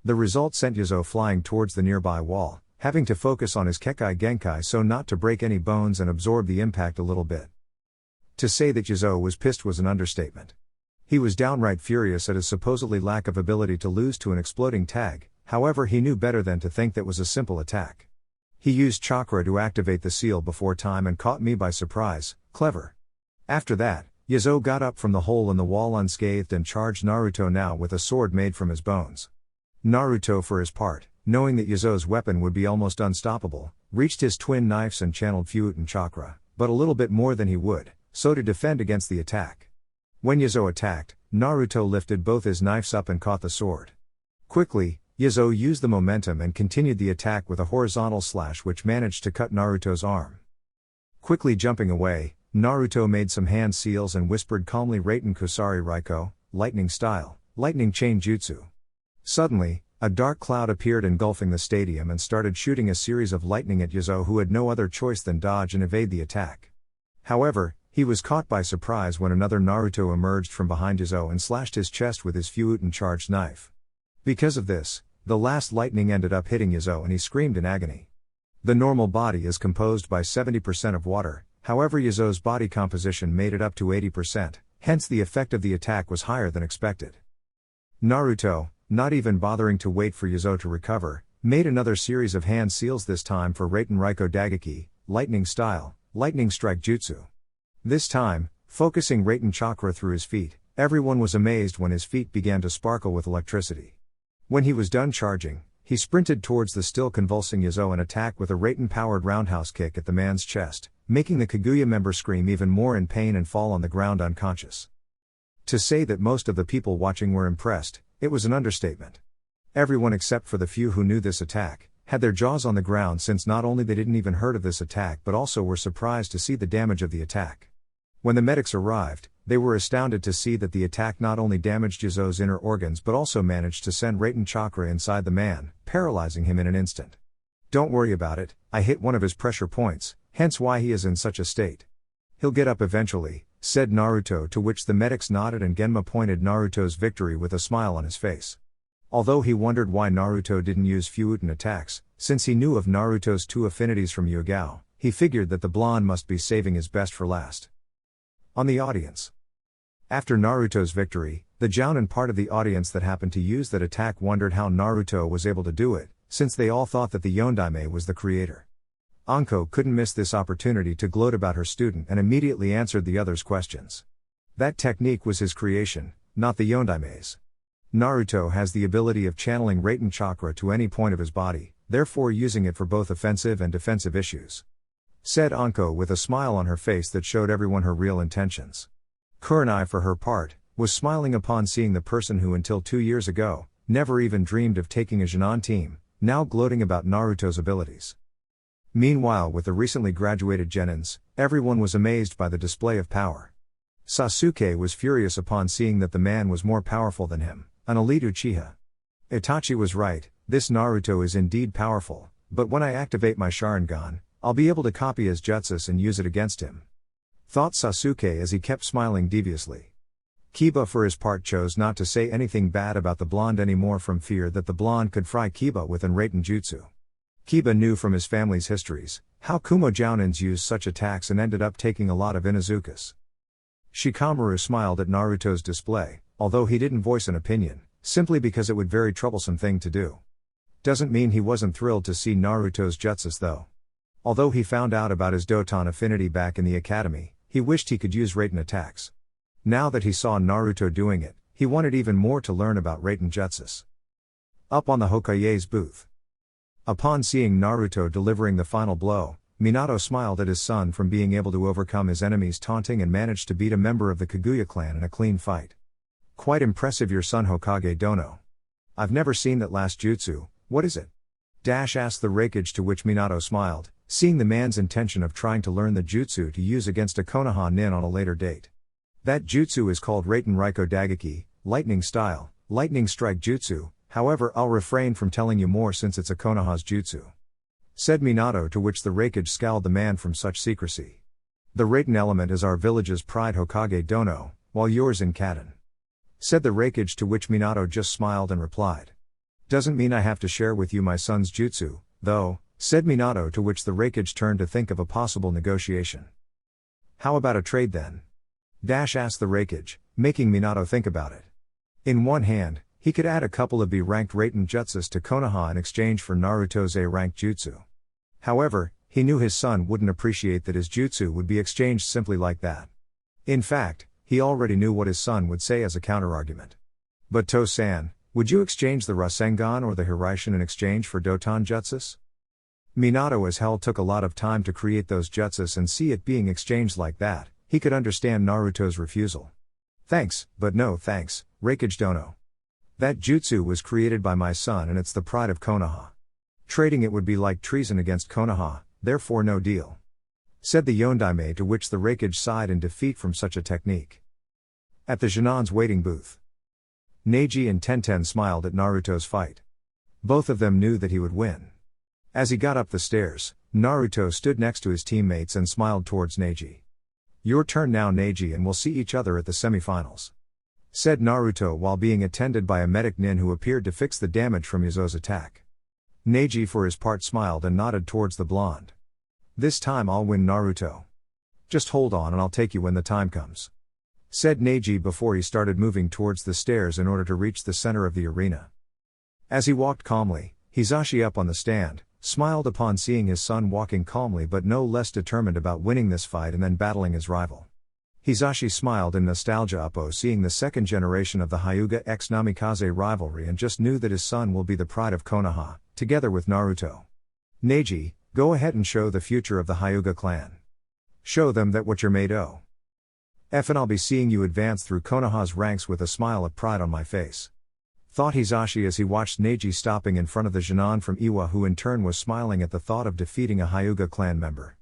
A: The result sent Yizo flying towards the nearby wall, having to focus on his Kekai Genkai so not to break any bones and absorb the impact a little bit. To say that Yizo was pissed was an understatement. He was downright furious at his supposedly lack of ability to lose to an exploding tag, however he knew better than to think that was a simple attack. He used chakra to activate the seal before time and caught me by surprise, clever. After that, Yizo got up from the hole in the wall unscathed and charged Naruto, now with a sword made from his bones. Naruto for his part, knowing that Yizo's weapon would be almost unstoppable, reached his twin knives and channeled Fuuten chakra, but a little bit more than he would, so to defend against the attack. When Yazo attacked, Naruto lifted both his knives up and caught the sword. Quickly, Yazo used the momentum and continued the attack with a horizontal slash which managed to cut Naruto's arm. Quickly jumping away, Naruto made some hand seals and whispered calmly Raiten Kusari Raiko, lightning style, lightning chain jutsu. Suddenly, a dark cloud appeared engulfing the stadium and started shooting a series of lightning at Yazo, who had no other choice than dodge and evade the attack. However, he was caught by surprise when another Naruto emerged from behind Yazo and slashed his chest with his Fuuten charged knife. Because of this, the last lightning ended up hitting Yazo and he screamed in agony. The normal body is composed by 70% of water, however Yazo's body composition made it up to 80%, hence the effect of the attack was higher than expected. Naruto, not even bothering to wait for Yazo to recover, made another series of hand seals, this time for Raiten Raiko Dageki, lightning style, lightning strike jutsu. This time, focusing Raiten chakra through his feet, everyone was amazed when his feet began to sparkle with electricity. When he was done charging, he sprinted towards the still convulsing Yazo and attacked with a Raiten-powered roundhouse kick at the man's chest, making the Kaguya member scream even more in pain and fall on the ground unconscious. To say that most of the people watching were impressed, it was an understatement. Everyone except for the few who knew this attack had their jaws on the ground, since not only they didn't even heard of this attack but also were surprised to see the damage of the attack. When the medics arrived, they were astounded to see that the attack not only damaged Yazo's inner organs but also managed to send Raiten chakra inside the man, paralyzing him in an instant. Don't worry about it, I hit one of his pressure points, hence why he is in such a state. He'll get up eventually, said Naruto, to which the medics nodded and Genma pointed Naruto's victory with a smile on his face. Although he wondered why Naruto didn't use Fuuten attacks, since he knew of Naruto's two affinities from Yugao, he figured that the blonde must be saving his best for last. On the audience. After Naruto's victory, the jounin part of the audience that happened to use that attack wondered how Naruto was able to do it, since they all thought that the Yondaime was the creator. Anko couldn't miss this opportunity to gloat about her student and immediately answered the others' questions. That technique was his creation, not the Yondaime's. Naruto has the ability of channeling Raiten chakra to any point of his body, therefore using it for both offensive and defensive issues. Said Anko with a smile on her face that showed everyone her real intentions. Kurenai, for her part, was smiling upon seeing the person who until 2 years ago never even dreamed of taking a genin team, now gloating about Naruto's abilities. Meanwhile, with the recently graduated genins, everyone was amazed by the display of power. Sasuke was furious upon seeing that the man was more powerful than him, an elite Uchiha. Itachi was right, this Naruto is indeed powerful, but when I activate my Sharingan, I'll be able to copy his jutsus and use it against him. Thought Sasuke as he kept smiling deviously. Kiba for his part chose not to say anything bad about the blonde anymore from fear that the blonde could fry Kiba with an Raiten jutsu. Kiba knew from his family's histories how Kumo jounins used such attacks and ended up taking a lot of Inuzukas. Shikamaru smiled at Naruto's display, although he didn't voice an opinion, simply because it would very troublesome thing to do. Doesn't mean he wasn't thrilled to see Naruto's jutsus though. Although he found out about his Doton affinity back in the academy, he wished he could use Raiten attacks. Now that he saw Naruto doing it, he wanted even more to learn about Raiten jutsus. Up on the Hokage's booth. Upon seeing Naruto delivering the final blow, Minato smiled at his son from being able to overcome his enemies' taunting and managed to beat a member of the Kaguya clan in a clean fight. Quite impressive, your son Hokage Dono. I've never seen that last jutsu, what is it? Asked the Raikage, to which Minato smiled, seeing the man's intention of trying to learn the jutsu to use against a Konoha nin on a later date. That jutsu is called Raiten Raiko Dageki, lightning style, lightning strike jutsu, however I'll refrain from telling you more since it's a Konoha's jutsu. Said Minato, to which the Raikage scowled the man from such secrecy. The Raiten element is our village's pride Hokage Dono, while yours in Kaden. Said the Raikage, to which Minato just smiled and replied. Doesn't mean I have to share with you my son's jutsu, though, said Minato, to which the Raikage turned to think of a possible negotiation. How about a trade then? Asked the Raikage, making Minato think about it. In one hand, he could add a couple of B-ranked Raiten jutsus to Konoha in exchange for Naruto's A-ranked jutsu. However, he knew his son wouldn't appreciate that his jutsu would be exchanged simply like that. In fact, he already knew what his son would say as a counterargument. But To-san, would you exchange the Rasengan or the Hiraishin in exchange for Doton jutsus? Minato as hell took a lot of time to create those jutsus and see it being exchanged like that, he could understand Naruto's refusal. Thanks, but no thanks, Raikage dono. That jutsu was created by my son and it's the pride of Konoha. Trading it would be like treason against Konoha, therefore no deal. Said the Yondaime, to which the Raikage sighed in defeat from such a technique. At the Genin's waiting booth, Neji and Tenten smiled at Naruto's fight. Both of them knew that he would win. As he got up the stairs, Naruto stood next to his teammates and smiled towards Neji. Your turn now, Neji, and we'll see each other at the semifinals. Said Naruto while being attended by a medic nin who appeared to fix the damage from Yuzo's attack. Neji for his part smiled and nodded towards the blonde. This time I'll win, Naruto. Just hold on and I'll take you when the time comes. Said Neji before he started moving towards the stairs in order to reach the center of the arena. As he walked calmly, Hisashi up on the stand, smiled upon seeing his son walking calmly but no less determined about winning this fight and then battling his rival. Hisashi smiled in nostalgia upon seeing the second generation of the Hyuga x Namikaze rivalry and just knew that his son will be the pride of Konoha, together with Naruto. Neji, go ahead and show the future of the Hyuga clan. Show them that what you're made of. And I'll be seeing you advance through Konoha's ranks with a smile of pride on my face. Thought Hisashi as he watched Neji stopping in front of the Jounin from Iwa, who in turn was smiling at the thought of defeating a Hyuga clan member.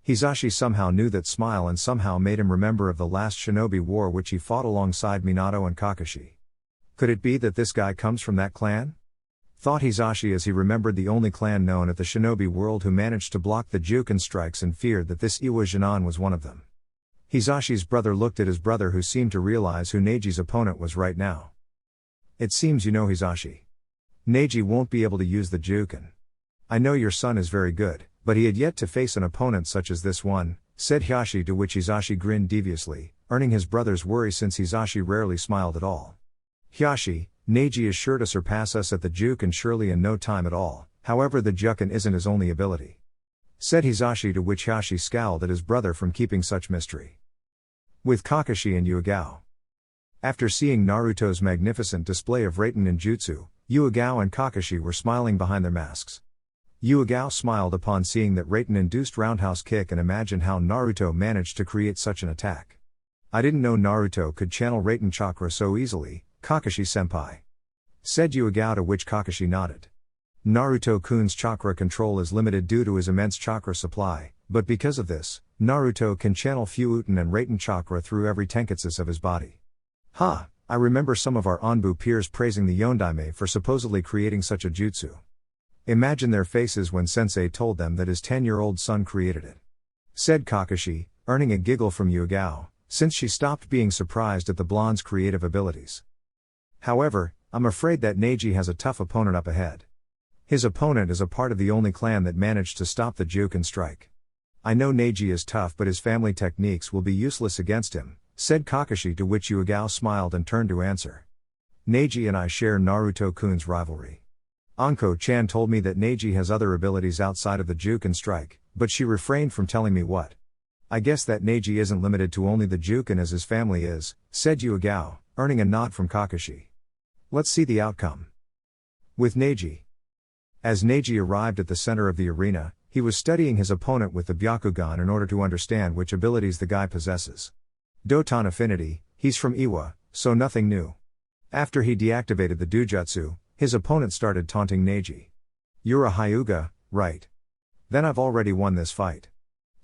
A: Hisashi somehow knew that smile and somehow made him remember of the last shinobi war which he fought alongside Minato and Kakashi. Could it be that this guy comes from that clan? Thought Hisashi as he remembered the only clan known at the shinobi world who managed to block the Juken strikes and feared that this Iwa Jounin was one of them. Hisashi's brother looked at his brother, who seemed to realize who Neji's opponent was right now. It seems you know, Hisashi. Neji won't be able to use the Juken. I know your son is very good, but he had yet to face an opponent such as this one, said Hisashi, to which Hisashi grinned deviously, earning his brother's worry since Hisashi rarely smiled at all. Hisashi, Neji is sure to surpass us at the Juken surely in no time at all, however the Juken isn't his only ability. Said Hisashi, to which Hisashi scowled at his brother from keeping such mystery. With Kakashi and Yuga. After seeing Naruto's magnificent display of Raiten Ninjutsu, Yuga and Kakashi were smiling behind their masks. Yuga smiled upon seeing that Raiten-induced roundhouse kick and imagined how Naruto managed to create such an attack. I didn't know Naruto could channel Raiten chakra so easily, Kakashi-senpai. Said Yuga, to which Kakashi nodded. Naruto-kun's chakra control is limited due to his immense chakra supply, but because of this, Naruto can channel Fuuten and Raiten chakra through every tenketsu of his body. I remember some of our Anbu peers praising the Yondaime for supposedly creating such a jutsu. Imagine their faces when sensei told them that his 10-year-old son created it. Said Kakashi, earning a giggle from Yuga, since she stopped being surprised at the blonde's creative abilities. However, I'm afraid that Neji has a tough opponent up ahead. His opponent is a part of the only clan that managed to stop the Juken strike. I know Neji is tough, but his family techniques will be useless against him, said Kakashi, to which Yuga smiled and turned to answer. Neji and I share Naruto-kun's rivalry. Anko-chan told me that Neji has other abilities outside of the Juken strike, but she refrained from telling me what. I guess that Neji isn't limited to only the Juken as his family is, said Yuga, earning a nod from Kakashi. Let's see the outcome. With Neji. As Neji arrived at the center of the arena, he was studying his opponent with the Byakugan in order to understand which abilities the guy possesses. Doton affinity, he's from Iwa, so nothing new. After he deactivated the Dujutsu, his opponent started taunting Neji. You're a Hyuga, right? Then I've already won this fight.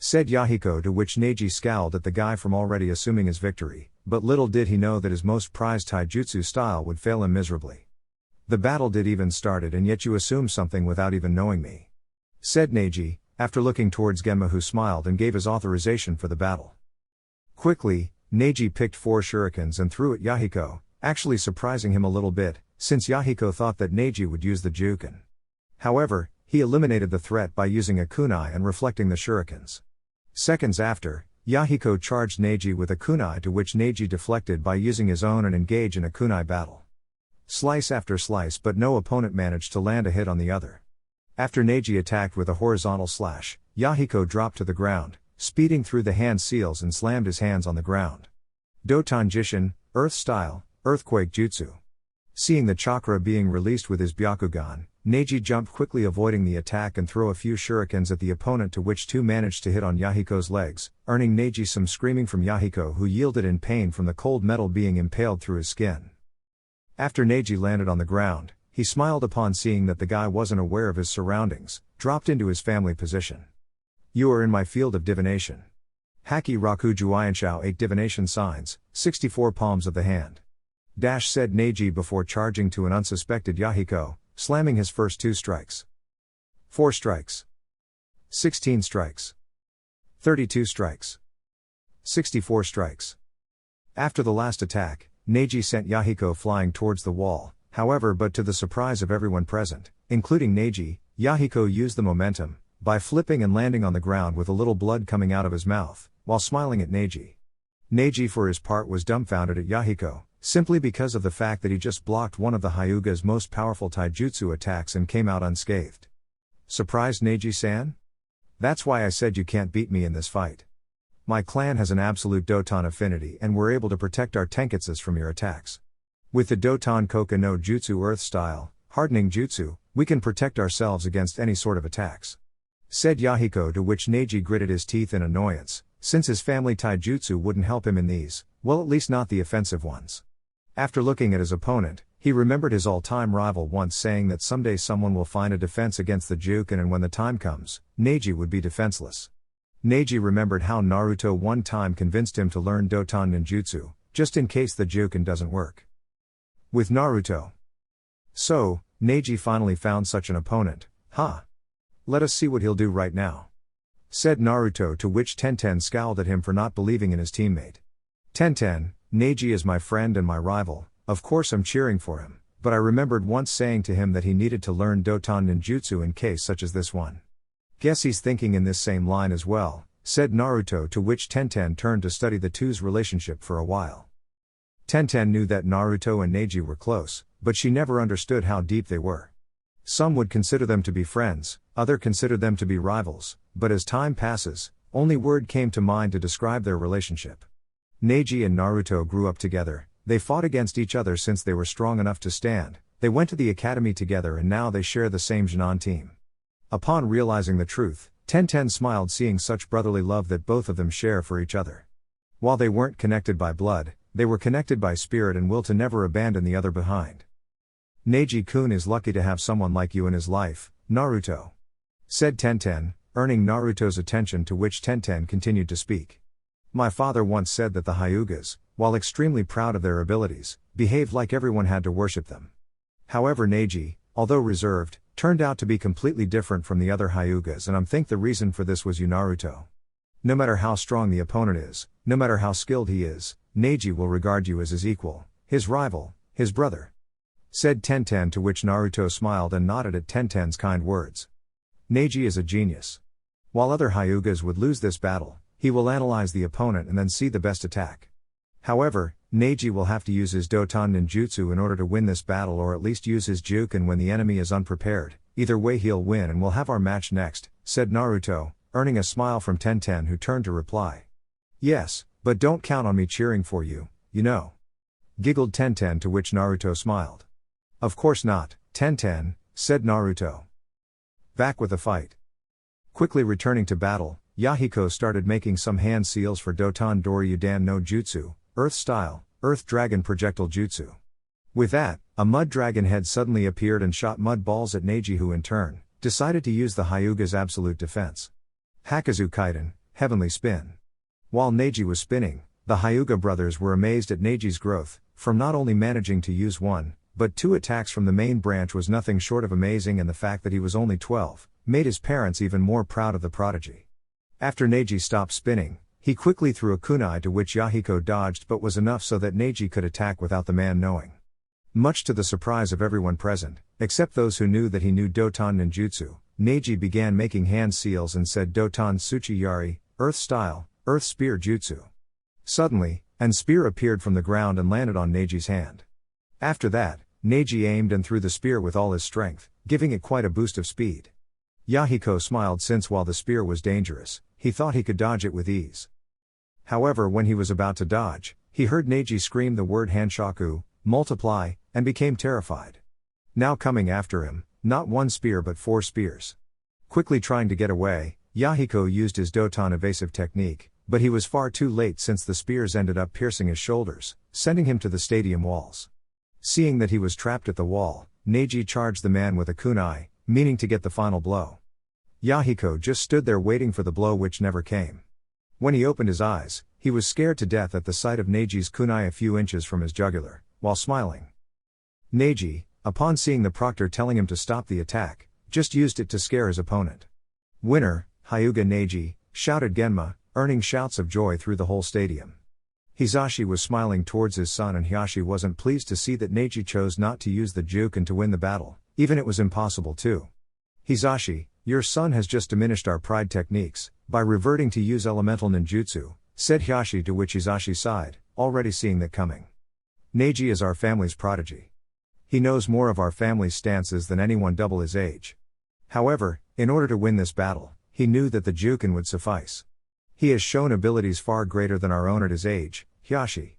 A: Said Yahiko, to which Neji scowled at the guy from already assuming his victory, but little did he know that his most prized taijutsu style would fail him miserably. The battle did even started and yet you assume something without even knowing me. Said Neji, after looking towards Genma, who smiled and gave his authorization for the battle. Quickly, Neji picked 4 shurikens and threw at Yahiko, actually surprising him a little bit, since Yahiko thought that Neji would use the Juken. However, he eliminated the threat by using a kunai and reflecting the shurikens. Seconds after, Yahiko charged Neji with a kunai, to which Neji deflected by using his own and engaged in a kunai battle. Slice after slice, but no opponent managed to land a hit on the other. After Neji attacked with a horizontal slash, Yahiko dropped to the ground, speeding through the hand seals and slammed his hands on the ground. Doton Jishin, Earth Style, Earthquake Jutsu. Seeing the chakra being released with his Byakugan, Neji jumped quickly, avoiding the attack, and threw a few shurikens at the opponent, to which two managed to hit on Yahiko's legs, earning Neji some screaming from Yahiko, who yielded in pain from the cold metal being impaled through his skin. After Neji landed on the ground, he smiled upon seeing that the guy wasn't aware of his surroundings, dropped into his family position. You are in my field of divination. Haki Raku Juianshao 8 divination signs, 64 palms of the hand. Said Neji before charging to an unsuspected Yahiko, slamming his first 2 strikes. 4 strikes. 16 strikes. 32 strikes. 64 strikes. After the last attack, Neji sent Yahiko flying towards the wall, however, but to the surprise of everyone present, including Neji, Yahiko used the momentum, by flipping and landing on the ground with a little blood coming out of his mouth, while smiling at Neji. Neji for his part was dumbfounded at Yahiko, simply because of the fact that he just blocked one of the Hyuga's most powerful taijutsu attacks and came out unscathed. Surprised, Neji-san? That's why I said you can't beat me in this fight. My clan has an absolute Doton affinity and we're able to protect our tenketsus from your attacks. With the Doton Koka no Jutsu Earth style, hardening jutsu, we can protect ourselves against any sort of attacks. Said Yahiko, to which Neji gritted his teeth in annoyance, since his family taijutsu wouldn't help him in these, well, at least not the offensive ones. After looking at his opponent, he remembered his all-time rival once saying that someday someone will find a defense against the Jounin, and when the time comes, Neji would be defenseless. Neji remembered how Naruto one time convinced him to learn Doton ninjutsu, just in case the Jounin doesn't work with Naruto. So, Neji finally found such an opponent, huh? Let us see what he'll do right now. Said Naruto, to which Tenten scowled at him for not believing in his teammate. Tenten, Neji is my friend and my rival, of course I'm cheering for him, but I remembered once saying to him that he needed to learn Doton ninjutsu in case such as this one. Guess he's thinking in this same line as well, said Naruto, to which Tenten turned to study the two's relationship for a while. Tenten knew that Naruto and Neji were close, but she never understood how deep they were. Some would consider them to be friends, others considered them to be rivals, but as time passes, only word came to mind to describe their relationship. Neji and Naruto grew up together, they fought against each other since they were strong enough to stand, they went to the academy together, and now they share the same jounin team. Upon realizing the truth, Tenten smiled, seeing such brotherly love that both of them share for each other. While they weren't connected by blood, they were connected by spirit and will to never abandon the other behind. Neji-kun is lucky to have someone like you in his life, Naruto. Said Tenten, earning Naruto's attention, to which Tenten continued to speak. My father once said that the Hyugas, while extremely proud of their abilities, behaved like everyone had to worship them. However, Neji, although reserved, turned out to be completely different from the other Hyugas, and I think the reason for this was you, Naruto. No matter how strong the opponent is, no matter how skilled he is, Neji will regard you as his equal, his rival, his brother. Said Tenten, to which Naruto smiled and nodded at Tenten's kind words. Neji is a genius. While other Hyugas would lose this battle, he will analyze the opponent and then see the best attack. However, Neji will have to use his Doton ninjutsu in order to win this battle, or at least use his Jounin when the enemy is unprepared. Either way he'll win and we'll have our match next, said Naruto, earning a smile from Tenten, who turned to reply. Yes, but don't count on me cheering for you, you know. Giggled Tenten, to which Naruto smiled. Of course not, Tenten, said Naruto. Back with the fight. Quickly returning to battle, Yahiko started making some hand seals for Doton Doryudan no Jutsu, Earth style, Earth Dragon Projectile Jutsu. With that, a mud dragon head suddenly appeared and shot mud balls at Neji, who in turn decided to use the Hyuga's absolute defense. Hakazu Kaiden, Heavenly Spin. While Neji was spinning, the Hyuga brothers were amazed at Neji's growth. From not only managing to use 1, but 2 attacks from the main branch was nothing short of amazing, and the fact that he was only 12 made his parents even more proud of the prodigy. After Neji stopped spinning, he quickly threw a kunai, to which Yahiko dodged, but was enough so that Neji could attack without the man knowing. Much to the surprise of everyone present, except those who knew that he knew Doton ninjutsu, Neji began making hand seals and said Doton Tsuchiyari, Earth style, Earth Spear Jutsu. Suddenly, an spear appeared from the ground and landed on Neji's hand. After that, Neji aimed and threw the spear with all his strength, giving it quite a boost of speed. Yahiko smiled, since while the spear was dangerous, he thought he could dodge it with ease. However, when he was about to dodge, he heard Neji scream the word Hanshaku, multiply, and became terrified. Now coming after him, not one spear but 4 spears. Quickly trying to get away, Yahiko used his Doton evasive technique, but he was far too late since the spears ended up piercing his shoulders, sending him to the stadium walls. Seeing that he was trapped at the wall, Neji charged the man with a kunai, meaning to get the final blow. Yahiko just stood there waiting for the blow which never came. When he opened his eyes, he was scared to death at the sight of Neji's kunai a few inches from his jugular, while smiling. Neji, upon seeing the proctor telling him to stop the attack, just used it to scare his opponent. "Winner, Hyuga Neji," shouted Genma, earning shouts of joy through the whole stadium. Hisashi was smiling towards his son, and Hisashi wasn't pleased to see that Neji chose not to use the jounin to win the battle, even it was impossible to. "Hisashi, your son has just diminished our pride techniques, by reverting to use elemental ninjutsu," said Hisashi, to which Hisashi sighed, already seeing that coming. "Neji is our family's prodigy. He knows more of our family's stances than anyone double his age. However, in order to win this battle, he knew that the jounin would suffice. He has shown abilities far greater than our own at his age, Hisashi.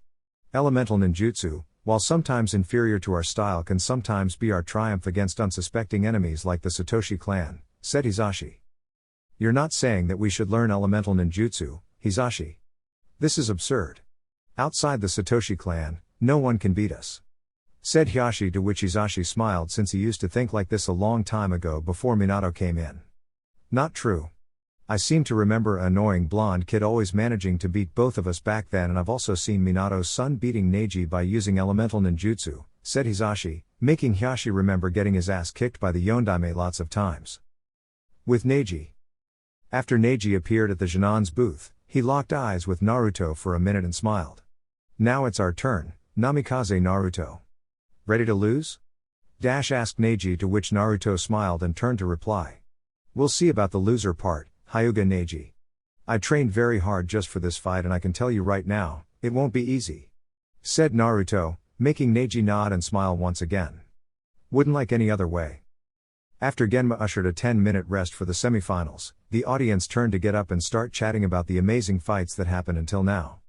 A: Elemental ninjutsu, while sometimes inferior to our style, can sometimes be our triumph against unsuspecting enemies like the Satoshi clan," said Hisashi. "You're not saying that we should learn elemental ninjutsu, Hisashi? This is absurd. Outside the Satoshi clan, no one can beat us," said Hisashi, to which Hisashi smiled, since he used to think like this a long time ago before Minato came in. "Not true. I seem to remember an annoying blonde kid always managing to beat both of us back then, and I've also seen Minato's son beating Neji by using elemental ninjutsu," said Hisashi, making Hisashi remember getting his ass kicked by the Yondaime lots of times. With Neji. After Neji appeared at the Genin's booth, he locked eyes with Naruto for a minute and smiled. "Now it's our turn, Namikaze Naruto. Ready to lose?" asked Neji, to which Naruto smiled and turned to reply. "We'll see about the loser part, Hyuga Neji. I trained very hard just for this fight, and I can tell you right now, it won't be easy," said Naruto, making Neji nod and smile once again. "Wouldn't like any other way." After Genma ushered a 10-minute rest for the semifinals, the audience turned to get up and start chatting about the amazing fights that happened until now.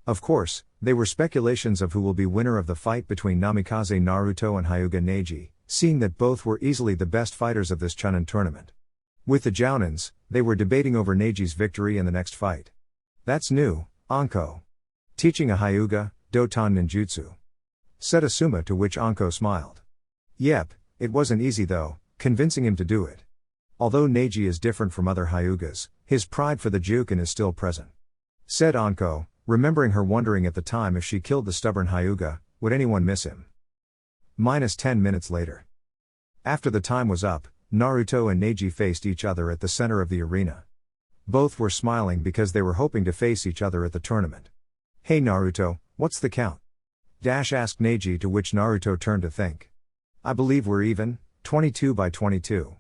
A: Of course, they were speculations of who will be winner of the fight between Namikaze Naruto and Hyuga Neji, seeing that both were easily the best fighters of this Chunin tournament. With the jounins, they were debating over Neji's victory in the next fight. "That's new, Anko. Teaching a Hyuga, Doton ninjutsu," said Asuma, to which Anko smiled. "Yep, it wasn't easy though, convincing him to do it. Although Neji is different from other Hyugas, his pride for the jounin is still present," said Anko, remembering her wondering at the time if she killed the stubborn Hyuga, would anyone miss him. -10 minutes later. After the time was up, Naruto and Neji faced each other at the center of the arena. Both were smiling because they were hoping to face each other at the tournament. "Hey Naruto, what's the count?" asked Neji, to which Naruto turned to think. "I believe we're even, 22-22.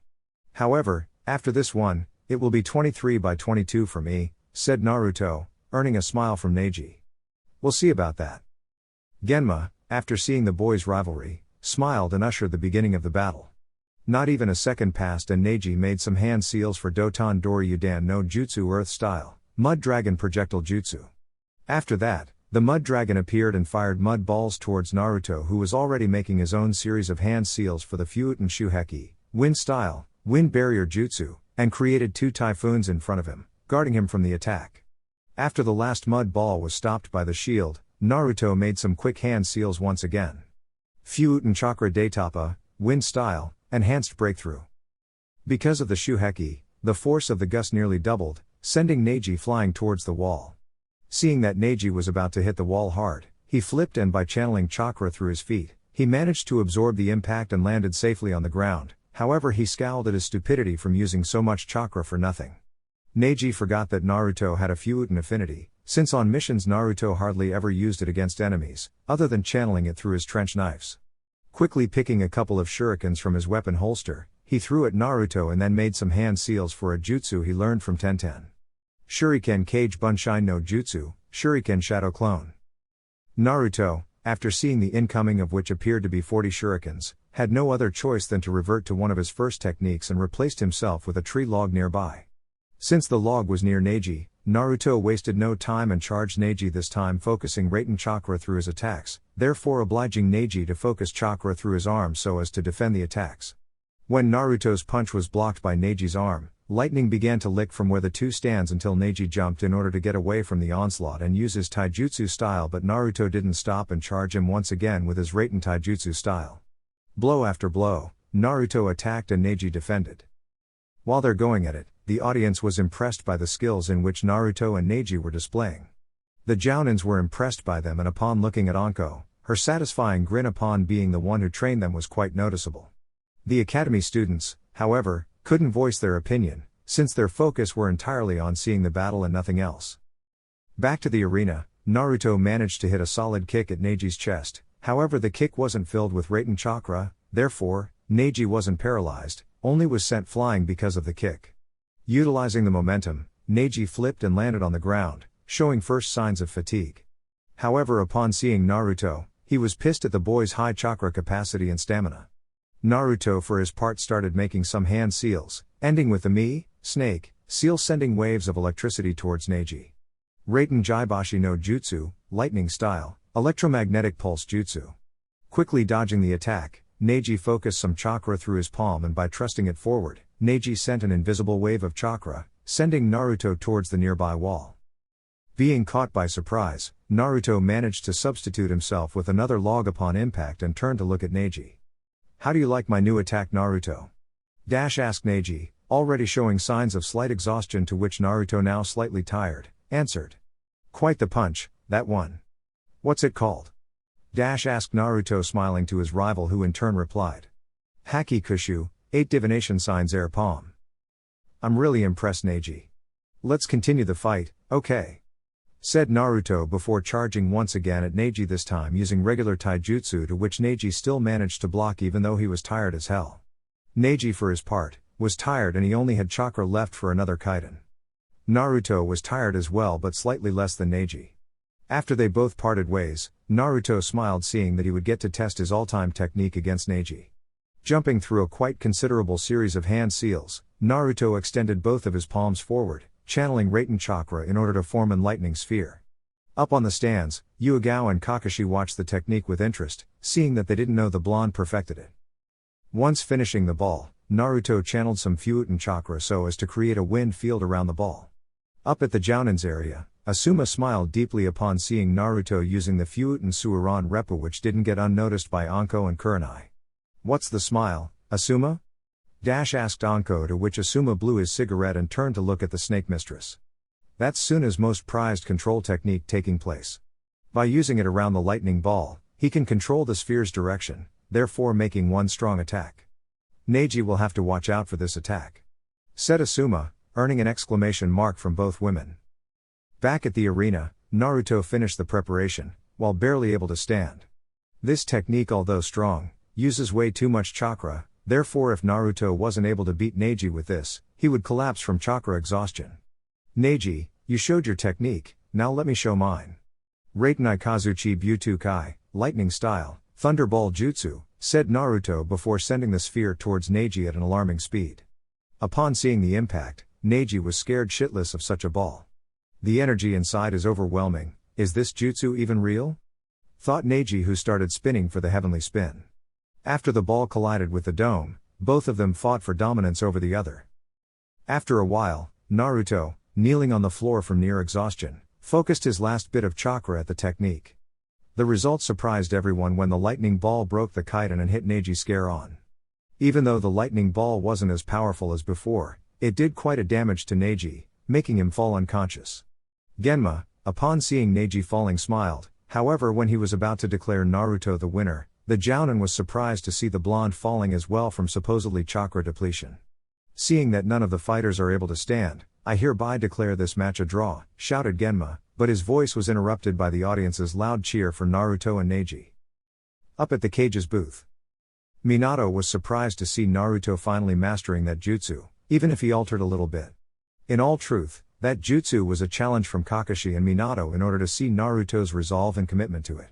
A: However, after this one, it will be 23-22 for me," said Naruto, earning a smile from Neji. "We'll see about that." Genma, after seeing the boys' rivalry, smiled and ushered the beginning of the battle. Not even a second passed and Neji made some hand seals for Doton Doryudan no Jutsu Earth Style, Mud Dragon Projectile Jutsu. After that, the Mud Dragon appeared and fired mud balls towards Naruto, who was already making his own series of hand seals for the Fuuten Shuheki, Wind Style, Wind Barrier Jutsu, and created 2 typhoons in front of him, guarding him from the attack. After the last mud ball was stopped by the shield, Naruto made some quick hand seals once again. Fuuten Chakra Daitapa, Wind Style, Enhanced Breakthrough. Because of the Shuheki, the force of the gust nearly doubled, sending Neji flying towards the wall. Seeing that Neji was about to hit the wall hard, he flipped, and by channeling chakra through his feet, he managed to absorb the impact and landed safely on the ground. However, he scowled at his stupidity from using so much chakra for nothing. Neji forgot that Naruto had a Fuuten affinity, since on missions Naruto hardly ever used it against enemies, other than channeling it through his trench knives. Quickly picking a couple of shurikens from his weapon holster, he threw at Naruto and then made some hand seals for a jutsu he learned from Tenten. Shuriken Kage Bunshin no Jutsu, Shuriken Shadow Clone. Naruto, after seeing the incoming of which appeared to be 40 shurikens, had no other choice than to revert to one of his first techniques and replaced himself with a tree log nearby. Since the log was near Neji, Naruto wasted no time and charged Neji, this time focusing Raten chakra through his attacks, therefore obliging Neji to focus chakra through his arms so as to defend the attacks. When Naruto's punch was blocked by Neji's arm, lightning began to lick from where the two stands until Neji jumped in order to get away from the onslaught and use his taijutsu style, but Naruto didn't stop and charge him once again with his Raiten taijutsu style. Blow after blow, Naruto attacked and Neji defended. While they're going at it, the audience was impressed by the skills in which Naruto and Neji were displaying. The jounins were impressed by them, and upon looking at Anko, her satisfying grin upon being the one who trained them was quite noticeable. The academy students, however, couldn't voice their opinion, since their focus were entirely on seeing the battle and nothing else. Back to the arena, Naruto managed to hit a solid kick at Neji's chest, however the kick wasn't filled with Raiten chakra, therefore, Neji wasn't paralyzed, only was sent flying because of the kick. Utilizing the momentum, Neji flipped and landed on the ground, showing first signs of fatigue. However, upon seeing Naruto, he was pissed at the boy's high chakra capacity and stamina. Naruto for his part started making some hand seals, ending with the snake, seal sending waves of electricity towards Neji. Raiten Jaibashi no Jutsu, lightning style, electromagnetic pulse jutsu. Quickly dodging the attack, Neji focused some chakra through his palm, and by thrusting it forward, Neji sent an invisible wave of chakra, sending Naruto towards the nearby wall. Being caught by surprise, Naruto managed to substitute himself with another log upon impact and turned to look at Neji. "How do you like my new attack, Naruto?" asked Neji, already showing signs of slight exhaustion, to which Naruto, now slightly tired, answered. "Quite the punch, that one." "What's it called?" asked Naruto, smiling to his rival, who in turn replied. "Haki Kushu, 8 divination signs air palm." "I'm really impressed, Neji. Let's continue the fight, okay?" said Naruto before charging once again at Neji, this time using regular taijutsu, to which Neji still managed to block even though he was tired as hell. Neji for his part, was tired and he only had chakra left for another kaiden. Naruto was tired as well, but slightly less than Neji. After they both parted ways, Naruto smiled, seeing that he would get to test his all-time technique against Neji. Jumping through a quite considerable series of hand seals, Naruto extended both of his palms forward, channeling Raiten chakra in order to form an lightning sphere. Up on the stands, Yahiko and Tekashi watched the technique with interest, seeing that they didn't know the blonde perfected it. Once finishing the ball, Naruto channeled some Fuuten chakra so as to create a wind field around the ball. Up at the Jounin's area, Asuma smiled deeply upon seeing Naruto using the Fuuten Suiran Reppu, which didn't get unnoticed by Anko and Kurenai. "What's the smile, Asuma?" asked Anko, to which Asuma blew his cigarette and turned to look at the snake mistress. "That's Suna's most prized control technique taking place. By using it around the lightning ball, he can control the sphere's direction, therefore making one strong attack. Neji will have to watch out for this attack," said Asuma, earning an exclamation mark from both women. Back at the arena, Naruto finished the preparation, while barely able to stand. This technique, although strong, uses way too much chakra. Therefore, if Naruto wasn't able to beat Neji with this, he would collapse from chakra exhaustion. "Neji, you showed your technique, now let me show mine." "Raiten Ikazuchi Butu Kai, lightning style, thunderball jutsu," said Naruto before sending the sphere towards Neji at an alarming speed. Upon seeing the impact, Neji was scared shitless of such a ball. "The energy inside is overwhelming, is this jutsu even real?" thought Neji, who started spinning for the heavenly spin. After the ball collided with the dome, both of them fought for dominance over the other. After a while, Naruto, kneeling on the floor from near exhaustion, focused his last bit of chakra at the technique. The result surprised everyone when the lightning ball broke the kaiden and hit Neji scare on. Even though the lightning ball wasn't as powerful as before, it did quite a damage to Neji, making him fall unconscious. Genma, upon seeing Neji falling, smiled. However, when he was about to declare Naruto the winner, the jounin was surprised to see the blonde falling as well from supposedly chakra depletion. "Seeing that none of the fighters are able to stand, I hereby declare this match a draw," shouted Genma, but his voice was interrupted by the audience's loud cheer for Naruto and Neji. Up at the cage's booth, Minato was surprised to see Naruto finally mastering that jutsu, even if he altered a little bit. In all truth, that jutsu was a challenge from Tekashi and Minato in order to see Naruto's resolve and commitment to it.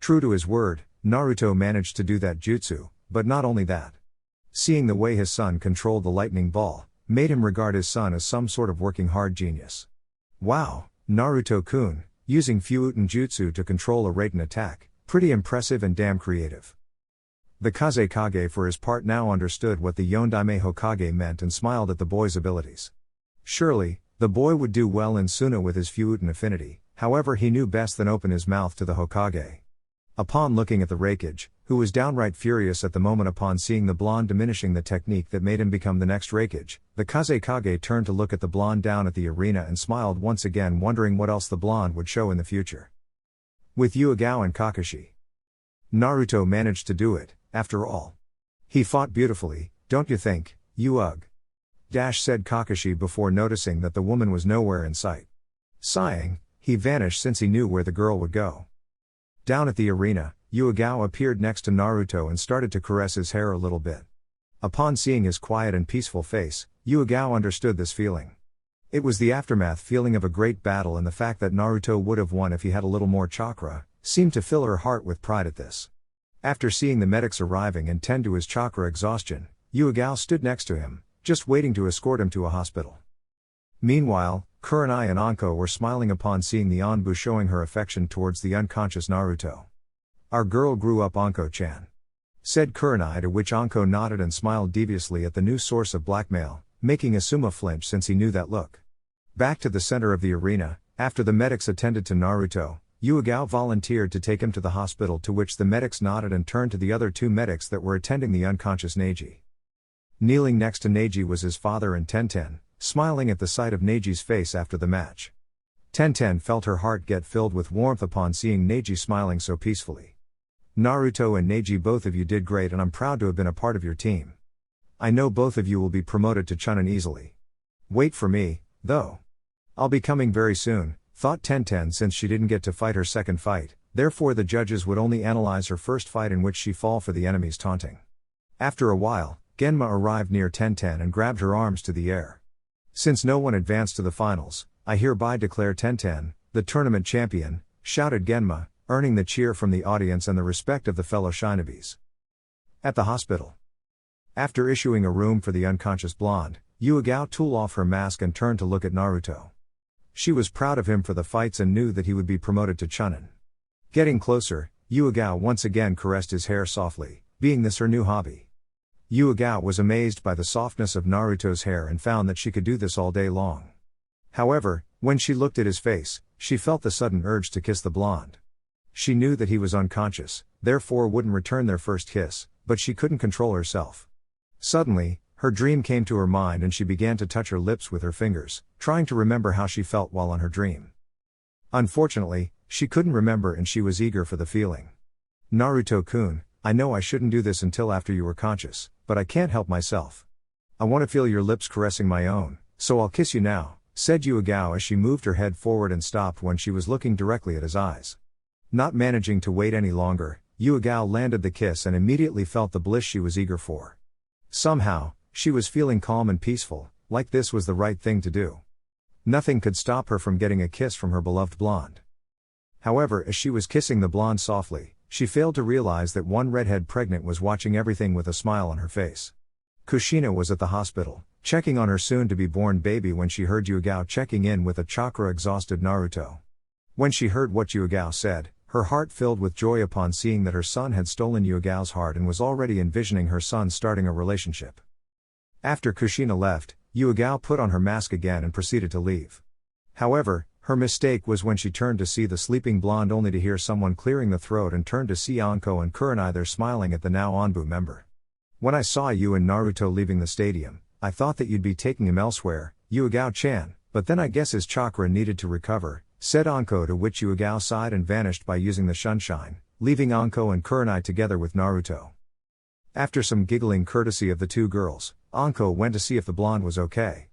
A: True to his word, Naruto managed to do that jutsu, but not only that. Seeing the way his son controlled the lightning ball, made him regard his son as some sort of working hard genius. "Wow, Naruto-kun, using Fuuten jutsu to control a Raiten attack, pretty impressive and damn creative." The Kazekage for his part now understood what the Yondaime Hokage meant and smiled at the boy's abilities. Surely, the boy would do well in Suna with his Fuuten affinity, however he knew best than open his mouth to the Hokage. Upon looking at the Raikage, who was downright furious at the moment upon seeing the blonde diminishing the technique that made him become the next Raikage, the Kazekage turned to look at the blonde down at the arena and smiled once again, wondering what else the blonde would show in the future. With Yuga and Kakashi. Naruto managed to do it, after all. He fought beautifully, don't you think, Yuga? Said Kakashi before noticing that the woman was nowhere in sight. Sighing, he vanished since he knew where the girl would go. Down at the arena, Yuga appeared next to Naruto and started to caress his hair a little bit. Upon seeing his quiet and peaceful face, Yuga understood this feeling. It was the aftermath feeling of a great battle, and the fact that Naruto would have won if he had a little more chakra seemed to fill her heart with pride at this. After seeing the medics arriving and tend to his chakra exhaustion, Yuga stood next to him, just waiting to escort him to a hospital. Meanwhile, Kurenai and Anko were smiling upon seeing the Anbu showing her affection towards the unconscious Naruto. "Our girl grew up, Anko-chan," said Kurenai, to which Anko nodded and smiled deviously at the new source of blackmail, making Asuma flinch since he knew that look. Back to the center of the arena, after the medics attended to Naruto, Yuga volunteered to take him to the hospital, to which the medics nodded and turned to the other two medics that were attending the unconscious Neji. Kneeling next to Neji was his father and Tenten, smiling at the sight of Neji's face after the match. Tenten felt her heart get filled with warmth upon seeing Neji smiling so peacefully. "Naruto and Neji, both of you did great, and I'm proud to have been a part of your team. I know both of you will be promoted to Chunin easily. Wait for me, though. I'll be coming very soon," thought Tenten, since she didn't get to fight her second fight, therefore the judges would only analyze her first fight in which she fall for the enemy's taunting. After a while, Genma arrived near Tenten and grabbed her arms to the air. "Since no one advanced to the finals, I hereby declare Tenten the tournament champion," shouted Genma, earning the cheer from the audience and the respect of the fellow shinobis. At the hospital. After issuing a room for the unconscious blonde, Yuga took off her mask and turned to look at Naruto. She was proud of him for the fights and knew that he would be promoted to Chunin. Getting closer, Yuga once again caressed his hair softly, being this her new hobby. Yuga was amazed by the softness of Naruto's hair and found that she could do this all day long. However, when she looked at his face, she felt the sudden urge to kiss the blonde. She knew that he was unconscious, therefore wouldn't return their first kiss, but she couldn't control herself. Suddenly, her dream came to her mind and she began to touch her lips with her fingers, trying to remember how she felt while on her dream. Unfortunately, she couldn't remember and she was eager for the feeling. "Naruto-kun, I know I shouldn't do this until after you were conscious, but I can't help myself. I want to feel your lips caressing my own, so I'll kiss you now," said Yuga as she moved her head forward and stopped when she was looking directly at his eyes. Not managing to wait any longer, Yuga landed the kiss and immediately felt the bliss she was eager for. Somehow, she was feeling calm and peaceful, like this was the right thing to do. Nothing could stop her from getting a kiss from her beloved blonde. However, as she was kissing the blonde softly, she failed to realize that one redhead pregnant was watching everything with a smile on her face. Kushina was at the hospital, checking on her soon-to-be-born baby when she heard Yuga checking in with a chakra-exhausted Naruto. When she heard what Yuga said, her heart filled with joy upon seeing that her son had stolen Yuga's heart and was already envisioning her son starting a relationship. After Kushina left, Yuga put on her mask again and proceeded to leave. However, her mistake was when she turned to see the sleeping blonde only to hear someone clearing the throat and turned to see Anko and Kurenai there smiling at the now Anbu member. "When I saw you and Naruto leaving the stadium, I thought that you'd be taking him elsewhere, Yuga-chan, but then I guess his chakra needed to recover," said Anko, to which Yuga sighed and vanished by using the sunshine, leaving Anko and Kurenai together with Naruto. After some giggling courtesy of the two girls, Anko went to see if the blonde was okay.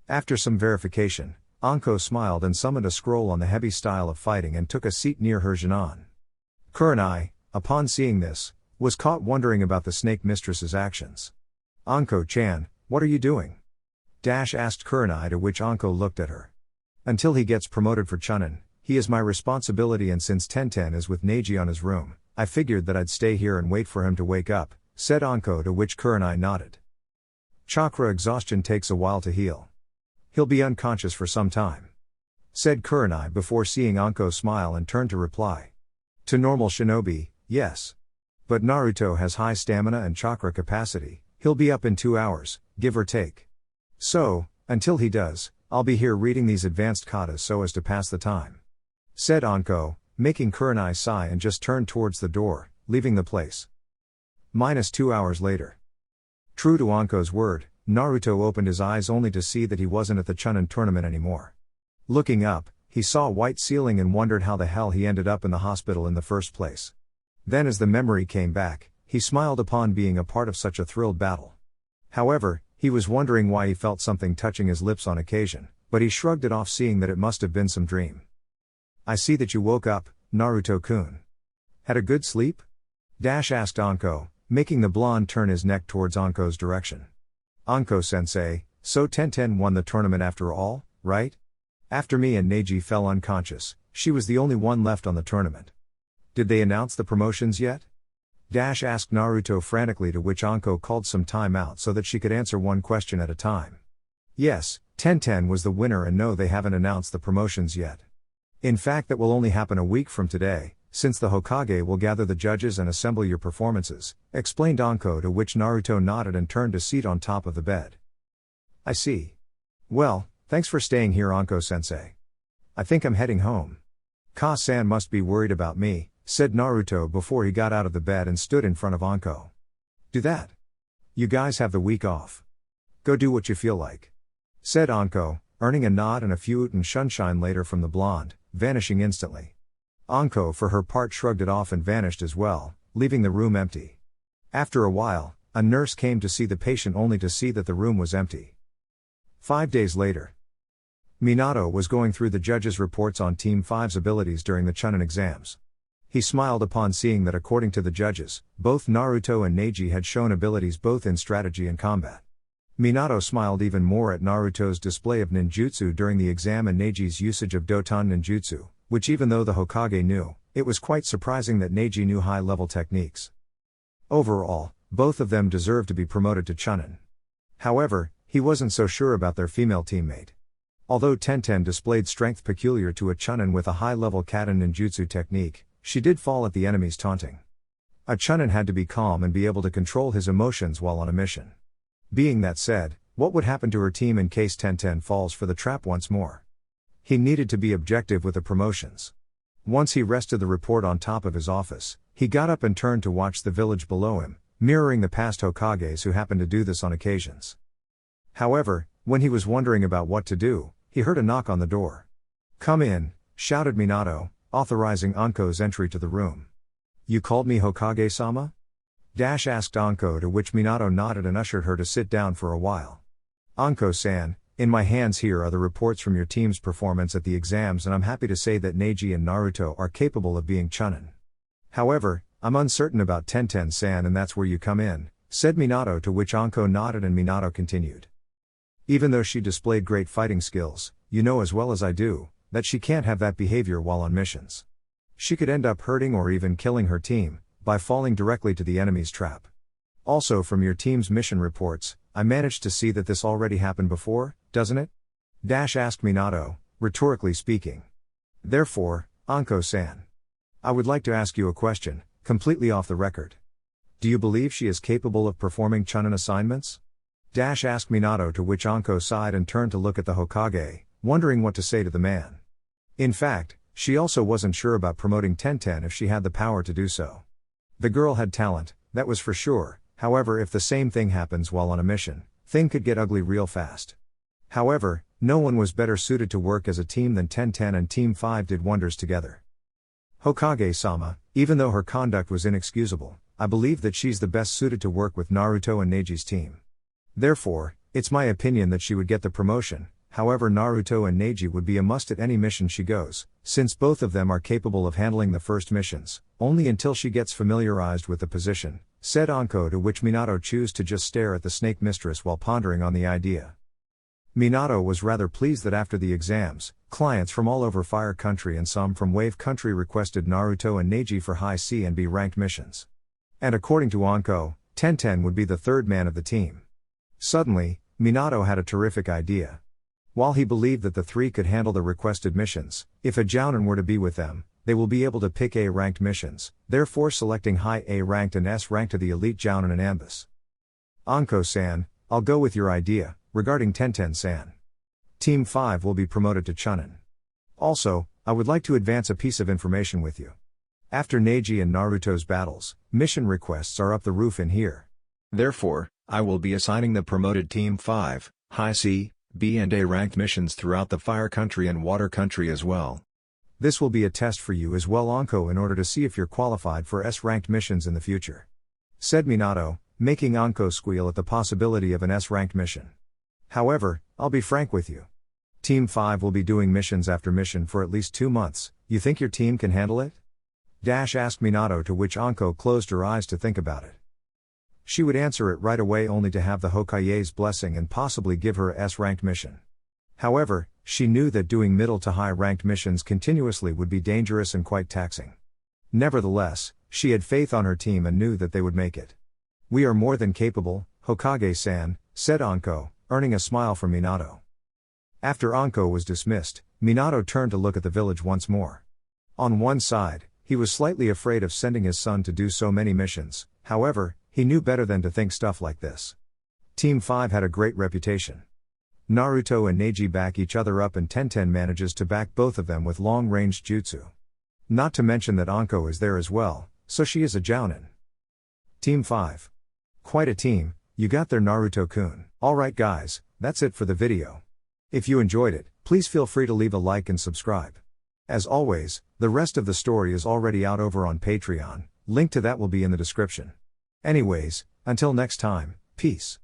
A: After some verification, Anko smiled and summoned a scroll on the heavy style of fighting and took a seat near her genin. Kurenai, upon seeing this, was caught wondering about the snake mistress's actions. "Anko-chan, what are you doing?" asked Kurenai, to which Anko looked at her. "Until he gets promoted for Chunin, he is my responsibility, and since Tenten is with Neji on his room, I figured that I'd stay here and wait for him to wake up," said Anko, to which Kurenai nodded. "Chakra exhaustion takes a while to heal. He'll be unconscious for some time," said Kurenai before seeing Anko smile and turn to reply. "To normal shinobi, yes. But Naruto has high stamina and chakra capacity, he'll be up in 2 hours, give or take. So, until he does, I'll be here reading these advanced katas so as to pass the time. Said Anko, making Kurenai sigh and just turned towards the door, leaving the place. -2 hours later. True to Anko's word, Naruto opened his eyes only to see that he wasn't at the Chunin tournament anymore. Looking up, he saw a white ceiling and wondered how the hell he ended up in the hospital in the first place. Then as the memory came back, he smiled upon being a part of such a thrilled battle. However, he was wondering why he felt something touching his lips on occasion, but he shrugged it off seeing that it must have been some dream. I see that you woke up, Naruto-kun. Had a good sleep? Asked Anko, making the blonde turn his neck towards Anko's direction. Anko-sensei, so Tenten won the tournament after all, right? After me and Neji fell unconscious, she was the only one left on the tournament. Did they announce the promotions yet? Asked Naruto frantically, to which Anko called some time out so that she could answer one question at a time. Yes, Tenten was the winner and no, they haven't announced the promotions yet. In fact, that will only happen a week from today, since the Hokage will gather the judges and assemble your performances, explained Anko, to which Naruto nodded and turned a seat on top of the bed. I see. Well, thanks for staying here, Anko-sensei. I think I'm heading home. Ka-san must be worried about me, said Naruto before he got out of the bed and stood in front of Anko. Do that. You guys have the week off. Go do what you feel like. Said Anko, earning a nod and a few and shunshine later from the blonde, vanishing instantly. Anko for her part shrugged it off and vanished as well, leaving the room empty. After a while, a nurse came to see the patient only to see that the room was empty. 5 days later. Minato was going through the judges' reports on Team 5's abilities during the Chunin exams. He smiled upon seeing that according to the judges, both Naruto and Neji had shown abilities both in strategy and combat. Minato smiled even more at Naruto's display of ninjutsu during the exam and Neji's usage of Doton ninjutsu, which even though the Hokage knew, it was quite surprising that Neji knew high-level techniques. Overall, both of them deserved to be promoted to Chunin. However, he wasn't so sure about their female teammate. Although Tenten displayed strength peculiar to a Chunin with a high-level kata ninjutsu technique, she did fall at the enemy's taunting. A Chunin had to be calm and be able to control his emotions while on a mission. Being that said, what would happen to her team in case Tenten falls for the trap once more? He needed to be objective with the promotions. Once he rested the report on top of his office, he got up and turned to watch the village below him, mirroring the past Hokages who happened to do this on occasions. However, when he was wondering about what to do, he heard a knock on the door. Come in, shouted Minato, authorizing Anko's entry to the room. You called me Hokage-sama? Asked Anko, to which Minato nodded and ushered her to sit down for a while. Anko-san, in my hands here are the reports from your team's performance at the exams and I'm happy to say that Neji and Naruto are capable of being Chunin. However, I'm uncertain about Tenten-san and that's where you come in, said Minato, to which Anko nodded and Minato continued. Even though she displayed great fighting skills, you know as well as I do, that she can't have that behavior while on missions. She could end up hurting or even killing her team, by falling directly to the enemy's trap. Also from your team's mission reports, I managed to see that this already happened before, doesn't it? Asked Minato, rhetorically speaking. Therefore, Anko-san, I would like to ask you a question, completely off the record. Do you believe she is capable of performing Chunin assignments? Asked Minato, to which Anko sighed and turned to look at the Hokage, wondering what to say to the man. In fact, she also wasn't sure about promoting Tenten if she had the power to do so. The girl had talent, that was for sure, however if the same thing happens while on a mission, thing could get ugly real fast. However, no one was better suited to work as a team than Tenten and Team 5 did wonders together. Hokage-sama, even though her conduct was inexcusable, I believe that she's the best suited to work with Naruto and Neji's team. Therefore, it's my opinion that she would get the promotion. However, Naruto and Neji would be a must at any mission she goes, since both of them are capable of handling the first missions, only until she gets familiarized with the position, said Anko, to which Minato chose to just stare at the snake mistress while pondering on the idea. Minato was rather pleased that after the exams, clients from all over Fire Country and some from Wave Country requested Naruto and Neji for high C and B ranked missions. And according to Anko, Tenten would be the third man of the team. Suddenly, Minato had a terrific idea. While he believed that the three could handle the requested missions, if a jounin were to be with them, they will be able to pick A-ranked missions, therefore selecting high A-ranked and S-ranked to the elite jounin and ambush. Anko-san, I'll go with your idea, regarding Tenten-san. Team 5 will be promoted to Chunin. Also, I would like to advance a piece of information with you. After Neji and Naruto's battles, mission requests are up the roof in here.
B: Therefore, I will be assigning the promoted Team 5, high C, B and A ranked missions throughout the Fire Country and Water Country as well.
A: This will be a test for you as well, Anko, in order to see if you're qualified for S-ranked missions in the future. Said Minato, making Anko squeal at the possibility of an S-ranked mission. However, I'll be frank with you. Team 5 will be doing missions after mission for at least 2 months, you think your team can handle it? Asked Minato, to which Anko closed her eyes to think about it. She would answer it right away only to have the Hokage's blessing and possibly give her a S-ranked mission. However, she knew that doing middle to high ranked missions continuously would be dangerous and quite taxing. Nevertheless, she had faith on her team and knew that they would make it. We are more than capable, Hokage-san, said Anko, earning a smile from Minato. After Anko was dismissed, Minato turned to look at the village once more. On one side, he was slightly afraid of sending his son to do so many missions, however, he knew better than to think stuff like this. Team 5 had a great reputation. Naruto and Neji back each other up and Tenten manages to back both of them with long-range jutsu. Not to mention that Anko is there as well, so she is a jounin. Team 5. Quite a team, you got there, Naruto-kun. Alright guys, that's it for the video. If you enjoyed it, please feel free to leave a like and subscribe. As always, the rest of the story is already out over on Patreon, link to that will be in the description. Anyways, until next time, peace.